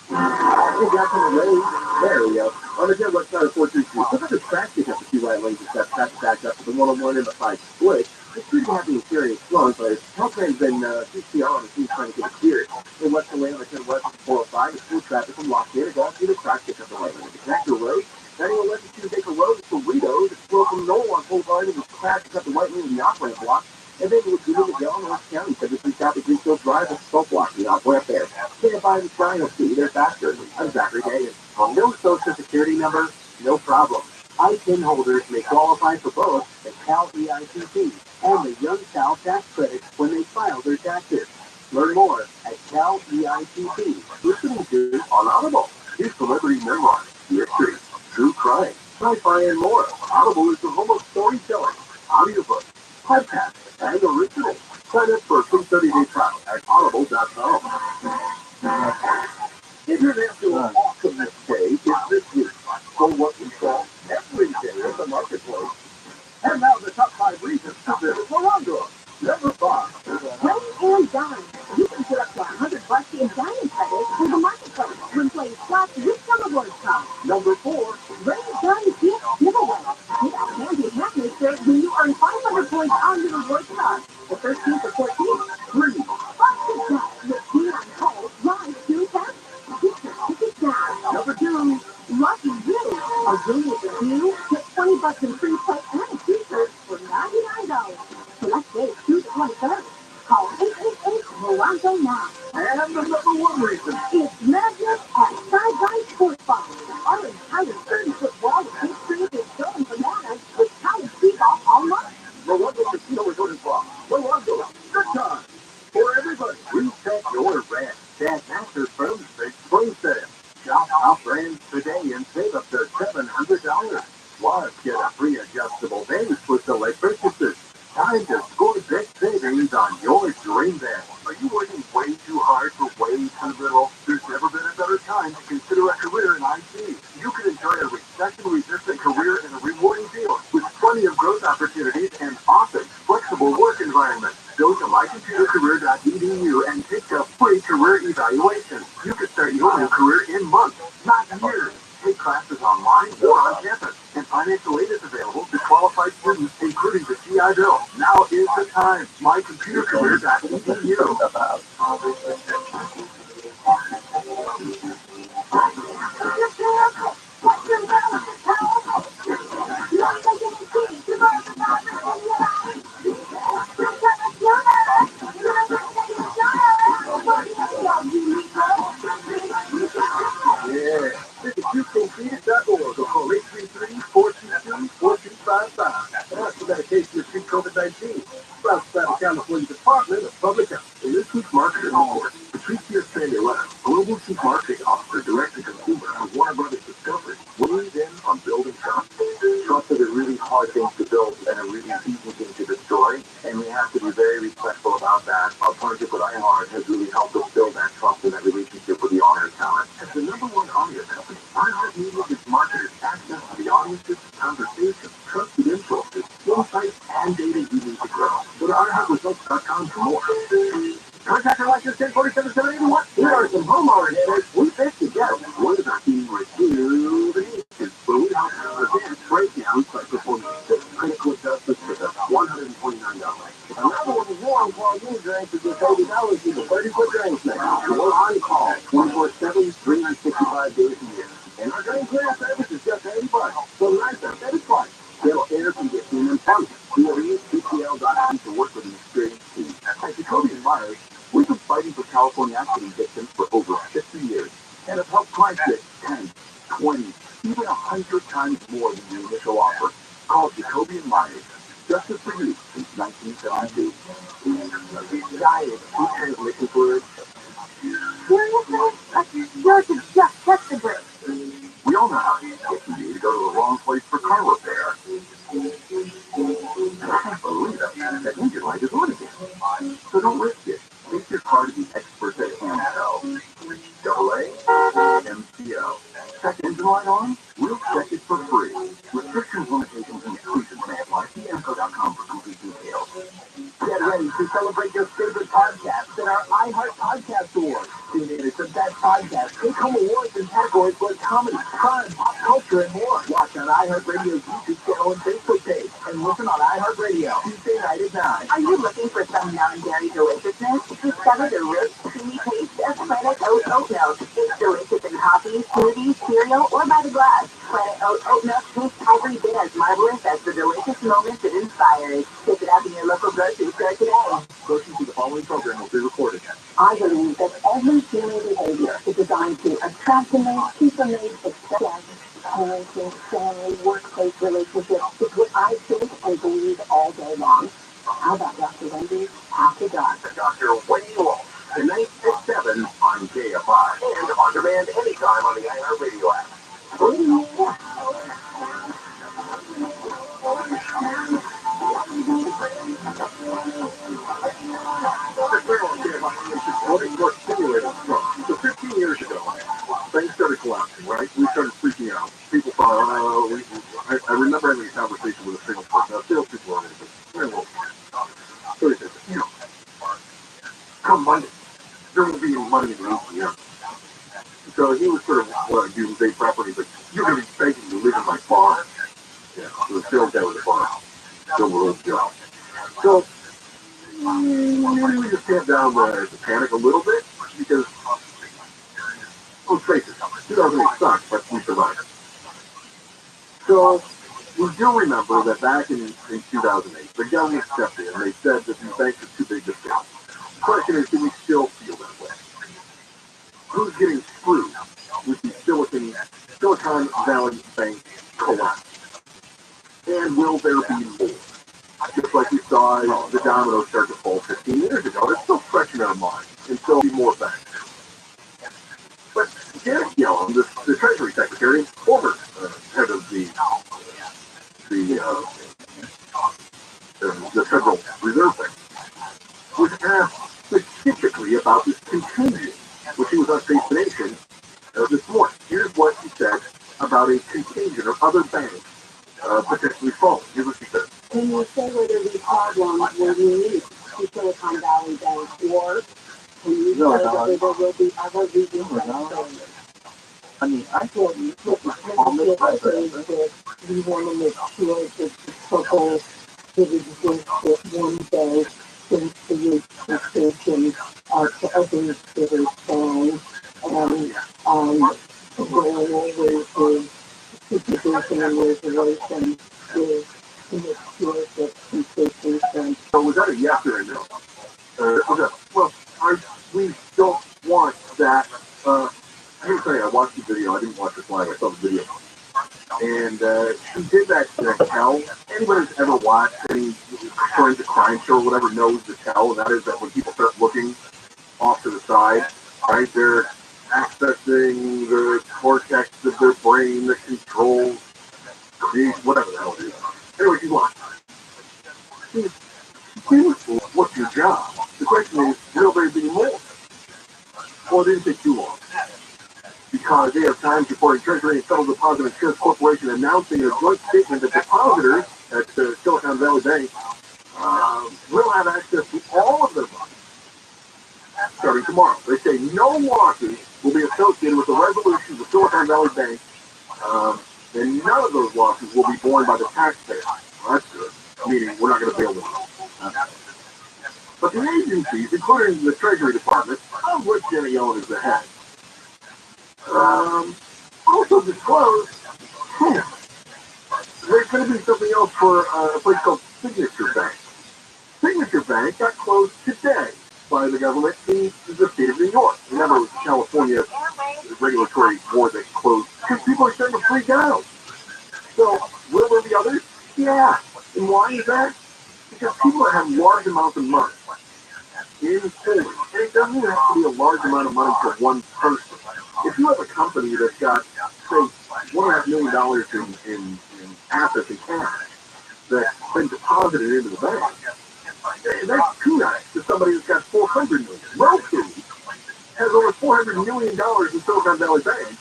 Hey, Jack on the road. There we go. On the jet west side of 432, look at the traffic up the two right lanes. It's got traffic backed up to the 101 and the 5 split. It's pretty happy and serious flowing, but Caltrain's been CCR and he's trying to get it cleared. In western lane on the 10 west of 405, it's full traffic from Los Angeles all through the traffic up the right lane. The connector road, 91 West of Acre Road, it's Doritos. It's slow from Knoll on full line, and the traffic up the right lane of the off-ramp block. And then we'll do the John North County, 73 South of Greenfield Drive, it's slow block, the off-ramp there. Stand by the sign, you'll see they're faster. I'm Zachary Dagan. No social security number, no problem. I-10 holders may qualify for both the Cal EITC and the Young Cal tax credit when they file their taxes. Learn more at Cal EITC. Listening to on Audible. Here's Celebrity Memoir, Mystery, True Crime, Sci-Fi, and more. Audible is the home of storytelling, audiobooks, podcasts, and originals. Sign up for a free 30-day trial at audible.com. International Awesomeness Day is this week. So what we call every day at the marketplace. And now the top 5 reasons to visit Morongo. Number 5. Great and done. You can put up to $100 in dining credits for the marketplace when playing slots with some awards come. Number 4. Great done gift giveaway. Get out candy hat mixer when you earn 500 points on your rewards card. The 13th or 14th. 3. Bucket Shop with Neon Cold live 2 packs. Get your tickets now. Number 2. Lucky you. A win with a view. Get $20 in free play and a t-shirt for $99. Select dates 2 to 27. number one reason. It's Madness at Side by Sports Bar. Our entire 30-foot wall of history is going bananas with college feedback all month. The Logo Casino Resort and Spa. The Logo. Good time. For everybody. Reset your rent. That Master Phone Fix Phone Sale. Shop our brands today and save up to $700. Plus, get a free adjustable base with select purchases. Time to score big savings on your dream bed. Are you working way too hard for way too little? There's never been a better time to consider a career in IT. You can enjoy a recession-resistant career in a rewarding field with plenty of growth opportunities and awesome, flexible work environment. Go to mycomputercareer.edu and take a free career evaluation. You can start your new career in months, not years. Take classes online or on campus, and financial aid is available to qualified students, including the GI Bill. Now is the time. mycomputercareer.edu. Yeah. Visit HoustonCredit.org or call 833-422-4255. Ask for medication to treat COVID-19. Brought to the California Department of Public Health. In this week's Marketing Report, Patricia Sandiwell, Global Chief Marketing Officer, Direct to Consumer of Warner Brothers Discovery, weighs in on building trust. Trust is a really hard thing to build and a really easy thing to destroy, and we have to be very respectful about that. Our partnership with iHeart has really helped us build that trust and that relationship with the honor talent. As the number one audio company, iHeartMedia gives marketers access to the audiences, conversations, trusted influences, insights, and data you need to grow. Go to iHeartResults.com for more. Contractor license 1047-781. Here are some homeowner hitters we fixed together. One is our team rejuvenation, where we help prevent breakdowns by performing 6 critical adjustments for just $149. Another one is warm called new drains for just $80 in the 30-foot drain cleaner. We're on call 24/7, 365 days a year. And our drain cleaner service is just $80. So nice and steady price. They'll air conditioning and plumbing. Please TCL.com to work with an experienced team. At Jacoby & Myers, we've been fighting for California accident victims for over 50 years and have helped clients get 10, 20, even 100 times more than the initial offer. Call Jacoby & Myers. Justice for you since 1972. Giant transmission fluid. Seriously? Yours is just test the brake. We all know how easy it can be to go to the wrong place for car repair. I can't believe it. That engine light is on again. So don't risk it. Take your car to the experts at AMCO. AAMCO. Check engine light on? We'll check it for free. Restrictions, limitations, and exclusions may apply. See AMCO.com for complete details. Get ready to celebrate your favorite podcasts at our iHeart Podcast Awards. Tune in to Best Podcast. Take home awards in categories like comedy, crime, pop culture, and more. Watch on iHeartRadio's YouTube channel and Facebook page. And listen on iHeartRadio Tuesday night at 9. Are you looking for some non-dairy deliciousness? Discover the rich, creamy taste of Planet Oat Oat Milk. It's delicious in coffee, smoothies, cereal, or by the glass. Planet Oat Oat Milk tastes every bit as marvelous as the delicious moments it inspires. Pick it up in your local grocery store today. Portions of the following program will be recorded. I believe that every human behavior is designed to attract a mate, keep a mate, accept parenting, family, workplace relationships. It's what I think and believe all day long. How about Dr. Wendy after dark? Dr. Wendy Wolf, tonight at 7 on KFI. And on demand anytime on the iHeartRadio app. So 15 years ago, things started collapsing, right? We started freaking out. People thought, I remember having a conversation with a salesperson. Now, salespeople are very well. So he said, come Monday, there will be money in the year. So he was sort of doomsday property, but you're going to be begging to live in my farm. Yeah, so the sales guy was a farm. Still a little job. So we just sat down to panic a little bit because, let's face it, 2008 sucked, but we survived. So we do remember that back in 2008, the government stepped in and they said that these banks are too big to fail. The question is, do we still feel that way? who's getting screwed with the Silicon Valley Bank collapse? And will there be more? Just like we saw the dominoes start to fall 15 years ago. It's still fresh in our minds, and so be more banks. But Janet Yellen, the Treasury Secretary, former head of the Federal Reserve Bank, was asked specifically about this contagion, which he was on Face the Nation this morning. Here's what he said about a contagion of other banks potentially falling. Here's what he said. Can you say whether these problems were unique to Silicon Valley Bank, or can you say whether there will be other regional banks? I mean, I thought you put the promise that we want to make sure that the trouble that exists at one bank can create contagion to others that are strong, and the goal always is supervision and regulation is to make sure that contagion. So was that a yes or a no? Well, we don't want that. I can tell you, I watched the video. I didn't watch it live. I saw the video. And she did that tell. Anybody who's ever watched any forensic crime show or whatever knows the tell, and that is that when people start looking off to the side, right, they're accessing the cortex of their brain that controls whatever the hell it is. Anyway, she's watching. What's your job? The question is, will there be more? Well, it didn't take too long. Because they have Times reporting Treasury and Federal Deposit Insurance Corporation announcing a joint statement that depositors at Silicon Valley Bank will have access to all of their money starting tomorrow. They say no losses will be associated with the resolution of the Silicon Valley Bank, and none of those losses will be borne by the taxpayer. Well, that's good, meaning we're not going to bail them out. But the agencies, including the Treasury Department, of which Janet Yellen is the head, also disclosed there's going to be something else for a place called Signature Bank. Signature Bank got closed today by the government in the state of New York. Remember, it was California regulatory board that closed because people are starting to freak out. So, will there be others? Yeah. And why is that? Because people that have large amounts of money in holdings, and it doesn't even have to be a large amount of money for one person. If you have a company that's got, say, $1.5 million in assets and cash that's been deposited into the bank, that's peanuts to somebody that's got $400 million. Roku has over $400 million in Silicon Valley Bank,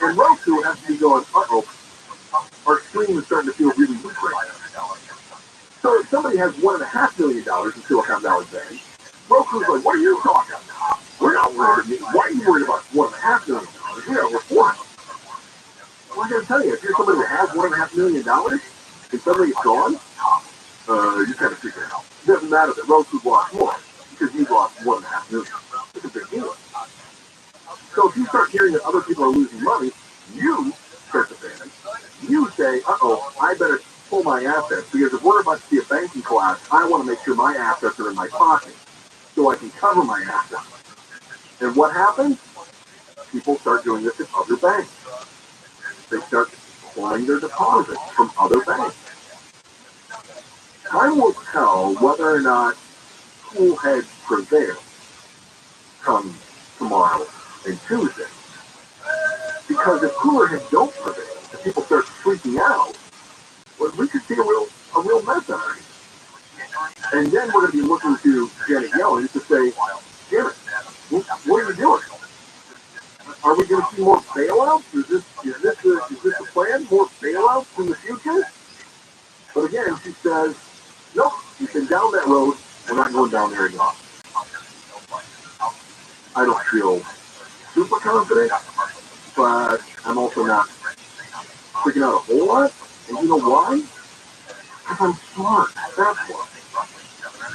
and Roku has to be going, our stream is starting to feel really weak right now. So if somebody has $1.5 million in Silicon Valley Bank, Roku's like, what are you talking about? We're not worried. Why are you worried about $1.5 million? We're over $4 million. Well, I gotta tell you, if you're somebody that has $1.5 million and suddenly it's gone, you kind of figure it out. It doesn't matter that Roku lost more because you lost $1.5 million. It's a big deal. So if you start hearing that other people are losing money, you start to panic. You say, I better pull my assets because if we're about to see a banking collapse, I want to make sure my assets are in my pocket so I can cover my assets. And what happens? People start doing this at other banks. They start pulling their deposits from other banks. Time will tell whether or not cool heads prevail come tomorrow and Tuesday. Because if cooler heads don't prevail, if people start freaking out, well, we could see a real mess out of it. And then we're going to be looking to Janet Yellen to say, Janet, what are you doing? Are we going to see more bailouts? Is this the plan? More bailouts in the future? But again, she says, nope, you've been down that road. We're not going down there again. I don't feel super confident, but I'm also not freaking out a whole lot. And you know why? Because I'm smart. That's why.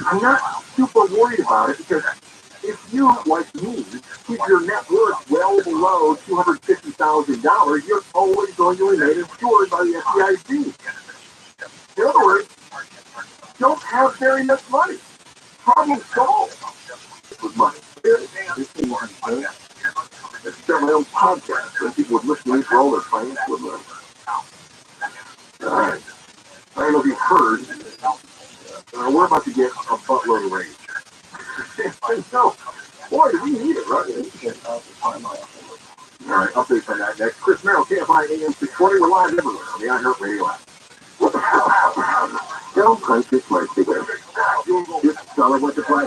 I'm not super worried about it because if you, like me, keep your net worth well below $250,000, you're always going to remain insured by the FDIC. In other words, don't have very much money. Problem solved with money. podcast, so people would listen to roll their plans with them. Alright. I don't know if you've heard, we're about to get a buttload of rain. No. Boy, do we need it, right? Alright, updates on that next. Chris Merrill, KFI AM 620, we're live everywhere on the iHeartRadio app. What the hell? Don't punch this way, together. Just tell them what to play.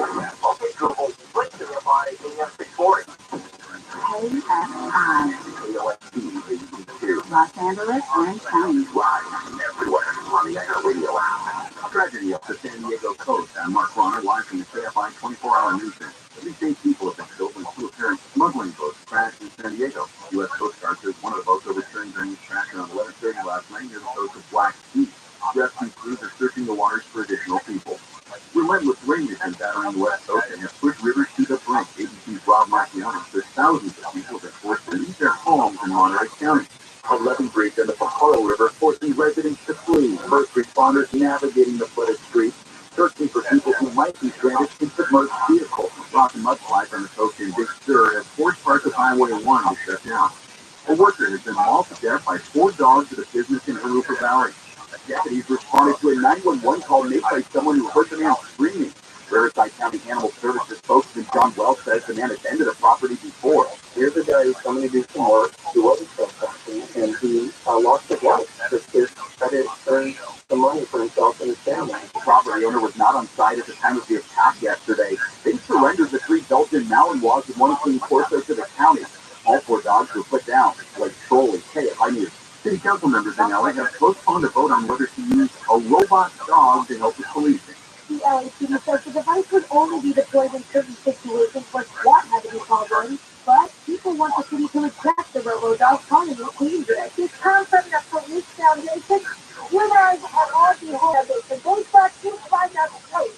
Los Angeles, Orange County. Everywhere on the iHeartRadio app. Tragedy up the San Diego coast. I'm Mark Ronner, live from the KFI 24-hour news center. At least 8 people have been killed when 2 apparent smuggling boats crashed in San Diego. U.S. Coast Guard says one of the boats overturned during this crash around 11:30 last night near the coast of Black Sea. Rescue crews are searching the waters for additional people. Relentless rain has been battering the west coast and has pushed rivers to the brink. ABC's Rob Marciano says thousands of people have been forced to leave their homes in Monterey County. 11 breach in the Pajaro River forcing residents to flee. First responders navigating the flooded streets, searching for people who might be stranded in submerged vehicles. Rock and mudslides on the coast in Big Sur as forced parts of Highway 1 is shut down. A worker has been mauled to death by 4 dogs at a business in Arupa Valley. Deputies responded to a 911 call made by someone who heard the man screaming. Riverside County Animal Services spokesman John Wells says the man had entered the property before. Here's a guy who's coming to do some work, who wasn't trespassing, and he lost his life. Just tried to earn some money for himself and his family. The property owner was not on site at the time of the attack yesterday. They surrendered the 3 Dalton Malinois and 1 King Corso to the county. All 4 dogs were put down, like trolling. KFI News. City council members in LA have postponed a vote on whether to use a robot dog to help with policing. The LAPD says the device would only be deployed in certain situations where SWAT had to be called in, but people want the city to reject the robo-dog, calling it dangerous. This comes from the Police Foundation. Winners at all the Foundation. They thought you'd find out place.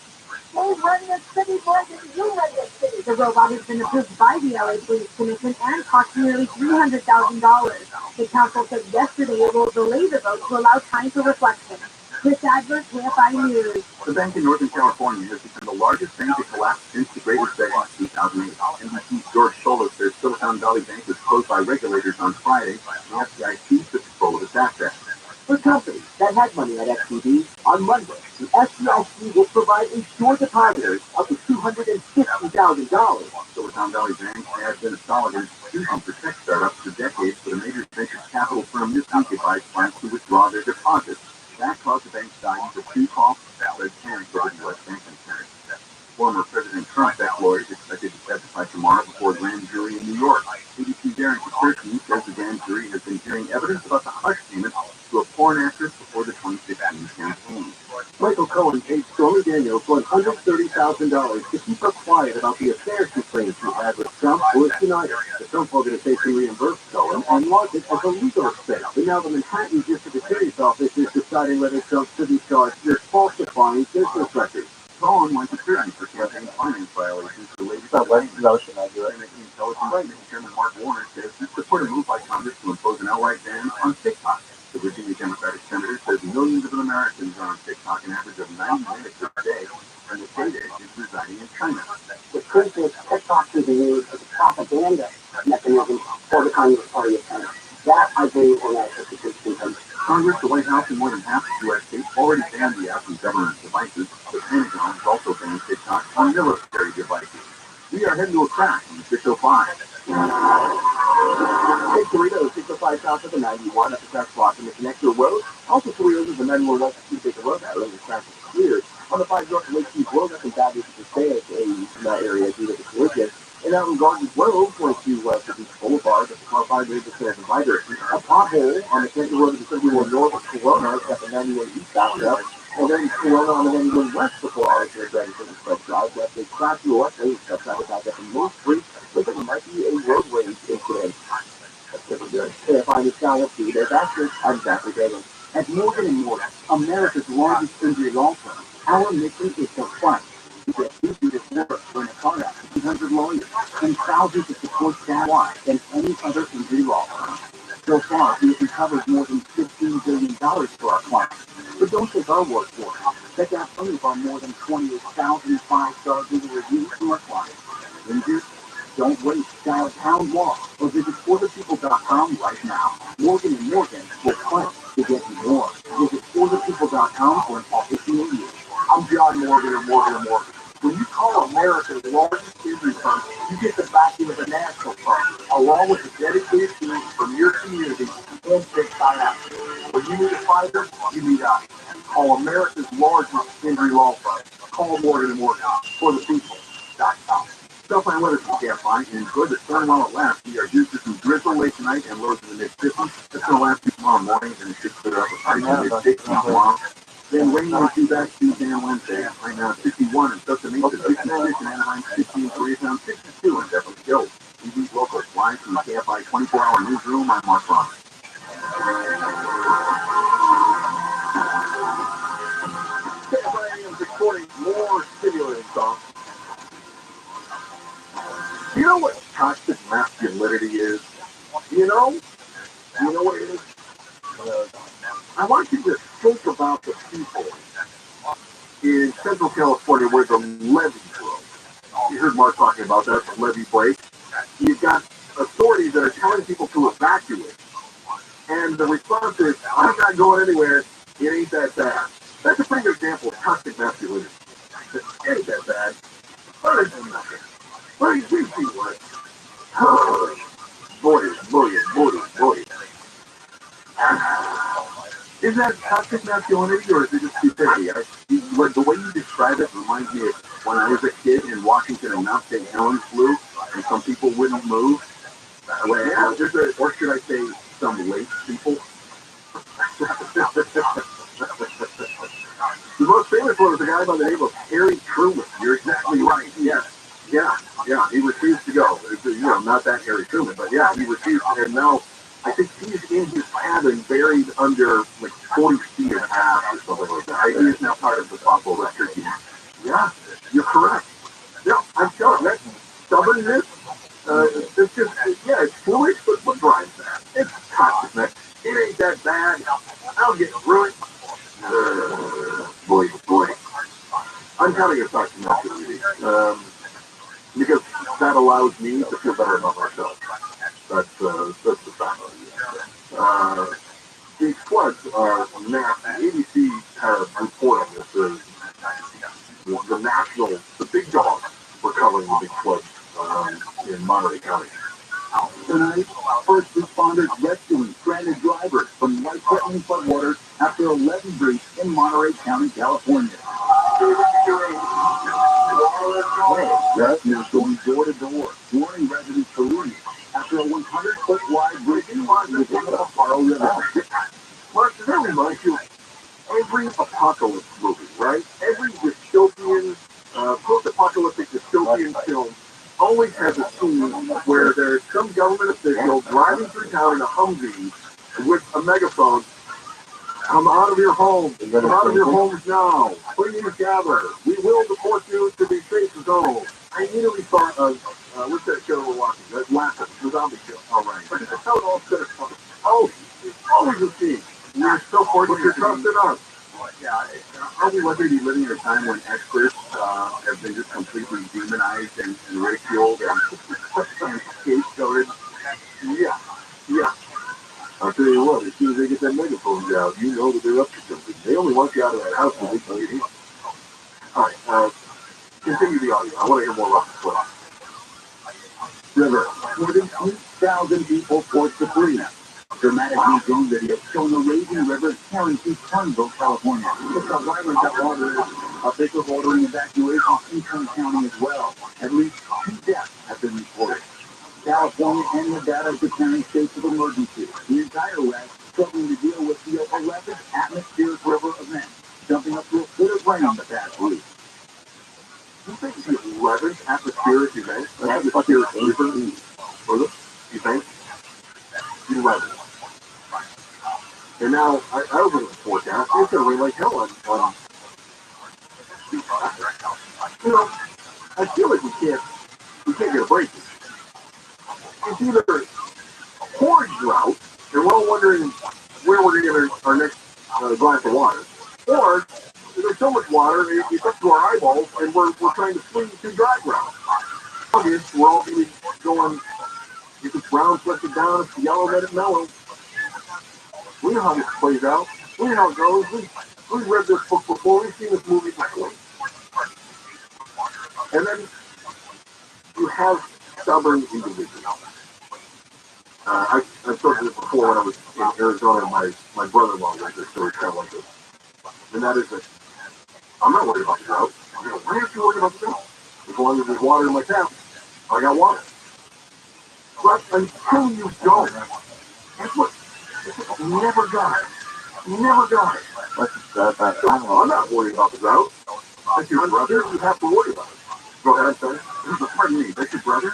They run your city more than you run your city. The robot has been approved by the LA Police Commission and cost nearly $300,000. The council said yesterday it will delay the vote to allow time for reflection. Chris Adler, KFI News. The bank in Northern California has become the largest bank to collapse since the Great Recession in 2008. NBC's George Solos says Silicon Valley Bank was closed by regulators on Friday, and FDIC took control of its assets. For companies that had money at SVB, on Monday, the FDIC will provide insured depositors up to $250,000. Silicon Valley Bank has been a solid institution for tech startups for decades, but a major venture capital firm this week advised clients to withdraw their deposits. That caused the bank signing the 2 false valid parents for the U.S. banking center. Former President Trump's ex-lawyer is expected to testify tomorrow before a grand jury in New York. ABC's Aaron Kaczynski says the grand jury has been hearing evidence about the hush payment to a porn actress before the 2016 campaign. Michael Cohen paid Stormy Daniels $130,000 to keep her quiet about the affair she claims she had with Trump, Bush, and United. The Trump organization reimbursed Cohen and launched it as a legal expense. But now the Manhattan District Attorney's Office is deciding whether Trump should be charged with falsifying business records. Cohen went to prison for campaign finance violations related to intelligence. Chairman Mark Warner says this support a move by Congress to impose an outright ban on TikTok. The Virginia Democratic senator says millions of Americans are on TikTok an average of 90 minutes a day, and the data is residing in China. The truth is, TikTok is being used as a propaganda mechanism for the Communist Party of China. That, I believe, will not take the contention. Congress, the White House, and more than half of U.S. states already banned the app from government devices. The Pentagon has also banned TikTok on military devices. We are heading to a crash on 605. Take Toledo 605 south of the 91 at the crash block in the connector road. Also, Toledo is the 91 west of the road. That road is crash is cleared. On the 5 north of Lake Keith Road, some bad news to stay in that area due to the collision. And out in Gardens Road, going to Beach Boulevard, at the car 5 near the divider. A pothole on the connector road of the 31 north of Corona at the 91 east bound up. And then Corona on the 91 west before Archer Drive to the Spread Drive. That's a crash north. They step back about that from North Street. Looks like it might be a road rage incident. That's pretty good. KFI News Sky up to their bastards. I'm Zachary Davis. At Morgan & Morgan, America's largest injury law firm, our mission is to fight to get you through this work during a car accident. 200 lawyers and thousands of support staff than any other injury law firm. So far, we have recovered more than $15 billion for our clients. But don't take our word for it. Check out some of our more than 28,000 5-star Google reviews from our clients. Injured? Don't wait. Dial #1 or visit forthepeople.com right now. Morgan & Morgan will fight to get you more. Visit forthepeople.com for an office near you. I'm John Morgan of Morgan & Morgan. When you call America's largest injury firm, you get the backing of a national firm, along with a dedicated team from your community and big side action. When you need a fighter, you need us. Call America's largest injury law firm. Call Morgan & Morgan for the people.com. Stuff-line weather you can't find and enjoy the sun while it lasts. We are due to some drizzle late tonight and lows in the mid-50s. It's going to last through tomorrow morning and it should clear up with highs in the mid-60s tomorrow. Then rain on Tuesday, Tuesday and Wednesday. Right now 61 and Costa Mesa, 66 in Anaheim, 16 Koreatown, 62 in Beverly Hills. We beat local flying from the KFI 24-hour newsroom. I'm Mark Ron. KFI is recording more stimulating songs. Do you know what toxic masculinity is? Do you know? Do you know what it is? I want you to think about the people in Central California where the levee broke. You heard Mark talking about that, the levee break. You've got authorities that are telling people to evacuate. And the response is, I'm not going anywhere. It ain't that bad. That's a pretty good example of toxic masculinity. It ain't that bad. What is nothing? What do you see what? Boy. Is that toxic masculinity or is it just stupidity? The way you describe it reminds me of when I was a kid in Washington and Mount St. Helens flew and some people wouldn't move. Or should I say some late people? The most famous one was a guy by the name of Harry Truman. You're exactly right. Yes. Yeah. He refused to go. Not that Harry Truman, but yeah, he refused. And now I think he's in his cabin buried under like 40 feet of ash or something like that. He is now part of the Buffalo Record team. Yeah, you're correct. Yeah, I'm sure that stubbornness, it's just, it's foolish, but what drives that? It's toxic, man. It ain't that bad. I'll get through it. Boy. I'm having a toxic masculinity. Because that allows me to feel better about myself. That's the fact. These floods are nasty. ABC had a report on this. The big dogs were covering the big floods in Monterey County. Tonight, first responders rescuing stranded drivers from life-threatening floodwaters after a levee breach in Monterey County, California. That is going door to door, warning residents to leave after a 100-foot wide bridge within the Colorado River. Mark, does that remind you of every apocalypse movie, right? Every dystopian, post-apocalyptic dystopian film always has a scene where there's some government official driving through town in a Humvee with a megaphone. Come out of your homes. Come out of your homes now. Please gather. We will deport you to the safe zone. I immediately thought of, what's that show we're watching? That's Laughing, the zombie show. All right. But it's how it all could have come. Oh, it's always a scene. You're so fortunate you're trusting us. Yeah, are we lucky to be living in a time when experts have been just completely demonized and ridiculed and scapegoated? Yeah. I'll tell you what, as soon as they get that megaphone out, you know that they're up to something. They only want you out of that house when they can get in. All right, continue the audio. I want to hear more about the flood. River, more than 8,000 people forced to flee. Dramatic new drone video showing the raging river tearing through Kernville, California. Look how violent that water is. Officials ordering evacuation in Kern County as well. At least 2 deaths have been reported. California and Nevada declaring states of emergency. The entire West struggling to deal with the 11th atmospheric river event, dumping up to a foot of rain the past week. You think the 11th atmospheric event? Atmospheric river event? 11. And now, I was looking at the forecast. It's going to rain like hell on I feel like we can't get a break. It's either pouring drought, and we're all wondering where we're going to get our next glass of water, or there's so much water it's up to our eyeballs, and we're trying to swing through dry ground. Obviously, we're all going to be going If it's brown, flick it down. If it's yellow, let it mellow. We know how this plays out. We know how it goes. We've read this book before. We've seen this movie before. And then you have stubborn individuals. I've told you this before when I was in Arizona. My brother-in-law was this story kind of like this. And that is that I'm not worried about the drought. Why aren't you worried about the drought? As long as there's water in my tap, I got water. But until you don't, that's what never got it. Never got it. I'm not worried about the drought. That's your brother. You have to worry about it. Go ahead, son. Pardon me. That's your brother?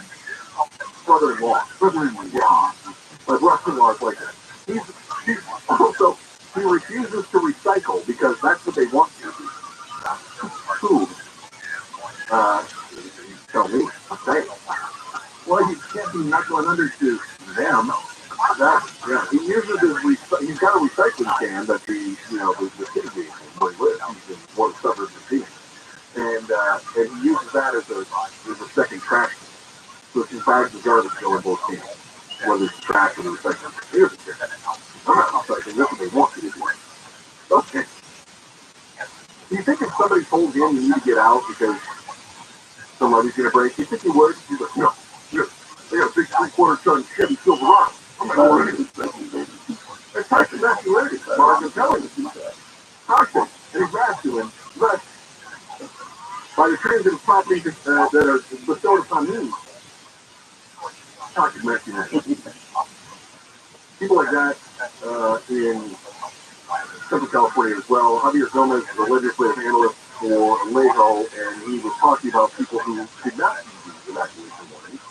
Brother-in-law. Brother-in-law. My brother-in-law is like that. He's also, he refuses to recycle because that's what they want you to do. Food. You tell me. Okay. Well, you can't be knuckling under to them. Yeah, he uses he's got a recycling can that the city gave him where he lives. He's in one of the suburbs of Phoenix. And he uses that as a second trash can. So his bags of garbage go in both cans, whether it's trash or the recycling. Here's the thing. I'm not recycling. This is what they want you to do. Okay. Do you think if somebody told him you need to get out because somebody's going to break, you think he would? He's like, no. They got a big 3/4-ton Chevy Silverado. I'm not going to do this. That's toxic masculinity. Mark, I'm telling you. Toxic and masculine, but by the transitive properties that are bestowed upon me, toxic masculinity. People like that in Central California as well. Javier Gomez is a legislative analyst for Alejo, and he was talking about people who did not use these evacuation warnings,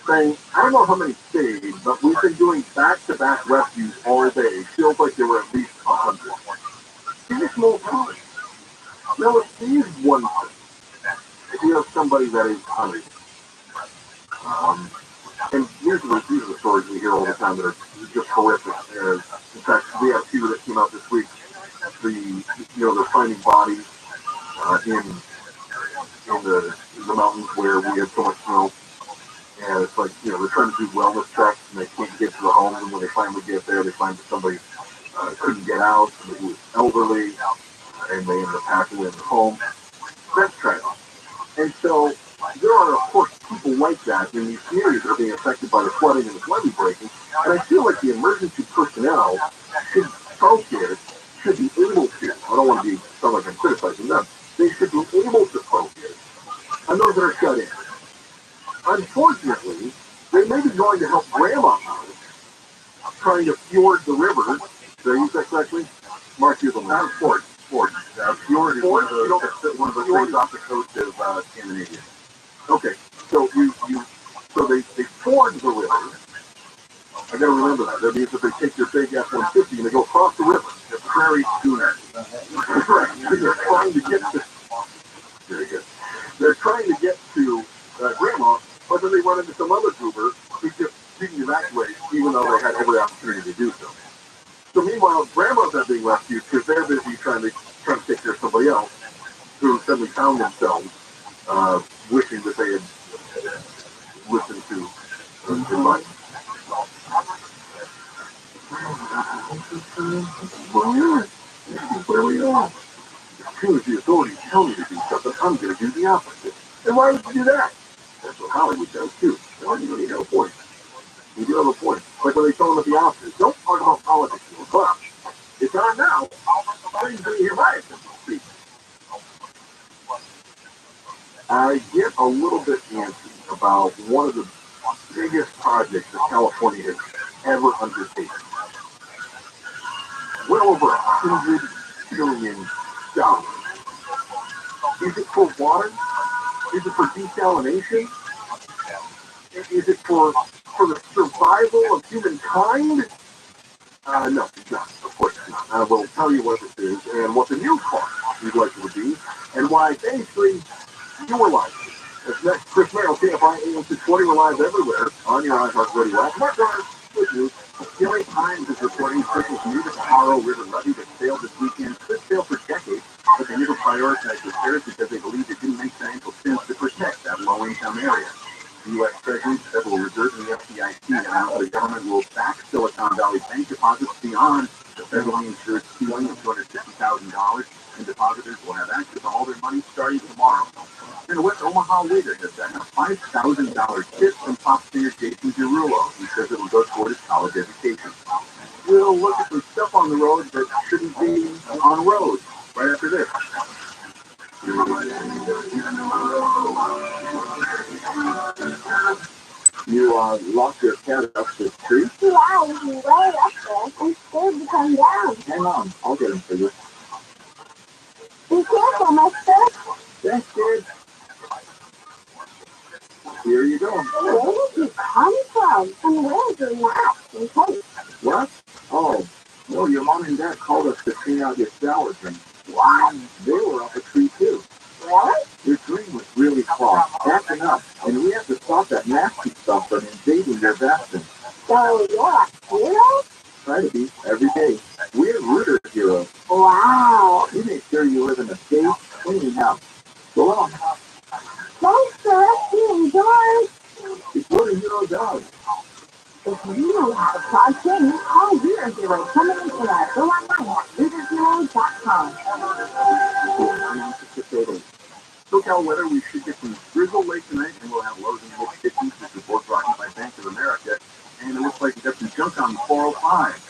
saying, I don't know how many stayed, but we've been doing back-to-back rescues all day. Feels like there were at least 100. These are small towns. Now, if these one person, if you have somebody that is hungry, and these are the stories we hear all the time that are just horrific. In fact, we have two that came out this week. They're finding bodies in the mountains where we had so much snow. And it's like, they're trying to do wellness checks and they can't get to the home. And when they finally get there, they find that somebody couldn't get out, somebody who was elderly, and they ended up passing in the home. That's tragic. And so there are, of course, people like that in these communities that are being affected by the flooding and the levee breaking. And I feel like the emergency personnel should be able to, I don't want to sound like I'm criticizing them, they should be able to focus on those that are shut in. Unfortunately, they may be going to help grandma out, trying to fjord the river. Did I use that correctly? Mark, you're the one. Fjord. Fjord is one of the things off the coast of Scandinavia. Okay, so they ford the river. I gotta remember that. That means that they take their big F-150 and they go across the river. They're prairie schooners. Correct. They're trying to get to. Very good. They're trying to get to grandma, but then they run into some other goober who just didn't evacuate, even though they had every opportunity to do so. So meanwhile, grandma's not being rescued because they're busy trying to take care of somebody else who suddenly found themselves wishing that they had listened to advice. Where we are. As soon as the authorities tell me to do something, I'm going to do the opposite. And why would you do that? That's what Hollywood does too. Well, you have a point. You do have a point. Like when they tell them at the office, don't talk about politics in the club. It's on now. Why are you doing here right? I get a little bit antsy about one of the biggest projects that California has ever undertaken. Well over $100 billion. Is it for water? Is it for desalination? Is it for the survival of humankind? No, it's not. Of course it's not. I will tell you what this is and what the new cost is likely to be and why basically your life. That's next. Chris Merrill, KFI AM 620. We're live everywhere on your iHeartRadio app. Mark Garner with you. The LA Times is reporting Christmas music at ROTHSCHILD that failed this weekend. Could fail for decades, but they never prioritized repairs because they believed it didn't make financial sense to protect that low-income area. The U.S. Treasury, Federal Reserve, and the FDIC announced the government will back Silicon Valley Bank deposits beyond the federally insured ceiling of $250,000, and depositors will have access to all their money starting tomorrow. And a West Omaha waiter has gotten a $5,000 tip from pop singer Jason Derulo. He says it will go toward his college education. We'll look at some stuff on the road that shouldn't be on roads right after this. You lost your cat up the tree? Yeah, he's way up there. I'm scared to come down. Hang on, I'll get him for you. Be careful, mister. Thanks, kid. Here you go. Where did you come from? And where's your map and coat? What? Oh, no, your mom and dad called us to clean out your shower drain. Wow, they were up a tree too. Really? Your drain was really clogged, backing up, and we have to stop that nasty stuff from invading your bathroom. So you're a hero? Try to be every day. We're rooter heroes. Wow. We make sure you live in a safe, clean house. Go on. Thanks for rescuing George. Before the hero does. If you know how to plug in, call Reader Hero coming in today. Go online at ReaderHero.com. SoCal weather, we should get some drizzle late tonight, and we'll have lows in the mid-50s. This report brought to you by Bank of America, and it looks like we got some junk on the 405.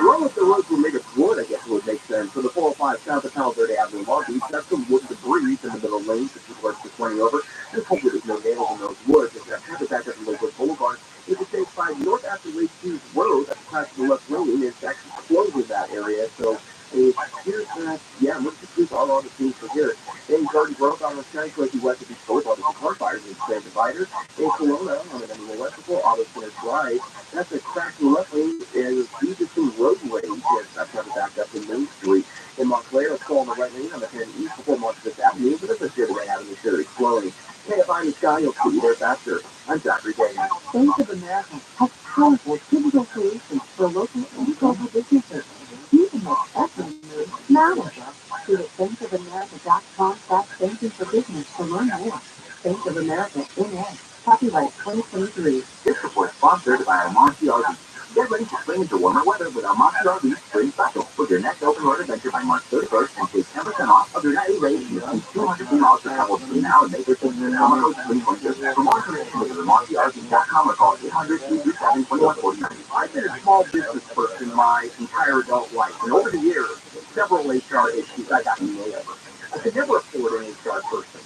Well, if the roads were made of wood, I guess it would make sense. For the 405 south of Palo Verde Avenue, Long Beach, got some wood debris in the middle lanes that people are just running over. And hopefully there's no nails in those woods. If you have traffic back up to Lakewood Boulevard, if you take 5 north after Lake Hughes Road, that's past the left lane, it's actually closed in that area. So here's look at this all on the scene for here. In Garden Grove on the Shank Lake West of Beach Boulevard, there's a car fire in the dividers. In Kelowna on the Denver West before Auto Center Drive, that's a cracked left lane is due to some roadway. That's how to back up in Main Street. In Montclair, it's on the right lane on the 10 east before March 5th Avenue, but it's a Chevrolet Avenue City slowly. Hey, if I'm in Sky, you'll see there faster. I'm Zachary Day. Bank of America has powerful digital solutions for local and global businesses. You can make every move matter. Visit bankofamerica.com/banking for business to learn more. Bank of America, N.A. Copyright 2023. This report is sponsored by Monty RV. Get ready to spring into warmer weather with our Monty RV Spring Special. With your next open road adventure by March 31st and save 10% off of your daily rate using $200 to travel between now and May 13th. Promo code SPRING20. For more information, visit MontyRV.com or call 800-237-2149. I've been a small business person my entire adult life, and over the years, several HR issues I got nailed. I could never afford an HR person.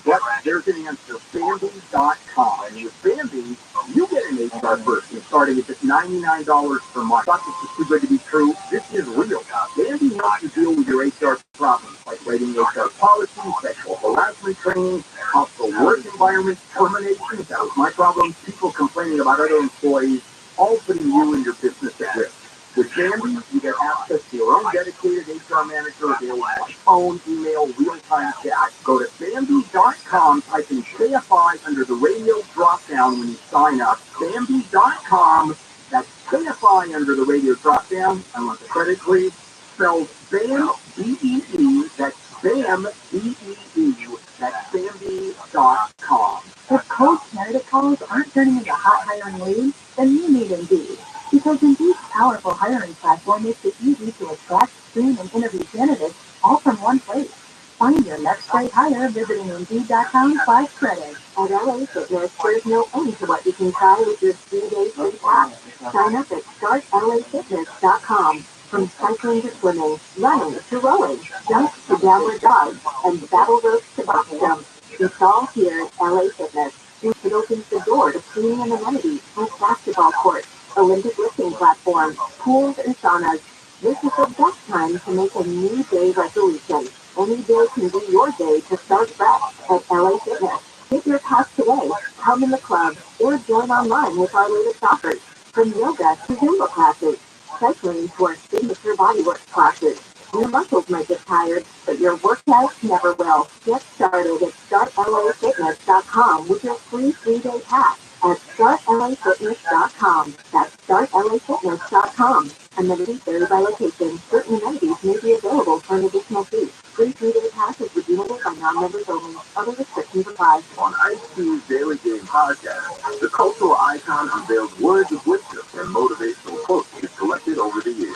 But there's an answer, Bambi.com. And with Bambi, you get an HR person starting at just $99 per month. I thought this was too good to be true. This is real. Bambi helps you deal with your HR problems, like writing HR policies, sexual harassment training, hostile work environment, terminations. That was my problem. People complaining about other employees, all putting you and your business at risk. With Bambi, you get access to your own dedicated HR manager available by phone, email, real-time chat. Go to Bambi.com, type in KFI under the radio drop-down when you sign up. Bambi.com, that's KFI under the radio drop-down. I want the credit, please. Spelled BAM, B-E-E, that's BAM, B-E-E, that's Bambi.com. If cold candidate calls aren't turning into hot hiring leads, then you need Indeed. Because Indeed's powerful hiring platform makes it easy to attract, screen, and interview candidates all from one place. Find your next great hire visiting Indeed.com/credit. At LA Fitness, there's no end to what you can try with your 3-day free pass. Sign up at StartLAFitness.com. From cycling to swimming, running to rowing, jumps to downward dogs, and battle ropes to box jumps. It's all here at LA Fitness. It opens the door to skiing and amenities, like basketball courts, Olympic lifting platforms, pools, and saunas. This is the best time to make a new day resolution. Any day can be your day to start fresh at LA Fitness. Get your pass today, come in the club, or join online with our latest offers. From yoga to Zumba classes, cycling to our signature bodywork classes. Your muscles might get tired, but your workouts never will. Get started at StartLAFitness.com with your free 3-day pass at StartLAFitness.com. That's StartLAFitness.com. Amenities vary by location. Certain amenities may be available for an additional fee. Please read the passage redeemable by non-members only. Other restrictions apply. On IC's Daily Game podcast, the cultural icon unveils words of wisdom and motivational quotes he's collected over the years.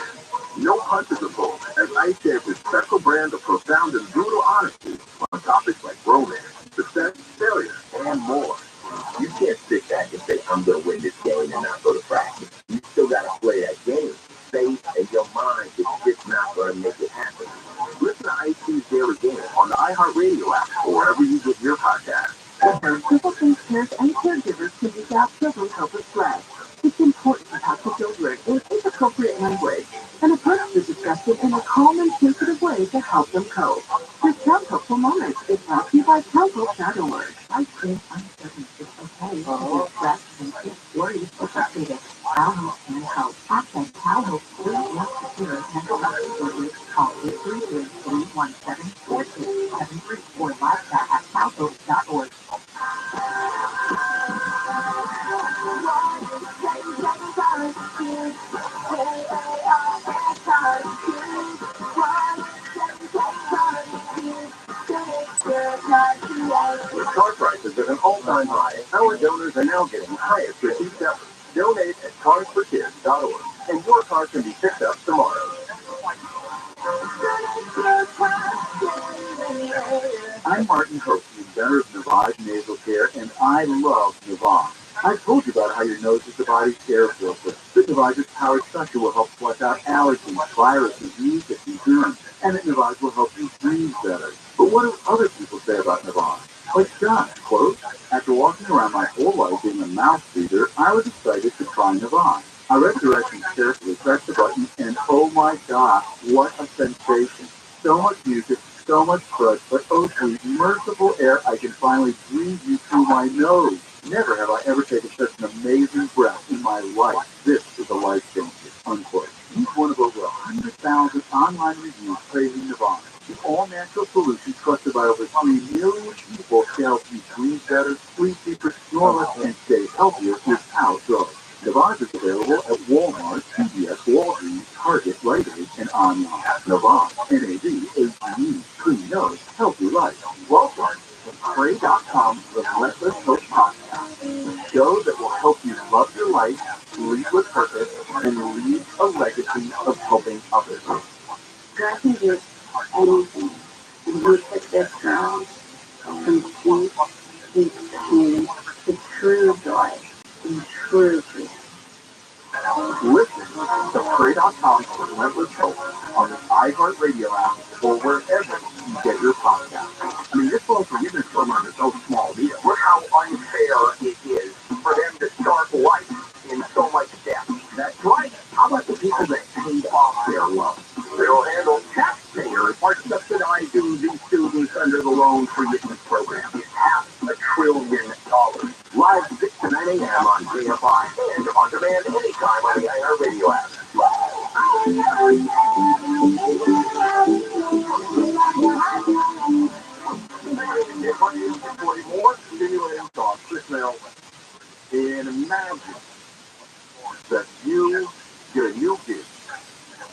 No punches are pulled, as Ice shares his special brand of profound and brutal honesty on topics like romance, success, failure, and more. You can't sit back and say, I'm going to win this game and not go to practice. You still got to play that game. Faith and your mind is just not going to make it happen. Listen to IC's Daily Game on the iHeartRadio app or wherever you get your podcast. People think parents and caregivers can reach out children helpless flag. It's important to talk to children in age-appropriate language and approach the discussion in a calm and sensitive way to help them cope. This Count Hopeful Moments is brought to you by CountHope.org. I think uncertain is okay to be stressed, anxious, worried, or frustrated. CalHope can help. Access CalHope's free and secure mental health resources. Call 833-317-4273 or live chat at CalHope.org. With car prices at an all-time high, our donors are now getting highest receipts ever. Donate at carsforkids.org, and your car can be picked up tomorrow. I'm Martin Hope, the inventor of Navage Nasal Care, and I love Navage. I told you about how your nose is the body's air filter. That Navage's powered suction will help flush out allergies, viruses, yeast, and germs, and that Navage will help you breathe better. But what do other people say about Navage? Like John, quote, after walking around my whole life being a mouth breather, I was excited to try Navage. I read the directions carefully, pressed the button, and oh my gosh, what a sensation. So much music, so much crud, but oh sweet, merciful air, I can finally breathe you through my nose. Never have I ever taken such an amazing breath in my life. This is a life changer, unquote. He's one of over 100,000 online reviews praising Navage. The all-natural solution trusted by over 3 million people to help you breathe better, sleep deeper, snore less, and stay healthier without drugs. Navage is available at Walmart, CVS, Walgreens, Target, Rite Aid, and online. Navage, N-A-V-A-G-E, clean nose, healthy life. Welcome to Pray.com's Relentless Hope Podcast, the show that will help you love your life, lead with purpose, and leave a legacy of helping others. I can do anything. And you put this ground from deep, deep pain to true joy and true freedom. Listen to Pray.com's Relentless Hope on the iHeartRadio app or wherever you get your podcast. I mean, this loan forgiveness program is no small deal. Look how unfair it is for them to start life in so much debt. That's right. How about the people that paid off their loans? They'll handle taxpayers are subsidizing these students under the loan forgiveness program. It's $500 billion. Live 6 to 9 a.m. on JFI and on demand anytime on the iHeartRadio app. For more stimulating thoughts, Chris Mel, and imagine that you get a new gig.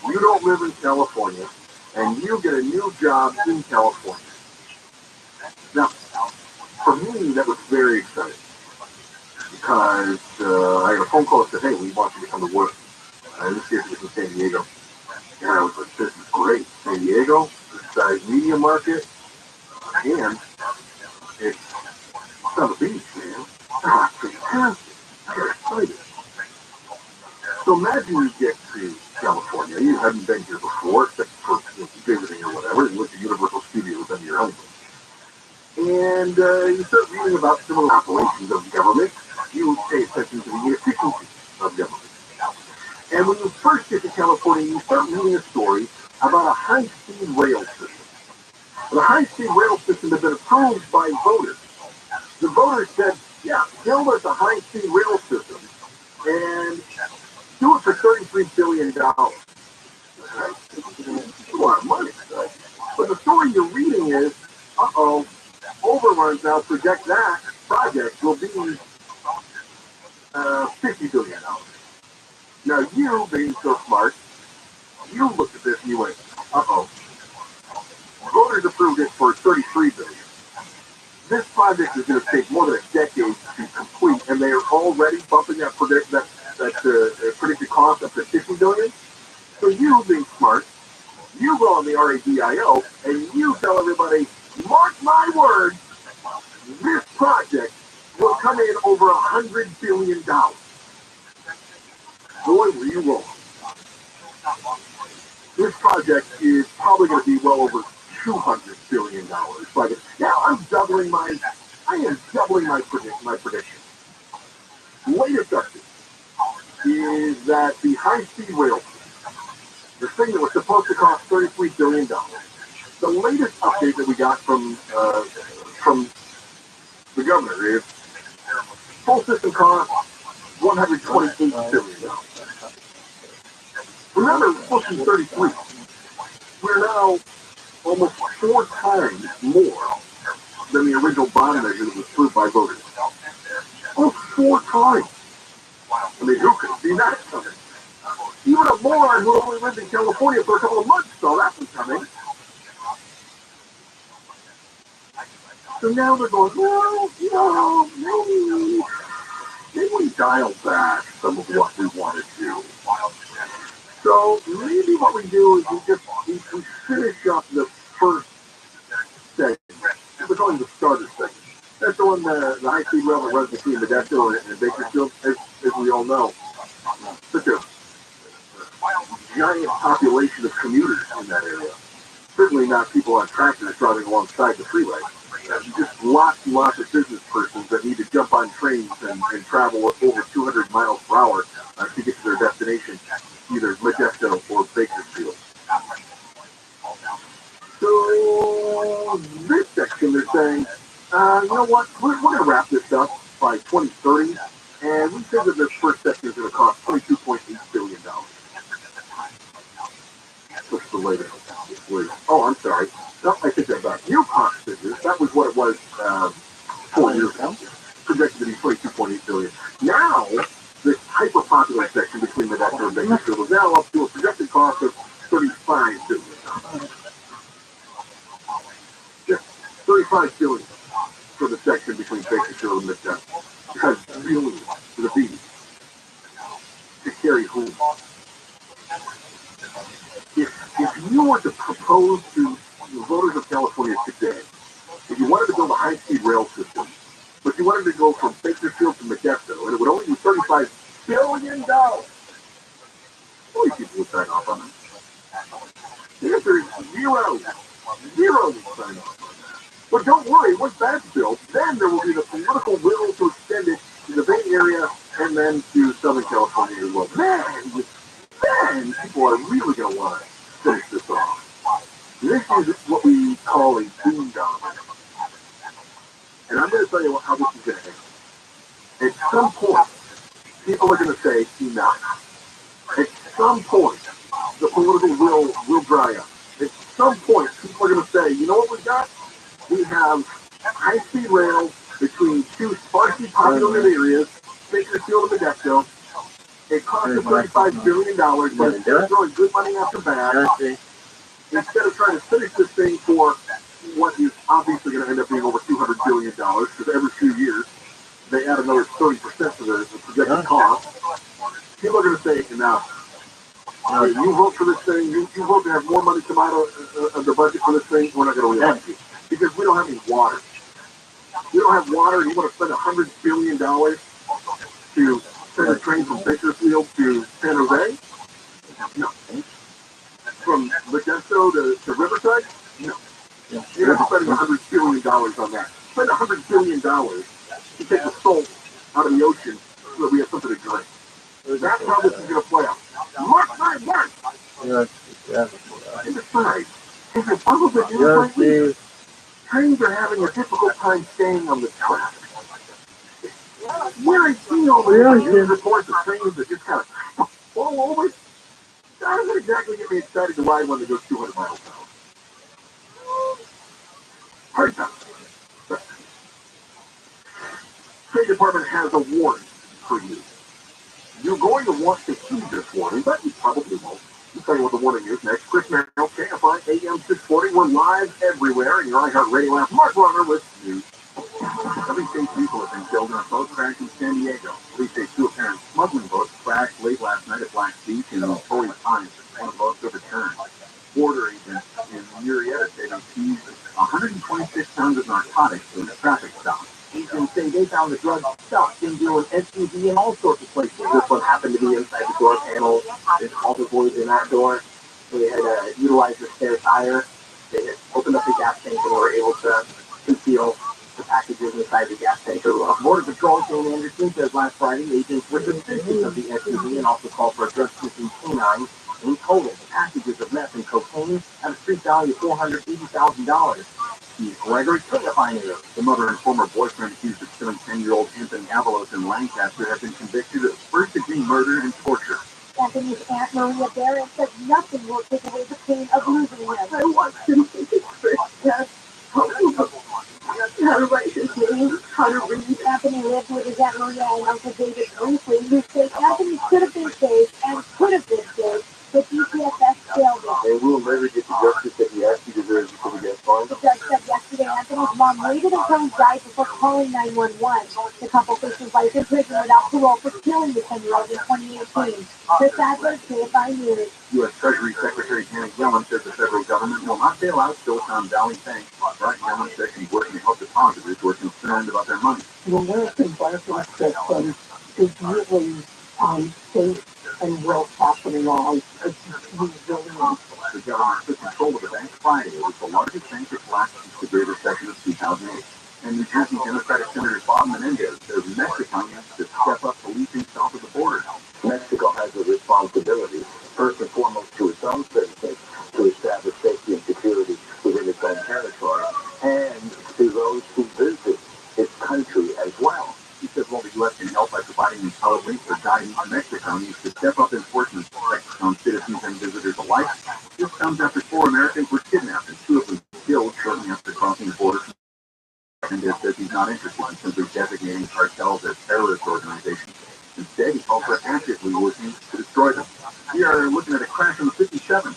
You don't live in California, and you get a new job in California. Now, for me, that was very exciting because I got a phone call that said, hey, we want you to come to work. This year it was in San Diego. And I was like, this is great. San Diego, good size media market, and it's on the beach, man. Ah, fantastic. I got excited. So imagine you get to California. You haven't been here before, except for visiting or whatever. You went to Universal Studios on your honeymoon. And you start reading about similar operations of government. You pay attention to the efficiency of government. And when you first get to California, you start reading a story about a high-speed rail system. The high-speed rail system had been approved by voters. The voters said, yeah, build us a high-speed rail system and do it for $33 billion. Right? It's a lot of money. Right? But the story you're reading is, overruns now project that project will be $50 billion. Now you, being so smart, You looked at this and you went, uh-oh. Voters approved it for $33 billion. This project is going to take more than a decade to complete, and they are already bumping that predicted cost up to $50 billion. So you, being smart, you go on the RADIO and you tell everybody, mark my words, this project will come in over $100 billion. Boy, were you wrong. This project is probably going to be well over $200 billion. But now I am doubling my prediction. Latest update is that the high-speed rail, the thing that was supposed to cost $33 billion, the latest update that we got from the governor is full system cost $128 billion. Remember, it's supposed to be 33. We're now almost 4 times more than the original bond measure that was approved by voters. Almost 4 times. I mean, who could see that coming? Even a moron who only lived in California for a couple of months saw that one coming. So now they're going, well, maybe we dial back some of what we want to do. So maybe what we do is we finish up the first segment. We're calling the starter segment. That's the one, the high-speed rail that runs between Modesto and Bakersfield, as we all know. Such a giant population of commuters in that area. Certainly not people on tractors driving alongside the freeway. Just lots and lots of business persons that need to jump on trains and travel over 200 miles per hour to get to their destination, either Modesto or Bakersfield. So this section, they're saying, you know what, we're going to wrap this up by 2030, and we figure this first section is going to cost $22.8 billion. What's the latest? Oh, I'm sorry. No, I think that's back. New cost figures, that was what it was 4 years ago, projected to be $22.8 billion. Now, this hyper-popular section between Modesto and Bakersfield is now up to a projected cost of $35 billion. Just $35 billion for the section between Bakersfield and Modesto. Because really, for the bees, to carry home. If you were to propose to the voters of California today, if you wanted to build a high-speed rail system, but you wanted to go from Bakersfield to Modesto, and it would only be $35 billion, how many people would sign off on it? The answer is zero. Zero would sign off on that. But don't worry, once that's built, then there will be the political will to extend it to the Bay Area and then to Southern California as well. Then people are really going to want to finish this off. This is what we call a boondoggle. And I'm going to tell you how this is going to end. At some point, people are going to say enough. At some point, the political will dry up. At some point, people are going to say, you know what we got? We have high-speed rail between two sparsely populated areas, Bakersfield and Modesto. It cost us $35 billion, but instead of throwing good money after bad, instead of trying to finish this thing for what is obviously going to end up being over $200 billion, because every few years they add another 30% to the projected cost, people are going to say, enough. You vote for this thing, you vote to have more money come out of the budget for this thing, we're not going to reelect you. Because we don't have any water. We don't have water, you want to spend $100 billion to send a train from Bakersfield to San Jose? No. From Modesto to Riverside? No. You're not spending $100 billion on that. Spend $100 billion to take the salt out of the ocean so that we have something to drink. That's how this is going to play out. Mark my words! And besides, if you're probably doing trains are having a difficult time staying on the track. When I see all the news reports of trains that just kind of fall over, that doesn't exactly get me excited to ride one that goes 200 miles an hour. Hard time. State Department has a warning for you. You're going to want to heed this warning, but you probably won't. Starting with the Warning News next. Chris Merrill, KFI AM 640. We're live everywhere, and your iHeartRadio app. Mark Runner with news. 36 people have been killed in a boat crash in San Diego. Police say two apparent smuggling boats crashed late last night at Black Beach in Torrey Pines. One of the boats overturned. Border agents in Murrieta say they seized 126 pounds of narcotics in a traffic stop. Agents say they found the drugs stuffed into an SUV in all sorts of places. This one happened to be inside the door panel. All the boys in that door. They had utilized the spare tire. They had opened up the gas tank and were able to conceal the packages inside the gas tank. Border Patrol Shane Anderson says last Friday agents were suspicious of the SUV and also called for a drug sniffing canine. In total, the packages of meth and cocaine have a street value of $480,000. He's Gregory TRILLIONAIRE. The mother and former boyfriend accused of killing 10-year-old Anthony Avalos in Lancaster have been convicted of first-degree murder and torture. Anthony's Aunt Maria Barrett says nothing will take away the pain of losing him. I want him to get straight. Yes. How to write his name, how to read. Anthony lived with his Aunt Maria and Uncle David briefly, who say Anthony could have been saved and could have been saved, but DCFS failed him. And we'll never get the justice that he actually deserves before we get fined. The judge said yesterday Anthony's mom waited until he died before calling 911. The couple faces life in prison without parole for killing the 10-year-old in 2018. Chris Adler, KFI News. U.S. Treasury Secretary Janet Yellen says the federal government will not bail out Silicon Valley Bank. But Yellen says she's working to help depositors who are concerned about their money. The American banking system is really safe and well capitalized. It's resilient. The government took control of the bank Friday. It was the largest bank that collapsed since the Great Recession of 2008. And New Jersey Democratic Senator Bob Menendez says Mexico needs to step up policing south of the border. Mexico has a responsibility, first and foremost, to its own citizens, to establish safety and security within its own territory, and to those who visit its country as well. He says while the U.S. can help by providing intelligence or guidance, Mexico needs to step up enforcement to protect on citizens and visitors alike. This comes after 4 Americans were kidnapped and 2 of them killed shortly after crossing the border. Menendez says he's not interested in simply designating cartels as terrorist organizations. Instead, he calls for actively working to destroy them. We are looking at a crash on the 57.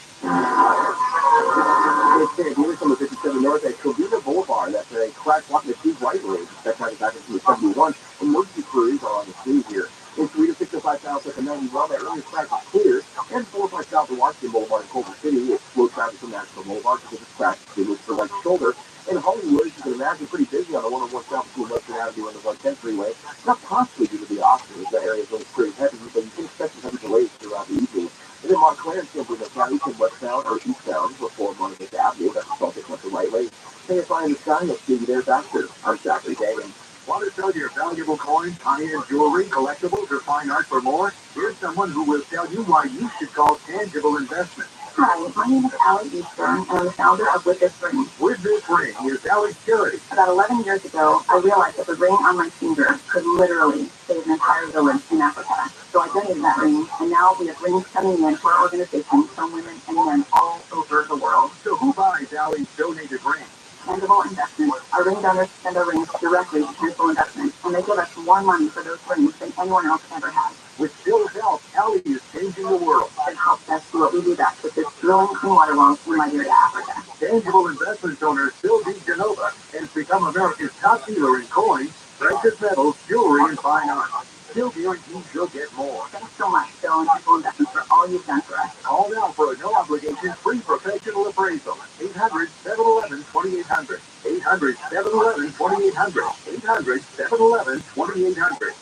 It's here from the 57 north at Covina Boulevard. That's a crash blocking the 2 right lanes. That's right back into the 71. Emergency crews are on the scene here. In 3 to 605 south at the 91, that earlier crash is clear. And 405 south of Washington Boulevard in Culver City. It's slow traffic from National Boulevard because it's crashed to the right shoulder. In Hollywood, you can imagine, pretty busy on the 101 south between Western Avenue and the 110 freeway. Not possibly due to the Oscars. That area is really pretty heavy, but you can expect some heavy delays throughout the evening. And then Montclair can bring us now. You can westbound or eastbound before Monmouth Avenue. That's the focus of the right lane. KFI in the sky, let's see you there faster. I'm Zachary Dagan. Want to sell your valuable coins, high-end jewelry, collectibles, or fine art for more? Here's someone who will tell you why you should call Tangible Investment. Hi, my name is Allie Eastern, and I'm the founder of With This Ring. With This Ring is Allie's charity. About 11 years ago, I realized that the ring on my finger could literally save an entire village in Africa. So I donated that ring, and now we have rings coming in to our organization from women and men all over the world. So who buys Allie's donated ring? Tangible Investment. Our ring donors send our rings directly to Tangible Investment, and they give us more money for those rings than anyone else ever has. With Bill's help, Allie is changing the world. It helps us do what we do best, which is drilling clean water wells in Liberia, Africa. Tangible Investment owner Bill D. Genova has become America's top dealer in coins, precious metals, jewelry, and fine art. Still guarantees you'll get more. Thanks so much, Bill and Tangible Investment, for all you've done for us. Call now for a no-obligation, free professional appraisal. 800-711-2800. 800-711-2800. 800-711-2800.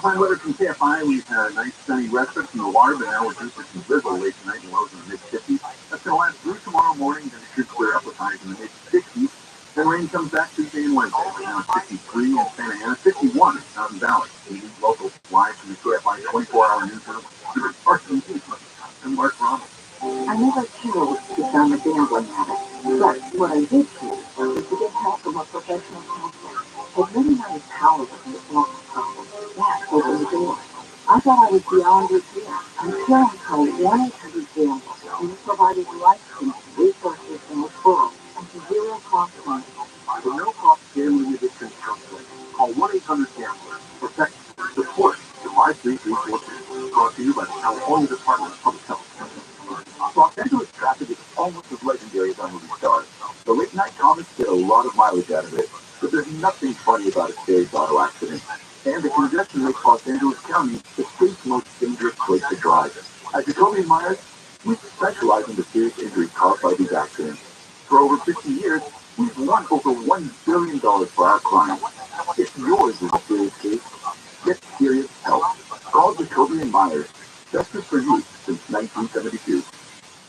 Fine weather from KFI. We've had a nice sunny respite from the water, but now we're due for some drizzle late tonight and lows in the mid-50s. That's going to last through tomorrow morning, then it should clear up with highs in the mid-60s. Then rain comes back Tuesday and Wednesday. Right now it's 53 in Santa Ana, 51 in Mountain Valley. We local live from the KFI 24-hour newsroom. And Mark Ronald. I never chose to become a gambling addict, but what I did choose was to get help from a professional counselor. Admitting I was powerless to solve the problem, that opened the door. I thought I was beyond repair until I called 1-800-GAMBLE, and it provided life-changing resources and referrals and zero cost money. For no-cost gambling addiction counseling, call 1-800-GAMBLER. Protect, support the 53342. Brought to you by the California Department of Public Health. lot of mileage out of it, but there's nothing funny about a staged auto accident. And the congestion makes Los Angeles County the state's most dangerous place to drive. At Jacoby and Myers, we specialize in the serious injuries caused by these accidents. For over 50 years, we've won over $1 billion for our clients. If yours is a serious case, get serious help. Call Jacoby and Myers. Justice for youth since 1972.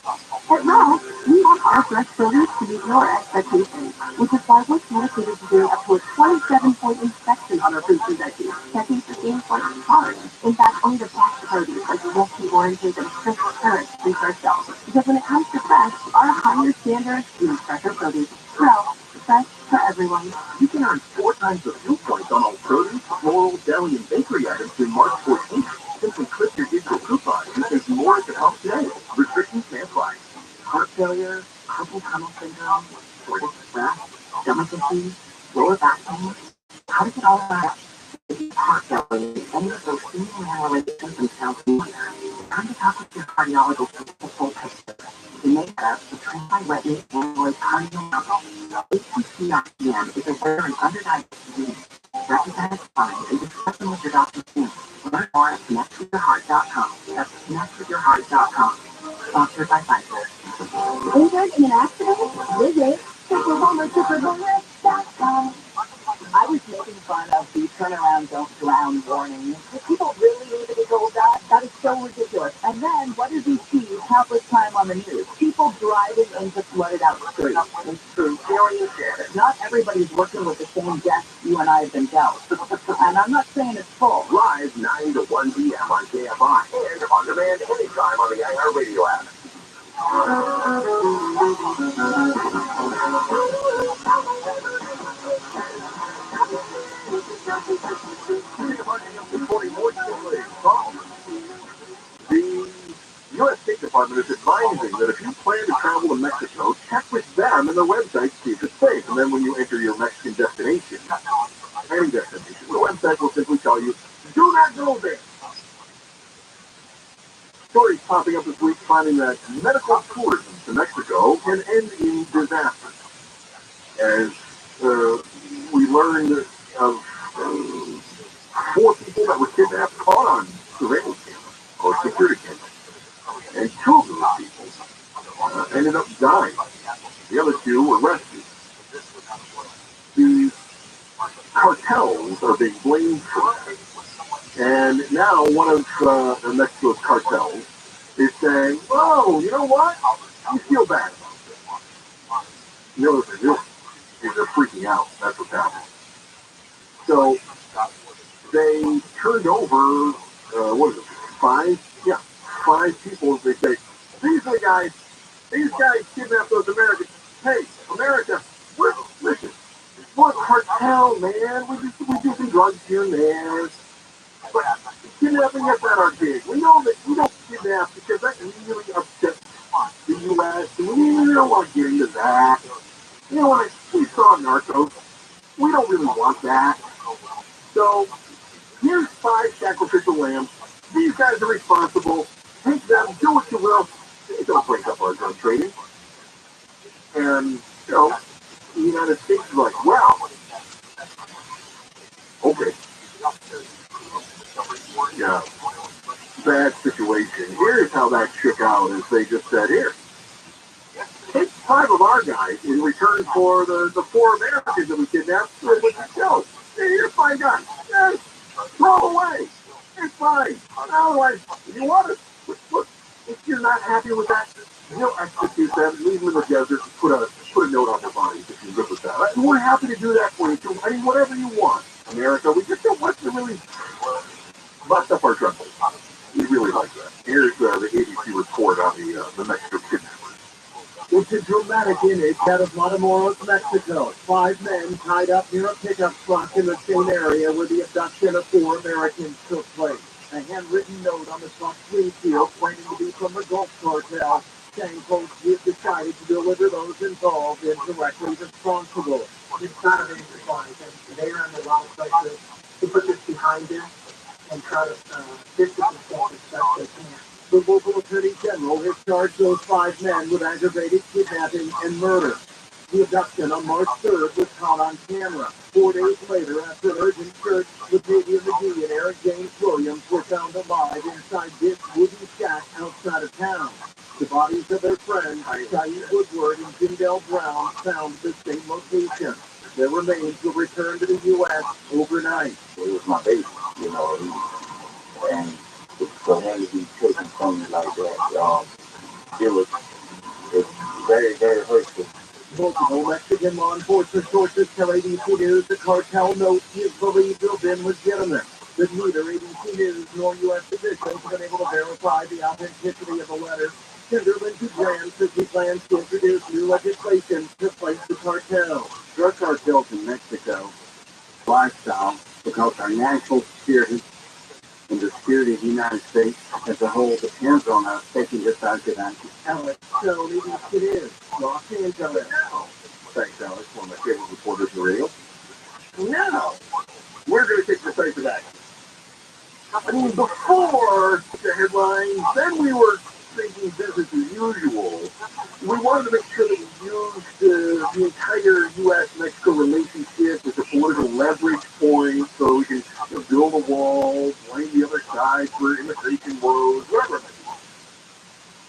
At Roth, we want our fresh produce to meet your expectations, which is why we're dedicated to doing up to a 27-point inspection on our fruits and veggies, checking for things like hard. In fact, only the best produce like zesty oranges and crisp carrots reach our shelves. Because when it comes to fresh, our higher standards mean fresher produce. Well, fresh for everyone. You can earn 4 times the fuel points on all produce, floral, deli, and bakery items through March 14th. Simply click your digital coupon and think more at help today. Restrictions may apply. Heart failure, carpal tunnel syndrome, shortness of breath, stomach issues, lower back pain. How does it all start? If you have heart failure, any of those seemingly unrelated symptoms sound familiar, time to talk with your cardiologist to get the full picture. We make up the TRILLIONAIRE amyloid cardiomyopathy. ATTR-PN is a rare and underdiagnosed disease. Recognize signs and discuss them with your doctor soon. Learn more at connectwithyourheart.com. That's connectwithyourheart.com. Sponsored by Pfizer. Injured in an accident? Visit superwoman.com. I was making fun of the turnaround don't drown warning. Do people really need to be told that? That is so ridiculous. And then what does he see countless time on the news? People driving into flooded out streets. It's true. Not everybody's working with the same desk you and I have been dealt. And I'm not saying it's full. Live 9 to 1 p.m. on KFI and on demand anytime on the iHeartRadio app. The U.S. State Department is advising that if you plan to travel to Mexico, check with them and their website to see if it's safe. And then when you enter your Mexican destination, any destination, the website will simply tell you, do not go there. Stories popping up this week finding that medical tourism to Mexico can end in disaster. As we learned of 4 people that were kidnapped caught on surveillance camera or security camera. And 2 of those people ended up dying. The other 2 were rescued. These cartels are being blamed for that. And now one of Mexico's cartels is saying, oh, you know what? I feel bad about this. You know what they're doing? They're freaking out. That's what's happening. So they turned over, 5 people. They say, these guys kidnapped those Americans. Hey, America, listen, we're a cartel, man. We do some drugs here and there. But kidnapping is not our gig. We know that we don't kidnap because that really upsets the U.S. And we don't want to get into that. You know what? We saw narcos. We don't really want that. So here's 5 sacrificial lambs. These guys are responsible. Take them, do what you will. They don't break up our drug trading. And, the United States is like, well, okay. Yeah. Bad situation. Here's how that shook out is they just said, here, take 5 of our guys in return for the 4 Americans that we kidnapped. So what you show? Hey, here's 5 guys. Yes, throw away. It's fine. Otherwise, if you want to, look, if you're not happy with that, you'll execute them, leave them in the desert, and put a note on their bodies if you're good with that. And we're happy to do that for you too. I mean, whatever you want, America. We just don't want to really bust up our drug. We really like that. Here's the ABC report on the Mexico kidnapping. It's a dramatic image out of Matamoros, Mexico. 5 men tied up near a pickup truck in the same area where the abduction of 4 Americans took place. A handwritten note on the truck's windshield claiming to be from the Gulf Cartel, saying, quote, we've decided to deliver those involved and directly responsible. It's kind of interesting, and they are in a lot of places to put this behind them and try to distance themselves as best they can. The local attorney general has charged those 5 men with aggravated kidnapping and murder. The abduction on March 3rd was caught on camera. 4 days later, after an urgent search, Latavian McGee and Eric James Williams were found alive inside this wooden shack outside of town. The bodies of their friends, Saeed Woodward and Jindell Brown, found the same location. Their remains will return to the U.S. overnight. It was my baby, you know, and for him to be taken from me like that, it's very, very hurtful. Multiple Mexican law enforcement sources tell ABC News the cartel note is believed to have been legitimate. But neither ABC News nor U.S. officials have been able to verify the authenticity of the letter. Senator Lindsey Graham says he plans to introduce new legislation to fight the cartel. Drug cartels in Mexico lifestyle because our national security and the security of the United States as a whole depends on us taking this out of action. Alex, so it is Los Angeles. Thanks, Alex, one of my favorite reporters in radio. Now, we're going to take decisive action. I mean, before the headlines, then we were thinking business as usual. We wanted to make sure that we used the entire U.S.-Mexico relationship as a political leverage point so we can build a wall, blame the other side for immigration woes, whatever it may be.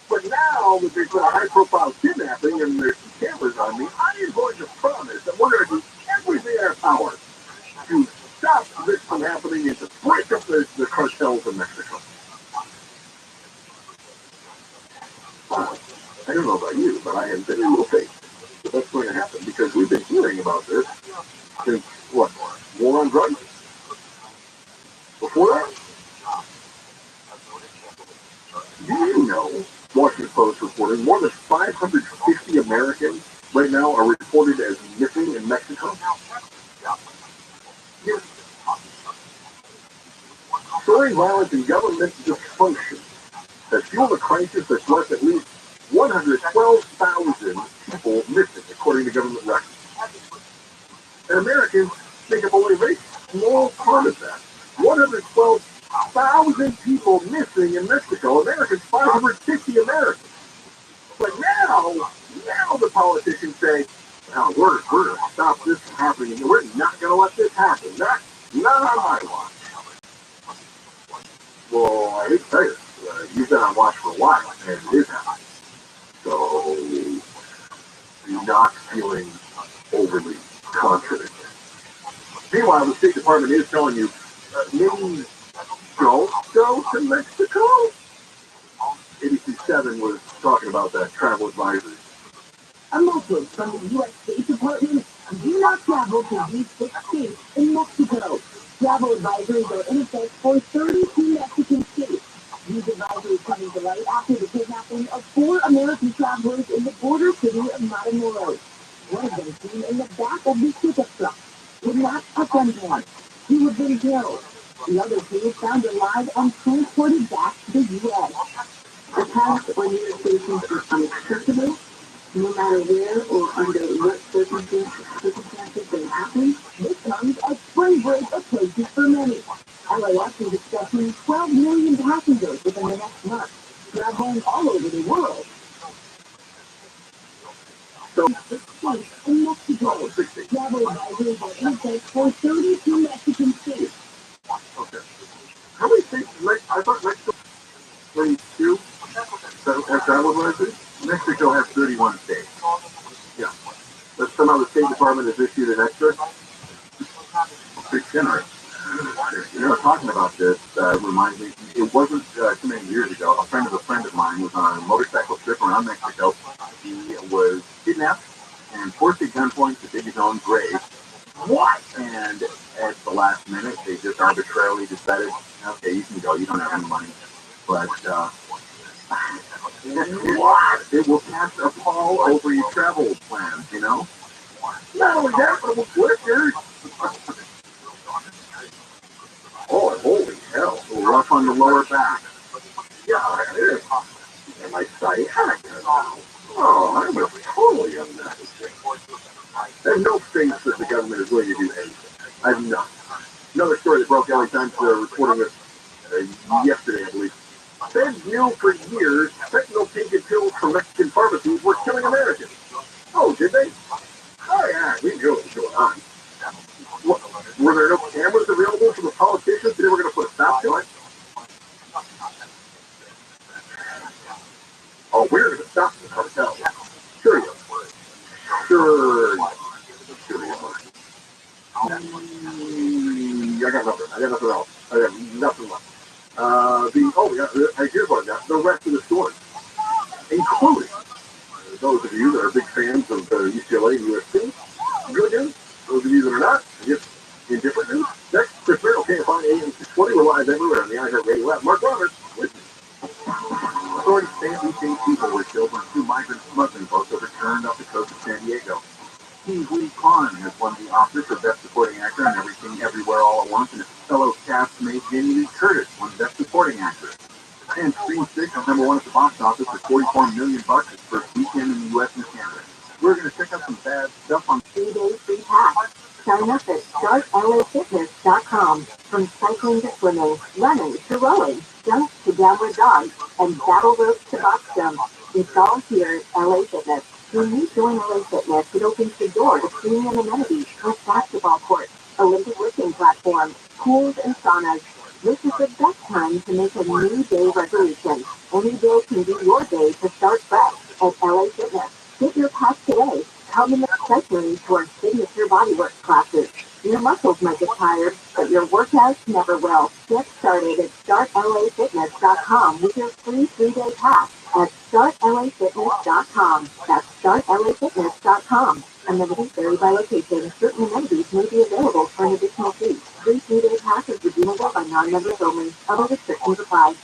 But now that there's been a high-profile kidnapping and there's some cameras on me, I am going to promise that we're going to do everything in our power to stop this from happening and to break up the cartels in Mexico. I don't know about you, but I have been a little faith that that's going to happen because we've been hearing about this since, what, war on drugs? Before that? Do you know, Washington Post reporting, more than 550 Americans right now are reported as missing in Mexico? Yes. Soaring violence and government dysfunction has fueled a crisis that's left at least 112,000 people missing, according to government records. And Americans make up only a very small part of that. 112,000 people missing in Mexico. Americans, 550 Americans. But now the politicians say, "No, we're going to stop this from happening. We're not going to let this happen. Not on my watch." Well, I hate to tell you, you've been on watch for a while, and it is happening. So, you're not feeling overly confident. Meanwhile, the State Department is telling you, maybe don't go to Mexico. ABC7 was talking about that travel advisory. A message from the U.S. State Department: do not travel to these 6 states in Mexico. Travel advisories are in effect for 32 Mexican states. These advisories coming to light after the kidnapping of 4 American travelers in the border city of Matamoros. One of them seen in the back of the pickup truck, kidnapped at gunpoint. He had been killed. The other 2 found alive and transported back to the U.S. The past on U.S. stations is unacceptable. No matter where or under what circumstances they happen, this comes as spring break approaches for many. LAX is expecting 12 million passengers within the next month, traveling all over the world. So, 6 states in Mexico. Travel advisories are in effect for 32 Mexican states. okay. How many states? I thought Mexico 32 have travel advisories. Mexico has 31 states. Yeah. But somehow the State Department has issued an extra. Big generous. Talking about this reminds me, it wasn't too many years ago, a friend of mine was on a motorcycle trip around Mexico. He was kidnapped and forced at gunpoint to dig his own grave. What? And at the last minute, they just arbitrarily decided, okay, you can go, you don't have any money. But, what? It will cast a pall over your travel plans, Not only that, but it will glitter. Oh, holy hell. A little rough on the lower back. Yeah, it is. And my sciatica now. Oh, I was totally unnecessary. There's no face that the government is willing to do anything. I have none. Another story that broke LA Times reporting this yesterday, I believe. Feds knew for years fentanyl-tainted pills from Mexican pharmacies were killing Americans. Oh, did they? Oh, yeah, we knew what was going on. Were there no cameras available for the politicians? They were going to put a stop to it? Oh, we're going to stop the cartel. Sure you are. Sure you are. I got nothing. I got nothing else. I got nothing left. Here's what I got. The rest of the stores, including those of you that are big fans of UCLA and USC. Good news. Those of you that are not, I guess, indifferent news. Next, Chris Riddle, KFI AM 620. We're live everywhere on the iHeartRadio app. Mark Roberts with me. Authorities say at least 8 people were killed when 2 migrant smuggling boats overturned off the coast of San Diego. Steve Lee Kwan has won the Oscar for Best Supporting Actor in Everything Everywhere All at Once, and his fellow castmate Jamie Lee Curtis won Best Supporting Actress. And Scream 6 is #1 at the box office with $44 million its first weekend in the U.S. and Canada. We're going to check out some bad stuff on 3-day free pass. Sign up at startlafitness.com. From cycling to swimming, running to rowing, jump to downward dog, and battle ropes to box jump. It's all here at LA Fitness. When you join LA Fitness, it opens the door to premium amenities like basketball courts, Olympic lifting platforms, pools, and saunas. This is the best time to make a new day resolution. Any day can be your day to start fresh at LA Fitness. Get your pass today. Come in accessories to our signature bodywork classes. Your muscles might get tired, but your workouts never will. Get started at startlafitness.com with your free 3-day pass at startlafitness.com. That's startlafitness.com. Amenities vary by location. Certain amenities may be available for an additional fee. Free 3-day pass is redeemable by non-members only. Other restrictions apply.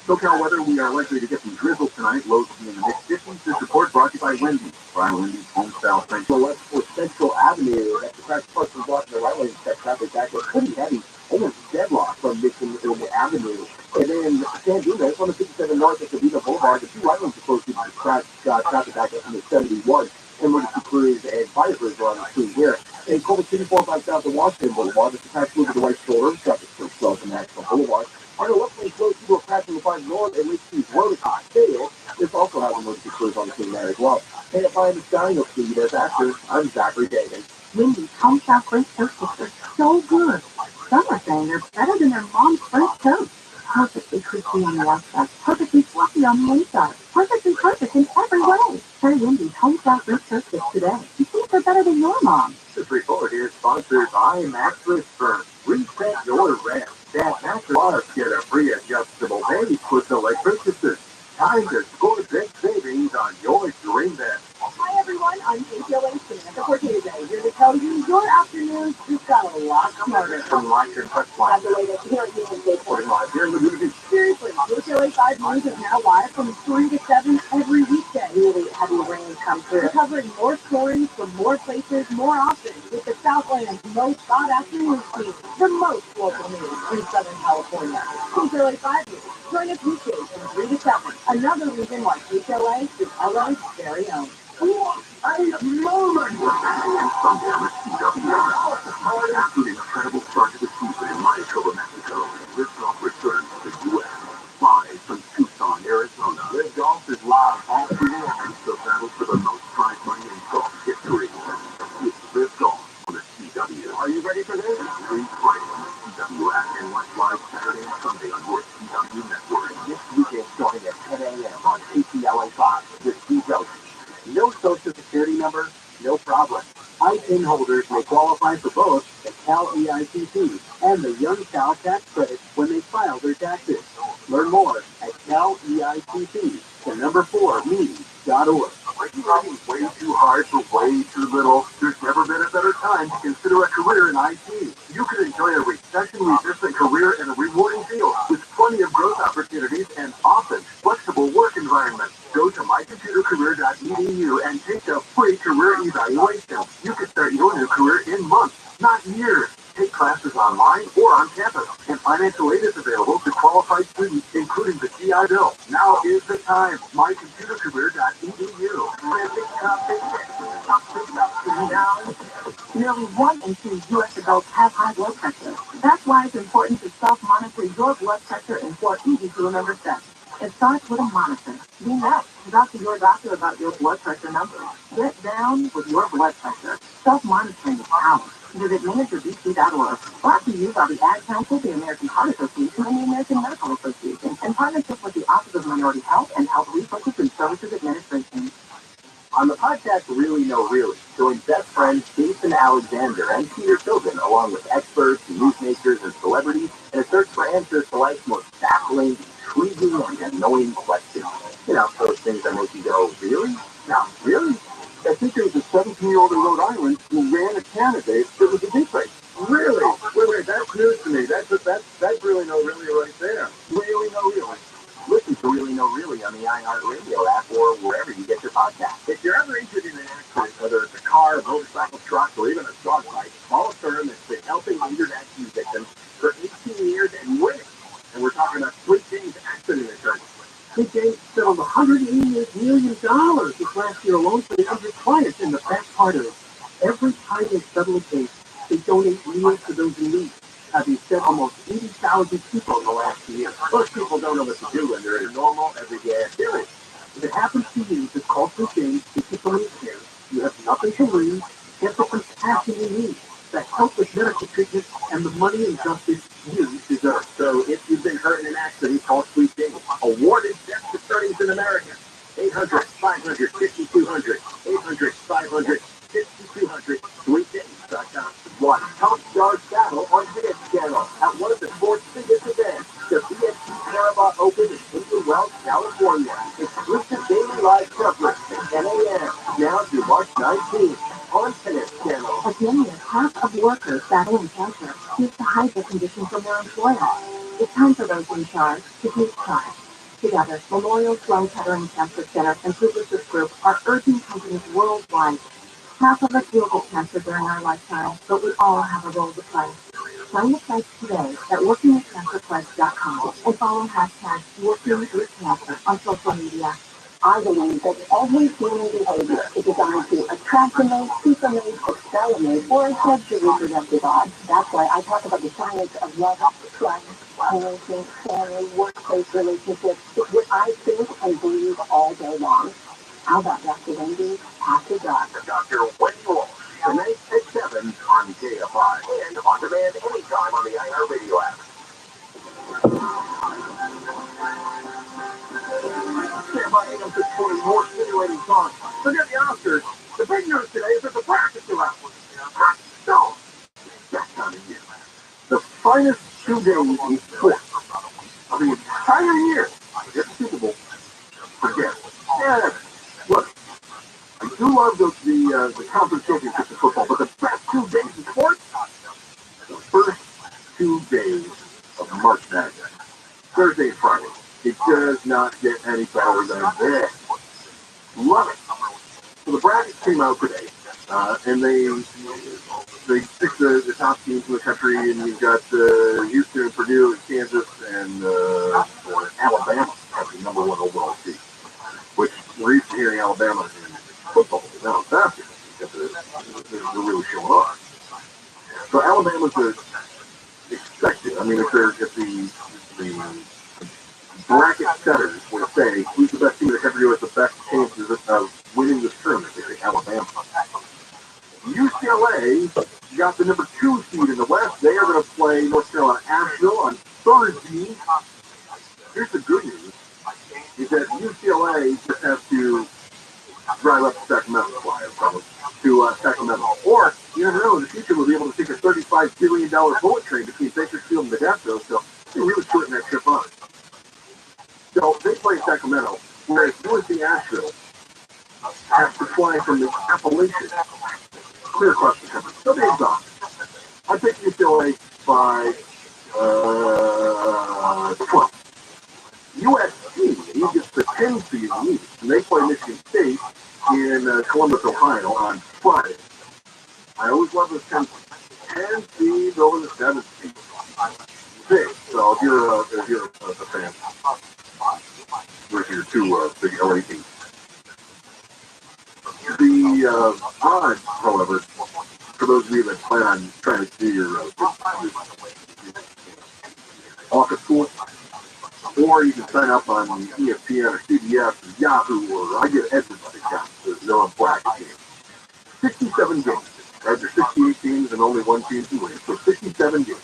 SoCal weather, we are likely to get some drizzle tonight. Lows will be in the mid-50s. This report brought to you by Wendy's. By Wendy's Homestyle Central. West for Central Avenue. That's the crash parts was blocking the right lane. That traffic back was pretty heavy. Almost deadlock from Mission Avenue. And then San Dimas on the 57 North at Sabina Boulevard. The 2 right lanes are close to the traffic back up from the 71. Emergency crews and fire crews are on the scene here. In Culver City, 45 south of Washington Boulevard. The crash move to the right shoulder. Traffic still slow from National Boulevard. On the left lane, close to a crash in the 5 North and Lake Street Road at Tail. This also has emergency crews on the scene there as well. And if I'm Sky, you'll see this after. I'm Zachary Davis. Wendy's Homestyle French toasters are so good. Some are saying they're better than their mom's French toast. Perfectly crispy on the outside, perfectly fluffy on the inside, perfectly perfect in every way. Try Wendy's Homestyle French toasters today. You think they're better than your mom. The 3-4 here is sponsored by Mattress Firm. Reset your rent. That Mattress Plus get a free adjustable base with electricity. Time to score big savings on your dream bed. Hi everyone, I'm KTLA Samantha Cortese, here to tell you your afternoon just got a lot smarter. From Live Your Touch By Line. the way, that's here at Union State. Reporting live here in the movie. Seriously, KTLA 5 News is now live from 3 to 7 every weekday. Really heavy rain come through. We're covering more stories from more places, more often, with the Southland's most sought-after news team, the most local news in Southern California. KTLA 5 News. Join us weekdays from 3 to 7. Another reason why KTLA is LA's very own. After the incredible start to the season in Manitoba, Mexico, Liftoff returns to the U.S. Live from Tucson, Arizona. Live Golf is live all season long, so battle for the most prize money in golf history. It's Live Golf on the CW. Are you ready for this? Free play on the CW app and watch live Saturday and Sunday on your CW network. This weekend starting at 10 a.m. on KTLA 5 with Steve Roach. No social security number? No problem. ITIN holders may qualify for both the Cal EITC and the Young Cal tax credit when they file their taxes. Learn more at CalEITC, the number 4me.org. Are you working way too hard for way too little? There's never been a better time to consider a career in IT. You can enjoy a recession-resistant career in a rewarding field with plenty of growth opportunities and often flexible work environments. Go to mycomputercareer.edu and take a free career evaluation. You can start your new career in months, not years. Take classes online or on campus, and financial aid is available to qualified students, including the GI Bill. Now is the time. mycomputercareer.edu. Nearly 1 in 2 U.S. adults have high blood pressure. That's why it's important to self-monitor your blood pressure in 4 easy-to-remember steps. It starts with a monitor. Be nice. Talk to your doctor about your blood pressure numbers. Get down with your blood pressure. Self-monitoring is power. Visit managerbp.org. Brought to you by the Ad Council, the American Heart Association, and the American Medical Association, in partnership with the Office of Minority Health and Health Resources and Services Administration. On the podcast Really Know Really, join best friends Jason Alexander and Peter Tobin, along with experts, newsmakers, and celebrities, in a search for answers to life's most baffling, intriguing, and annoying questions. You know, those things that make you go, really? No, really? I think there was a 17-year-old in Rhode Island who ran a candidate that was a deepfake. Really? Wait, that's news to me. That's Really Know Really right there. Really Know Really. Listen to Really Know Really on the iHeartRadio app or wherever you get your podcast. If you're ever injured in an accident, whether it's a car, motorcycle, truck, or even a dog fight, call a firm that's been helping injured accident victims for 18 years and winning. And we're talking about Sweet James Accident Insurance. Sweet James settled $188 million this last year alone for the injured clients. And the best part of it, every time they settle a case, they donate meals to those in need. Having fed almost 80,000 people in the last year. Most people don't know what to do when they're in normal, everyday activity. If it happens to you, just call Sweet James, get you some care. You have nothing to lose, get the compassion you need, the help with medical treatment, and the money and justice you deserve. So if you've been hurt in an accident, call Sweet James. Awarded best attorneys in America. 800-500-5200. 800-500-5200. SweetJames.com. Watch Top Dog Battle on Tennis Channel at one of the sport's biggest events, the BSC Carabao Open in Indian Wells, California. Exclusive daily live coverage at 10 a.m. now through March 19th on Tennis Channel. As many as half of workers battling cancer seek to hide the condition from their employer. It's time for those in charge to take charge. Together, Memorial Sloan Kettering Cancer Center and Publicis Group are urging companies worldwide. Half of us will get cancer during our lifetime, but we all have a role to play. Join the fight today at workingwithcancerpledge.com and follow hashtag #WorkingWithCancer on social media. I believe that every human behavior is designed to attract a mate, keep a mate, expel a mate, or head the reproductive odds. That's why I talk about the science of love, trust, parenting, family, workplace relationships. It's what I think and believe all day long. How about Dr. Wendy After Dark? Dr. Wendy Walsh, tonight at 7 on KFI and on demand anytime on the iHeartRadio app. KFI AM 640, more stimulating songs. Forget the Oscars. The big news today is that the brackets are out. So, that time of year. The finest 2 days in sports of the entire year. Forget the Super Bowl. Forget it. Yeah, look. I do love the conference championships in football, but the best 2 days in sports, the first 2 days of March Madness, Thursday and Friday. It does not get any better than this. Love it. So the brackets came out today, and they picked the top teams in the country, and you've got Houston, Purdue, and Kansas, and Alabama as the number 1 overall seed. Which we're used to hearing Alabama in football, now it's basketball, because they're really showing off. So Alabama's expected. I mean, if the bracket setters were to say who's the best team in the country with the best chances of winning this tournament, they say Alabama. UCLA got the number 2 seed in the West. They are going to play North Carolina Asheville on Thursday. Here's the good news, is that UCLA just has to drive up to Sacramento, to Sacramento. Or, you never know, in the future we'll be able to take a $35 billion bullet train between Bakersfield and Modesto, so they really shorten that trip up. So they play Sacramento, whereas UNC Asheville has to fly from the Appalachians clear across the country. So they exhaust. I pick UCLA by 12. USC gets the 10 seed in the East, and they play Michigan State in Columbus, Ohio on Friday. I always love this 10 seed over the 7 seed. Big. So if you're a fan, with your 2 big LA teams. The odds, however, for those of you that plan on trying to do your ALCA school, or you can sign up on ESPN or CBS or Yahoo, or I get everybody counts. There's no bracket game. 67 games. Right? There's 68 teams and only one team can win. So 67 games.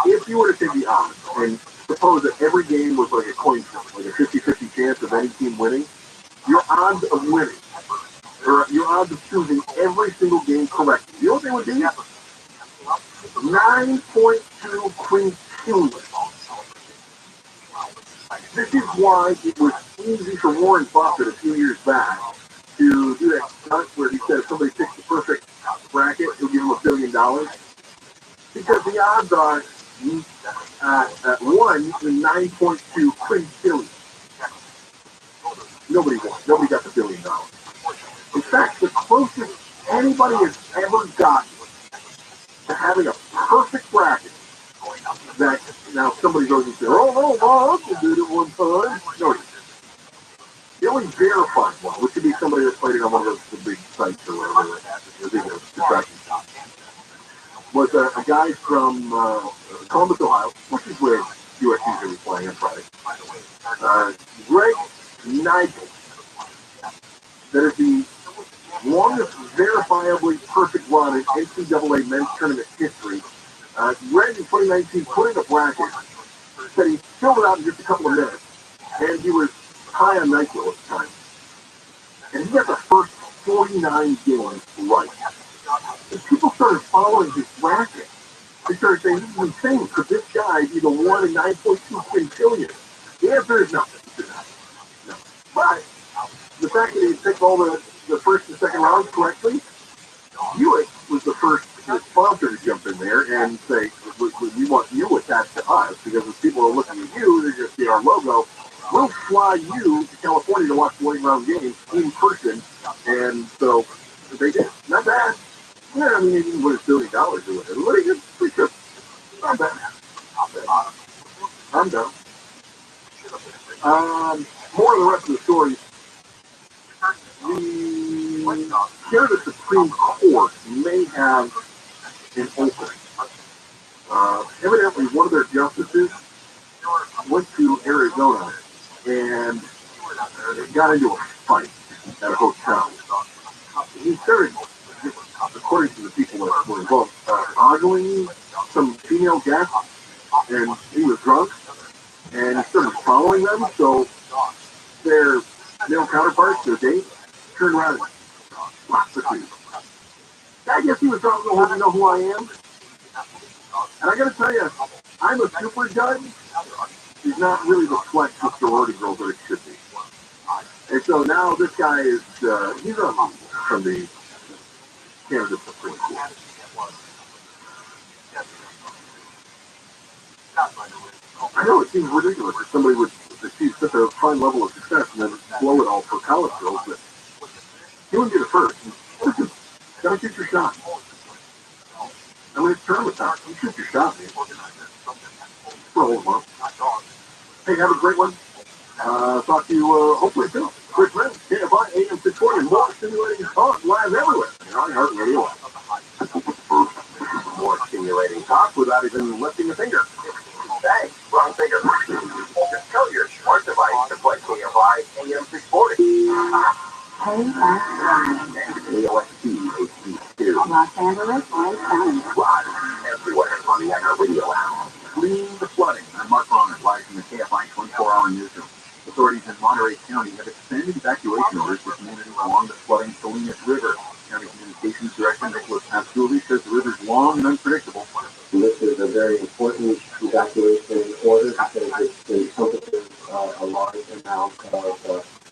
If you were to take the odds and suppose that every game was like a coin flip, like a 50-50 chance of any team winning, your odds of winning, or your odds of choosing every single game correctly, you know what they would be? 9.2 quintillion. This is why it was easy for Warren Buffett a few years back to do that stunt where he said if somebody picks the perfect bracket, he'll give him $1 billion. Because the odds are at 1 in 9.2 quintillion. Nobody won. Nobody got the $1 billion. In fact, the closest anybody has ever gotten to having a perfect bracket that now somebody goes and says, oh, no, my uncle did it one time. No, the only verified one, which could be somebody that played it on one of the big sites or whatever, was a guy from Columbus, Ohio, which is where USC is going to be playing on Friday. Greg Nigel. That is the longest verifiably perfect run in NCAA men's tournament history. Greg in 2019 put in a bracket, said he filled it out in just a couple of minutes, and he was high on NyQuil at the time. And he got the first 49 games right. And people started following his bracket. They started saying, this is insane. Could this guy be the 1 in 9.2 quintillion? The answer is no. No. But the fact that he picked all the first and second rounds correctly, Hewitt was the first sponsor to jump in there and say, we want you attached to us, because if people are looking at you, they just see our logo. We'll fly you to California to watch the late round games in person. And so they did. Not bad. Yeah, I mean, they didn't win $1 billion or whatever. What are you pretty good? Not bad. I'm done. More of the rest of the story. The Canada Supreme Court may have an opening. Evidently, one of their justices went to Arizona and got into a fight at a hotel. He started, according to the people that were involved, ogling some female guests, and he was drunk, and he started following them, so their male counterparts, their dates, turned around and prostituted. I guess he was talking to her to know who I am. And I gotta tell you, I'm a super judge. He's not really reflects the sorority girls that it should be. And so now this guy is, he's from the Canada Supreme Court. I know it seems ridiculous if somebody would achieve such a fine level of success and then blow it all for college girls, but he wouldn't be the first. Listen, gotta shoot your shot. I mean, it's tournament time. You shoot your shot, man. For a whole month. Hey, have a great one. Talk to you hopefully soon. Chris Renn, KFI, AM 640, more stimulating talk live everywhere. On iHeartRadio. More stimulating talk without even lifting a finger. Hey, wrong finger. Just tell your smart device to play KFI, AM 640. Hey, that's right. KOST HD2. Los Angeles, Orange County. Live everywhere on the iHeartRadio app. Fleeing the flooding. I'm Mark Bonner, live from the KFI 24-hour newsroom. Authorities in Monterey County have extended evacuation orders for communities along the flooding Salinas River. County Communications Director Nicholas Pasculli says the river is long and unpredictable. This is a very important evacuation order because it encompasses a large amount of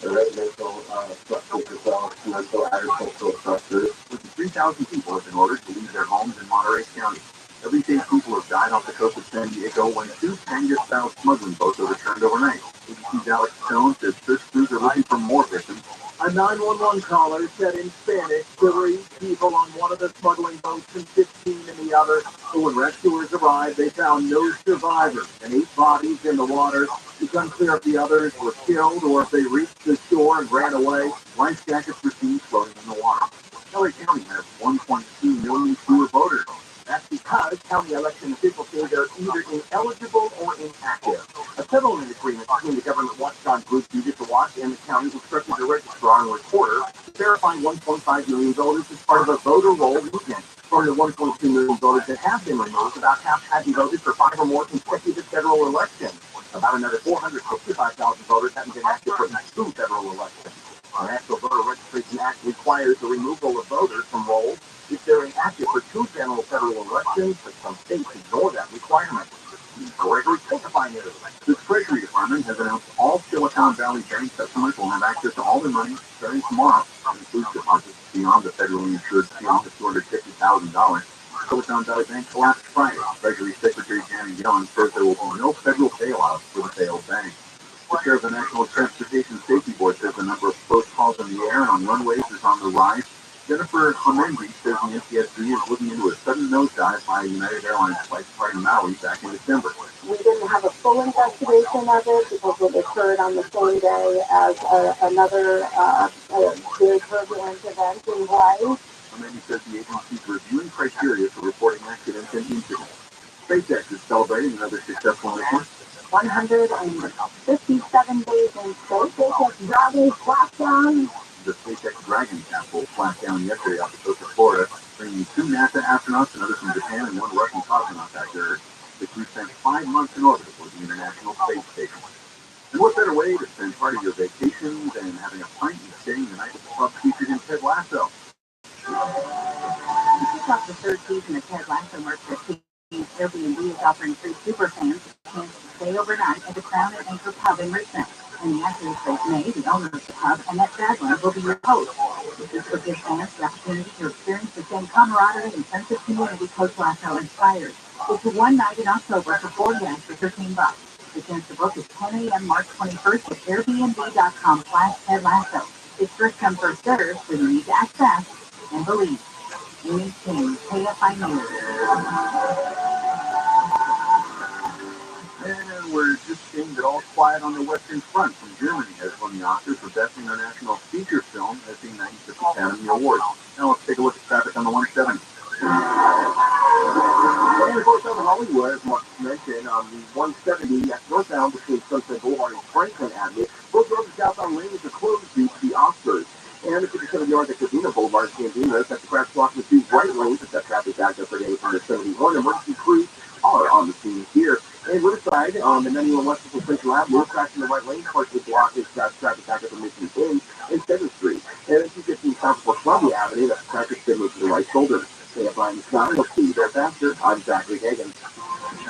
residential structures as well as commercial agricultural structures. More than 3,000 people have been ordered to leave their homes in Monterey County. Every day, people have died off the coast of San Diego when 2 Tangas-style smuggling boats are returned overnight. ABC's Alex Stone says search crews are looking for more victims. A 911 caller said in Spanish 3 people on one of the smuggling boats and 15 in the other. But when rescuers arrived, they found no survivors and 8 bodies in the water. It's unclear if the others were killed or if they reached the shore and ran away. Life jackets were seen floating in the water. LA County has 1.2 million fewer voters. That's because county election officials say they're either ineligible or inactive. A settlement agreement between the government watchdog group Judicial Watch and the county instructed the registrar and recorder to verify 1.5 million voters as part of a voter roll movement. From the 1.2 million voters that have been removed, about half hadn't voted for 5 or more consecutive federal elections. About another 465,000 voters haven't been active for 2 federal elections. The National Voter Registration Act requires the removal of voters from rolls if they're inactive for 2 general federal elections, but some states ignore that requirement. Gregory, testifying news. The Treasury Department has announced all Silicon Valley Bank customers will have access to all their money starting tomorrow. That includes deposits beyond the federally insured ceiling of $250,000. Silicon Valley Bank collapsed Friday. Treasury Secretary Janet Yellen says there will be no federal bailouts for the failed bank. The chair of the National Transportation Safety Board says the number of close calls in the air and on runways is on the rise. Jennifer Clemendi says the NTSB is looking into a sudden nosedive by United Airlines flight departing Maui back in December. We didn't have a full investigation of it because it occurred on the same day as another very turbulent event in Hawaii. Clemendi says the agency is reviewing criteria for reporting accidents and incidents. SpaceX is celebrating another successful mission. 157 days in space. SpaceX Rabbi flashed down. The SpaceX Dragon capsule flashed down yesterday off the coast of Florida, bringing 2 NASA astronauts, another from Japan, and 1 Russian cosmonaut back to Earth. The crew spent 5 months in orbit for the International Space Station. And what better way to spend part of your vacation than having a pint and staying the night at the club featured in Ted Lasso? To kick off the 3rd season of Ted Lasso March 15th, Airbnb is offering free superfans a chance to stay overnight at the Crown and Anchor Pub in Richmond. And the actor Grace May, the owner of the pub, and Annette Sadler will be your host. This will give fans the opportunity to experience the same camaraderie and sense of community Coach Lasso inspires. It's a one night in October for 4 guests for $13. The chance to book is 10 a.m. March 21st at airbnb.com/Ted Lasso. It's first come, first served, so you need to act fast and believe. Amy King, KFI News. And we're just seeing it all quiet on the Western Front from Germany has won the Oscar for Best International Feature Film at the 95th Academy Awards. Now let's take a look at traffic on the 170. And of course, over Hollywood, as Mark mentioned, on the 170 northbound between Sunset Boulevard and Franklin Avenue, both roads southbound lanes are closed due to the Oscars. And the 57 yard at Casino Boulevard, Candinas, at the crash block with 2 right lanes, that traffic back up for 871. Emergency crews are on the scene here. And Riverside, on the 91 West of Central Avenue, crashing the right lane, partially blocked is traffic back up from Mission Inn and 7th Street. And at 215 South Columbia Avenue, that's traffic signal to the right shoulder. KFI News 9, we'll see you there faster. I'm Zachary Hagan.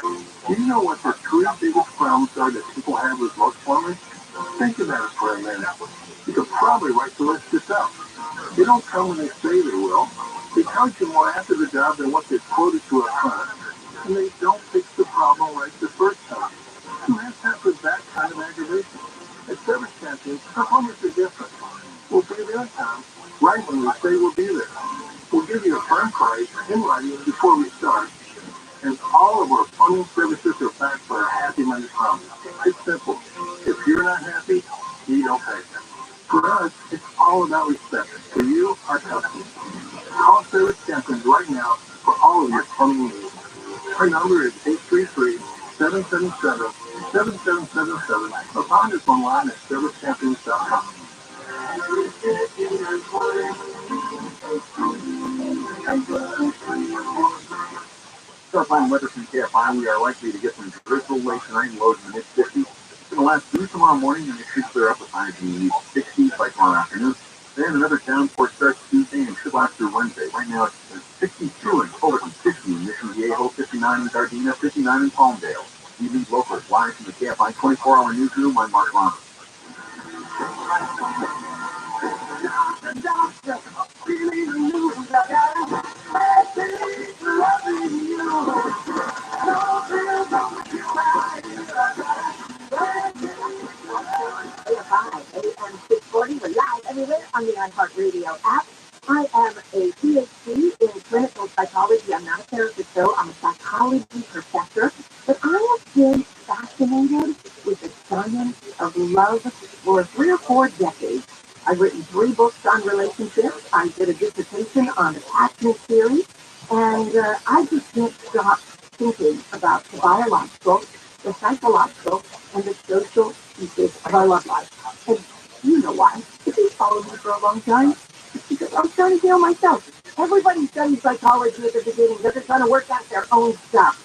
Do you know what the 3 biggest problems are that people have with most plumbers? Think about it for a minute. You could probably write the list yourself. They don't come when they say they will. They charge you more after the job than what they've quoted to up front. And they don't fix the problem right the first time. Who has time for that kind of aggravation? At Service Champions, our plumbers are different. We'll be there on time, right when we say we'll be there. We'll give you a firm price in writing before we start. And all of our plumbing services are backed for a happy money promise. It's simple. If you're not happy, we don't pay. For us, it's all about respect. For you, our customers. Call Service Champions right now for all of your plumbing needs. Our number is 833-777-7777 or find us online at servicechampions.com. Startline weather from KFI. We are likely to get some drizzle late tonight and lows in the mid-50s. It's going to last through tomorrow morning and it should clear up with highs in the mid-60s by tomorrow afternoon. Then another downpour starts Tuesday and should last through Wednesday. Right now it's 62 in Fulton, 60 in Mission Viejo, 59 in Gardena, 59 in Palmdale. We lead locals live from the KFI 24-hour newsroom. I'm Mark Long. AM 640. We're live everywhere on the iHeartRadio app. I am a PhD in clinical psychology. I'm not a therapist, though. I'm a psychology professor. But I have been fascinated with the science of love for 3 or 4 decades. I've written 3 books on relationships. I did a dissertation on attachment theory. And I just can't stop thinking about the biological, the psychological, and the social pieces of our love life. And you know why. If you've followed me for a long time, it's because I'm trying to heal myself. Everybody studies psychology at the beginning. They're just trying to work out their own stuff.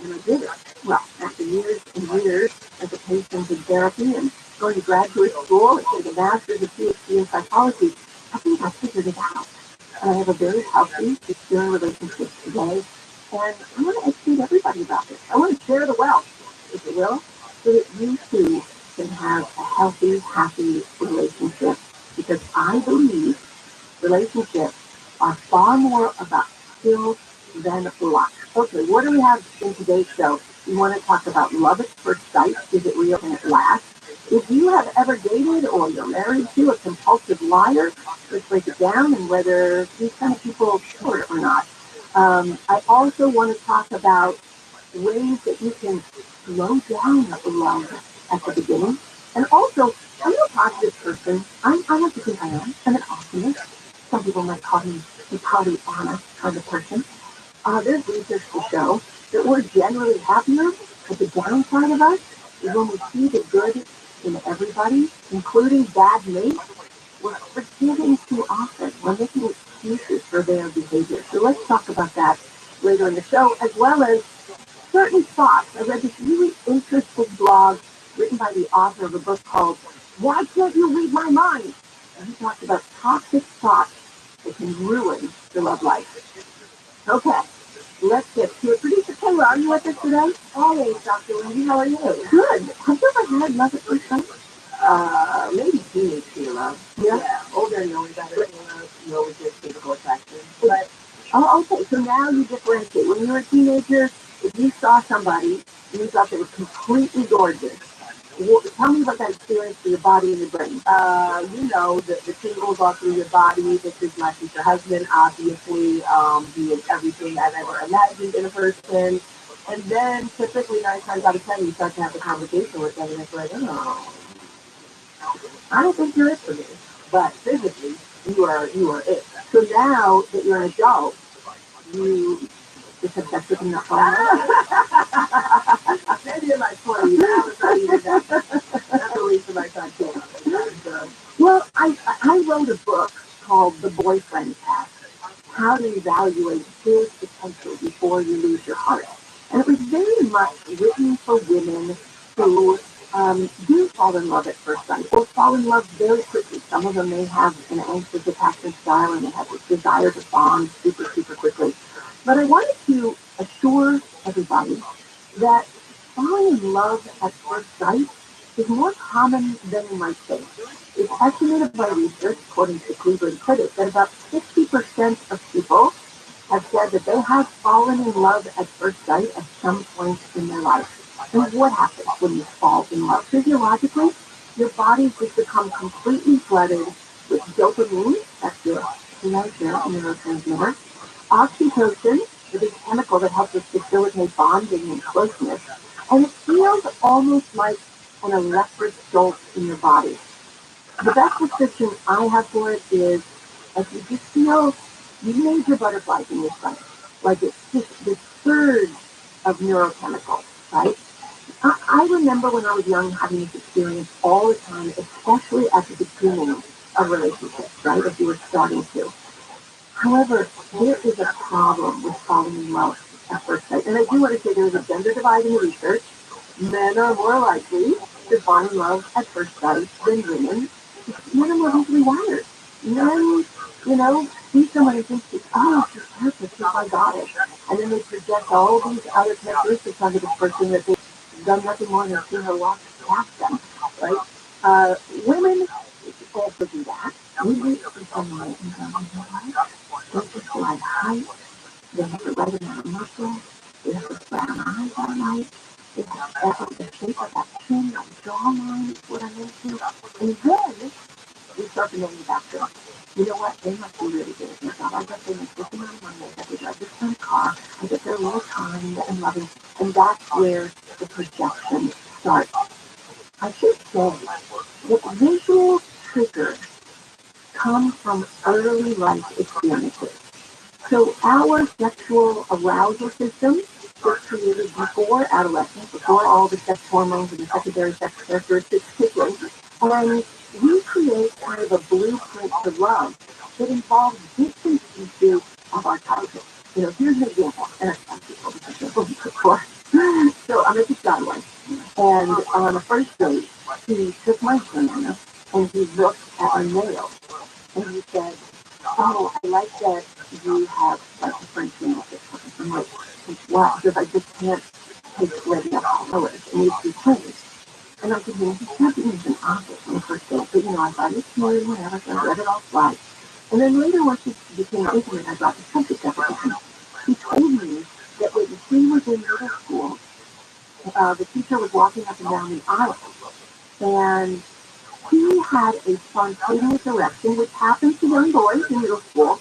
And I did it. Well, after years and years as a patient in therapy and going to graduate school and getting a master's and PhD in psychology, I think I figured it out. And I have a very healthy, secure relationship today. And I want to educate everybody about this. I want to share the wealth, if you will, so that you too can have a healthy, happy relationship. Because I believe relationships are far more about skill than luck. Okay, what do we have in today's show? We want to talk about love at first sight. Is it real and it lasts? If you have ever dated or you're married to a compulsive liar, let's break it down and whether these kind of people are or not. I also want to talk about ways that you can slow down love at the beginning. And also, I'm a positive person. I like to think I am. I'm an optimist. Some people might call me a Pollyanna kind of person. There's research to show that we're generally happier, but the downside of us is when we see the good in everybody, including bad mates, we're forgiving too often. We're making excuses for their behavior. So let's talk about that later in the show, as well as certain thoughts. I read this really interesting blog written by the author of a book called Why Can't You Read My Mind? And he talks about toxic thoughts that can ruin your love life. Okay, let's get to it. Producer Taylor, are you with us today? Always, Dr. Wendy. How are you? Good. Have you ever had love at first sight? Maybe teenage love. Yeah. Older, you know better. You always get physical attraction. But okay. So now you differentiate. When you were a teenager, if you saw somebody and you thought they were completely gorgeous, tell me about that experience for your body and your brain. The tingles all through your body. This is my future husband, obviously. He is everything I've ever imagined in a person. And then typically 9 times out of 10, you start to have a conversation with them, and it's like, oh, I don't think you're it for me. But physically, you are it. So now that you're an adult, you just have sex with him not falling Maybe in my 20s, I was not even that. That's the reason I got killed. Well, I wrote a book called The Boyfriend Test, How to Evaluate His Potential Before You Lose Your Heart. And it was very much written for women who do fall in love at first sight or fall in love very quickly. Some of them may have an anxious attachment style and they have this desire to bond super, super quickly. But I wanted to assure everybody that falling in love at first sight is more common than you might think. It's estimated by research, according to Cleveland Clinic, that about 60% of people have said that they have fallen in love at first sight at some point in their life. And what happens when you fall in love? Physiologically, your body just becomes completely flooded with dopamine, that's your pleasure neurotransmitter, oxytocin, the big chemical that helps us facilitate bonding and closeness, and it feels almost like an electric jolt in your body. The best description I have for it is like you just feel you major butterflies in your stomach, like it's just this surge of neurochemicals, right? I remember when I was young having this experience all the time, especially at the beginning of relationships, right? If you were starting to. However, there is a problem with falling in love at first sight. And I do want to say there is a gender divide in the research. Men are more likely to fall in love at first sight than women. Men are more visually wired. Men, see someone and think, oh, she's perfect, she's my goddess. And then they project all these other characteristics onto this person that they've done nothing more than see her walk past them, right? Women also do that. We see someone in their life. They just like height. They have the right amount of muscle. They have the brown eyes I like. They have the shape of that chin, that jawline is what I'm into. And then we start to manufacture. You know what? They must be really good at their job. I bet they make this amount of money. I bet they drive this kind of car. I bet they're a little kind and loving. And that's where the projection starts. I should say that visual triggers come from early life experiences. So our sexual arousal system was created before adolescence, before all the sex hormones and the secondary sex characteristics kick in. And we create kind of a blueprint for love that involves bits and pieces of our childhood. Here's an example, and I've told this example before. So I'm at the Skyway, and on the first date, he took my hand and he looked at my nails, and he said, "Oh, I like that you have like a French nail fixer." I'm like, "Wow," because I just can't take red nail polish. It needs to be changed. And I'm thinking, he can't be even obvious on the first date. But I thought it's smart, whatever, so I let it all slide. And then later, once we became intimate, I brought the subject up again. He told me that when he was in middle school, the teacher was walking up and down the aisle, and he had a spontaneous erection, which happens to young boys in middle school,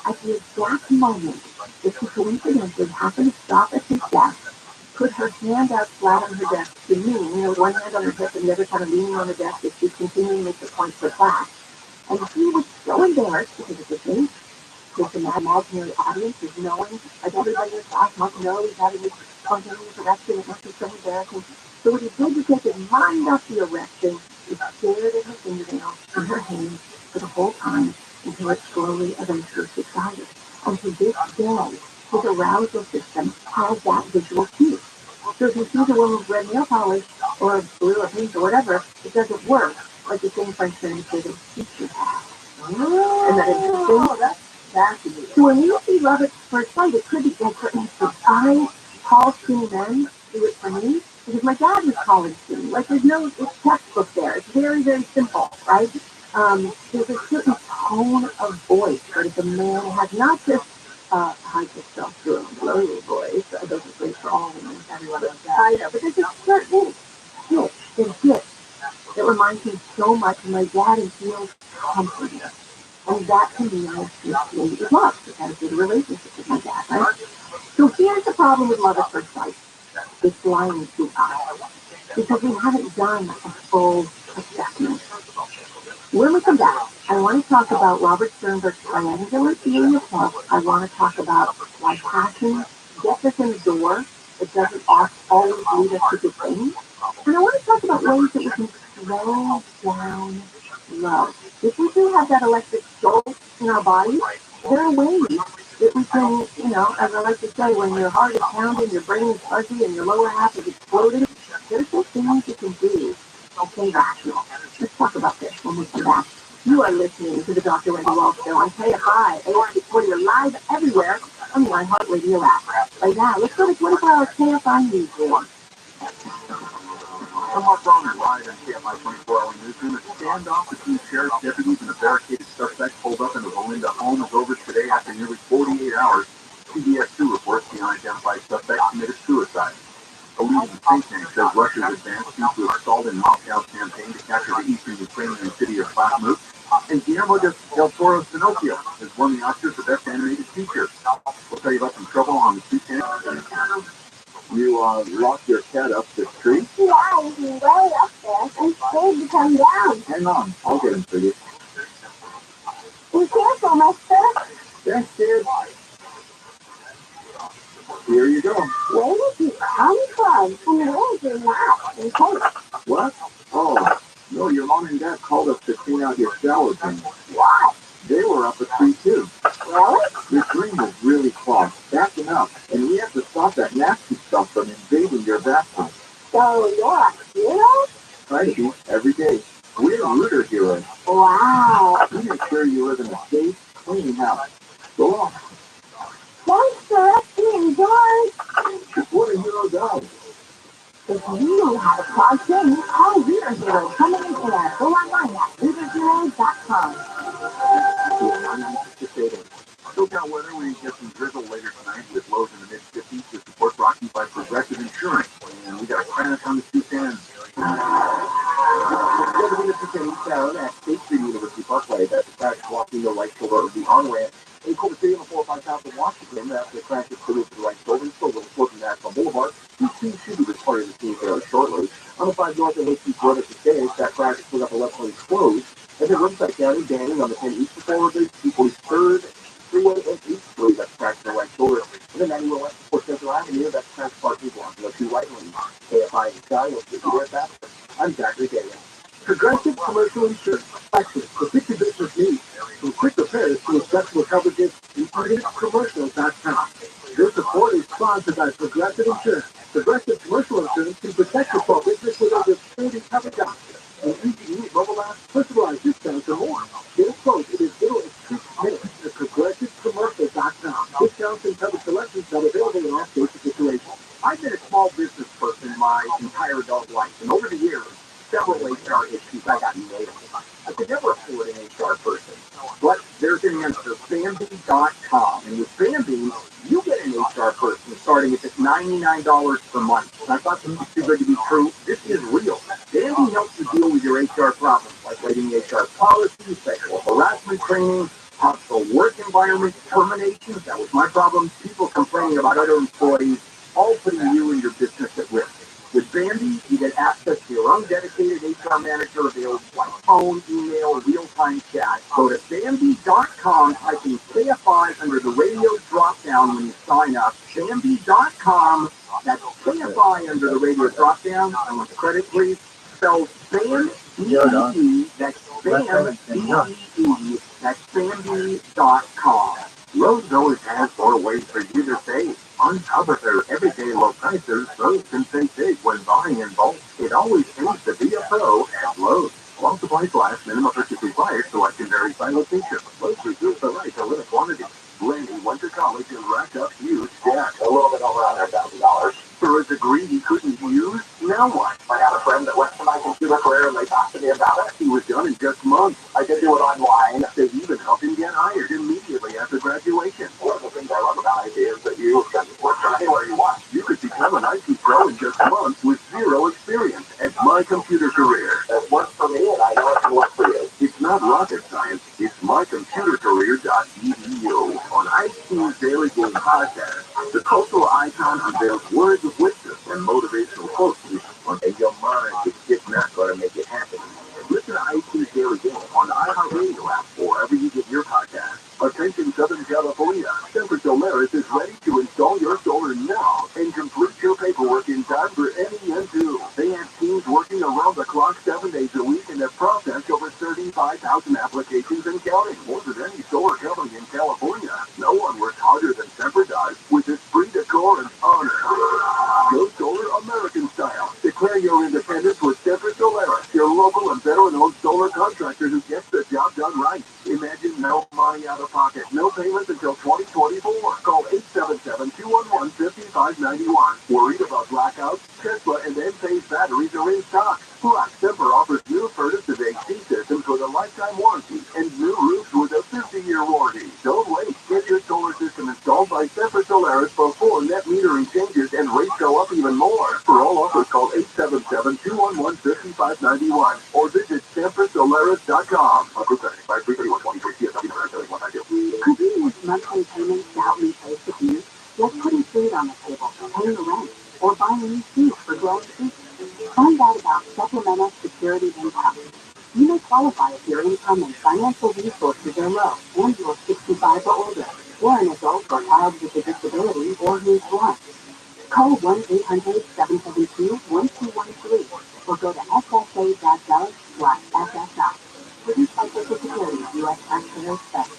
at the exact moment that she coincidentally happened to stop at his desk, put her hand out flat on her desk to me, one hand on her hip and the other kind of leaning on the desk as she's continuing to make the point for class. And he was so embarrassed because of the thing. Because the imaginary audience is knowing, like everybody in class must know he's having this spontaneous erection. It must be so embarrassing. So what he did to take his mind off the erection, he stared at her fingernails in her hands for the whole time until it slowly, eventually subsided. And to this day, his arousal system has that visual cue. So if you see the woman's red nail polish or blue or pink or whatever, it doesn't work like the same French say the teacher has. And that interesting? That's fascinating. So when you see love at first sight, it could be like, for instance, I call skinny men do it for me because my dad was calling skinny. Like there's no textbook there. It's very, very simple, right? There's a certain tone of voice that if a man has not just high testosterone, low voice, that doesn't say for all women, everyone does that. I know, but there's a certain pitch and pitch that reminds me so much of my dad and feels comforting. And that to me I associate with love because I had a good relationship with my dad, right? So here's the problem with love at first sight. It's lying to us because we haven't done a full assessment. When we come back, I want to talk about Robert Sternberg's triangular theory of love. I want to talk about why passion gets us in the door, but doesn't always lead us to good things. And I want to talk about ways that we can slow down love. If we do have that electric jolt in our body, there are ways that we can, as I like to say, when your heart is pounding, your brain is fuzzy, and your lower half is exploding, there's some things you can do to stay rational. Let's talk about this when we come back. You are listening to the Dr. Rabbi Walsh Show on KFI, AM640. You're live everywhere on the iHeartRadio app. Right now, let's go to 24-hour KFI Newsroom. From our phone live in KFI 24-hour newsroom, a standoff between sheriff's deputies and a barricaded suspect pulled up in the Belinda home is over today after nearly 48 hours. CBS 2 reports the unidentified suspect committed suicide. A leading think tank says Russia's advance seems to have stalled in Moscow's campaign to capture the eastern Ukrainian city of Bakhmut. And Guillermo del Toro's Pinocchio has won the Oscar for Best Animated Feature. We'll tell you about some trouble on the two channels. You locked your cat up the tree? Yeah, he's way up there. I'm scared to come down. Hang on, I'll get him for you. Be careful, mister. Thanks, kid. Here you go. Where did you come from? And where's your mat and coat? What? Oh, no, your mom and dad called us to clean out your shower drain. What? They were up a tree, too. Really? Your drain was really clogged, backing up, and we have to stop that nasty stuff from invading your bathroom. So you're a hero? Try to be every day. We're rooter heroes. Wow. We make sure you live in a safe, clean house. Go on. Thanks for listening, George. It's what a hero does. If you have a question, call Reader Hero coming in air. Go online at readerhero.com. SoCal weather, we get some drizzle later tonight with lows in the mid-50s. This report brought to you by Progressive Insurance. And we got a crash on the two stands. At State Street University Parkway, that's the crash blocking the right shoulder of the on-ramp. In Culver City on the 405 south of Washington, after the crash is produced to the right shoulder, still going to National Boulevard. You should be part of the scene there shortly. On the 5 north of Lake East Road at the stage, that crash is put up a left lane closed. And then Riverside County, banning on the 10 east before the 343rd freeway and easterly, that's crashed the right shoulder. And then 90 west for Central Avenue, that's crashed Park People on the 2 right lanes. KFI and Sky will get you there faster. I'm Zachary Daly. Progressive Commercial Insurance. Access to fit your business needs. From quick repairs to accessible coverages, IntuitiveCommercial.com. This support is sponsored by Progressive Insurance. Progressive Commercial Insurance can protect your small business with over 30 coverage options. And easy mobile apps, personalized discounts, and more. Get a quote. It is little as 6 minutes at ProgressiveCommercial.com. Discounts and coverage selections are available in all states and situations. I've been a small business person my entire adult life, and over the years, several HR issues I got nailed. I could never afford an HR person. But there's an answer, Bambi.com. And with Bambi, you get an HR person starting at just $99 per month. And I thought this was too good to be true. This is real. Bambi helps you deal with your HR problems, like writing HR policies, sexual harassment training, hostile work environment, terminations. That was my problem. People complaining about other employees, all putting you and your business at risk. With Bambi, you get access to your own dedicated HR manager available by phone, email, real-time chat. Go to Bambi.com, type in KFI under the radio drop-down when you sign up. Bambi.com, that's KFI under the radio drop-down. I want the credit, please. Spelled BAM, B-E-E, that's BAM, B-E-E, that's Bambi.com. Lowe's always has more ways for you to save. On top of their everyday low prices, Lowe's can save big when buying in bulk. It always pays to be a pro at Lowe's. While supplies last, minimum purchase required, selection varies by location. Lowe's reserves the right to limit quantity. Randy went to college and racked up huge debt. A little bit over $100,000. For a degree he couldn't use? Now what? I had a friend that went to my computer career and they talked to me about it. He was done in just months. I did do it online. They even helped him get hired immediately after graduation. One of the things I love about it is that you can work from anywhere you want. You could become an IT pro in just months with zero experience. At My Computer Career. It worked for me and I know it can work for you. It's not rocket science. It's mycomputercareer.edu. On iTunes Daily Game Podcast, the cultural icon unveils words of wisdom and motivational quotes on your mind. It's not going to make it happen. Listen to iTunes Daily Game on the iHeartRadio app or wherever you get your podcast. Attention Southern California. TRILLIONAIRE is ready to install your solar now and complete your paperwork in time for NEN2. They have teams working around the clock 7 days a week and have processed over 35,000 applications and counting. More than any solar company in California. No one works harder than Semper does with its free decor and honor. Go solar American style. Declare your independence with Semper Solaris, your local and veteran-owned solar contractor who gets the job done right. Imagine no money out of pocket, no payments until 2024. Call 877-211-5591. Worried about blackouts? Tesla and Enphase batteries are in stock. Plus, Semper offers new furnace and AC systems with a lifetime warranty and new roofs with a 50-year warranty. Don't wait. Get your solar system installed by Semper Solaris before net metering changes and rates go up even more. For all offers, call 877-211-5591 or visit SemperSolaris.com. Convenience monthly payments to help me pay for you, just putting food on the table, paying the rent, or buying new seeds for growing trees. Find out about supplemental security income. You may qualify if your income and financial resources are low and you're 65 or older, or an adult or child with a disability or who's blind. Call 1-800-772-1213 or go to ssa.gov/SSI. Produced by Social Security, U.S. Taxpayers Bank.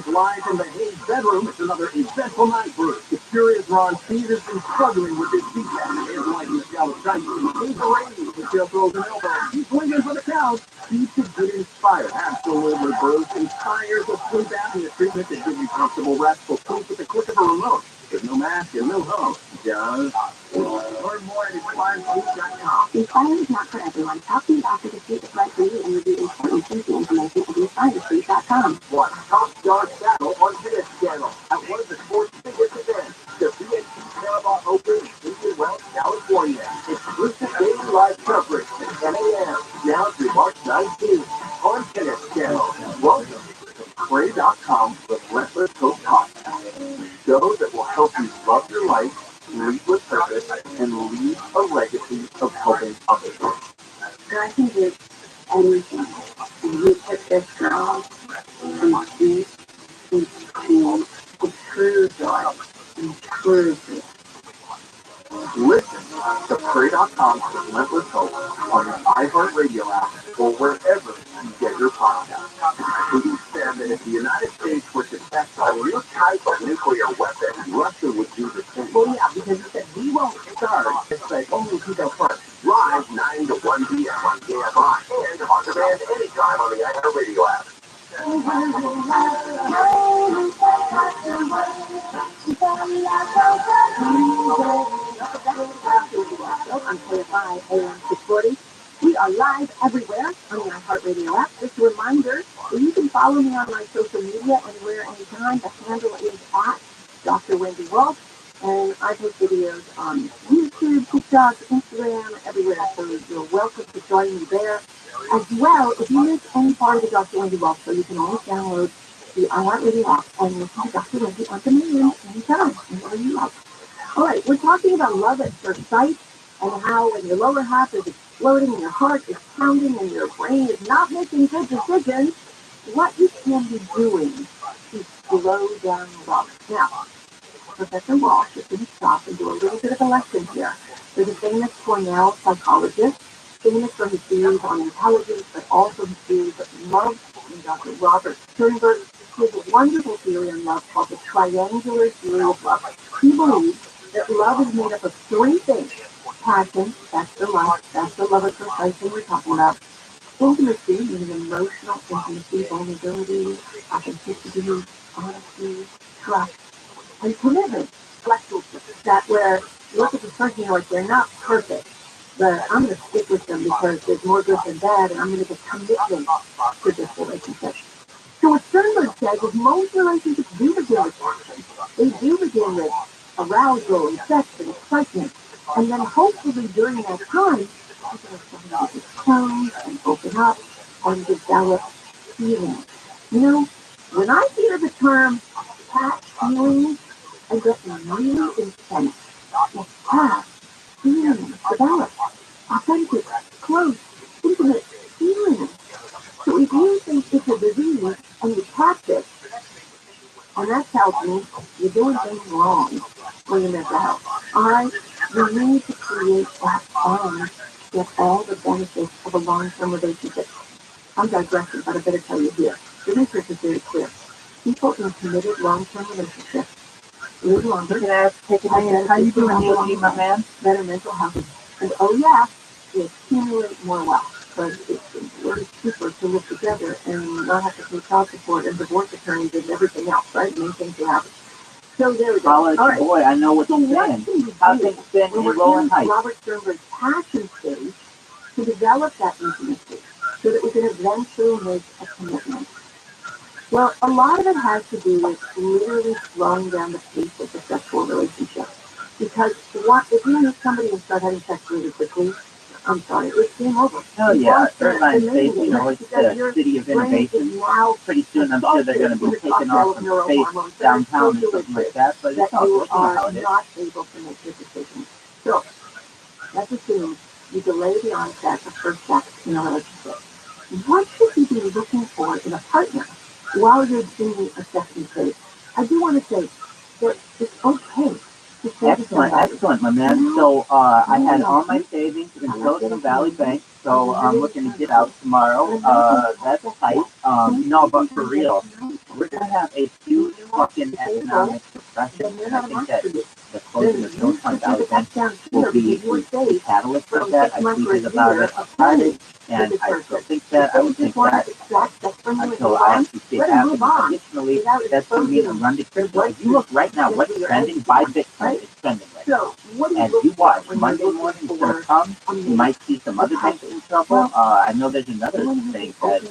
Live from the Hayes bedroom, it's another eventful night for us. The curious Ron Peters been struggling with his feedback. His wife, Michelle, is trying to keep the ratings. Michelle throws an elbow. He's swinging for the count. Keeps it good inspired. Absolutely, Bruce. Inspires the sleep apnea treatment that gives you comfortable, restful sleep with the click of a remote. There's no mask and no home. Just learn more at InspiredSleep.com. Inspire is not for everyone. Talk to your doctor to see if it's right for you and review important safety information at InspiredSleep.com. Watch Top Star Saddle on this channel at one of the sports biggest events, the BNC Parabol Open in Indian Wells, California. Exclusive daily live coverage at 10 a.m. now through March 19th on Tennis Channel. Welcome to Play.com with Relentless Coach Podcast. Show that will help you love your life, lead with purpose, and leave a legacy of helping others. I can do anything. And you put this girl in peace Relentless Hope on the iHeartRadio app or wherever you get your podcasts. Believe then that if the United States were to test a new type of nuclear weapon, Russia would do the same. Well, yeah, because he said we won't start. It's like only he go first. Live 9 to 1 p.m. on KFI and on demand anytime on the iHeartRadio app. On KFI AM 640. We are live everywhere on the iHeartRadio app. Just a reminder that you can follow me on my social media anywhere, anytime. The handle is at Dr. Wendy Wolf, and I post videos on YouTube, TikTok, Instagram, everywhere. So you're welcome to join me there. As well, if you miss any part of the Dr. Wendy Wolf show, you can always download the iHeartRadio app and listen to Dr. Wendy on demand anytime, whenever you like. All right, we're talking about love at first sight and how when your lower half is exploding and your heart is pounding and your brain is not making good decisions, what you can be doing to slow down love. Now, Professor Walsh is going to stop and do a little bit of a lesson here. There's a famous Cornell psychologist, famous for his theories on intelligence, but also his theories of love, and Dr. Robert Sternberg. He has a wonderful theory on love called the triangular theory of love. He believes that love is made up of three things. Passion, that's the love at first sight thing we're talking about. Intimacy, meaning emotional intimacy, vulnerability, authenticity, honesty, trust, and commitment. Intellectual, that where you look at the person, you're like, they're not perfect, but I'm going to stick with them because there's more good than bad, and I'm going to get commitment to this relationship. So what Sternberg says is most relationships do begin with passion. They do begin with arousal and sex and excitement. And then hopefully during that time, people are starting to expose and open up and develop feelings. You know, when I hear the term past feelings, I get really intense. Like past feelings develop, authentic, close, intimate feelings. So if you think it's a disease and you catch it, and that tells me you're doing things wrong for your mental health. All right? You need to create that bond, get all the benefits of a long-term relationship. I'm digressing, but I better tell you here. The research is very clear. People in committed long-term relationships live longer. How you doing, Yogi, my man? Better mental health. And oh yeah, they accumulate more wealth. But it's really cheaper to live together and not have to pay child support and divorce attorneys and everything else, right? Maintain your habits. So there we go. All right. Boy, I know what you're saying. How things been in Rolling Heights? Robert Sternberg's passion stage to develop that intimacy so that we can eventually make a commitment. Well, a lot of it has to do with literally slowing down the pace of the sexual relationship. Because if you meet somebody and start having sex really quickly, I'm sorry, it's game over. Oh yeah, Irvine State, you know, it's the city of innovation. Pretty soon I'm sure they're going to be taking off some space downtown or something like that, but it's all good how it is. Not able to make your decisions. So, let's assume you delay the onset of first sex in a relationship. What should you be looking for in a partner while you're doing a second phase? I do want to say that it's okay. Excellent, my man. So I had all my savings in Silicon Valley Bank, so I'm looking to get out tomorrow. That's tight. No, but for real, we're going to have a huge fucking economic depression, and I think that the closing of Silicon Valley Bank will be the catalyst of that. I tweeted about it on Friday, and I still think that. I would think that until I actually see it happen. Additionally, that's going to mean a run to crypto. If you look right now, what's trending by Bitcoin is trending right now. And you watch, Monday morning is going to come. You might see some other banks in trouble. I know there's another thing that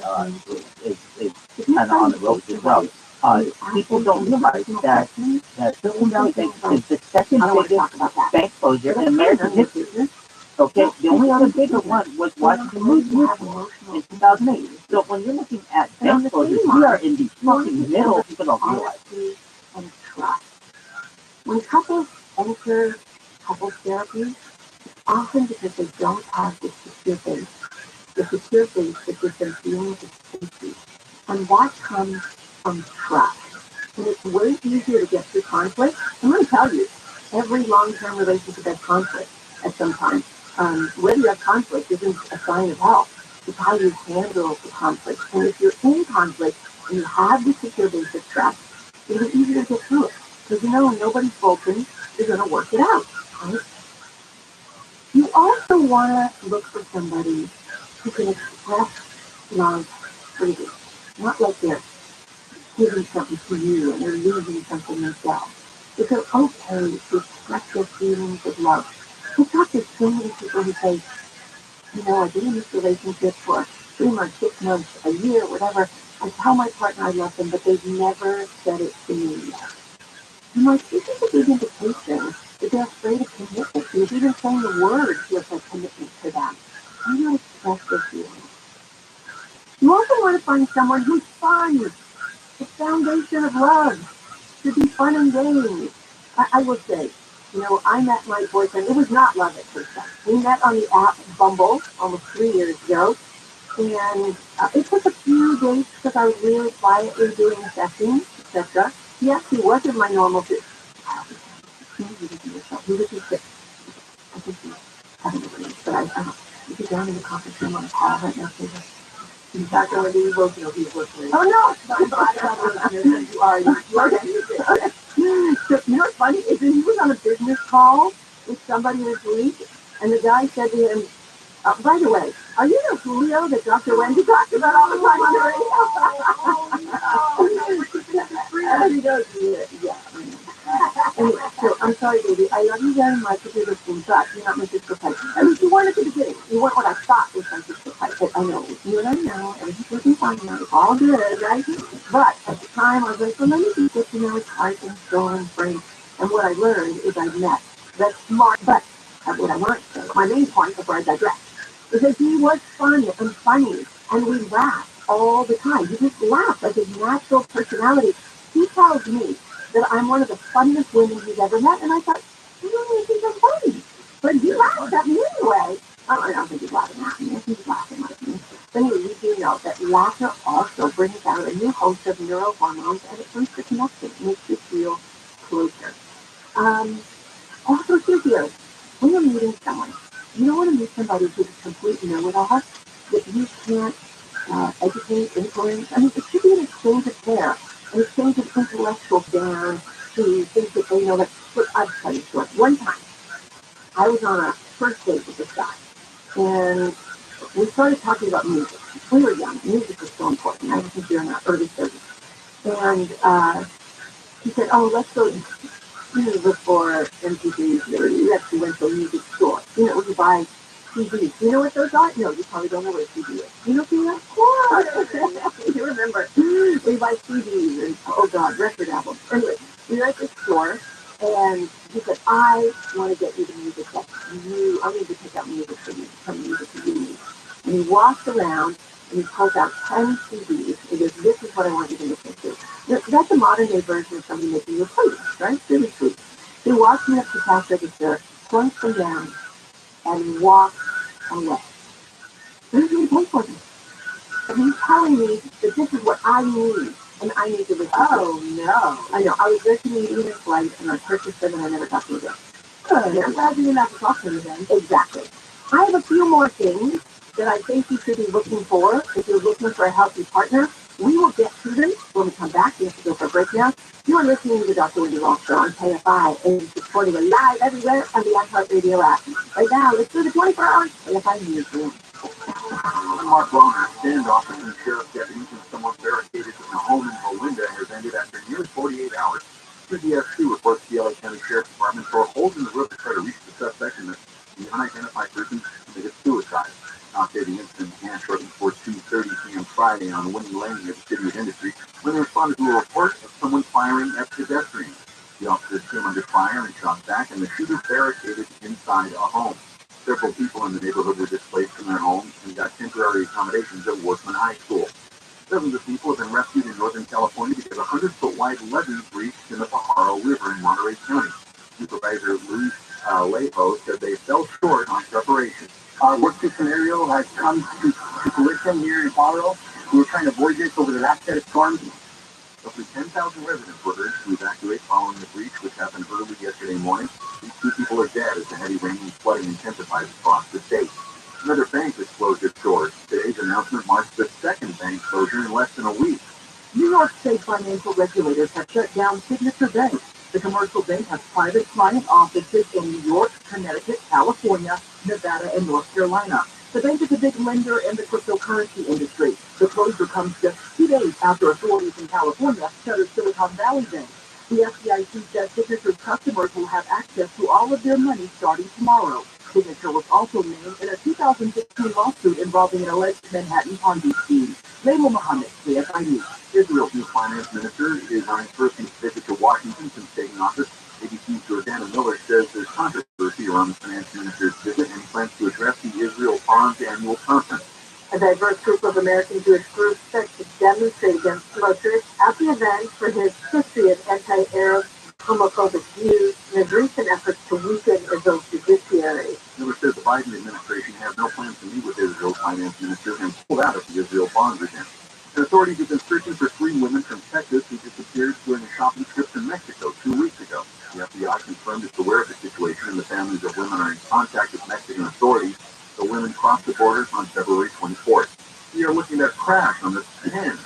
is kind of on the ropes as well. People don't realize that Silicon Valley Bank is the second biggest bank closure in American history. Okay, the only other bigger one was Washington Mutual in 2008. So when you're looking at bank closures, we are in the fucking middle. People don't realize. And trust. When couples enter couples therapy, often because they don't have the secure base that gives them feelings of safety. And that comes from trust. And it's way easier to get through conflict. I'm going to tell you, every long-term relationship has conflict at some time. Whether you have conflict isn't a sign of health. It's how you handle the conflict. And if you're in conflict and you have the secure basic trust, it'll be easier to get through it. Because nobody's broken. You're going to work it out. Right? You also want to look for somebody who can express love freely. Not like they're giving something to you and they're losing something themselves. It's okay to express your feelings of love. It's not the same people who say, I've been in this relationship for 3 months, 6 months, a year, whatever. I tell my partner I love them, but they've never said it to me yet. This is a big indication that they're afraid of commitment. Because even saying the word feels like commitment to them. You don't express their feelings. You also want to find someone who's fun. The foundation of love should be fun and games. I will say, I met my boyfriend. It was not love at first sight. We met on the app Bumble almost 3 years ago. And it took a few days because I was really quietly doing sessions, etc. He actually wasn't my normal fit. He was just sick. I think he's having a relief, but I don't know. Is he down in the conference room on a call right now? He's not going to be working. He's working. Oh, no. I'm glad you are. You are. Okay. So, what's funny is that he was on a business call with somebody this week, and the guy said to him, by the way, are you the Julio that Dr. Wendy talks about all the time on the radio? And he goes, yeah. Anyway, so I'm sorry, baby. I love you very much if you're listening, but you're not my sister pipe. I mean, you weren't at the beginning. You weren't what I thought was my sister pipe. I know. You and I know. Everything's looking fine now. It's all good, right? But at the time, I was like, well, let me just get to know his heart and soul and brain. And what I learned is I met that smart, but what I want to say, my main point before I digress, is that he was fun and funny, and we laughed all the time. He just laughed like his natural personality. He tells me that I'm one of the funniest women he's ever met, and I thought, you don't really think I'm funny. But he laughed at me anyway. I don't think he's laughing at me. I think he's laughing at me. But anyway, we do know that laughter also brings out a new host of neurohormones, and it brings the connection. It makes you feel closer. Also, here's when you're meeting someone, you don't want to meet somebody who's a complete know-it-all, that you can't educate, influence. I mean, it should be an exchange of care, an exchange of intellectual down to things that they know. Look, I'll tell you a story. One time, I was on a first date with this guy, and we started talking about music. We were young. Music was so important. I think we were in our early 30s. And he said, oh, let's go look for MPVs. We actually went to a music store. Where you buy CDs. You know what those are? No, you probably don't know what a CD is. You know what they are? Of course. You remember. We buy CDs and, oh God, record albums. Anyway, we were at the store, and he said, I want to get you the music that I need to pick out music for you, some music that you need. And he walked around, and he pulls out 10 CDs. He goes, this is what I want you to listen to. That's a modern-day version of somebody making you a playlist, right? Really sweet. He walked me up to the cash register, plunked them down, and walked away. Who's going to pay for them? And he's telling me that this is what I need, and I need to listen to. Oh, no. I know. I was there to meet him in flight, and I purchased them, and I never talked to him again. Good. I'm glad you didn't have to talk to him again. Exactly. I have a few more things that I think you should be looking for if you're looking for a healthy partner. We will get to them when we come back. We have to go for a break now. You are listening to the Dr. Wendy Walsh Show on KFI, and supporting it live everywhere on the iHeartRadio app. Right now, let's do the 24 hours KFI newsroom. Mark Wellner, standoff between sheriff's deputies and someone barricaded in a home in Belinda has ended after nearly 48 hours. CBS2 reports the LA County Sheriff's Department for a hole in the roof to try to reach the suspect in the unidentified person committed suicide. The incident began shortly before 2:30 p.m. Friday on Winnie Lane near the City of Industry when they responded to a report of someone firing at pedestrians. The officers came under fire and shot back, and the shooter barricaded inside a home. Several people in the neighborhood were displaced from their homes and got temporary accommodations at Workman High School. Dozens of people have been rescued in Northern California because a 100-foot wide levee breached in the Pajaro River in Monterey County. Supervisor Luis Lejo said they fell short on preparation. Our worst-case scenario has come to fruition here in Pajaro. We were trying to avoid this over the last set of storms. Roughly 10,000 residents were urged to evacuate following the breach, which happened early yesterday morning. These 2 people are dead as the heavy rain and flooding intensifies across the state. Another bank has closed its doors. Today's announcement marks the second bank closure in less than a week. New York State financial regulators have shut down Signature Bank. The commercial bank has private client offices in New York, Connecticut, California, Nevada, and North Carolina. The bank is a big lender in the cryptocurrency industry. The closure comes just 2 days after authorities in California shuttered Silicon Valley Bank. The FDIC says Signature's customers will have access to all of their money starting tomorrow. Signature was also named in a 2015 lawsuit involving an alleged Manhattan Ponzi scheme. Layla Mohammed, KFI News. Israel's new finance minister is on his first visit to Washington since taking office. ABC's Jordana Miller says there's controversy around the finance minister's visit and plans to address the Israel Farms annual conference. A diverse group of American Jewish groups set to demonstrate against Smotrich at the event for his history of anti-Arab homophobic views and his recent efforts to weaken Israel's judiciary. Miller says the Biden administration has no plans to meet with Israel's finance minister and pulled out of the Israel Farms agenda. The authorities have been searching for 3 women from Texas who disappeared during a shopping trip to Mexico 2 weeks ago. The FBI confirmed it's aware of the situation and the families of women are in contact with Mexican authorities. The women crossed the border on February 24th. We are looking at a crash on the 10.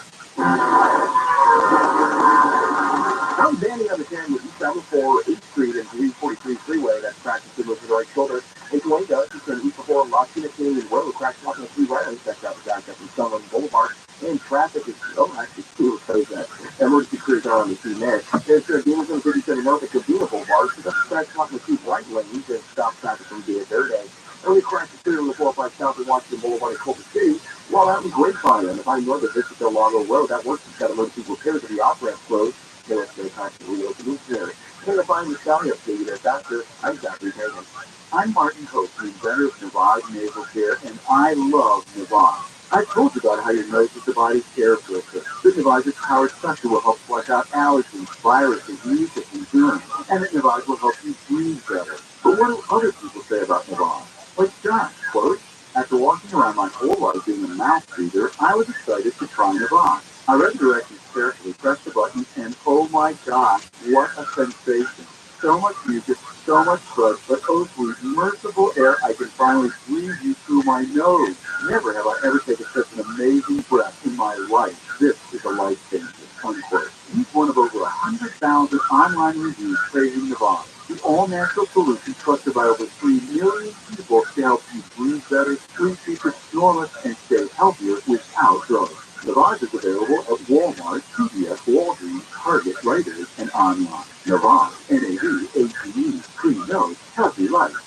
I'm banning on the 10 with East 74, 8th Street, and 343 freeway. That's practically with the right shoulder. Into one does, it's going to east before Lachina Canyon Road. Cracks up on the 3 right on that traffic back up from Summerlin Boulevard. And traffic is, actually, cool, close that. Emergency crews are on the 2 net. There's demons on 37 North at Covina Boulevard. So that's cracks up on the 2 right lanes and stop traffic from Via Verde. Early crash is clear on the 405 south of Washington Boulevard in Culver City. While out in Grapevine on the Vine North of Vista Del Lago Road, that works has got emergency repairs of the off-ramp closed. There's no time to reopen there. Here to find the Sally update at Dr. I'm Zachary Hagan. I'm Martin Hope, the inventor of Navage Nasal Care, and I love Navage. I told you about how your nose is the body's air filter. This Navage's powered special will help flush out allergens, viruses, mucus, and germs, and that Navage will help you breathe better. But what do other people say about Navage? Like John, quote, after walking around my whole life being a mouth breather, I was excited to try Navage. I read the directions carefully, pressed the button, and oh my gosh, what a sensation. So much mucus, so much crud, but oh sweet, merciful air, I can finally breathe you through my nose. Never have I ever taken such an amazing breath in my life. This is a life changer, unquote. He's one of over 100,000 online reviews praising Navage, the all-natural solution trusted by over 3 million people to help you breathe better, sleep deeper, snore less, and stay healthier without drugs. Navage is available at Walmart, CVS, Walgreens, Target, Rite Aid, and online. Navage, N-A-V-A-G-E, clean nose, healthy life.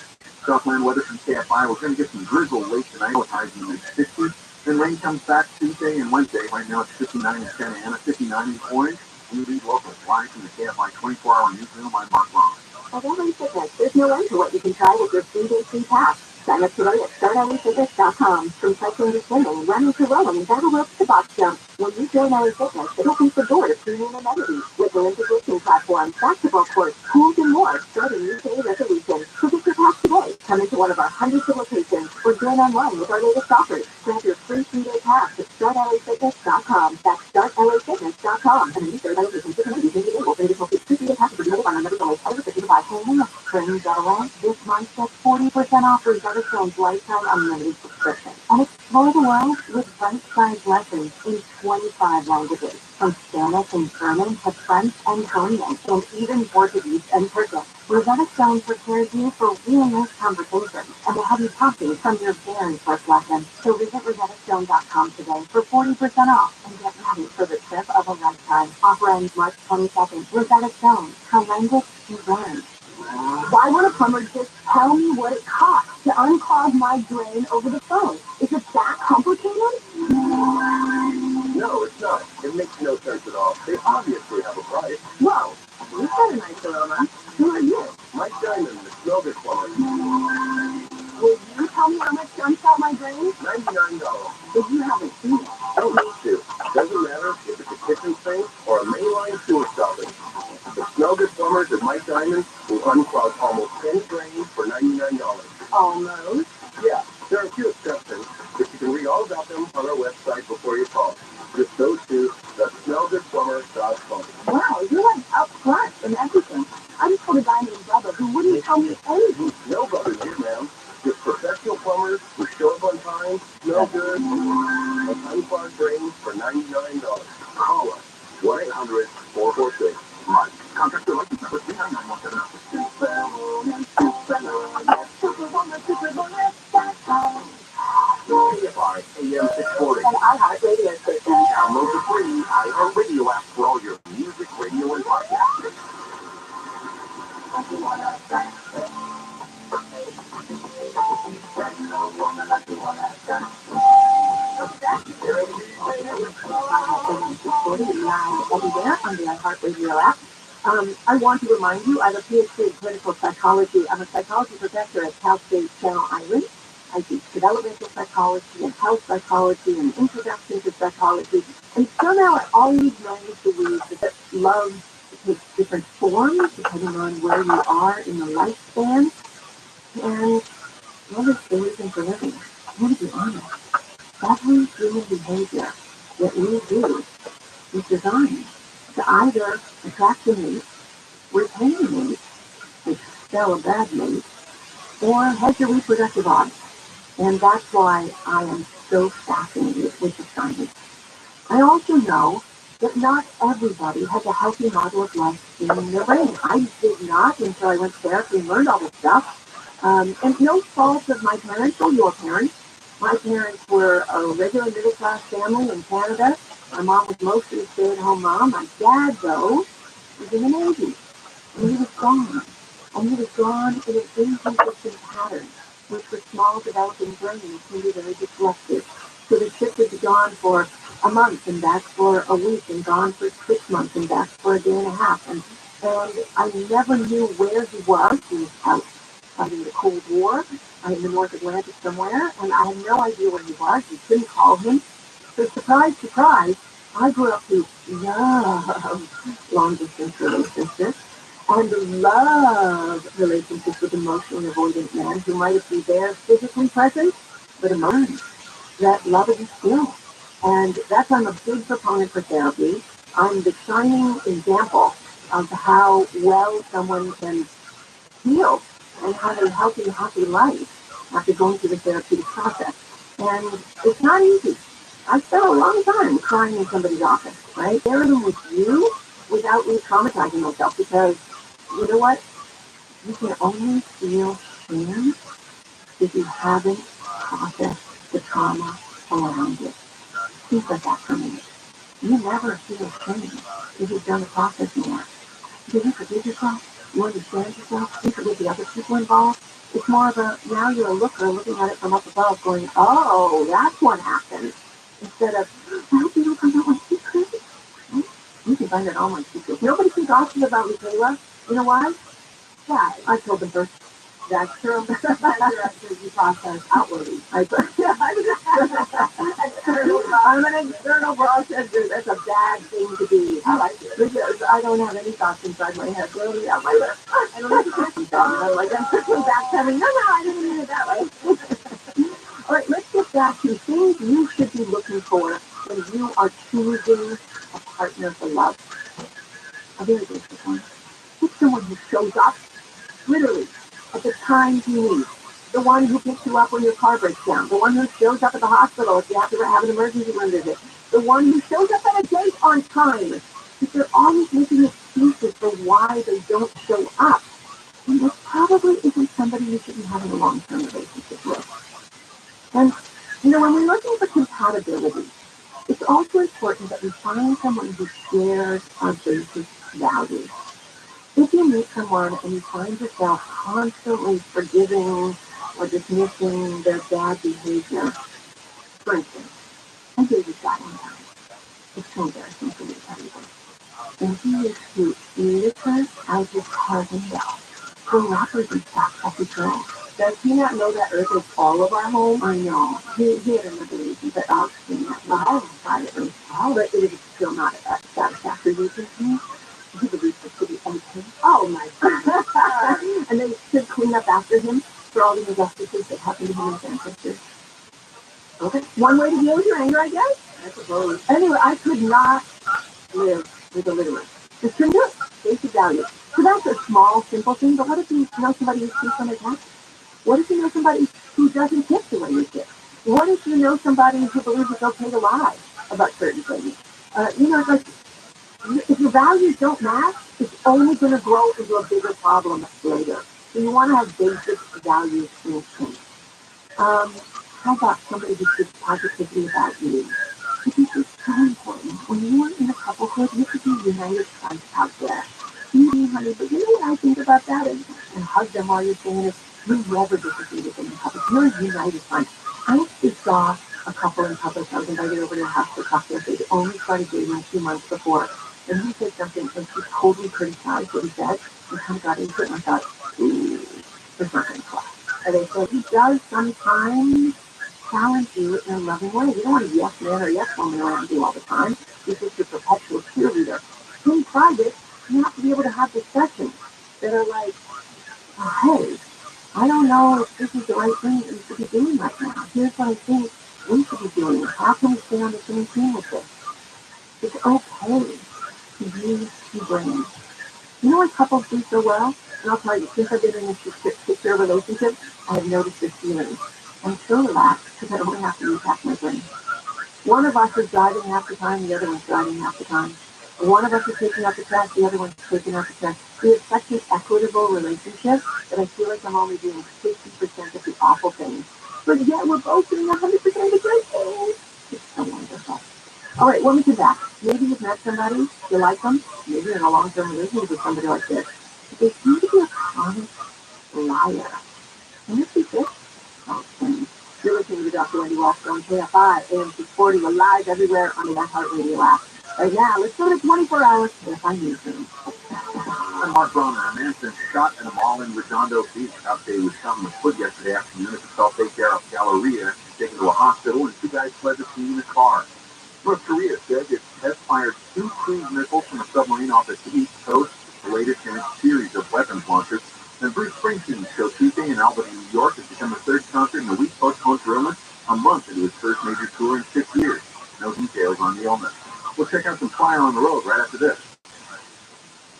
Southland weather from KFI. We're going to get some drizzle late tonight with highs in the mid-60s. Then rain comes back Tuesday and Wednesday. Right now it's 59 in Santa Ana, 59 in Orange. We read locals live from the KFI 24-hour newsroom. I'm Mark Long. At LA Fitness, there's no end to what you can try with your 3-day free pass. Sign up today at startLAFitness.com. From cycling to swimming, running to rowing, battle ropes to box jump. When you join LA Fitness, it opens the door to premium amenities with an integration platform, basketball courts, pools, and more. Starting new day resolution. So get your pass today. Come into one of our hundreds of locations or join online with our latest offers. Grab your free 3-day pass at startLAFitness.com. That's startLAFitness.com. And these are locations different using the label. Additional 3-day passes are available on another only over 55 home. Training.LA. This month, get 40% off ROTHSCHILD's lifetime unlimited subscription. And explore the world with bite-sized lessons in 25 languages. From Spanish and German to French and Korean, and even Portuguese and Turkish. Rosetta Stone prepares you for real-life conversations and will have you talking from your very first lesson. So visit RosettaStone.com today for 40% off and get ready for the trip of a lifetime. Offer ends March 22nd. Rosetta Stone, how language you learn. Why would a plumber just tell me what it costs to unclog my drain over the phone? Is it that complicated? No, it's not. It makes no sense at all. They obviously have a price. Whoa, you've got a nice aroma. Who are you? Mike Diamond, the Smell Good Plumber. Will you tell me how much to unclog my drain? $99. If you haven't seen it. Don't need to. Doesn't matter if it's a kitchen sink or a mainline sewer stopping. The Smell Good Plumbers at Mike Diamond will unclog almost any drain for $99. Almost. Yeah, there are a few exceptions, but you can read all about them on our website before you call. Just go to thesmellgoodplumber.com. Show up on time, no good. An unclogged drain for $99. Call us. 1-800-446-MUD. Contractor license number 39917. KFI AM 640. And iHeartRadio station. Download the free iHeartRadio app for all your music, radio, and podcasts. Live everywhere on the iHeartRadio app. I want to remind you, I have a PhD in clinical psychology. I'm a psychology professor at Cal State Channel Islands. I teach developmental psychology and health psychology and introduction to psychology. And somehow I always manage to believe that love takes different forms depending on where you are in the lifespan. And love is the reason for living. I want to be honest. Every human behavior that we do is designed to either attract a mate, retain a mate, expel a bad mate, or hedge your reproductive odds. And that's why I am so fascinated with the science. I also know that not everybody has a healthy model of life in their brain. I did not until I went to therapy and learned all this stuff. And no fault of my parents or your parents. My parents were a regular middle-class family in Canada. My mom was mostly a stay-at-home mom. My dad, though, was in the Navy. And he was gone. And he was gone in an inconsistent pattern, which for small developing brains can be very disruptive. So the ship would be gone for a month and back for a week and gone for 6 months and back for a day and a half. And I never knew where he was. He was out in the Cold War in the North Atlantic somewhere, and I had no idea where he was. You couldn't call him. So surprise, surprise, I grew up to love long-distance relationships and love relationships with emotionally avoidant men who might be there physically present, but emotionally. That love is a skill. And that's why I'm a big proponent for therapy. I'm the shining example of how well someone can heal and have a healthy, happy life after going through the therapeutic process. And it's not easy. I spent a long time crying in somebody's office, right? Sharing with you without re-traumatizing myself, because you know what? You can only feel shame if you haven't processed the trauma around it. Think of that for a minute. You never feel shame if you've done the processing work. Because you forgive yourself, you understand yourself, you forgive the other people involved. It's more of a, now you're a looker looking at it from up above going, oh, that's what happened. Instead of, I hope you don't find out my secret. You can find out all my secrets. Nobody can gossip about me, Kayla. You know why? Yeah, I told them first. That's true. After you process outwardly. I'm an external processor. That's a bad thing to be. I like it. Because I don't have any thoughts inside my head. Literally out my lips. I don't have to do something. Like I'm quickly backpedaling. No, I didn't mean it that way. All right, let's get back to things you should be looking for when you are choosing a partner for love. A very basic one. Pick someone who shows up, literally, at the time you need. The one who picks you up when your car breaks down. The one who shows up at the hospital if you have to have an emergency room visit. The one who shows up at a date on time. If they're always making excuses for why they don't show up, then there probably isn't somebody you should be having a long-term relationship with. And, when we're looking for compatibility, it's also important that we find someone who shares our basic values. If you meet someone and you find yourself constantly forgiving or dismissing their bad behavior, for instance, I dated this guy one time. It's so embarrassing for me to tell you this. And he used to litter out his car window for wrappers and stuff as he drove. Does he not know that Earth is all of our home? I know. He had another reason, but I'll explain that. Well, I was privately. But it was still not a satisfactory reason to me. He believed the city owed him. Oh my God. And they should clean up after him for all the injustices that happened to him in San Francisco. Okay. One way to deal with your anger, I guess? I suppose. Anyway, I could not live with a literature. Just couldn't do it. Basic values. So that's a small, simple thing, but what if you know somebody who keeps on their taxes? What if you know somebody who doesn't tip the way you tip? What if you know somebody who believes it's okay to lie about certain things? Like, if your values don't match, it's only going to grow into a bigger problem later. So you want to have basic values in sync. How about somebody who speaks positively about you? I think it's so important. When you are in a couplehood, you have to be united front out there. Honey, but you know what I think about that? And hug them while you're saying it. You never disagree with them in public. You're a united front. I actually saw a couple in public. I was invited over to their house for cocktails. They'd only started dating 2 months before. And he said something, and she totally criticized what he said, and kind of got into it, and I thought, ooh, there's not going to fly. And they said, he does sometimes challenge you in a loving way. You don't want to yes man or yes woman around you all the time. You're just a perpetual cheerleader. In private, you have to be able to have discussions that are like, oh, hey, I don't know if this is the right thing that we should be doing right now. Here's what I think we should be doing. How can we stay on the same team with this? It's okay to use your brain. You know what couples do so well? And I'll tell you, since I've been in this 6-year relationship, I have noticed this feeling. I'm so relaxed because I don't have to use half my brain. One of us is driving half the time, the other one's driving half the time. One of us is taking out the trash, the other one's taking out the trash. We have such an equitable relationship that I feel like I'm only doing 50% of the awful things. But yet we're both doing 100% of the great things. It's so wonderful. All right, when we come back, maybe you've met somebody, you like them, maybe you're in a long-term relationship with somebody like this. But they seem to be a chronic liar. Can this be fixed? You're listening to the Dr. Wendy Walsh on KFI, AM 640. We're live everywhere on the iHeartRadio app. Right now, let's go to 24 hours and find newsroom. I'm Mark Broner. A man been shot in a mall in Redondo Beach. After he was shot in the foot yesterday afternoon at the Salt Lake Galleria. Taken to a hospital, and 2 guys fled the scene in a car. North Korea said it has fired 2 cruise missiles from a submarine off its east coast, the latest in a series of weapons launches. And Bruce Springsteen's show Tuesday in Albany, New York, has become the 3rd concert in a week postponed for illness, a month into his first major tour in 6 years. No details on the illness. We'll check out some Fire on the Road right after this.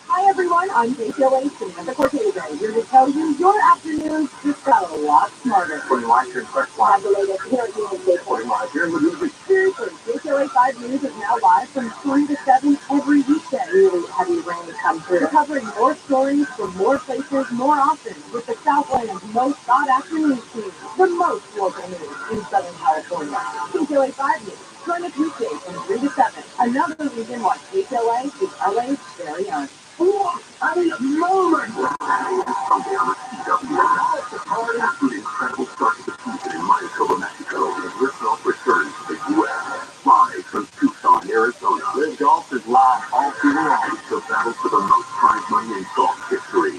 Hi everyone, I'm KCOA Samantha Cortese, here to tell you your afternoons just got a lot smarter. Putting live here in Fresh Fly. Have the latest here at News. Putting live here in the music. Seriously, KCOA 5 News is now live from 3 to 7 every weekday. Really heavy rain comes through. We're covering more stories from more places more often with the Southland's most sought-after news team, the most local news in Southern California. KCOA 5 News, join us weekdays from 3 to 7. Another reason why KCOA is LA's very own. What a moment! Someday on the TWS, the party to the incredible start of the season in Manitoba, Mexico, and yourself returns to the U.S. Live from Tucson, Arizona. Live Golf is live all season long. So battle for the most prize money in golf history.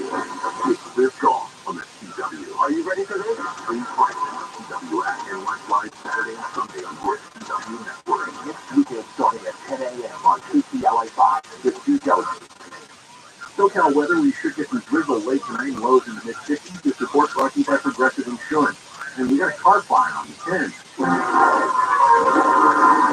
It's Live Golf on the TW. Are you ready for this? Spring Final on the TWS and live Saturday and Sunday on board the TW Network. Next weekend starting at 10 a.m. on KCLA 5. The TW. SoCal weather, we should get some drizzle late tonight and lows in the mid-50s. This report brought to you by Progressive Insurance. And we got a car fire on the 10.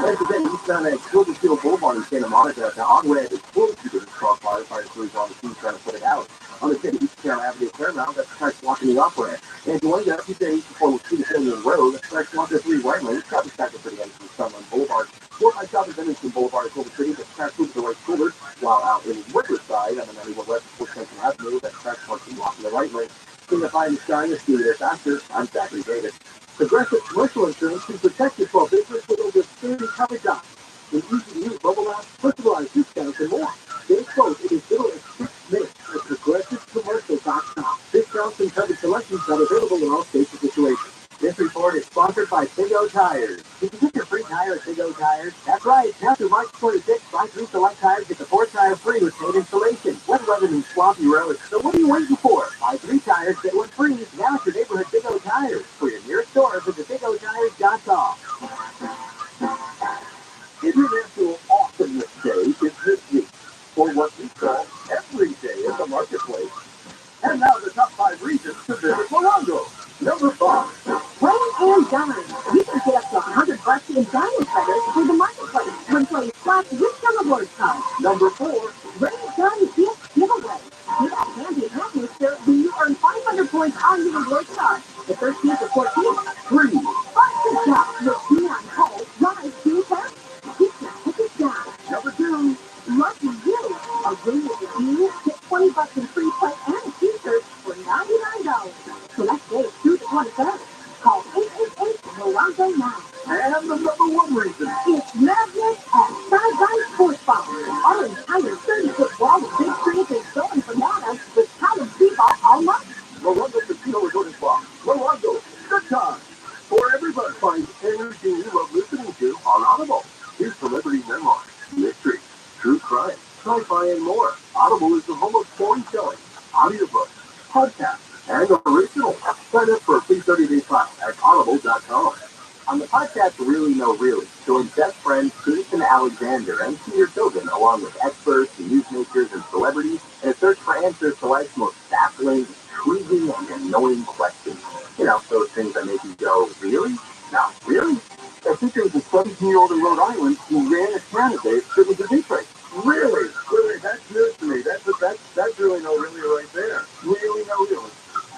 That's the thing. He's down at Cloverfield Boulevard in Santa Monica. Now, on the way, it's close to this car fire. Fire crews on the scene trying to put it out. On the 10 East Carroll Avenue, Paramount, that's the car blocking the off-ramp. And going up, you say, before we see the Sylvan Road, that's the car blocking the 3 right lane. It's probably stacking pretty heavy from Sunland Boulevard. 4-5 South of Bennington Boulevard, Culver City, that's the car to the right shoulder. While out in Riverside, on the 91 West, 4th Central Avenue, that's the car blocking the right lane. Signifying the sky, the speed there faster. I'm Zachary Davis. Progressive Commercial Insurance can protect your small business with over 30 coverage options. With easy-to-use mobile apps, personalized discounts, and more. Get a quote in as little as 6 minutes at ProgressiveCommercial.com. Discounts and coverage selections are available in all states and situations. This report is sponsored by Big O Tires. Did you get your free tire at Big O Tires? That's right. Now through March 26th, buy 3 select tires, get the 4th tire free with paid installation. Wet weather and swampy roads. So what are you waiting for? Buy 3 tires, get 1 free. Now at your neighborhood Big O Tires. For your nearest store, visit BigOTires.com. International Awesomeness Day is this week, for what we call every day in the marketplace. And now the top 5 reasons to visit Morongo. Number 5. Rain and Dimes. You can get up to $100 in diamond feathers for the marketplace when playing slots with Summer Board Club. Number 4. Rain Dimes gift giveaway. Get that handy atmosphere when you earn 500 points on the reward card. And the #1 reason. It's Madness at Side Sports Bar. Our entire 30-foot wall of big screens is going bananas with college b-ball all month. Morongo Casino Resort and Spa. Morongo. Good time. For everybody finds everything you love listening to on Audible. Here's celebrity memoirs, mystery, true crime, sci-fi, and more. Audible is the home of storytelling, audiobooks, podcasts, and originals. Sign up for a free 30-day trial at audible.com. On the podcast Really Know Really, join best friends Jason Alexander and senior children, along with experts, newsmakers, and celebrities, in a search for answers to life's most baffling, intriguing, and annoying questions. You know, those things that make you go, really? No, really? I think there was a 17-year-old in Rhode Island who ran a candidate that was a deepfake. Really? Really? That's news to me. That's Really Know Really right there. Really Know Really.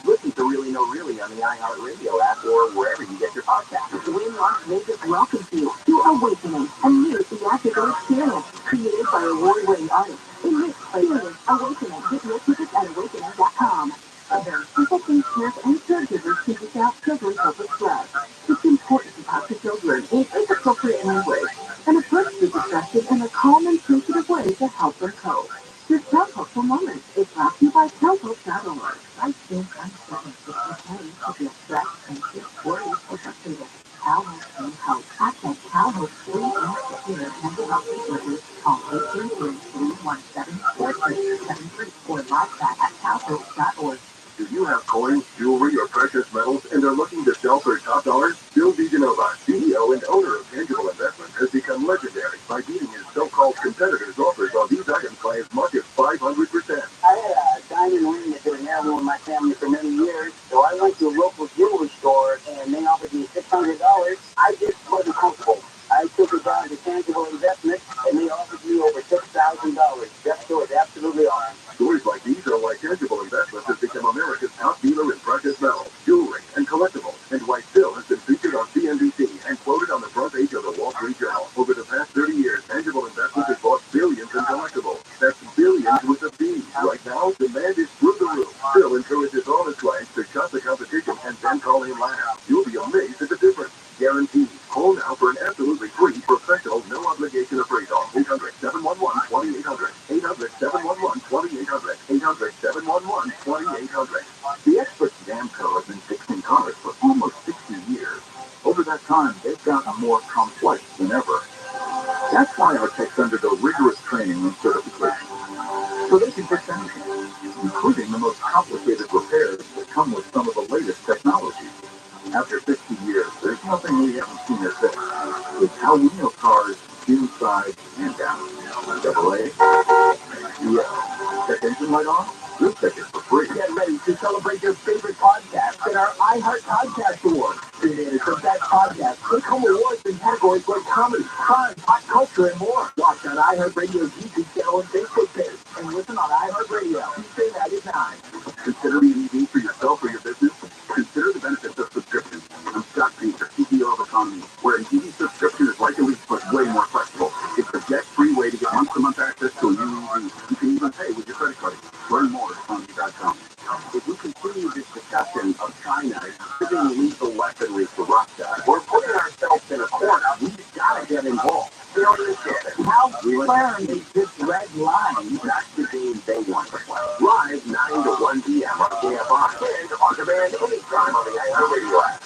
Listen to Really Know Really on the iHeartRadio app or wherever you get your podcasts. Win Las Vegas welcomes you to Awakening, a new theatrical experience created by award-winning artists. In this experience, Awakening, get your tickets at awakening.com. Others, consulting parents and caregivers can reach out children help stress. It's important to talk to children in age-appropriate language and approach the discussion in a calm and sensitive way to help them cope. Your Self-Helpful Moment is brought to you by selfhelp.org. I think I'm starting to okay to be stressed, anxious, worried, or frustrated. CalHealth can help. Access CalHealth free and secure mental health resources. Call 833-317-4673 or live chat at calhealth.org. Do you have coins, jewelry, or precious metals and are looking to sell for top dollar? Bill DeGenova, CEO and owner of Tangible Investment, has become legendary by beating his so-called competitors' offers on these items by as much as 500%. I had a diamond ring that been an heirloom in my family for many years, so I went to a local jewelry store and they offered me $600. I just wasn't comfortable. I took it down to Tangible Investment and they offered me over $6,000. That store is absolutely awesome. Stories like these are why Tangible Investments has become America's top dealer in precious metals, jewelry, and collectibles, and why Bill has been featured on CNBC and quoted on the front page of the Wall Street Journal. Over the past 30 years, Tangible Investments has bought billions in collectibles. That's billions with a B. Right now, demand is through the roof. Bill encourages all his clients to shop the competition and then call him last. You'll be amazed at the difference. Guaranteed. Call now for an absolutely free, professional, no-obligation appraisal. 800-711-2800. 800-711-2800. 800-711-2800. The experts at AMCO have been fixing cars for almost 60 years. Over that time, they've gotten more complex than ever. That's why our techs undergo rigorous training and certification, so they can fix anything, including the most complicated repairs that come with some of the latest technology. After 60 years, there's nothing we haven't seen or fixed. It's how we know cars inside and out. Chevrolet, yeah. Check engine light on? We'll check it for free. Get ready to celebrate your favorite podcast in our iHeart Podcast Awards. Creators of that podcast take home awards in categories like comedy, crime, pop culture, and more. Watch on iHeartRadio's YouTube channel and Facebook page, and listen on iHeartRadio Tuesday night at 9. Consider EV for yourself or your business. Consider the benefits of subscription. I'm Scott Peter, CEO of Economy, where an EV subscription is like a lease but way more flexible. It's a debt-free way to get month-to-month access to a new EV. You can even pay with your credit card. Learn more at economy.com. If we continue this discussion of China giving lethal weaponry to Russia, we're putting ourselves in a corner. We've got to get involved. They don't understand it. How firm is this red line? That's the game they want to play. Live 9 to 1 p.m. on KFI and on demand anytime on the iHeartRadio app.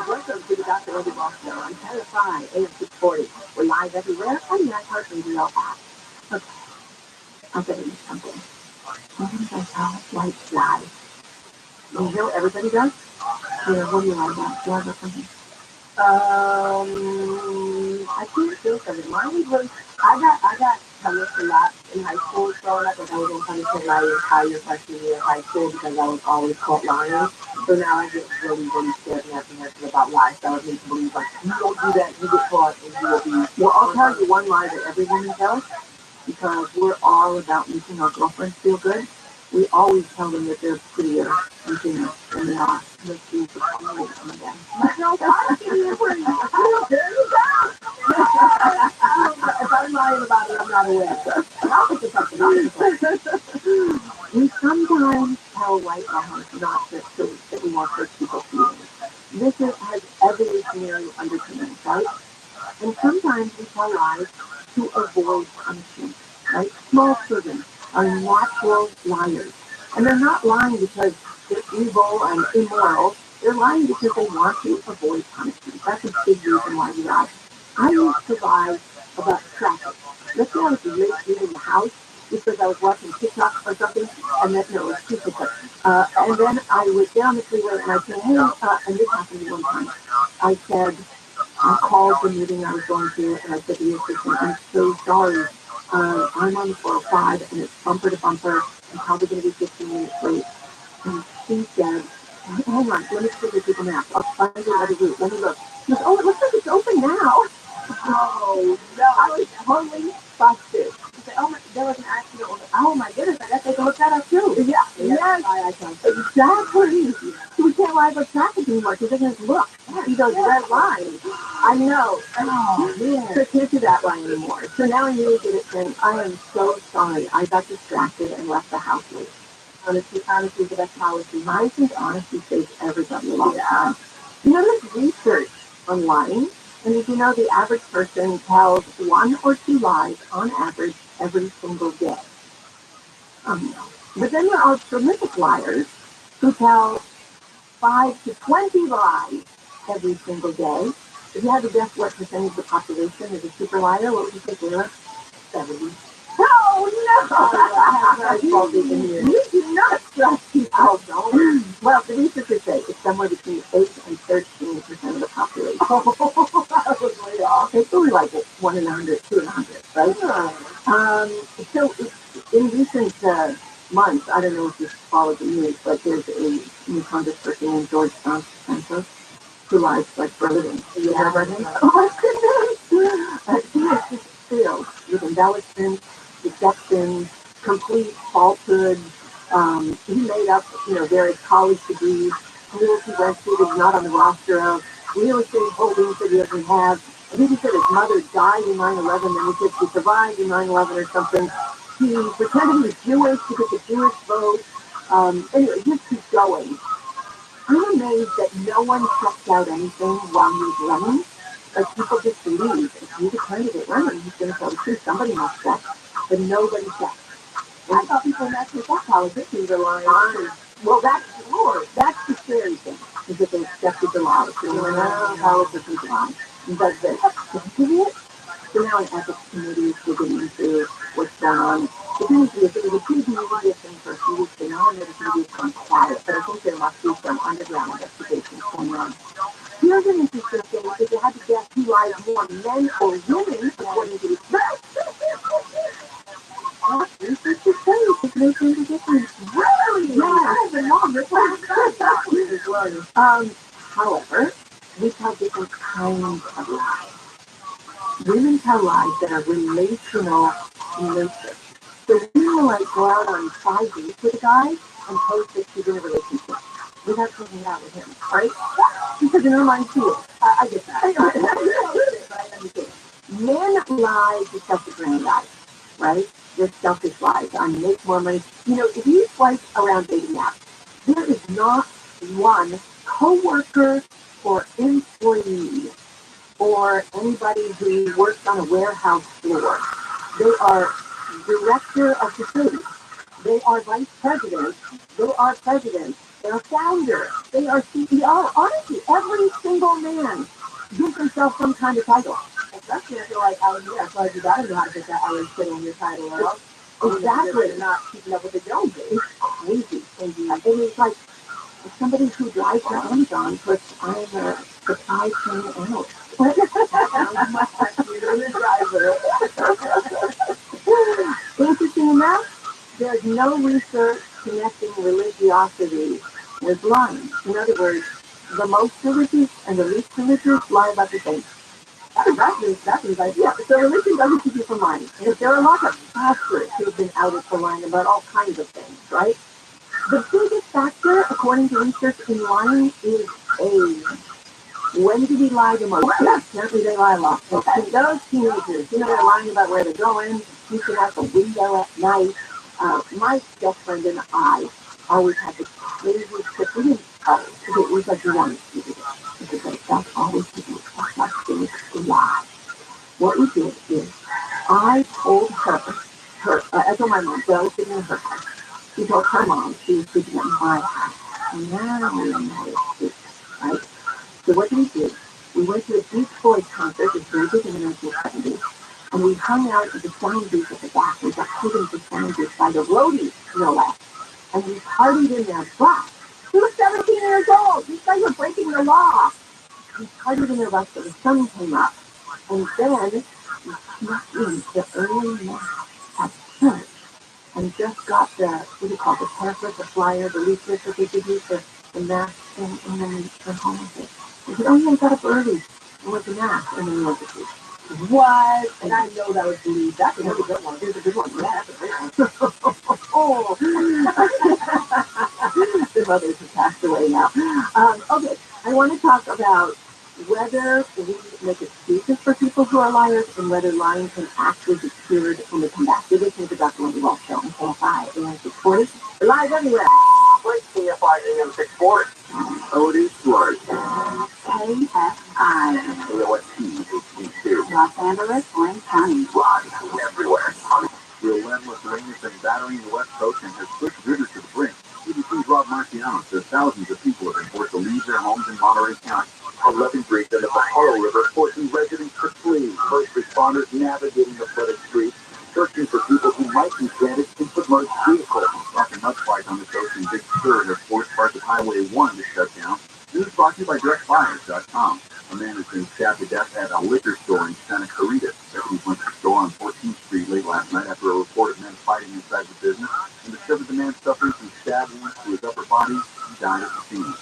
Welcome to the Dr. Rabbi Show on KFI AM 640. We're live everywhere on the iHeartRadio app. Okay, I'll tell you something. Sometimes I tell lights live. You know what everybody does? Yeah, what do you like about? Do you have something? I can't think of it. Mine was, I got punished a lot in high school growing up, like I was in punishment my entire freshman year of high school because I was always caught lying. So now I get really, really scared and apprehensive about lies. That would make me believe, like, you don't do that, you get caught, and you will be. Well, I'll tell you one lie that every woman does, because we're all about making our girlfriends feel good. We always tell them that they're prettier and thinner than they are. Let's see if it's coming again. My girl, I'm pretty. There you go. If I'm lying about it, I'm not aware. I'll pick it up. We sometimes tell white lies not just so that we won't hurt people's feelings. This has evolutionary underpinnings, right? And sometimes we tell lies to avoid punishment, right? Small children are natural liars. And they're not lying because they're evil and immoral. They're lying because they want to avoid punishment. That's a big reason why we lie. I used to lie about traffic. Let's say I was late leaving the house because I was watching TikTok or something, and then, no, it was TikTok. And then I was down the freeway and I said, hey, and this happened to me one time. I said, I called the meeting I was going to, and I said to the assistant, I'm so sorry. I'm on the 405, and it's bumper to bumper. I'm probably going to be 15 minutes late. And she said, hang on, let me figure Google Maps. I'll find another route. Let me look. She goes, oh, it looks like it's open now. Oh, no. I was totally busted. She said, oh, there was an accident. Oh, my goodness, I guess they can look that up, too. Yeah, yes. Exactly. So we can't lie about traffic anymore because they're going to look. See those red lines. I know. Oh, man. So I can't do that line anymore. So now I'm really good at saying, I am so sorry. I got distracted and left the house late. Honesty is the best policy. I think honesty saves everybody a lot of time. You know, there's research on lying, and did you know the average person tells 1 or 2 lies on average every single day? But then there are prolific liars who tell 5 to 20 lies every single day. If you had to guess what percentage of the population is a super liar, what would you think, Leila? 70. Oh, no! You do not trust people, don't. Well, the researchers say it's somewhere between 8 and 13% of the population. Oh, that was way off. It's only like 1 in 100, 2 in 100, right? So in recent months, I don't know if you followed the news, but there's a new congressperson named George Santos who lies like for a living. You have heard him? Oh my goodness! He has just failed with embellishments, deception, complete falsehood. He made up, various college degrees, schools he went to that he's not on the roster of, real estate holdings that he doesn't have. I think he said his mother died in 9/11, then he said she survived in 9/11 or something. He pretended he was Jewish to get the Jewish vote. Anyway, just keeps going. I'm amazed that no one checks out anything while he's running. Like, people just believe if he's a candidate running, he's going to tell the truth. Somebody must check, but nobody checks. I thought people naturally thought politicians are lying. Well, that's the scary thing, is that they accepted the lies. So they're not politicians lying. And that's it. So now an ethics committee is digging into what's going on. It was a pretty media thing for a few weeks, and now another media has gone quiet, but I think there must be some underground investigations going on. Here's an interesting thing, if you had to guess who lies more, men or women, according to the researchers say it makes a difference. Really? Yeah, I have been wrong. However, we tell different kinds of lies. Women tell lies that are relational in nature. So women will like go out on 5 dates with a guy and post that she's in a relationship without hanging out with him, right? Because in her mind she is. I get that. Men lie to self-aggrandize, right? They're selfish lies. I make more money. If you swipe around dating apps, there is not one coworker or employee or anybody who works on a warehouse floor. They are director of facilities. They are vice president. They are president. They're founder. They are CEO. Honestly, every single man gives himself some kind of title. Especially if you're like, so you gotta know how to get that hourly shit on your title, right? Exactly. Not keeping up with the Joneses. It's crazy. And it's like, somebody who drives for Amazon puts, I'm a supply chain analyst. Interesting enough, there's no research connecting religiosity with lying. In other words, the most religious and the least religious lie about the same. That's right. Yeah, so religion doesn't keep you from lying. And there are lots of pastors who have been outed for lying about all kinds of things, right? The biggest factor, according to research in lying, is age. When do we lie the most? Apparently they lie a lot. And those teenagers, they're lying about where they're going, peeking out the window at night. My best friend and I always had this crazy trip. We didn't it was like we wanted to do it. Because that's always to do. That's not things to lie. What we did is I told I told my mom, so I was sitting in her house. She told her mom she was sleeping at my house. And now we know, right? So what did we do? We went to a Beach Boys concert, it's very big in the 1970s, and we hung out at the sound booth at the back. We got put into the sound booth by the roadies to the left, and we partied in their bus. We were 17 years old. These guys were breaking the law. We partied in their bus, so the sun came up, and then we snuck in the early mass at church, and just got the, what do you call it, the pamphlet, the flyer, the leaflet that they give you for the mass thing, and then we went home with it. I said, oh yeah, I got up early. I went to mass, and then we went to sleep. What? And I know that was believed. That's a good one. Here's a good one. Yeah, that's a great one. Oh. The mothers have passed away now. Okay, I want to talk about whether we make excuses for people who are liars and whether lying can actually be cured when they come back. You're listening to Dr. Wendy Walsh Show on KFI AM 640. We're live everywhere. Like KFI AM 640. Oh, it is smart. KFI. KOST, Los Angeles, Orange County. live everywhere. Relentless rain has been battering the West Coast and has pushed rivers to the brink. CBC's Rob Marciano says thousands of people have been forced to leave their homes in Monterey County. 11 bridges at the Pajaro River forcing residents to flee. First responders navigating the flooded streets, searching for people who might be stranded in submerged vehicles. After mudslides on the coast in Big Sur have forced parts of Highway 1 to shut down. News brought to you by DirectFires.com. A man has been stabbed to death at a liquor store in Santa Clarita. Deputies went to the store on 14th Street late last night after a report of men fighting inside the business and discovered the man suffering from stab wounds to his upper body and died at the scene.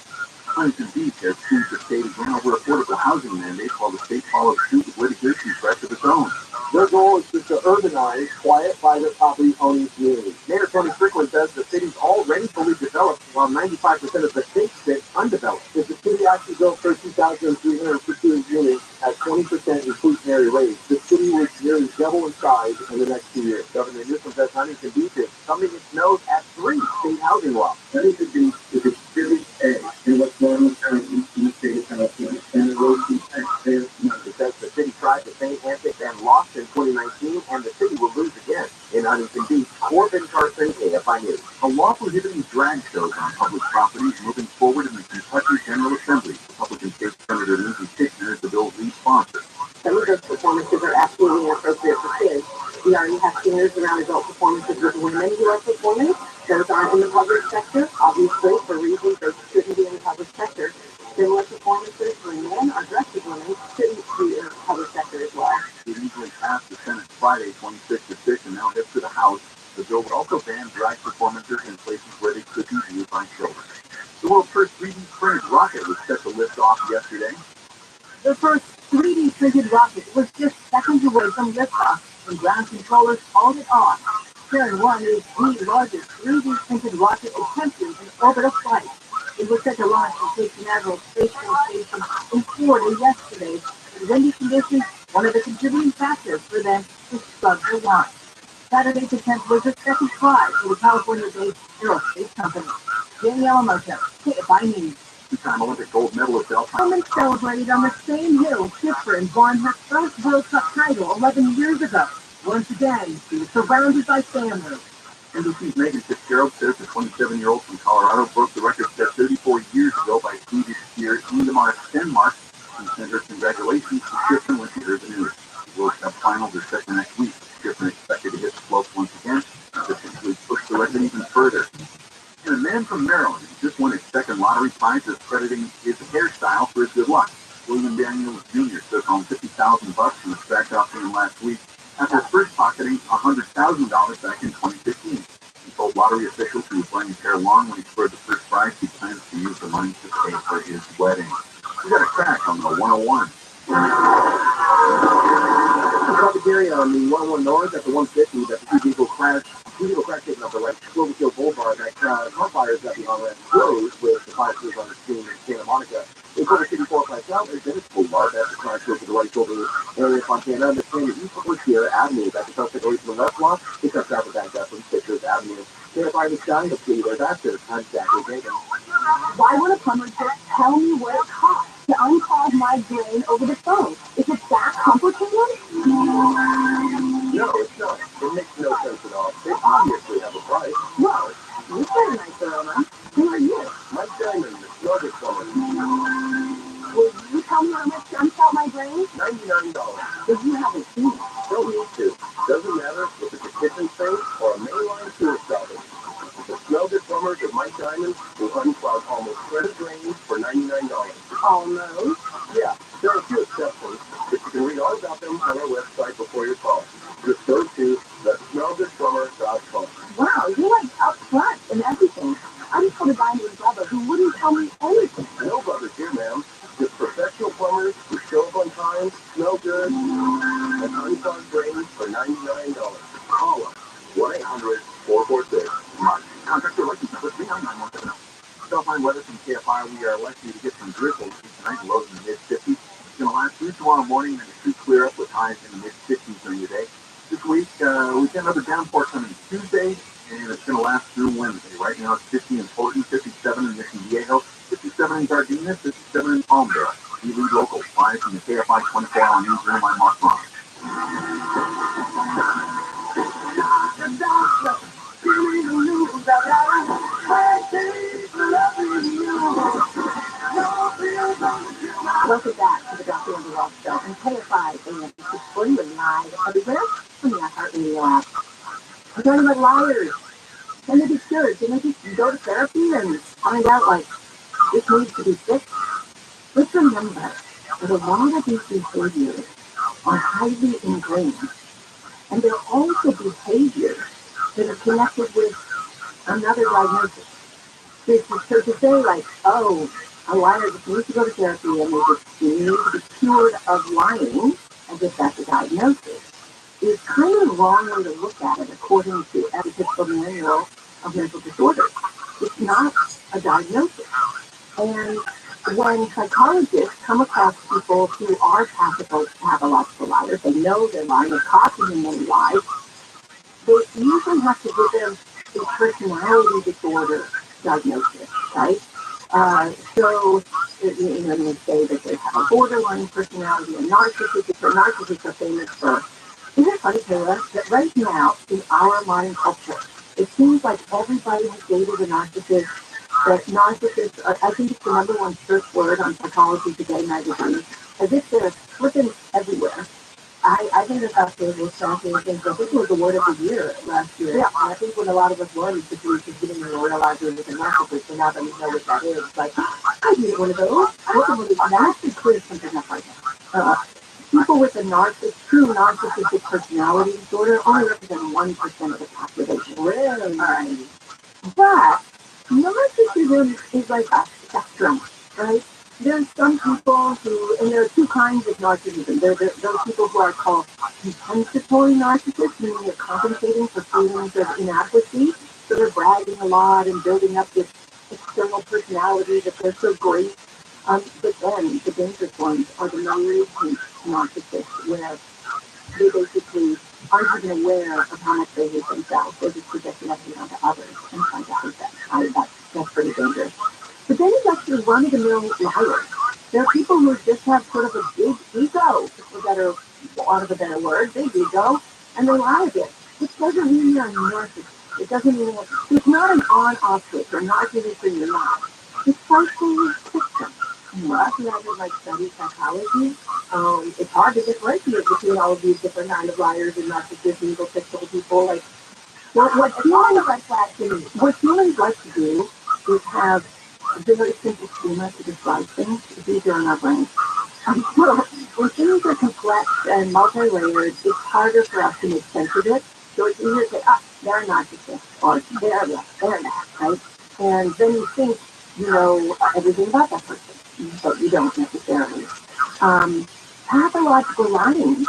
Huntington Beach has sued the state again over affordable housing mandates while the state follows suit with litigation threats of its own. Their goal is just to urbanize quiet, private property owning communities. Mayor Tony Strickland says the city's already fully developed, while 95% of the state sits undeveloped. If the city actually built 13,350 units at 20% inclusionary rates, the city would nearly double in size in the next 2 years. Governor Newsom says Huntington Beach is thumbing its nose at 3 state housing laws. Huntington Beach is exhibit A in what's normally currently in the state of California, and it will be taxpayers' money. It says the city tried the same antics and lost in 2019, and the city will lose again. In Huntington Beach, Corbin Carson, KFI News. A law prohibiting drag shows on public property is moving forward in the Kentucky General Assembly. Republican State Senator Lindsey Tickner is the bill's lead sponsor. Some of those performances are absolutely inappropriate for kids. We already have standards around adult performances with women who are performing. Those aren't in the public sector. Obviously, for reasons those shouldn't be in the public sector. Similar performances for men or dressed as women shouldn't be in the public sector as well. It easily passed the Senate Friday 26-6 and now heads to the House. The bill would also ban drag performances in places where they could be viewed by children. The world's first 3D printed rocket was set to lift off yesterday. The first 3D printed rocket was just seconds away from liftoff when ground controllers called it off. Saturn 1 is the largest 3D printed rocket attempted in orbital flight. It was set to launch from Cape Canaveral Space Force Station in Florida yesterday. The windy conditions, one of the contributing factors for them to scrub the launch. Saturday's attempt was a second try for the California-based aerospace company. Jamie Yamamoto, KFI News. Two-time Olympic gold medalist Alpine Women celebrated on the same hill Schifrin won her first World Cup title 11 years ago. Once again, she was surrounded by family. NBC's Megan Fitzgerald says the 27-year-old from Colorado broke the record set 34 years ago by Swedish skier Ingemar Stenmark. She sent her congratulations to Schifrin when she heard the news. The World Cup finals are set for next week. Schifrin expected to hit the slopes once again and potentially push the record even further. And a man from Maryland just won his second lottery prize is crediting his hairstyle for his good luck. William Daniels Jr. took home $50,000 from the scratch-off game last week after first pocketing $100,000 back in 2015. He told lottery officials he was wearing his hair long when he scored the first prize. He plans to use the money to pay for his wedding. We got a crash on the 101. Traffic area on the 101 North at the 150 that the two-vehicle crash taking up the right Cloverfield Boulevard. That car fires got the on-ramp closed with the fire crews on the scene in Santa Monica. In Culver City, 405 South, there's Dennis Boulevard. That's the crossroad to the right shoulder area of Fontana. Understand the east of Sierra Avenue. That's the south away from the left block. It's our traffic back up from Citrus Avenue. KFI the sky, the city there after. I'm Zachary Bacon. Why would a plumber just tell me what it costs to unclog my drain over the phone? Is it that complicated? No, it's not. It makes no sense at all. They obviously have a price. Whoa, you said a nice aroma. Who are you? Mike Diamond, the Slugger Plumber. Will you tell me how much to unclog my drain? $99. If you haven't seen it. Don't need to. Doesn't matter if it's a kitchen sink or a mainline sewer stopper. The Smell Good Plumbers of Mike Diamond will unclog almost credit drains for $99. Almost. Yeah, there are a few exceptions, but you can read all about them on our website before your call. Just go to thesmellgoodplumber.com. Wow, you're like up front and everything. I just told a guy named Rabbi who wouldn't tell me anything. No brothers here, ma'am. Just professional plumbers who show up on time, smell good, and unclog drains for $99. Call us. 1-800-446. Contact your license number 39917. Southline weather from KFI. We are likely to get some drizzle tonight, lows in the mid-50s. It's going to last through tomorrow morning, and it should clear up with highs in the mid-50s during the day. This week, we've got another downpour coming Tuesday, and it's going to last through Wednesday. Right now, it's 50 in Portland, 57 in Mission Viejo, 57 in Gardena, 57 in Palmdale. We lead local. Live from the KFI 24-hour newsroom. I'm Mark Ross. Welcome back to the Dr. and the Rock Show and KFI AM 640 live everywhere from the iHeartRadio app. We're talking about liars. Can they be cured? Can they just go to therapy and find out, like, this needs to be fixed? Let's remember that a lot of these behaviors are highly ingrained, and they're also behaviors that are connected with another diagnosis. So to say, like, oh, a liar just needs to go to therapy and they just need to be cured of lying, as if that's a diagnosis, is kind of the wrong way to look at it according to the typical manual of mental disorders. It's not a diagnosis. And when psychologists come across people who are pathological liars, they know they're lying, they're caught in many lies, they usually have to give them a personality disorder diagnosis, right? So, you know, they say that they have a borderline personality, a narcissist, or narcissists are famous for. Isn't it funny, Taylor, that right now, in our modern culture, it seems like everybody has dated a narcissist, that narcissists, I think it's the number one search word on Psychology Today magazine, as if they're flipping everywhere. I think about those shocking things. I think it was the word of the year last year. Yeah. And I think when a lot of us learned that we should get in and realize there was a narcissist, and now that we know what that is, it's like, I need one of those. Now let's be clear something up right now. People with a true narcissistic personality disorder only represent 1% of the population. Really? But narcissism is like a spectrum, right? There's some people who, and there are two kinds of narcissism. There are those people who are called compensatory narcissists, meaning they're compensating for feelings of inadequacy. So they're bragging a lot and building up this external personality that they're so great. But then the dangerous ones are the malignant narcissists, where they basically aren't even aware of how much they hate themselves. They're just projecting everything onto others and trying to hate them. That's pretty dangerous. But then there's actually run-of-the-mill liars. There are people who just have sort of a big ego, for want of a better word, big ego, and they lie a bit. Which doesn't mean you're a narcissist. It doesn't mean it's not an on-off switch. You're narcissist and you're not. It's partially a system. Us who have like studied psychology, it's hard to differentiate between all of these different kind of liars and narcissists, egotistical people. Like what humans like to do is have a very simple schema to describe things. It's easier in our brains. So when things are complex and multi-layered, it's harder for us to make sense of it. So it's easier to say, they're a narcissist, or they're that, right? And then you think you know everything about that person, but you don't necessarily. Pathological lying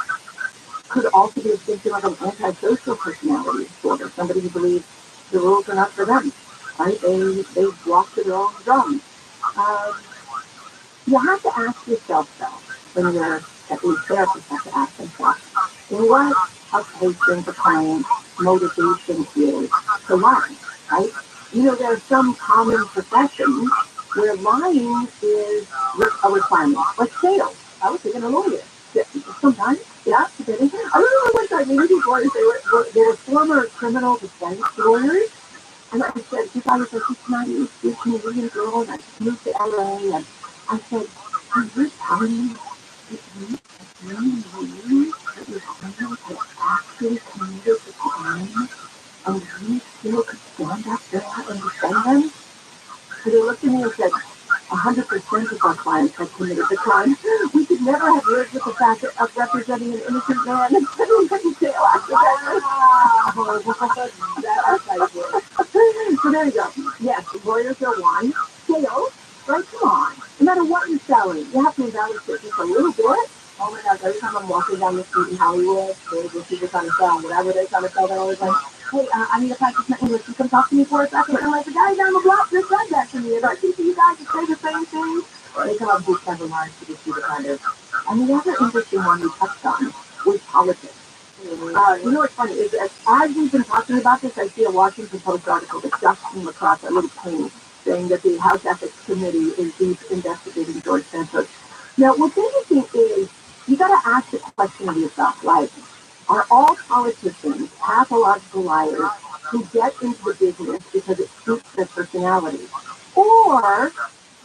could also be a symptom of an antisocial personality disorder, somebody who believes the rules are not for them, right? They walk to their own drum. You have to ask yourself, though, when you're, at least therapists have to ask themselves, what a patient or client motivation is to lie, right? You know, there are some common professions where lying is a requirement, like sales. I was thinking a lawyer. Yeah, sometimes, yeah. I remember one time, maybe lawyers, they were former criminal defense lawyers. And I said, you guys are just not used to Canadian girl, and I just moved to LA, and I said, are you telling me that your friend had actually committed the crime, and you still could stand up there and defend them? So they looked at me and said, 100% of our clients have committed the crime. We could never have lived with the fact of representing an innocent man and sitting in jail after that. So there you go. Yes, lawyers are one. Sales, right? Come on. No matter what you're selling, you have to embellish it just a little bit. Oh my gosh, every time I'm walking down the street in Hollywood, there's people trying to sell whatever they're trying to sell. They're always like, hey, I need to practice my English. You come talk to me for a second. And I'm like, the guy down the block just said that to me. And I think you guys just say the same thing. Or they come up with clever lines to get you to kind of. And the other interesting one we touched on was politics. You know what's funny is as we've been talking about this, I see a Washington Post article that just came across a little pain saying that the House Ethics Committee is deep investigating George Santos. Now, what's interesting is you got to ask the question of yourself, like, are all politicians pathological liars who get into the business because it suits their personality? Or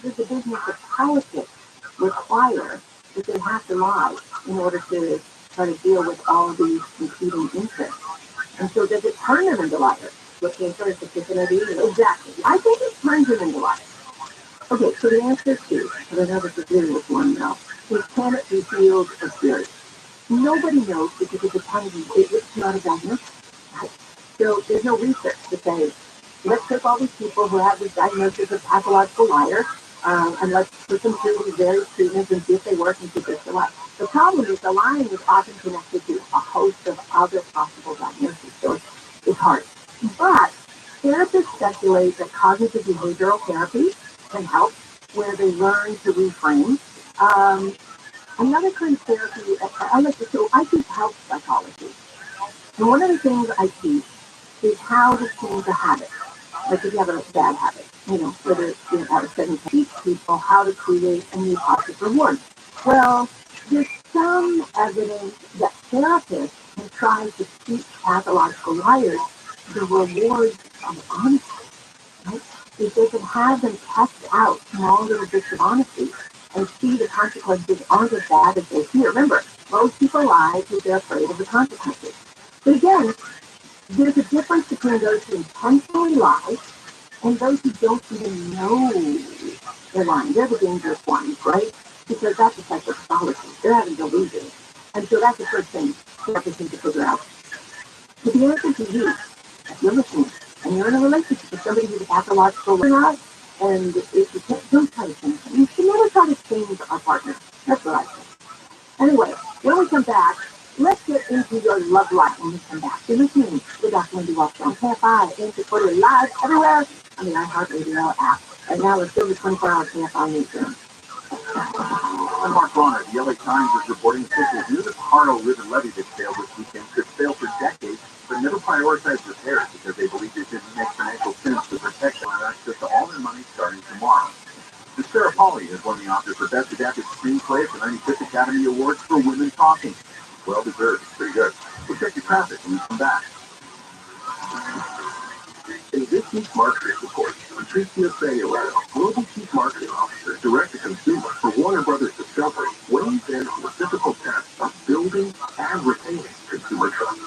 does the business of politics require that they have to lie in order to try to deal with all of these competing interests? And so does it turn them into liars? What the answer is exactly. I think it turns them into liars. Okay, so the answer is two, because I know this is really what you want to know. Is can it be healed or cured? Nobody knows because at the time it's not a diagnosis. Right? So there's no research to say, let's take all these people who have this diagnosis of pathological liar, and let's put them through these various treatments and see if they work and see if they're still alive. The problem is the lying is often connected to a host of other possible diagnoses, so it's hard. But therapists speculate that cognitive behavioral therapy can help, where they learn to reframe. Another kind of therapy, I like to, so I teach health psychology. And one of the things I teach is how to change a habit. Like if you have a bad habit, whether it's out of setting, teach people how to create a new positive reward. Well, there's some evidence that therapists can try to teach pathological liars the rewards of honesty. Right? If they can have them test out small little bits of honesty and see the consequences aren't as bad as they fear. Remember, most people lie because they're afraid of the consequences. But again, there's a difference between those who intentionally lie and those who don't even know they're lying. They're the dangerous ones, right? Because that's a type of pathology. They're having delusions. And so that's the first thing therapists need to figure out. But the answer to you, if you're listening, and you're in a relationship with somebody who's a pathological liar, and if you don't try to change them, you should never try to change our partner. That's what I think. Anyway, when we come back, let's get into your love life when we come back. You're listening to Dr. Wendy Walsh on KFI and Twitter live everywhere on the iHeartRadio app. And now let's go to 24-hour KFI newsroom. I'm Mark Bonner. The LA Times is reporting officials knew the Harlow River levee that failed this weekend could fail for decades, but never prioritized repairs because they believed it didn't make financial sense to protect them and access to all their money starting tomorrow. Sarah Polley has won the Oscar for Best Adapted Screenplay at the 95th Academy Awards for Women Talking. Well deserved. Pretty good. We'll check your traffic when we come back. In this week's marketing report, Patricia Sayuela, Global Chief Marketing Officer, Direct to Consumer for Warner Brothers Discovery, weighs in on the difficult task of building and retaining consumer trust.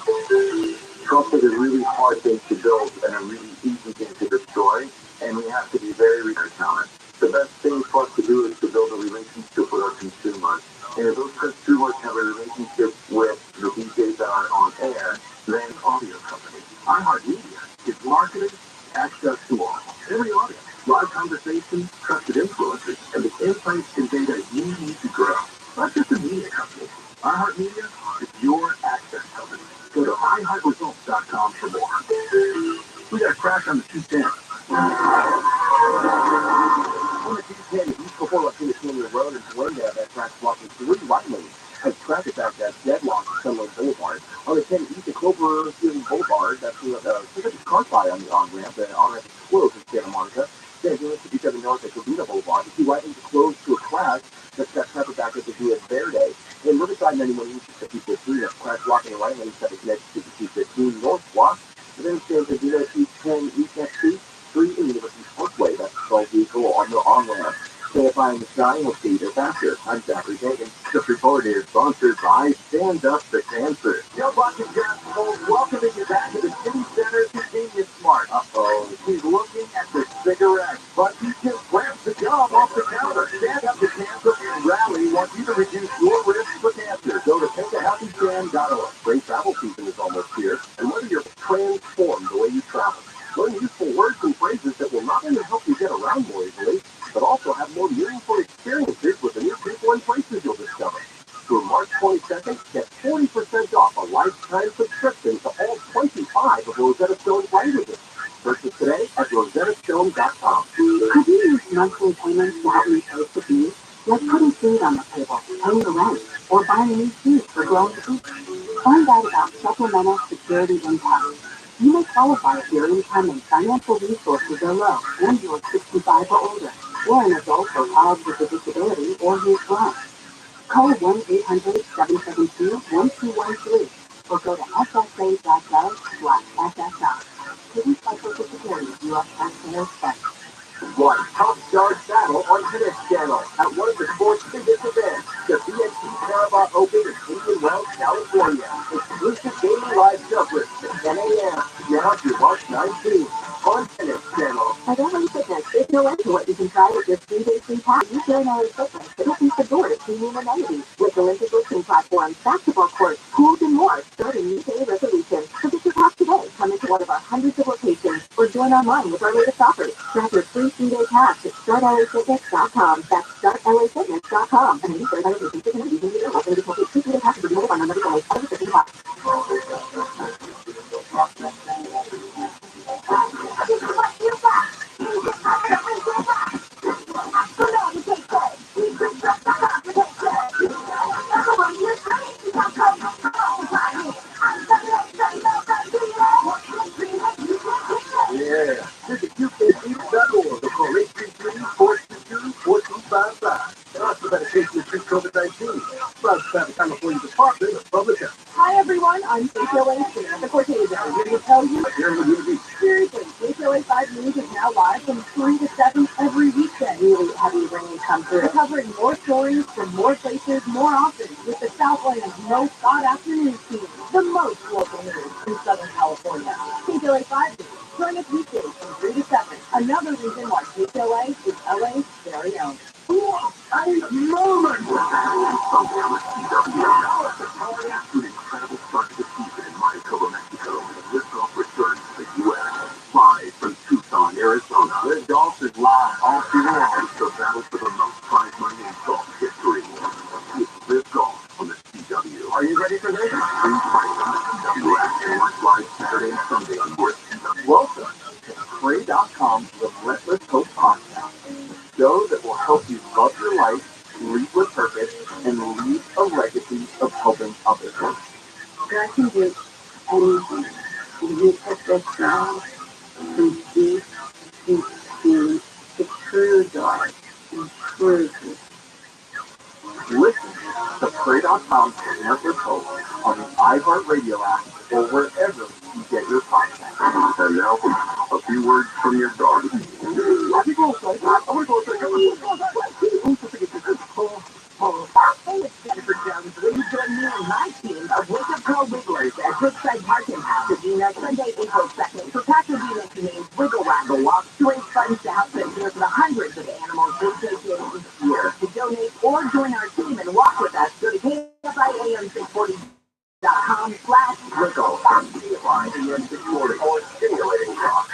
Trust is a really hard thing to build and a really easy thing to destroy, and we have to be very research on it. The best thing for us to do is to build a relationship with our consumers. And if those consumers have a relationship with the DJs that are on air, then audio company. iHeartMedia is marketing access to all. Every audience, live conversations, trusted influencers, and the insights and data you need to grow. Not just a media company. iHeartMedia is your access company. Go to iHeartResults.com for more. We got a crash on the 210. On the 210 east before Latina Canyon Road in Glendale, that track's blocking 3 right lanes. Has traffic back that deadlock at Sunland Boulevard. On the 10 east of Cloverfield Boulevard, that's a car fire on the on-ramp. The on-ramp is closed in Santa Monica. Then going to 57 north at Covina Boulevard. The 2 right lanes are closed to a crash. That's got traffic back at the Via Verde. In Riverside 91 east of 53, that's crash blocking the right lane. Traffic connected to the 215 north block. And then stands at 210 east next street. 3 in University Parkway, that's 12 vehicle on the on-ramp. Clarifying the sky will see their faster. I'm Zachary Jenkins. This report is sponsored by Stand Up to Cancer. Joe Buck and Jasper welcoming you back to the City Center Convenience Mart. Uh-oh, he's looking at the cigarettes, but he just grabs the gum off the counter. Stand Up to Cancer and Rally want you to reduce your risk for cancer. Go to takeahealthystand.org. Great travel season is almost here, and whether you're transformed the way you travel, learn useful words and phrases that will not only help you get around more easily, but also have more meaningful experiences with the new people and places you'll discover. Through March 22nd, get 40% off a lifetime subscription to all 25 of Rosetta Stone's languages. Purchase today at rosettastone.com. Have you used monthly payments to help you pay for fees? Like putting food on the table, paying the rent, or buying new shoes for growing food? Find out about supplemental security income. You may qualify if your income and financial resources are low and you're 65 or older, or an adult or child with a disability or who's blind. Call 1-800-772-1213 or go to ssa.gov/SSI. Hidden Social Security U.S. Taxpayers Fund. Watch Top Star Battle on Tennis Channel at one of the sport's biggest events, the BNP Paribas Open in Indian Wells, California. Exclusive daily live coverage at 10 a.m. now through March 19th on Tennis Channel. At LA Fitness, there's no end to what you can try with your 3-day free pass. You join LA Fitness, it opens the door to premium amenities with Olympic lifting platforms, basketball courts, pools, and more. Start a new day resolution. So get your pass today. Come into one of our hundreds of locations or join online with our latest offers. Grab your free 3-day pass at startlafitness.com. That's startlafitness.com. And these are other locations and using the offer to complete 3-day passes with mobile numbers only. Other restrictions apply. Yeah. Visit UKC.org or call 833-422-4255. And also medication to treat COVID-19. Proud to have the California Department of Public Health. Hi everyone, I'm KCLA Samantha Cortez. Here to tell you, seriously, KCLA 5 News is now live from 3 to 7 every weekday. Really heavy rain come through. We're covering more stories from more places more often with the Southland's most sought-after news team, the most local news in Southern California. KCLA 5 News. Join us weekdays from 3 to 7. Another reason why KCLA is LA's very own. Incredible start to the season in Manitoba, Mexico, and the liftoff return to the U.S. Live from Tucson, Arizona, the Dolphins live all season long. The battle for the most prize money in golf history. It's Live Golf on the CW. Are you ready for this? Free fight on the CW app and watch live Saturday and Sunday on board CW. Welcome to Pray.com's Relentless Hope Podcast, a show that will help you love your life, lead with purpose, and leave a legacy of helping others. I can do anything. You put this down from deep, deep being the true joy and true peace. Listen to Pray.com's Relentless Hope on the iHeartRadio app or wherever you get your podcasts. And now, a few words from your dog. Happy birthday. Hey, it's Jennifer Jones. Will you join me and my team of Wake Up Call Wigglers at Brookside Park in Pasadena Sunday, April 2nd for Pasadena Humane Wiggle Waggle Walk to raise funds to help take care of the hundreds of animals we take in each year. To donate or join our team and walk with us, go to KFIAM640.com/wiggle. KFIAM640 or stimulating talk.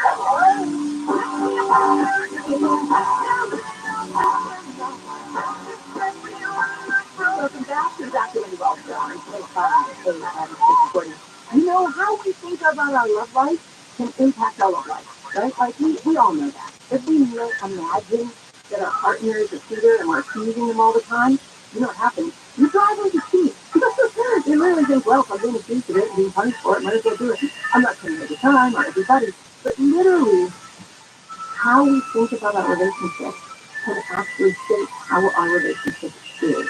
Welcome back to Dr. Wells on KFIAM640. You know, how we think about our love life can impact our love life, right? Like, we all know that. If we imagine that our partner is a cheater and we're accusing them all the time, you know what happens? You drive them to cheat. You literally think, well, if I'm being accused of it and being punished for it, might as well do it. I'm not saying every time or everybody, but literally how we think about our relationship can actually shape how our relationship is.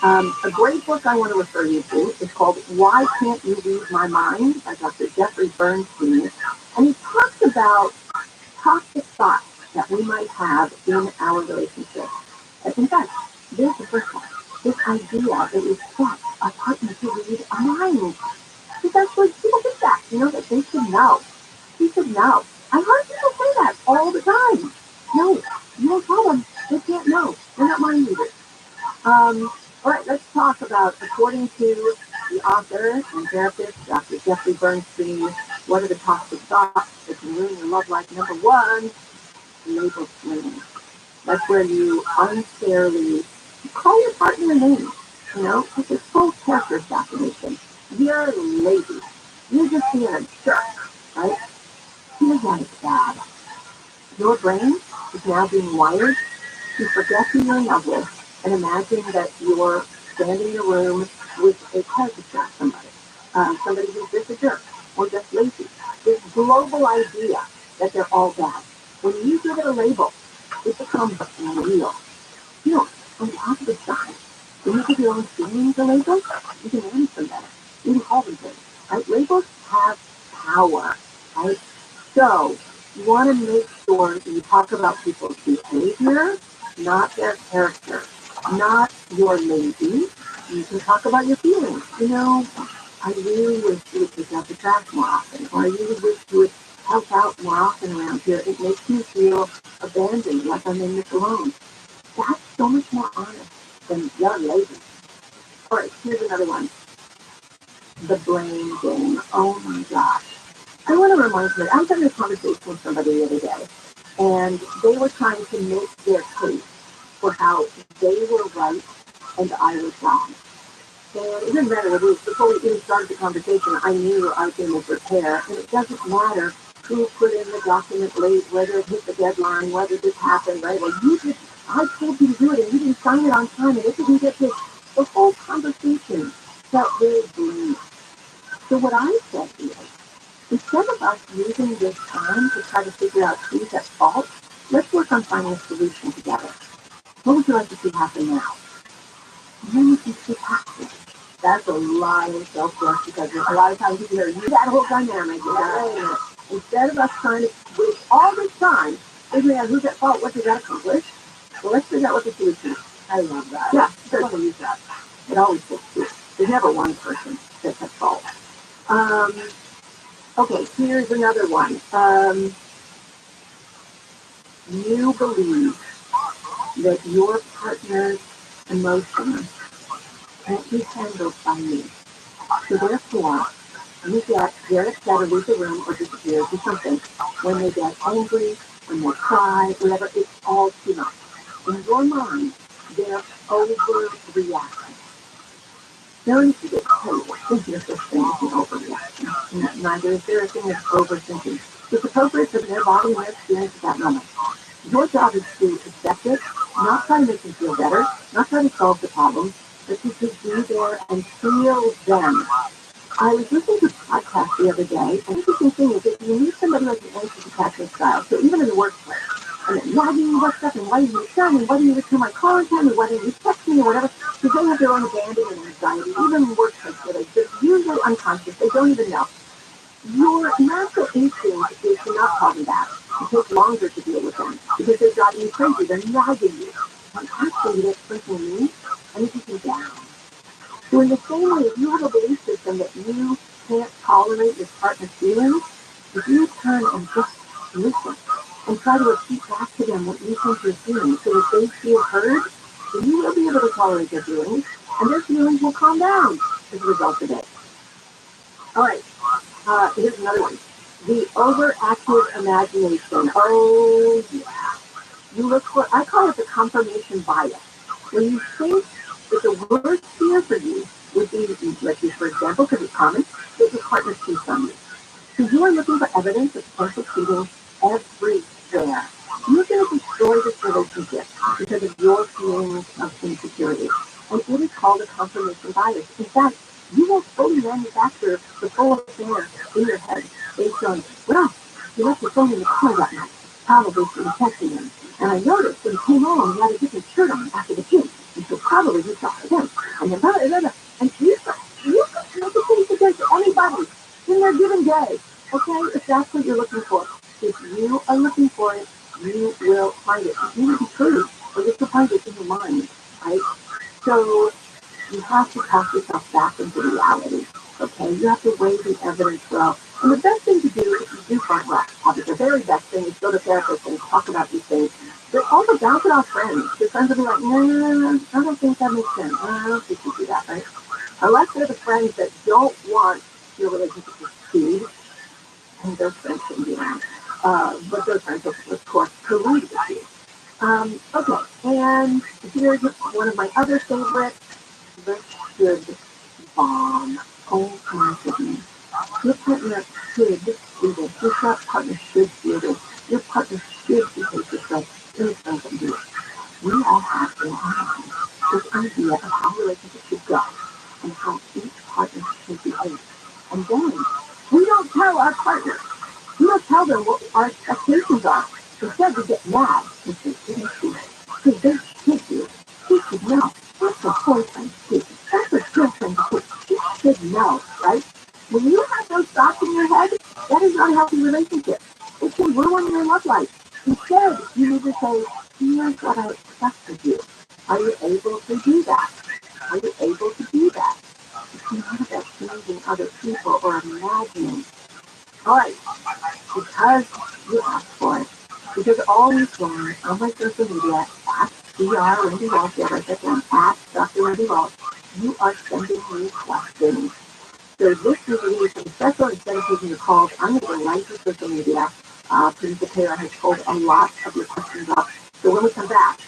A great book I want to refer you to is called Why Can't You Read My Mind by Dr. Jeffrey Bernstein. And he talks about toxic thoughts that we might have in our relationship. And in fact, there's the first one. This idea that we expect our partner to read our mind. Because people think that, that they should know. You should know. I heard people say that all the time. No, you don't tell them. They can't know. They're not mind readers. All right, let's talk about, according to the author and therapist, Dr. Jeffrey Bernstein, what are the toxic thoughts that can ruin your love life? Number one, label slaying. That's where you unfairly call your partner a name. It's a full character assassination. You're lazy. You're just being a jerk, right? Here's why it's bad. Your brain is now being wired to forget who you're in love with and imagine that you're standing in a room with a caricature of somebody who's just a jerk or just lazy. This global idea that they're all bad. When you give it a label, it becomes real. On the opposite side, when you give your own feelings a label, you can manage them better. You can call them things, right? Labels have power, right? So, you want to make sure that you talk about people's behavior, not their character, not your lazy. You can talk about your feelings. I really wish you would pick up the trash more often, or I really wish you would help out more often around here. It makes me feel abandoned, like I'm in this alone. That's so much more honest than you're lazy. All right, here's another one. The blame game. Oh my gosh. I want to remind you, I was having a conversation with somebody the other day, and they were trying to make their case for how they were right and I was wrong. And it didn't matter whether before we even started the conversation, I knew I was going to repair, and it doesn't matter who put in the document late, whether it hit the deadline, whether this happened, right? Well, I told you to do it, and you didn't sign it on time, and it didn't get this. The whole conversation felt very blue. So what I said is, instead of us using this time to try to figure out who's at fault, let's work on finding a solution together. What would you like to see happen now? And then you can see happen. That's a lot of self-work because a lot of times you hear that whole dynamic. Instead of us trying to waste all this time figuring out who's at fault, what does that accomplish? Well, let's figure out what the solution is. I love that. Yeah, you can use that. It always takes two. There's never one person that's at fault. Okay, here's another one. You believe that your partner's emotions can't be handled by you. So therefore, you get very upset or leave the room or disappear or something. When they get angry, when they cry, whatever, it's all too much. In your mind, they're overreacting. There is a such thing as an overreaction. Neither is there a thing as overthinking. It's appropriate for their body and their experience at that moment. Your job is to accept it, not try to make them feel better, not try to solve the problem, but to just be there and feel them. I was listening to a podcast the other day, and the interesting thing is that you meet somebody like an anxious attachment style, so even in the workplace, and then why do you work stuff, and why do you return, and why do you return my call on time, and why do you text me, or whatever, because they have their own abandonment anxiety, even in workplace, where they're usually unconscious, they don't even know. Your natural instinct is to not call them back. It takes longer to deal with them, because they're driving you crazy, they're nagging you. And actually, that's something new, and it you down. So in the same way, if you have a belief system that you can't tolerate your partner's feelings, if you turn and just listen and try to repeat back to them what you think you're feeling so that they feel heard, then you will be able to tolerate their feelings, and their feelings will calm down as a result of it. All right, here's another one. The overactive imagination. Oh, yeah. You look for, I call it the confirmation bias. When you think that the worst fear for you would be, let's use for example, because it's common, that your partner cheats on you. So you are looking for evidence of potential cheating everywhere. You're going to destroy this relationship feelings of insecurity. And it is called a confirmation bias. In fact, you will fully manufacture the full affair in your head based on, well, you left your phone in the car that night, probably she was texting him. And I noticed when he came home, he had a different shirt on after the gym. And so probably he saw him. And then, and you can make a case against anybody in their given day. Okay, if that's what you're looking for. If you are looking for it, you will find it. You will be true, but you will find it in your mind, right? So you have to talk yourself back into reality. Okay, you have to weigh the evidence well. And the best thing to do if you do find well, the very best thing is go to therapists and talk about these things. But also bounce it off friends. Your friends will be like, no, I don't think that makes sense. I don't think you do that, right? Unless they're the friends that don't want your relationship to succeed, and those friends shouldn't be around. But those friends, of course, collide with you. Okay, and here's one of my other favorites. The should bomb. Oh my goodness. Your partner should do this. Your partner should do this. Your partner should behave this way. And it doesn't do it. We all have in our mind this idea of how relationships should go and how each partner should behave. And then we don't tell our partner. We don't tell them what our expectations are. Instead, we get mad because they didn't do it. Because they should do it. She should know. That's a boyfriend too. That's a girlfriend too. She should know, right? When you have those thoughts in your head, that is not a healthy relationship. It can ruin your love life. Instead, you need to say, here's what I expect of you. Are you able to do that? Are you able to do that? It's not about changing other people or imagining. All right, because you asked for it, because always when on my social media, at Dr. Wendy Walsh, at Dr. Wendy Walsh, you are sending me questions. So this is really some special. Instead of taking your calls, I'm going to go right to social media. Producer Kara has pulled a lot of your questions up. So when we come back,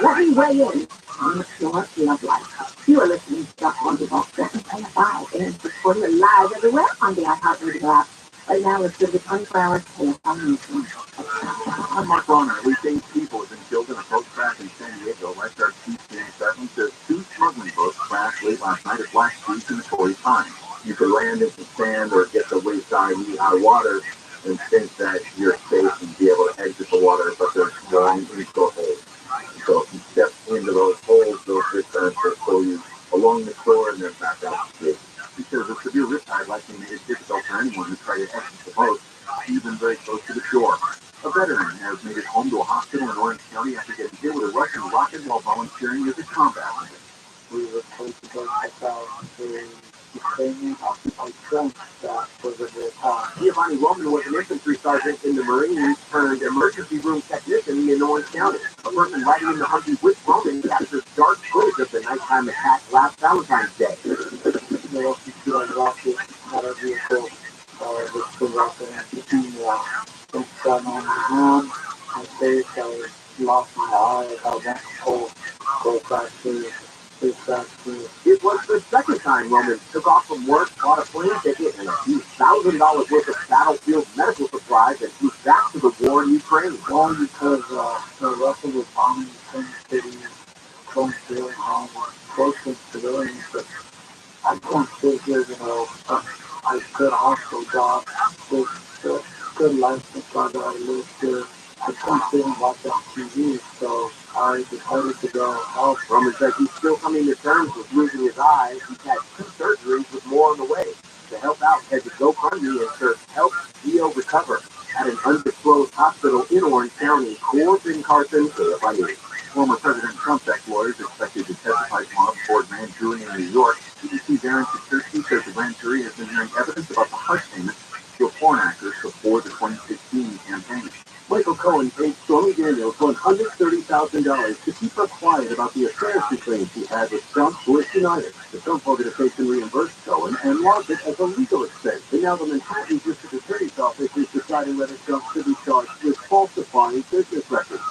let me weigh in on the pure love life. You are listening to Dr. Wendy Walsh, 7:25, and recording live everywhere on the iHeartRadio app. Right now, let's give the 24 hours KFI Newsroom. I'm Mark Bonner. We think people have been killed in a boat crash in San Diego. Lifeguard Chief James Sutton says 2 smuggling boats crashed late last night at Black Creek in Torrey Pines. You could land in some sand or get the wayside knee-high water and think that you're safe and be able to exit the water, but there's long inshore holes. So if you step into those holes, those rip currents will pull you along the shore and then back out the street. Because a severe riptide likely made it difficult for anyone to try to exit the boat, even very close to the shore. A veteran has made it home to a hospital in Orange County after getting hit with a Russian rocket while volunteering as a combat medic. We were supposed to go check out the Ukrainian occupied trench that was in the attack. Giovanni Roman was an infantry sergeant in the Marines turned emergency room technician in Orange County. A person riding in the Humvee with Roman captured dark footage of the nighttime attack last Valentine's Day. They also see a rocket at our vehicle. With the rocket and it's got on my hand, my face, I lost my eyes, I went cold, go back to It was the second time Roman took off from work, bought a plane ticket, and a few $1,000 worth of battlefield medical supplies and flew back to the war in Ukraine. Why? Because the Russia was bombing the same city, going through close civilians, but I can't sit here, I could also job with a good lifestyle that I lived here. I can't sit and watch on TV, so I decided to go help. Roman says he's still coming to terms with losing his eyes. He's had 2 surgeries with more on the way. To help out, head to GoFundMe and search Help Theo Recover at an undisclosed hospital in Orange County. Corbin Carson, KFI. Former President Trump's ex-lawyers expected to testify tomorrow before a grand jury in New York. CBC's Aaron Sikorsky says the grand jury has been hearing evidence about the hush payments to a porn actress before the 2016 campaign. Michael Cohen paid Stormy Daniels $130,000 to keep her quiet about the affairs she claims she had with Trump, who has denied it. The Trump organization reimbursed Cohen and logged it as a legal expense. And now the Manhattan District Attorney's Office is deciding whether Trump should be charged with falsifying business records.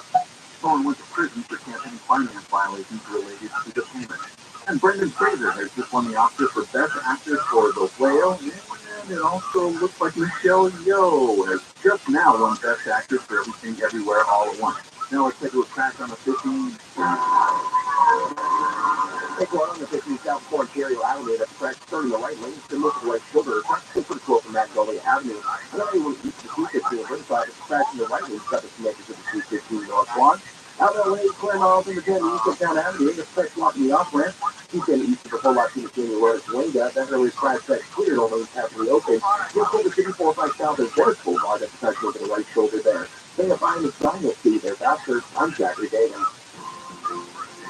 Cohen went to prison for campaign finance violations related to the payment. And Brendan Fraser has just won the Oscar for Best Actor for The Whale. And it also looks like Michelle Yeoh has just now won Best Actress for Everything Everywhere All at Once. Now let's take a look back on the 15. Take one on the 50 South Ontario Avenue that's correct, starting the right lane, similar to the right shoulder. That's super cool from Magnolia Avenue. I don't even want to use the 215 on the side, it's crashing the right lane, got the connected to the 215 North Lawn. Out of the way, clear miles in the 10 east of town Avenue, the express block in the off ramp. You can east of the whole lot to the Junior Road at Wayne. That really crash that cleared, all those happily open. You'll pull the 54 South as West Boulevard at the section to the right shoulder there. Stay a fine the sign, you'll see there faster. I'm Zachary Dagan.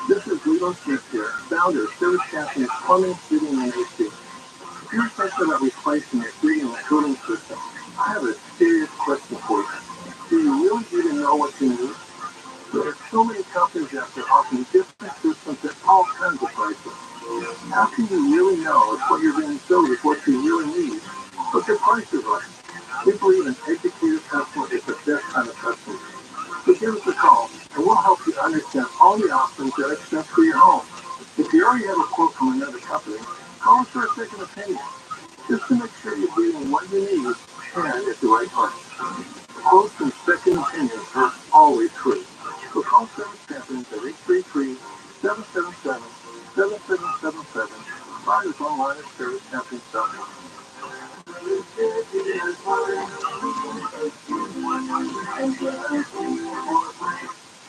This is Leo Smith here, founder of Service Captain's Plumbing, Heating, and AC. If you're thinking about replacing your heating and cooling system, I have a serious question for you. Do you really even know what you need? There are so many companies out there offering different systems at all kinds of prices. How can you really know if what you're being sold is what you really need? But your price is right. We believe an educated customer is the best kind of customer. So give us a call, and we'll help you understand all the options that are best for your home. If you already have a quote from another company, call us for a second opinion, just to make sure you're getting what you need and at the right price. Quotes and second opinions are always free. So call Service Champions at 833-777-7777. Find us online at servicechampions.com.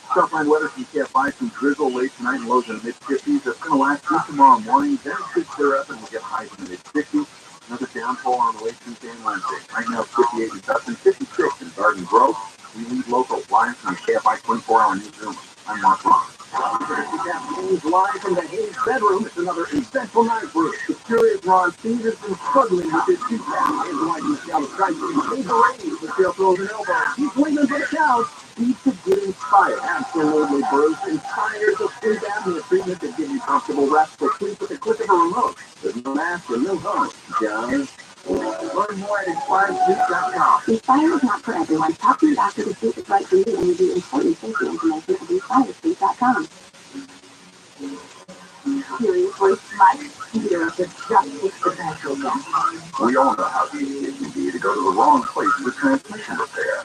Southline weather from KFI, some drizzle late tonight and lows in the mid-50s. That's going to last through tomorrow morning. Then it should clear up and we'll get highs in the mid-60s. Another downfall on the way Tuesday and Wednesday. Right now it's 58 in Dustin, 56 in Garden Grove. We lead local live from the KFI 24-hour newsroom. I'm Mark Ross. Live from the Hayes bedroom, it's another eventful night for us. The curious Ron Steve has been struggling with his two-pack. His wife Michelle is trying to save the reins. Michelle throws an elbow. He's waiting for the couch. Needs to get inspired. Absolutely, Bruce. Inspires a sleep apnea treatment that gives you comfortable rest for sleep with the click of a remote. There's no mask and no home. John. Learn more at InspiredSleep.com. Inspire is not for everyone. Talk to your doctor to see if it's right for you and review important safety information at InspiredSleep.com. Seriously, Mike, you're just exponential. We all know how easy it can be to go to the wrong place for transmission repair.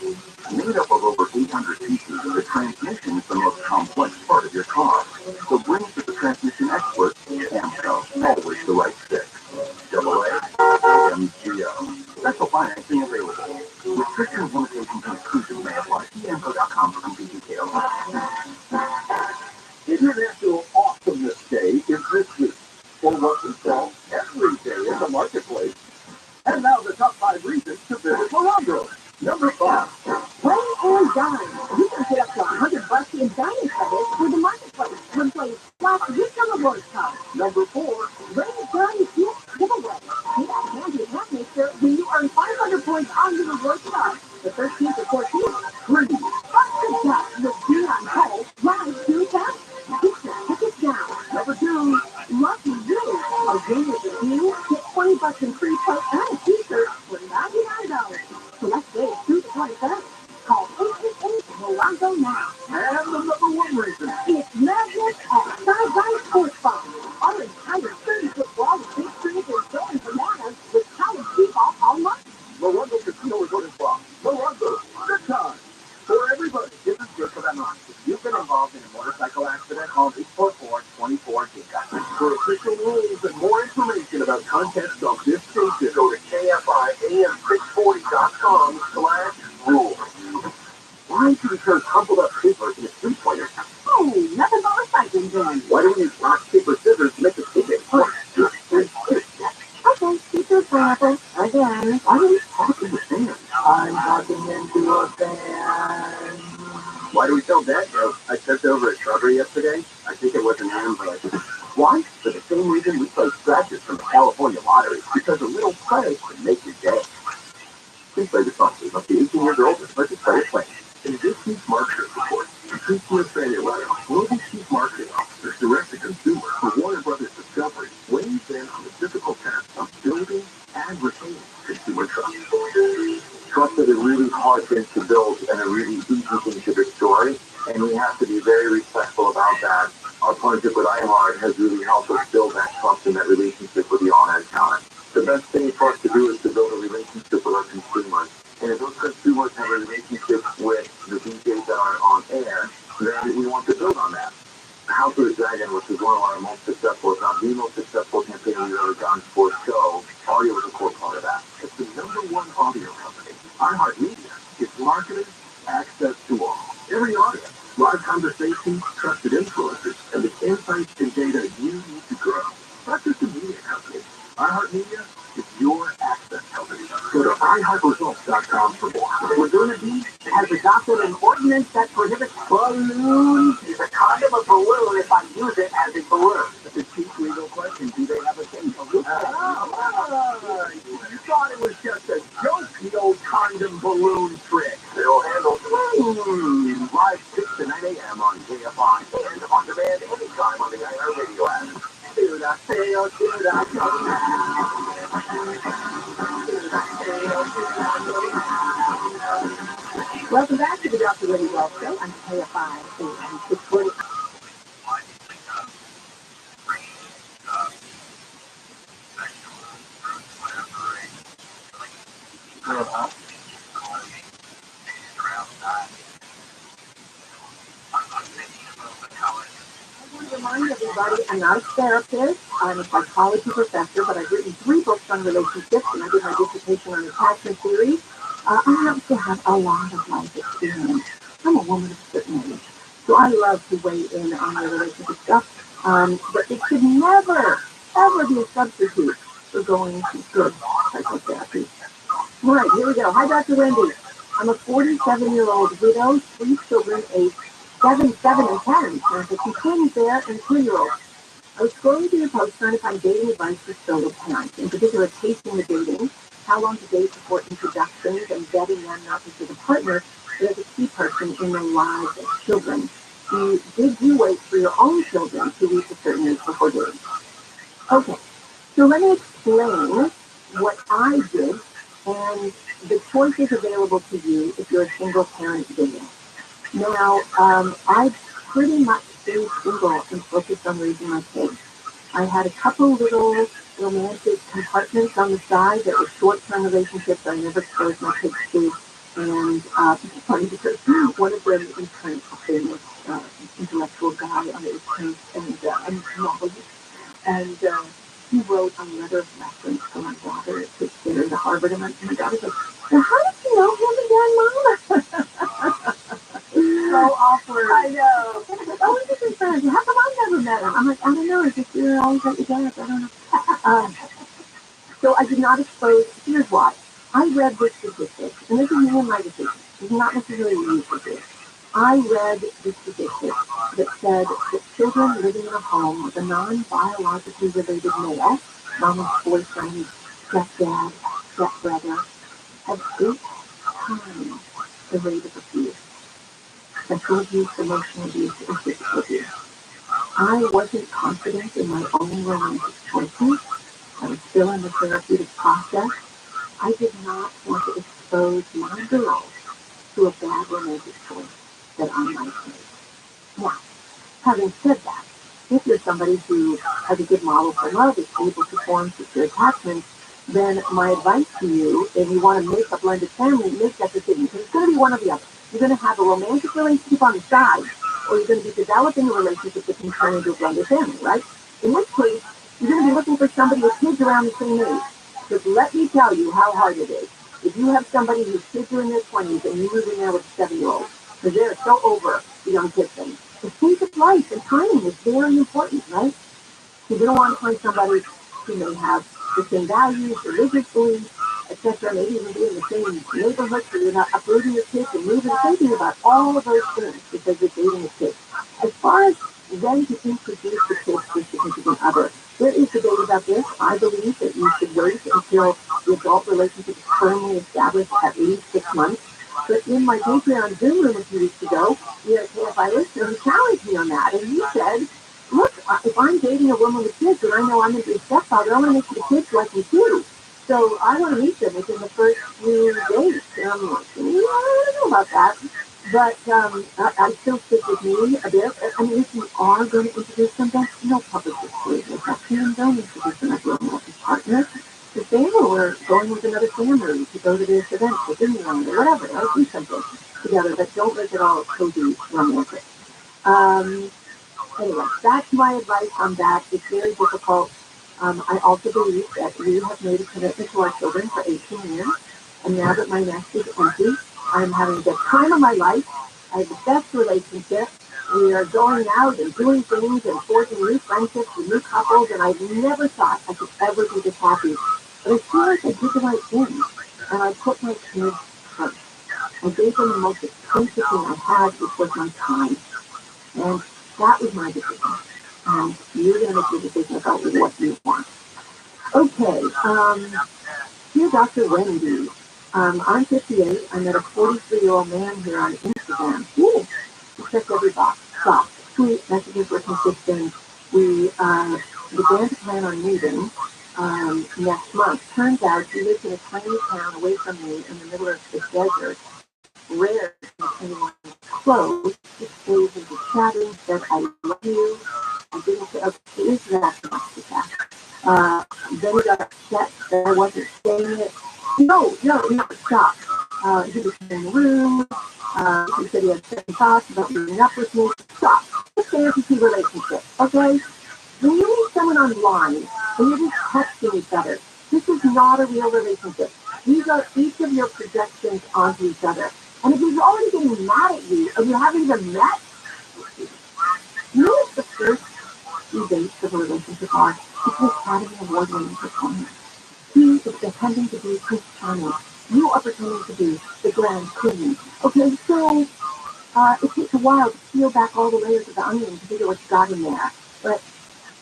Made up of over 800 pieces, the transmission is the most complex part of your car. So bring it to the transmission expert, AMCO, always the right fit. AAMGO. Special financing available. Restrictions, limitations, and exclusions may apply. See AMCO.com for complete details. International Awesomeness Day is this week. For what's involved every day in the marketplace. And now the top 5 reasons to visit Morocco. Number 5. Play and dine. You can get up to $100 in dining credits for the marketplace when playing slots with the rewards card. Number 4. Bring a dine gift giveaway. See that handy hat mixer when you earn 500 points on your rewards card. The 13th to 14th, free. Busted Cup with Dion Cole live to test. Get your tickets down. Number 2. Lucky you. A game with the team, get $20 in free play and a t-shirt for $99. Select days through the 27th. Call 888-MOROCCO now. And the number 1 reason. It's Madness at Side-By Sports Bar. Our entire 30-foot wall of big screens and throwing bananas with college people all month. Morocco Casino Resort and Spa. Morocco, good time. For everybody, this is good for that night. If you've been involved in a motorcycle accident, call 844-24-GIGA. For official rules and more information about contests on this station, go to KFIAM640.com/rules. Why should we turn crumpled up papers into street pointers? Oh, nothing but recycling then. Why do we use rock, paper, scissors to make the ticket? Okay, teacher's example. Again. Why do we talk in the sand? I'm talking into a fan. Why do we tell that joke? I stepped over a shrubbery yesterday. I think it was an ambush. Why? For the same reason we play scratches from the California lottery. Because a little play can make your day. Please play responsibly. Must be 18 years old and purchase credit plan. In this week's market report, Chief Australia Letter, Global Chief Marketing Officer, Direct to Consumer for Warner Brothers Discovery, weighs in on the difficult task of building and retaining consumer trust. Trust is a really hard thing to build and a really easy thing to destroy, and we have to be very respectful about that. Our partnership with iHeart has really helped us build that trust and that relationship with the on-air talent. The best thing for us to do is to build a relationship with our consumers. And if those consumers have a relationship with the DJs that are on air, then we want to build on that. How House of the Dragon, which is one of our most successful, if not the most successful campaign we've ever done for a show, audio is a core part of that. It's the #1 audio company. iHeartMedia gives marketers access to all. Every audience, live conversations, trusted influencers, and the insights and data you need to grow. Not just a media company. iHeartMedia is your access company. Go to iHeartResults.com for more. Modernity has adopted an ordinance that prohibits balloons. Is a condom a balloon if I use it as a balloon? It's a cheap legal question. Do they have a thing? You thought it was just a joke, the old condom balloon trick. They'll handle live 6 to 9 a.m. on JFI and on demand anytime on the iHeartRadio app. Dude, I fail, dude, I go now. Welcome back to the Dr. Wendy Wells Show on KFI and 640. I want to remind everybody, I'm not a therapist, I'm a psychology professor, but I've written 3 books on relationships, and I did my dissertation on attachment theory. I also have a lot of life experience. I'm a woman of a certain age, so I love to weigh in on the relationship stuff, but it should never, ever be a substitute for going to good psychotherapy. All right, here we go. Hi, Dr. Wendy. I'm a 47-year-old widow, 3 children aged 7, 7, and 10. There's a 2 twins there and a 2-year-old. I was scrolling through your post trying to find dating advice for solo parents, in particular tasting the dating, how long to date before introductions, and vetting them not just as a partner, but as a key person in the lives of children. Did you wait for your own children to reach a certain age before dating? Okay, so let me explain what I did and the choices available to you if you're a single parent dating. Now, I pretty much stayed single and focused on raising my kids. I had a couple little romantic compartments on the side that were short-term relationships I never exposed my kids to. And it's funny because one of them is kind of a famous intellectual guy on the East Coast and a novelist. And he wrote a letter of reference for my daughter to get her into Harvard. And my daughter's like, well, how did you know him and Mama? So awkward. I know. Oh, we're different friends. How come I never met him? I'm like, I don't know. It's just you're always at your dad's. I don't know. So I did not expose. Here's why. I read this statistic, and this is me and my decision. This is not necessarily me for this. I read this statistic that said that children living in a home with a non-biologically related male, mama's boyfriend, stepdad, stepbrother, have 8 times the rate of abuse. Sexual abuse, emotional abuse, and physical abuse. I wasn't confident in my own romantic choices. I was still in the therapeutic process. I did not want to expose my girls to a bad romantic choice that I might make. Now, having said that, if you're somebody who has a good model for love, is able to form secure attachments, then my advice to you, if you want to make a blended family, make that decision. Because it's going to be one or the other. You're going to have a romantic relationship on the side, or you're going to be developing a relationship that can turn into a blended family, right? In this case, you're going to be looking for somebody with kids around the same age. Because let me tell you how hard it is. If you have somebody whose kids are in their 20s and you move in there with a 7-year-old, because they're so over the young kid thing. The pace of life and timing is very important, right? So you don't want to find somebody who may have the same values, religious beliefs, etc., maybe even be in the same neighborhood, so you're not uprooting your kids and moving, thinking about all of those things because you're dating a kid. As far as then to introduce the kids to a significant other, there is debate about this. I believe that you should wait until the adult relationship is firmly established at least 6 months. But in my Patreon Zoom room a few weeks ago, we had a KFI listener who challenged me on that, and he said, look, if I'm dating a woman with kids and I know I'm going to be a stepfather, I want to make sure the kids like me too. So I want to meet them within the first few days. And I'm like, I don't know about that. But I still stick with me a bit. I mean, if you are going to introduce them, that's no public disclosure. Don't introduce them as a romantic partner. If they were going with another family to go to this event for Disneyland or whatever, right? Do something together, but don't make it all cozy romantic. Anyway, that's my advice on that. It's very difficult. I also believe that we have made a commitment to our children for 18 years, and now that my nest is empty, I'm having the time of my life. I have the best relationship. We are going out and doing things and forging new friendships with new couples, and I never thought I could ever be this happy. But I feel like I did the right thing, and I put my kids first. I gave them the most expensive thing I had, which was my time. And that was my decision. And you're going to make your decision about what you want. Okay, dear Dr. Wendy, I'm 58. I met a 43-year-old man here on Instagram. Ooh, he checked every box. Soft, sweet, messages were consistent. We began to plan on meeting next month. Turns out he lives in a tiny town away from me in the middle of the desert. Rare to see anyone close. He stays into chatting, said I love you. I didn't say okay, is that then he got upset that I wasn't saying it. No, stop. He was in the room. He said he had second thoughts about meeting up with me. Stop. It's a fantasy relationship, okay? When you meet someone online and you're just texting each other, this is not a real relationship. These are each of your projections onto each other. And if he's already getting mad at you and you haven't even met, you know what the first few dates of a relationship are? It's the Academy Award-winning performance. He is pretending to be Prince Charming. You are pretending to be the Grand Queen. Okay, so it takes a while to peel back all the layers of the onion to figure what you got in there. But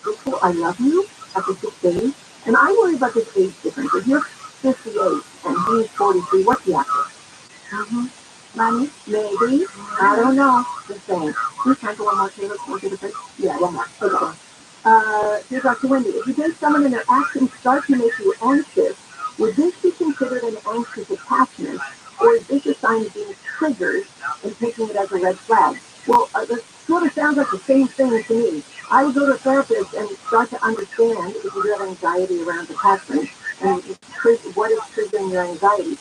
before I love you after 6 days, and I worry about this age difference. If you're 58 and he's 43, what's the after? Money? Maybe. I don't know. Just saying. Can time for one more table? We'll get a break? Yeah, one more. Okay. Here's Dr. Wendy. If you date someone and their actions start to make you anxious, would this be considered an anxious attachment? Or is this a sign of being triggered and taking it as a red flag? Well, this sort of sounds like the same thing to me. I would go to a therapist and start to understand if you have anxiety around attachment and what is triggering your anxiety.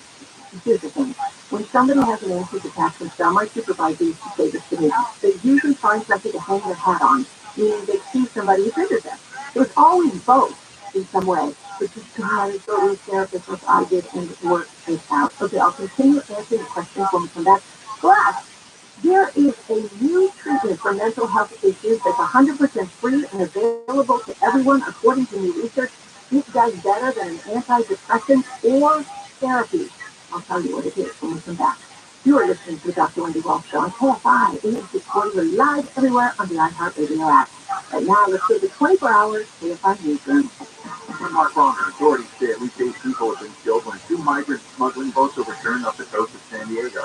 Here's the thing. When somebody has an anxious attachment style, my supervisor used to say this to me, they usually find something to hang their hat on, meaning they see somebody who triggers them. So it's always both in some way, which is why I go to a therapist as I did and work this out. Okay, I'll continue answering the questions when we come back. Glass. There is a new treatment for mental health issues that's 100% free and available to everyone according to new research. It does better than an antidepressant or therapy. I'll tell you what it is when we come back. You are listening to the Dr. Wendy Walsh Show on KFI. It is recorded live everywhere on the iHeartRadio app. Right now, let's go to 24 hours KFI Newsroom. Mark Bonner, authorities say at least 8 people have been killed when 2 migrant smuggling boats overturned off the coast of San Diego.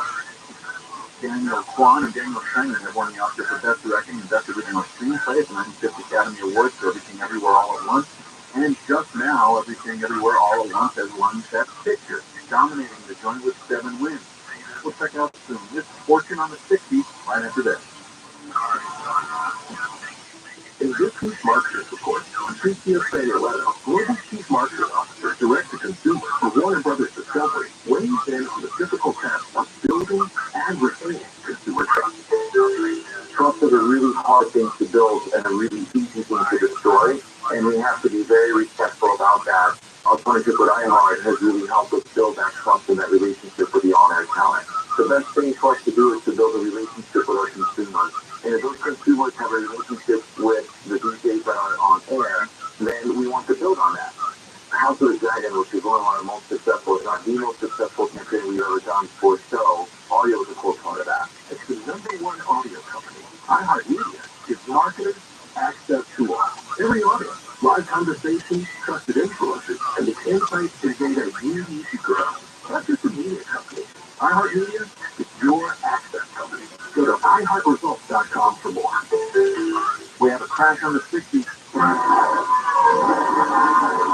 Daniel Kwan and Daniel Simon have won the Oscar for Best Directing and Best Original Screenplay at the 95th Academy Awards for Everything Everywhere All at Once. And just now, Everything Everywhere All at Once has won Best Picture, dominating the joint with 7 wins. We'll check out soon. This Fortune on the 60s right after this. In this week's Marketers Report, Patricia Sayaletta, Global Chief Marketing Officer, Direct-to-Consumer for Warner Brothers Discovery, weighs in on the difficult task of building and retaining consumer trust. Trust is a really hard thing to build and a really easy thing to destroy, and we have to be very respectful about that. Our partnership with iHeart has really helped us build that trust and that relationship with the on-air talent. The best thing for us to do is to build a relationship with our consumers. And if those consumers have a relationship with the DJs that are on air, then we want to build on that. House of the Dragon, which is one of our most successful, if not the most successful campaign we've ever done for show, audio is a core part of that. It's the #1 audio company. iHeartMedia gives marketers access to us. Every audience, live conversations, trusted influencers, and the insights and data you need to grow. Not just a media company. iHeartMedia is your access company. Go to iHeartResults.com for more. We have a crash on the 60s.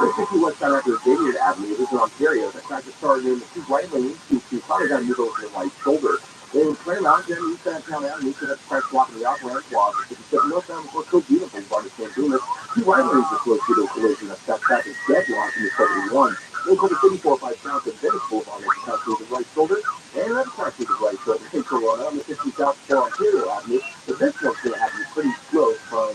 The 60 West Director of Vineyard Avenue, this is in Ontario. The crash started in the 2 right lanes, to probably got middle of the right shoulder. In Claremont, then you said down there, you said that's crash block in the off-ramp block. If you said no, that was so beautiful, but it's can't do it. 2 right lanes are close to the collision that got traffic deadlocked in the 71. Then go to 54-5 South and Venice Boulevard, next to the right shoulder. And another crash with the right shoulder. In Corona on the 50 South for Ontario Avenue. So this one's going to have you pretty close from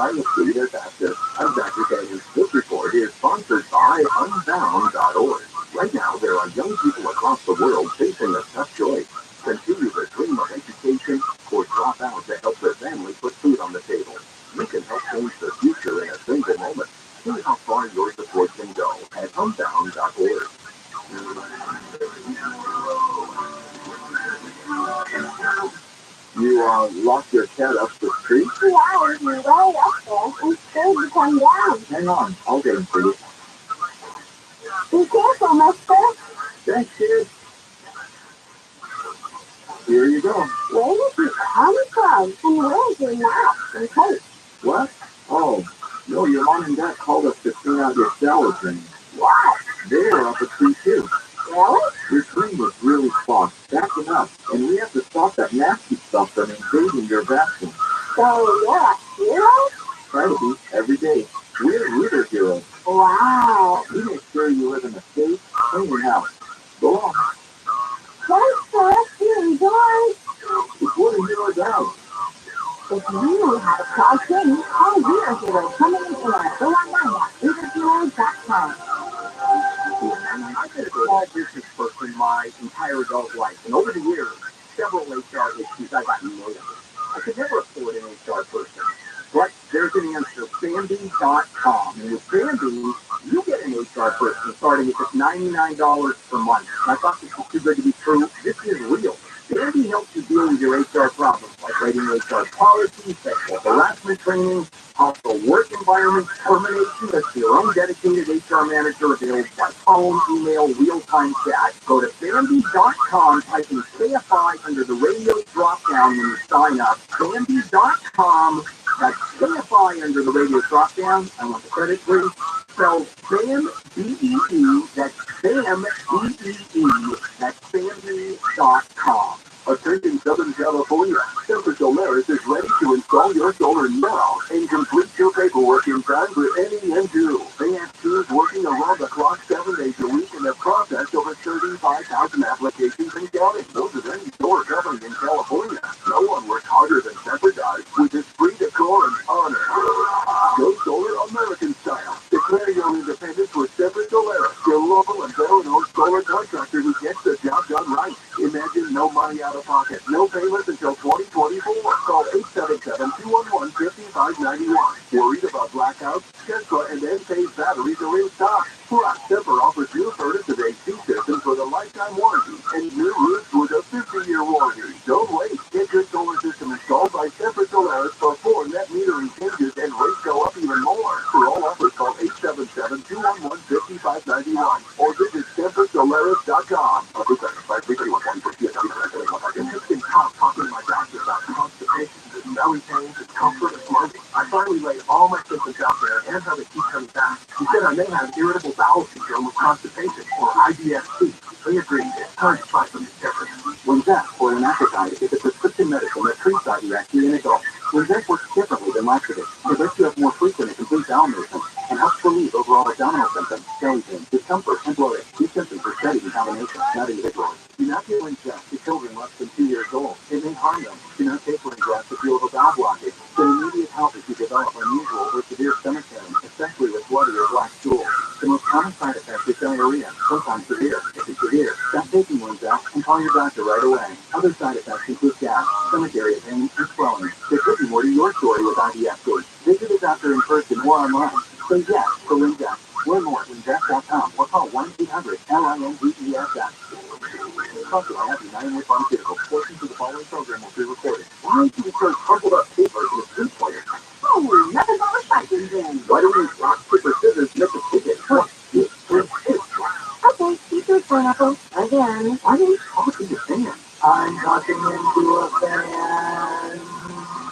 wirelessly, they're faster. I'm Dr. Cannon. This report is sponsored by Unbound.org. Right now, there are young people across the world facing a tough choice. Continue their dream of education or drop out to help their family put food on the table. You can help change the future in a single moment. See how far your support can go at Unbound.org. You locked your cat up the street? Yeah, I was right up there and scared to come down. Hang on, I'll get him for you. Be careful, mister. Thanks, kid. Here you go. Where did you come from? And where's your mouth and coat? What? Oh, no, your mom and dad called us to clean out your shower drain. What? They're up a tree too. Really? Your drain was really clogged, backing up, and we have to stop that nasty stuff from invading your bathroom. So you're a hero? Try to be every day. We're reader heroes. Wow. We make sure you live in a safe, clean house. Go on. Thanks for rescuing doors. It's what a hero does. If you know how to call kittens, call Reader Hero coming in air 419@readerhero.com. I've been a small business person my entire adult life, and over the years, several HR issues I got annoyed of. I could never afford an HR person. But there's an answer, Bambi.com. And with Bambi, you get an HR person starting at just $99 per month. I thought this was too good to be true. This is real. Bambi helps you deal with your HR problems, like writing HR policies, sexual harassment training, hostile work environment, termination. That's your own dedicated HR manager available by phone, email, real-time chat. Go to Bambi.com, type in KFI under the radio drop-down when you sign up. Bambi.com. That's KFI under the radio drop-down. I want the credit, please. Spelled BAM, B-E-E. That's BAM, B-E-E. That's Bambi.com. Attention Southern California, TRILLIONAIRE is ready to install your solar now and complete your paperwork in time for any and do. They have teams working around the clock 7 days a week and have processed over 35,000 applications and counting. Those of any solar company in California. No one works harder than Separate Guys with this free decor and honor. Go solar American style. Declare your independence with TRILLIONAIRE, your local and veteran-owned solar contractor who gets the job done right. Imagine no money out of pocket, no payments until 2024. Call 877-211-5591. Worried about blackouts? Tesla and Enphase batteries are in stock. Plus, Tempur offers you a furnace of AC systems with a lifetime warranty and new roofs with a 50-year warranty. Don't wait. Get your solar system installed by TRILLIONAIRE before net metering changes and rates go up even more. For all offers, call 877-211-5591 or visit TRILLIONAIRE.com. It's been tough talking to my doctor about constipation, belly pains, and comfort and bloating. I finally laid all my symptoms out there and how they keep coming back. He said I may have irritable bowel syndrome with constipation, or IBS-C. They agreed it's time to try something different. Linzess, or linaclotide, is a prescription medicine that treats IBS in adults. Linzess works differently than laxatives. It lets you have more frequent and complete bowel movements and helps relieve overall abdominal symptoms, belly pain, discomfort, and bloating. These symptoms are studied in combination, not individually. Do not give Linzess to children less than 2 years old. It may harm them. Do not take Linzess if you have a bowel blockage. Get immediate help if you develop unusual or severe stomach pain, especially with bloody or black stool. The most common side effect is diarrhea, sometimes severe. If it's severe, stop taking Linzess and call your doctor right away. Other side effects include gas, stomach area pain, and swelling. There could be more to your story with IBS-C. Visit a doctor in person or online. Say yes to Linzess. Learn more at linzess.com or call 1-800-LINZESS. Sponsored by Happy United Pharmaceuticals. Portions of the following program will be recorded. Why do we throw crumpled up paper in a food player? Oh, nothing but recycling then. Why do we use rock, paper, scissors, make a ticket? Okay, keep your pineapple again. Why do we talk to the fan? I'm talking into a fan.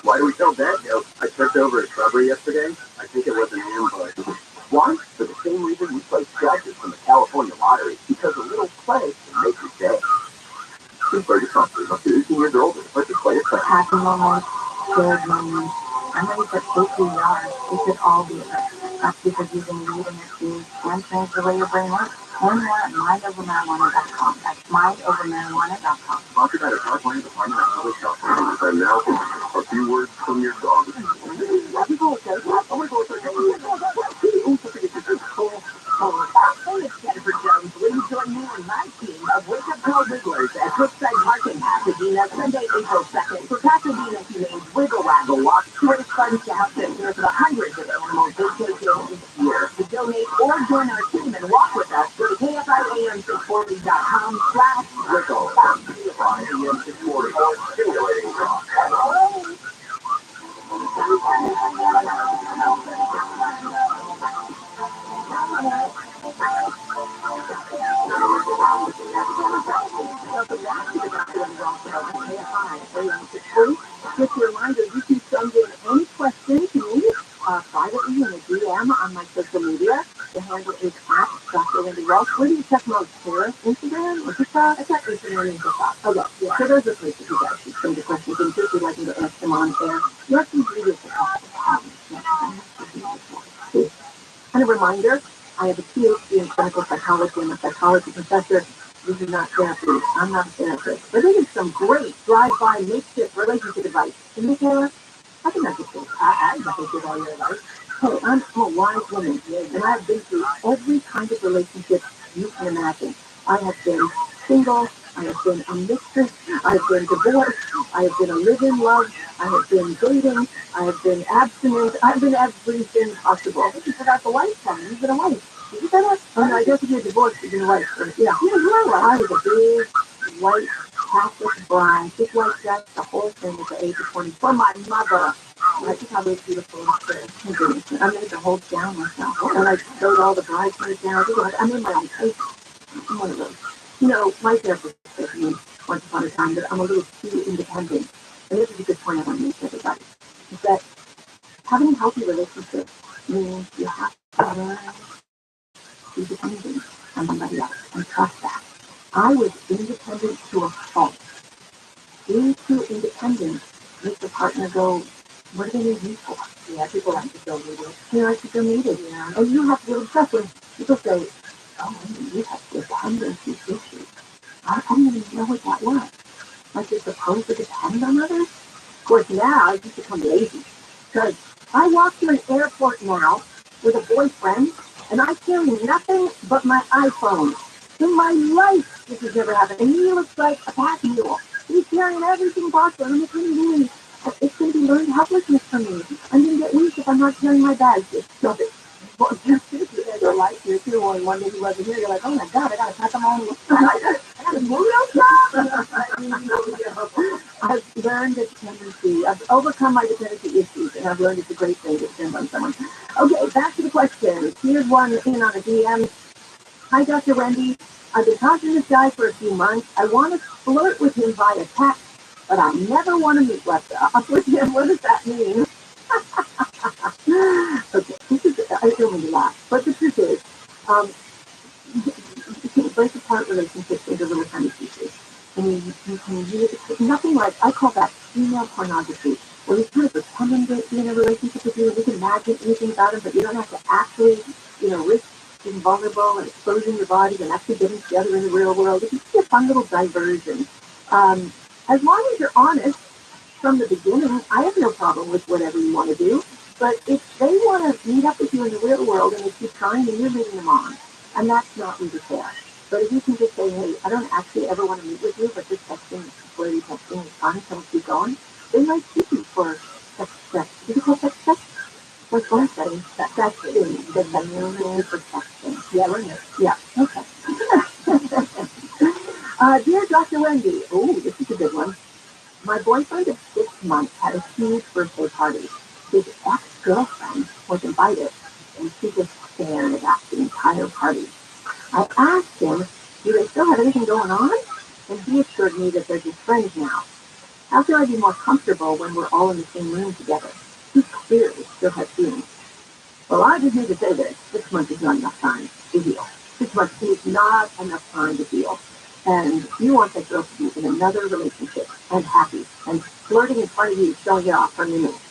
Why do we tell that joke? I checked over at Rabbi yesterday. I think it was an ambush. Why? For the same reason we play scratches from the California lottery. Because a little play can make your day. This bird is country. Up to 18 years old and the first play a play. Happy moments, good moments. I know you said OCR. It could all be affected. That's because you've been reading your food and change the way your brain works. Learn more at mindovermarijuana.com. That's mindovermarijuana.com. Sponsored by the California Department of Public Health. And now, a few words from your dog. People say Pasadena, Sunday, April 2nd, for Pasadena Humane's Wiggle Waggle Walk, tourist fun shouts and hear the hundreds of animals they take in each year. To donate or join our team and walk with us, go to KFIAM640.com/wiggle. Welcome back to the Dr. Wendy Ross Show on KFI AM640. Just a reminder, you can send in any question to me privately in a DM on my social media. The handle is at Dr. Wendy Ross. Where do you check most? Instagram or TikTok? I check Instagram and TikTok. Okay, yeah. So those are places you guys can send the questions in case you'd like me to ask them on air. You have to do this. And a reminder, I have a PhD in clinical psychology. I'm a psychology professor. This is not therapy. I'm not a therapist. But this is some great drive-by makeshift relationship advice. Can you tell us? I think that's cool. I definitely give all your advice. Hey, I'm a wise woman, and I've been through every kind of relationship you can imagine. I have been single. I have been a mistress. I have been divorced. I have been a live-in love. I have been dating. I have been abstinent. I've been everything possible. I think you forgot the wife from me. You've been a wife. Did you say that? Oh, no, I guess if you're divorced, you've been a wife. Yeah. I was a big, white, Catholic bride, just like that, the whole thing at the age of 24. My mother. I just have those beautiful things. I made the whole gown myself. And I sewed all the bridesmaids down. I made my own cake. I'm one of those. You know, my therapist said to me once upon a time that I'm a little too independent. And this is a good point I want to make to everybody. Is that having a healthy relationship means you have to learn to be dependent on somebody else and trust that. I was independent to a fault. Being too independent makes the partner go, what do they need you for? Yeah, people like to feel needed. They like to feel needed. Yeah. And you have to be obsessed when people say, oh, you have dependency issues. I didn't even know what that was. Like you're supposed to depend on others? Of course, now I've just become lazy. Because I walk through an airport now with a boyfriend, and I carry nothing but my iPhone. In my life, this has never happened. And he looks like a pack mule. He's carrying everything possible. And it's going to be learned helplessness for me. I'm going to get weak if I'm not carrying my bags. Stop it. Well, just as your life here too, when one day he wasn't here, you're like, oh my God, I got to pack them on. I got to move those I've learned a dependency. I've overcome my dependency issues, and I've learned it's a great thing to depend on someone. Okay, back to the question. Here's one in on a DM. Hi, Dr. Wendy. I've been talking to this guy for a few months. I want to flirt with him via text, but I never want to meet with him. What does that mean? Okay, I don't mean to laugh, but the truth is, you can break apart relationships into little tiny pieces. I mean, you can use nothing like, I call that female pornography, where you kind of pretend to be in a relationship with you, and you can imagine anything about him, but you don't have to actually, risk being vulnerable and exposing your body and actually getting together in the real world. It can be a fun little diversion. As long as you're honest from the beginning, I have no problem with whatever you want to do. But if they want to meet up with you in the real world and they keep trying, then you're leading them on. And that's not really fair. But if you can just say, hey, I don't actually ever want to meet with you, but just texting, flirty texting is fun, so keep going, they might keep you for sex. Did you call sex? What's one setting? Sexting. The name for sexting. Yeah, we're here. Yeah, okay. Dear Dr. Wendy, oh, this is a good one. My boyfriend of 6 months had a huge birthday party. His ex-girlfriend was invited, and she just stared at the entire party. I asked him, do they still have anything going on? And he assured me that they're just friends now. How can I be more comfortable when we're all in the same room together? He clearly still has feelings. Well, I just need to say this. 6 months is not enough time to heal. 6 months is not enough time to heal. And you want that girl to be in another relationship and happy and flirting in front of you, showing it off from your mate.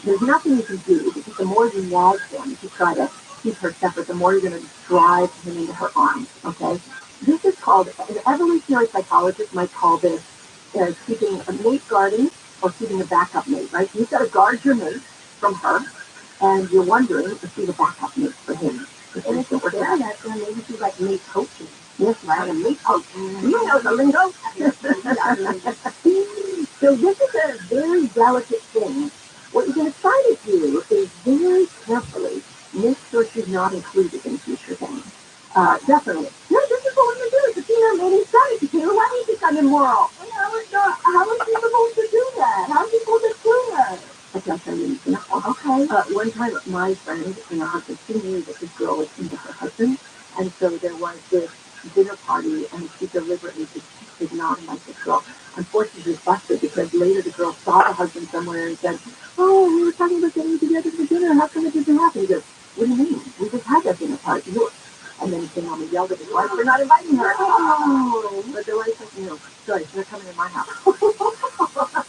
There's nothing you can do because the more you nag him to try to keep her separate, the more you're going to drive him into her arms, okay? This is called, an evolutionary psychologist might call this keeping a mate guarding or keeping a backup mate, right? You've got to guard your mate from her, and you're wondering if she's a backup mate for him. And if it were that, then maybe she's like mate coaching. Yes, right. And meat coat. You know the lingo. So this is a very delicate thing. What you're going to try to do is very carefully make sure she's not included in future things. Definitely. No, this is what we're going to do. It's a female mating strategy. Taylor, why do you think I'm immoral? How is she supposed to do that? How is she supposed to do that? Okay, I'll tell you an example. Okay. One time, my friend and her husband, she knew that this girl was into her husband, and so there was this dinner party, and she deliberately did not invite this girl. Unfortunately, she was busted because later the girl saw the husband somewhere and said, "Oh, we were talking about getting together for dinner. How come it didn't happen?" He goes, "What do you mean? We just had that dinner party." And then he came home and yelled at his wife for not inviting her. Oh, but the wife said, "No, sorry, they're coming to my house."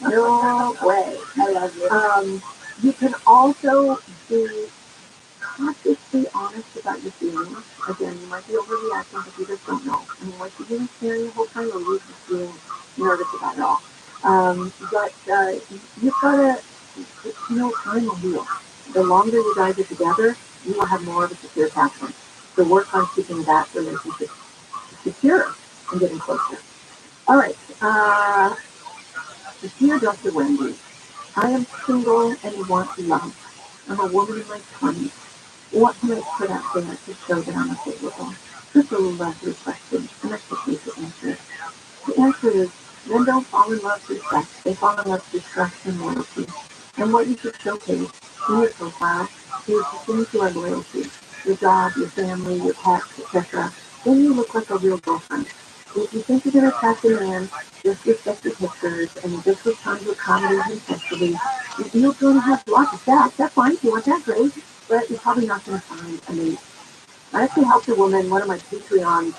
No way. I love you. You can also be consciously honest about your feelings. Again, you might be overreacting, but you just don't know. I mean, what you didn't care your whole time, or you're just being nervous about it all. But you've got to, time will heal. The longer you guys are together, you will have more of a secure attachment. So work on keeping that relationship secure and getting closer. All right. Dear Dr. Wendy, I am single and want love. I'm a woman in my 20s. What can I put out there to show that I'm available? This is a lovely question, and I think you should answer it. The answer is, men don't fall in love through sex. They fall in love through trust and loyalty. And what you should showcase in your profile is the things you are loyal to. Your job, your family, your pets, etc. Then you look like a real girlfriend. If you think you're going to attract a man just with sexy pictures and just with tons of comedy and sexually, you're going to have lots of sex. That's fine. If you want that, great. But you're probably not going to find a mate. I actually helped a woman, one of my Patreons.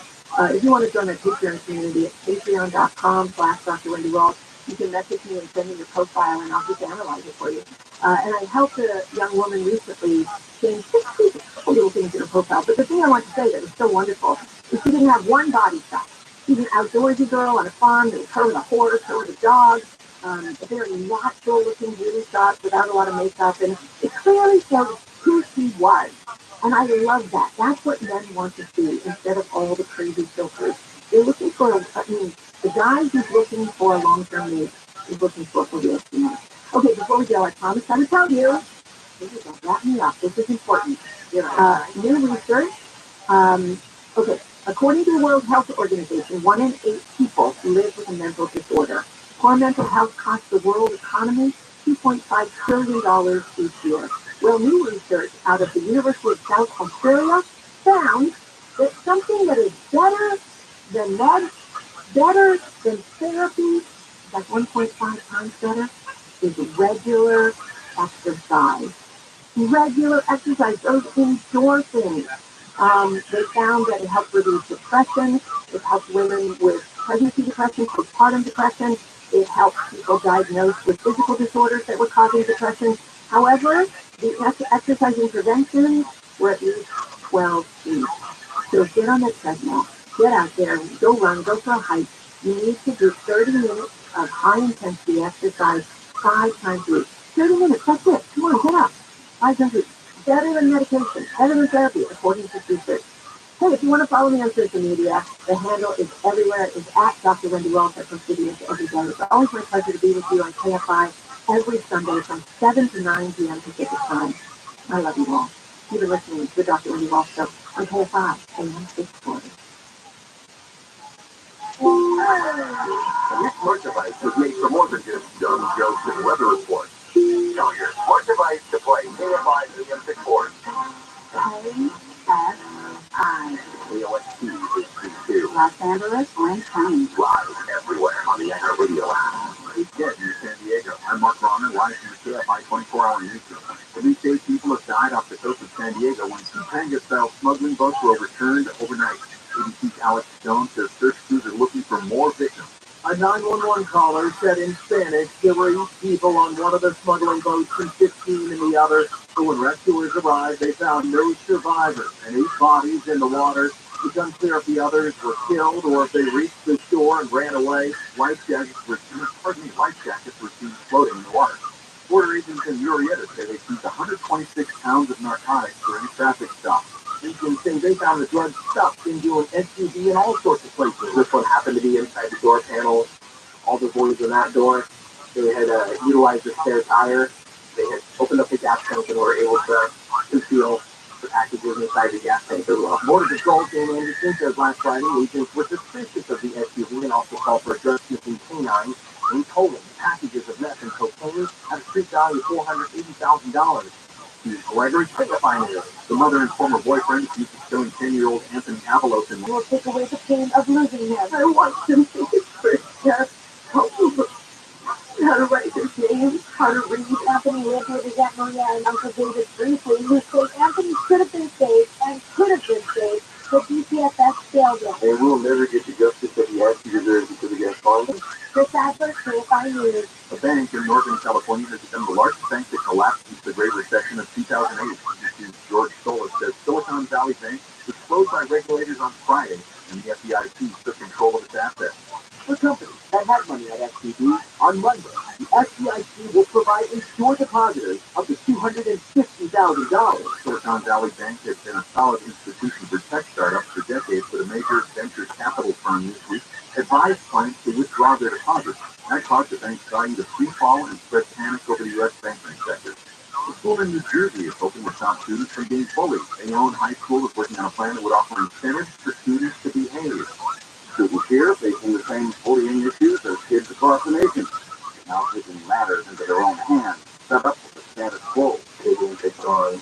If you want to join my Patreon community, it's patreon.com/Dr. Wendy Walt. You can message me and send me your profile, and I'll just analyze it for you. And I helped a young woman recently change 60 little things in her profile. But the thing I want to say that was so wonderful is she didn't have one body shot. She's an outdoorsy girl on a farm. There was her with a horse, her with a dog. A very natural-looking beauty shot without a lot of makeup, and it clearly showed who she was. And I love that. That's what men want to see instead of all the crazy filters. They're looking for, the guy who's looking for a long-term mate is looking for a real female. Okay, before we go, I promised I would tell you. Please don't wrap me up. This is important. New research. Okay, according to the World Health Organization, 1 in 8 people live with a mental disorder. Poor mental health costs the world economy $2.5 trillion each year. Well, new research out of the University of South Australia found that something that is better than meds, better than therapy, like 1.5 times better, is regular exercise. Regular exercise, those endorphins. They found that it helped reduce depression. It helped women with pregnancy depression, postpartum depression. It helped people diagnosed with physical disorders that were causing depression. However, the exercise interventions were at least 12 weeks. So get on the treadmill, get out there, go run, go for a hike. You need to do 30 minutes of high-intensity exercise 5 times a week. 30 minutes, that's it. Come on, get up. 5 times a week. Better than medication, better than therapy, according to research. Hey, if you want to follow me on social media, the handle is everywhere. It's at Dr. Wendy Walt. I post videos every day. It's always my pleasure to be with you on KFI every Sunday from 7 to 9 p.m. Pacific time. I love you all. You've been listening to the Dr. Wendy Walt Show on KFI AM 640. Your smart device was made for more than just dumb jokes and weather reports. Tell your smart device to play KFI AM 640. KFI. KOST Los Angeles, Orange County. Live everywhere on the iHeartRadio app. Again in San Diego, I'm Mark Rahman, live from the KFI 24-hour news show. Every day, people have died off the coast of San Diego when Topanga-style smuggling boats were overturned overnight. ABC's Alex Stone says search crews are looking for more victims. A 911 caller said in Spanish there were 8 people on one of the smuggling boats and 15 in the other. So when rescuers arrived, they found no survivors and 8 bodies in the water. It's unclear if the others were killed or if they reached the shore and ran away. Life jackets were seen floating in the water. Border agents in Murrieta say they seized 126 pounds of narcotics during a traffic stop. Agents say they found the drug stuffed into an SUV in all sorts of places. This one happened to be inside the door panel. All the boys in that door, they had utilized the spare tire. They had opened up the gas tank and were able to conceal the packages inside the gas tank as well. Border Patrol came in to Cinco's last Friday. Agents were suspicious of the SUV and also called for a drug sniffing canine in total. The packages of meth and cocaine had a street value of $480,000. Gregory Pickfiner, the mother and former boyfriend, accused of killing 10-year-old Anthony Avalos and We'll take away the pain of losing him. I want him to get straight. How to write his name, how to read. Anthony lived with his Aunt Maria and Uncle David briefly, who said Anthony should have been saved and could have been saved, but DCFS failed him. And we'll never get the justice that he actually deserves because he got fined. This advert KFI News. a bank in Northern California has become the largest bank that collapsed since the Great Recession of 2008. George Solis says Silicon Valley Bank was closed by regulators on Friday, and the FDIC took control of its assets. For companies that had money at SVB, on Monday, the FDIC will provide insured depositors up to $250,000. Silicon Valley Bank has been a solid institution for tech startups for decades, but a major venture capital firm this week advised clients to withdraw their deposits. That caused the bank's value to free fall and spread panic over the U.S. banking sector. The school in New Jersey is hoping to stop students from being bullied. A own high school is working on a plan that would offer incentives for students to behave. Students here facing the same bullying issues as kids across the nation. Now taking matters into their own hands, set up with the status quo. Taking takes on,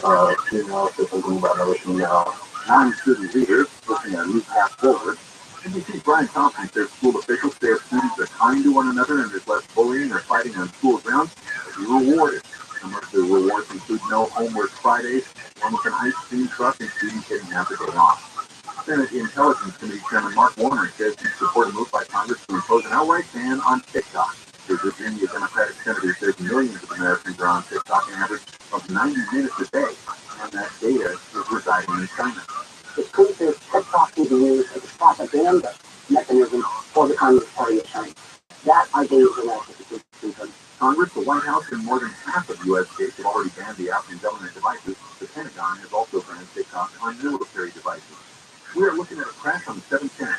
something about everything now. Non-student leaders pushing a new path forward. NBC's Brian Thompson says school officials say if students are kind to one another and there's less bullying or fighting on school grounds, they'll be rewarded. Some of the rewards include no homework Fridays, one with an ice cream truck, and students getting half a day off. Senate Intelligence Committee Chairman Mark Warner says he supports a move by Congress to impose an outright ban on TikTok. The Virginia Democratic Senator says millions of Americans are on TikTok an average of 90 minutes a day, and that data is residing in China. The truth is, TikTok will be used as a propaganda mechanism for the Communist Party of China. That, I believe, is an ethical. Congress, the White House, and more than half of U.S. states have already banned the app in government devices. The Pentagon has also banned TikTok on military devices. We are looking at a crash on the 710.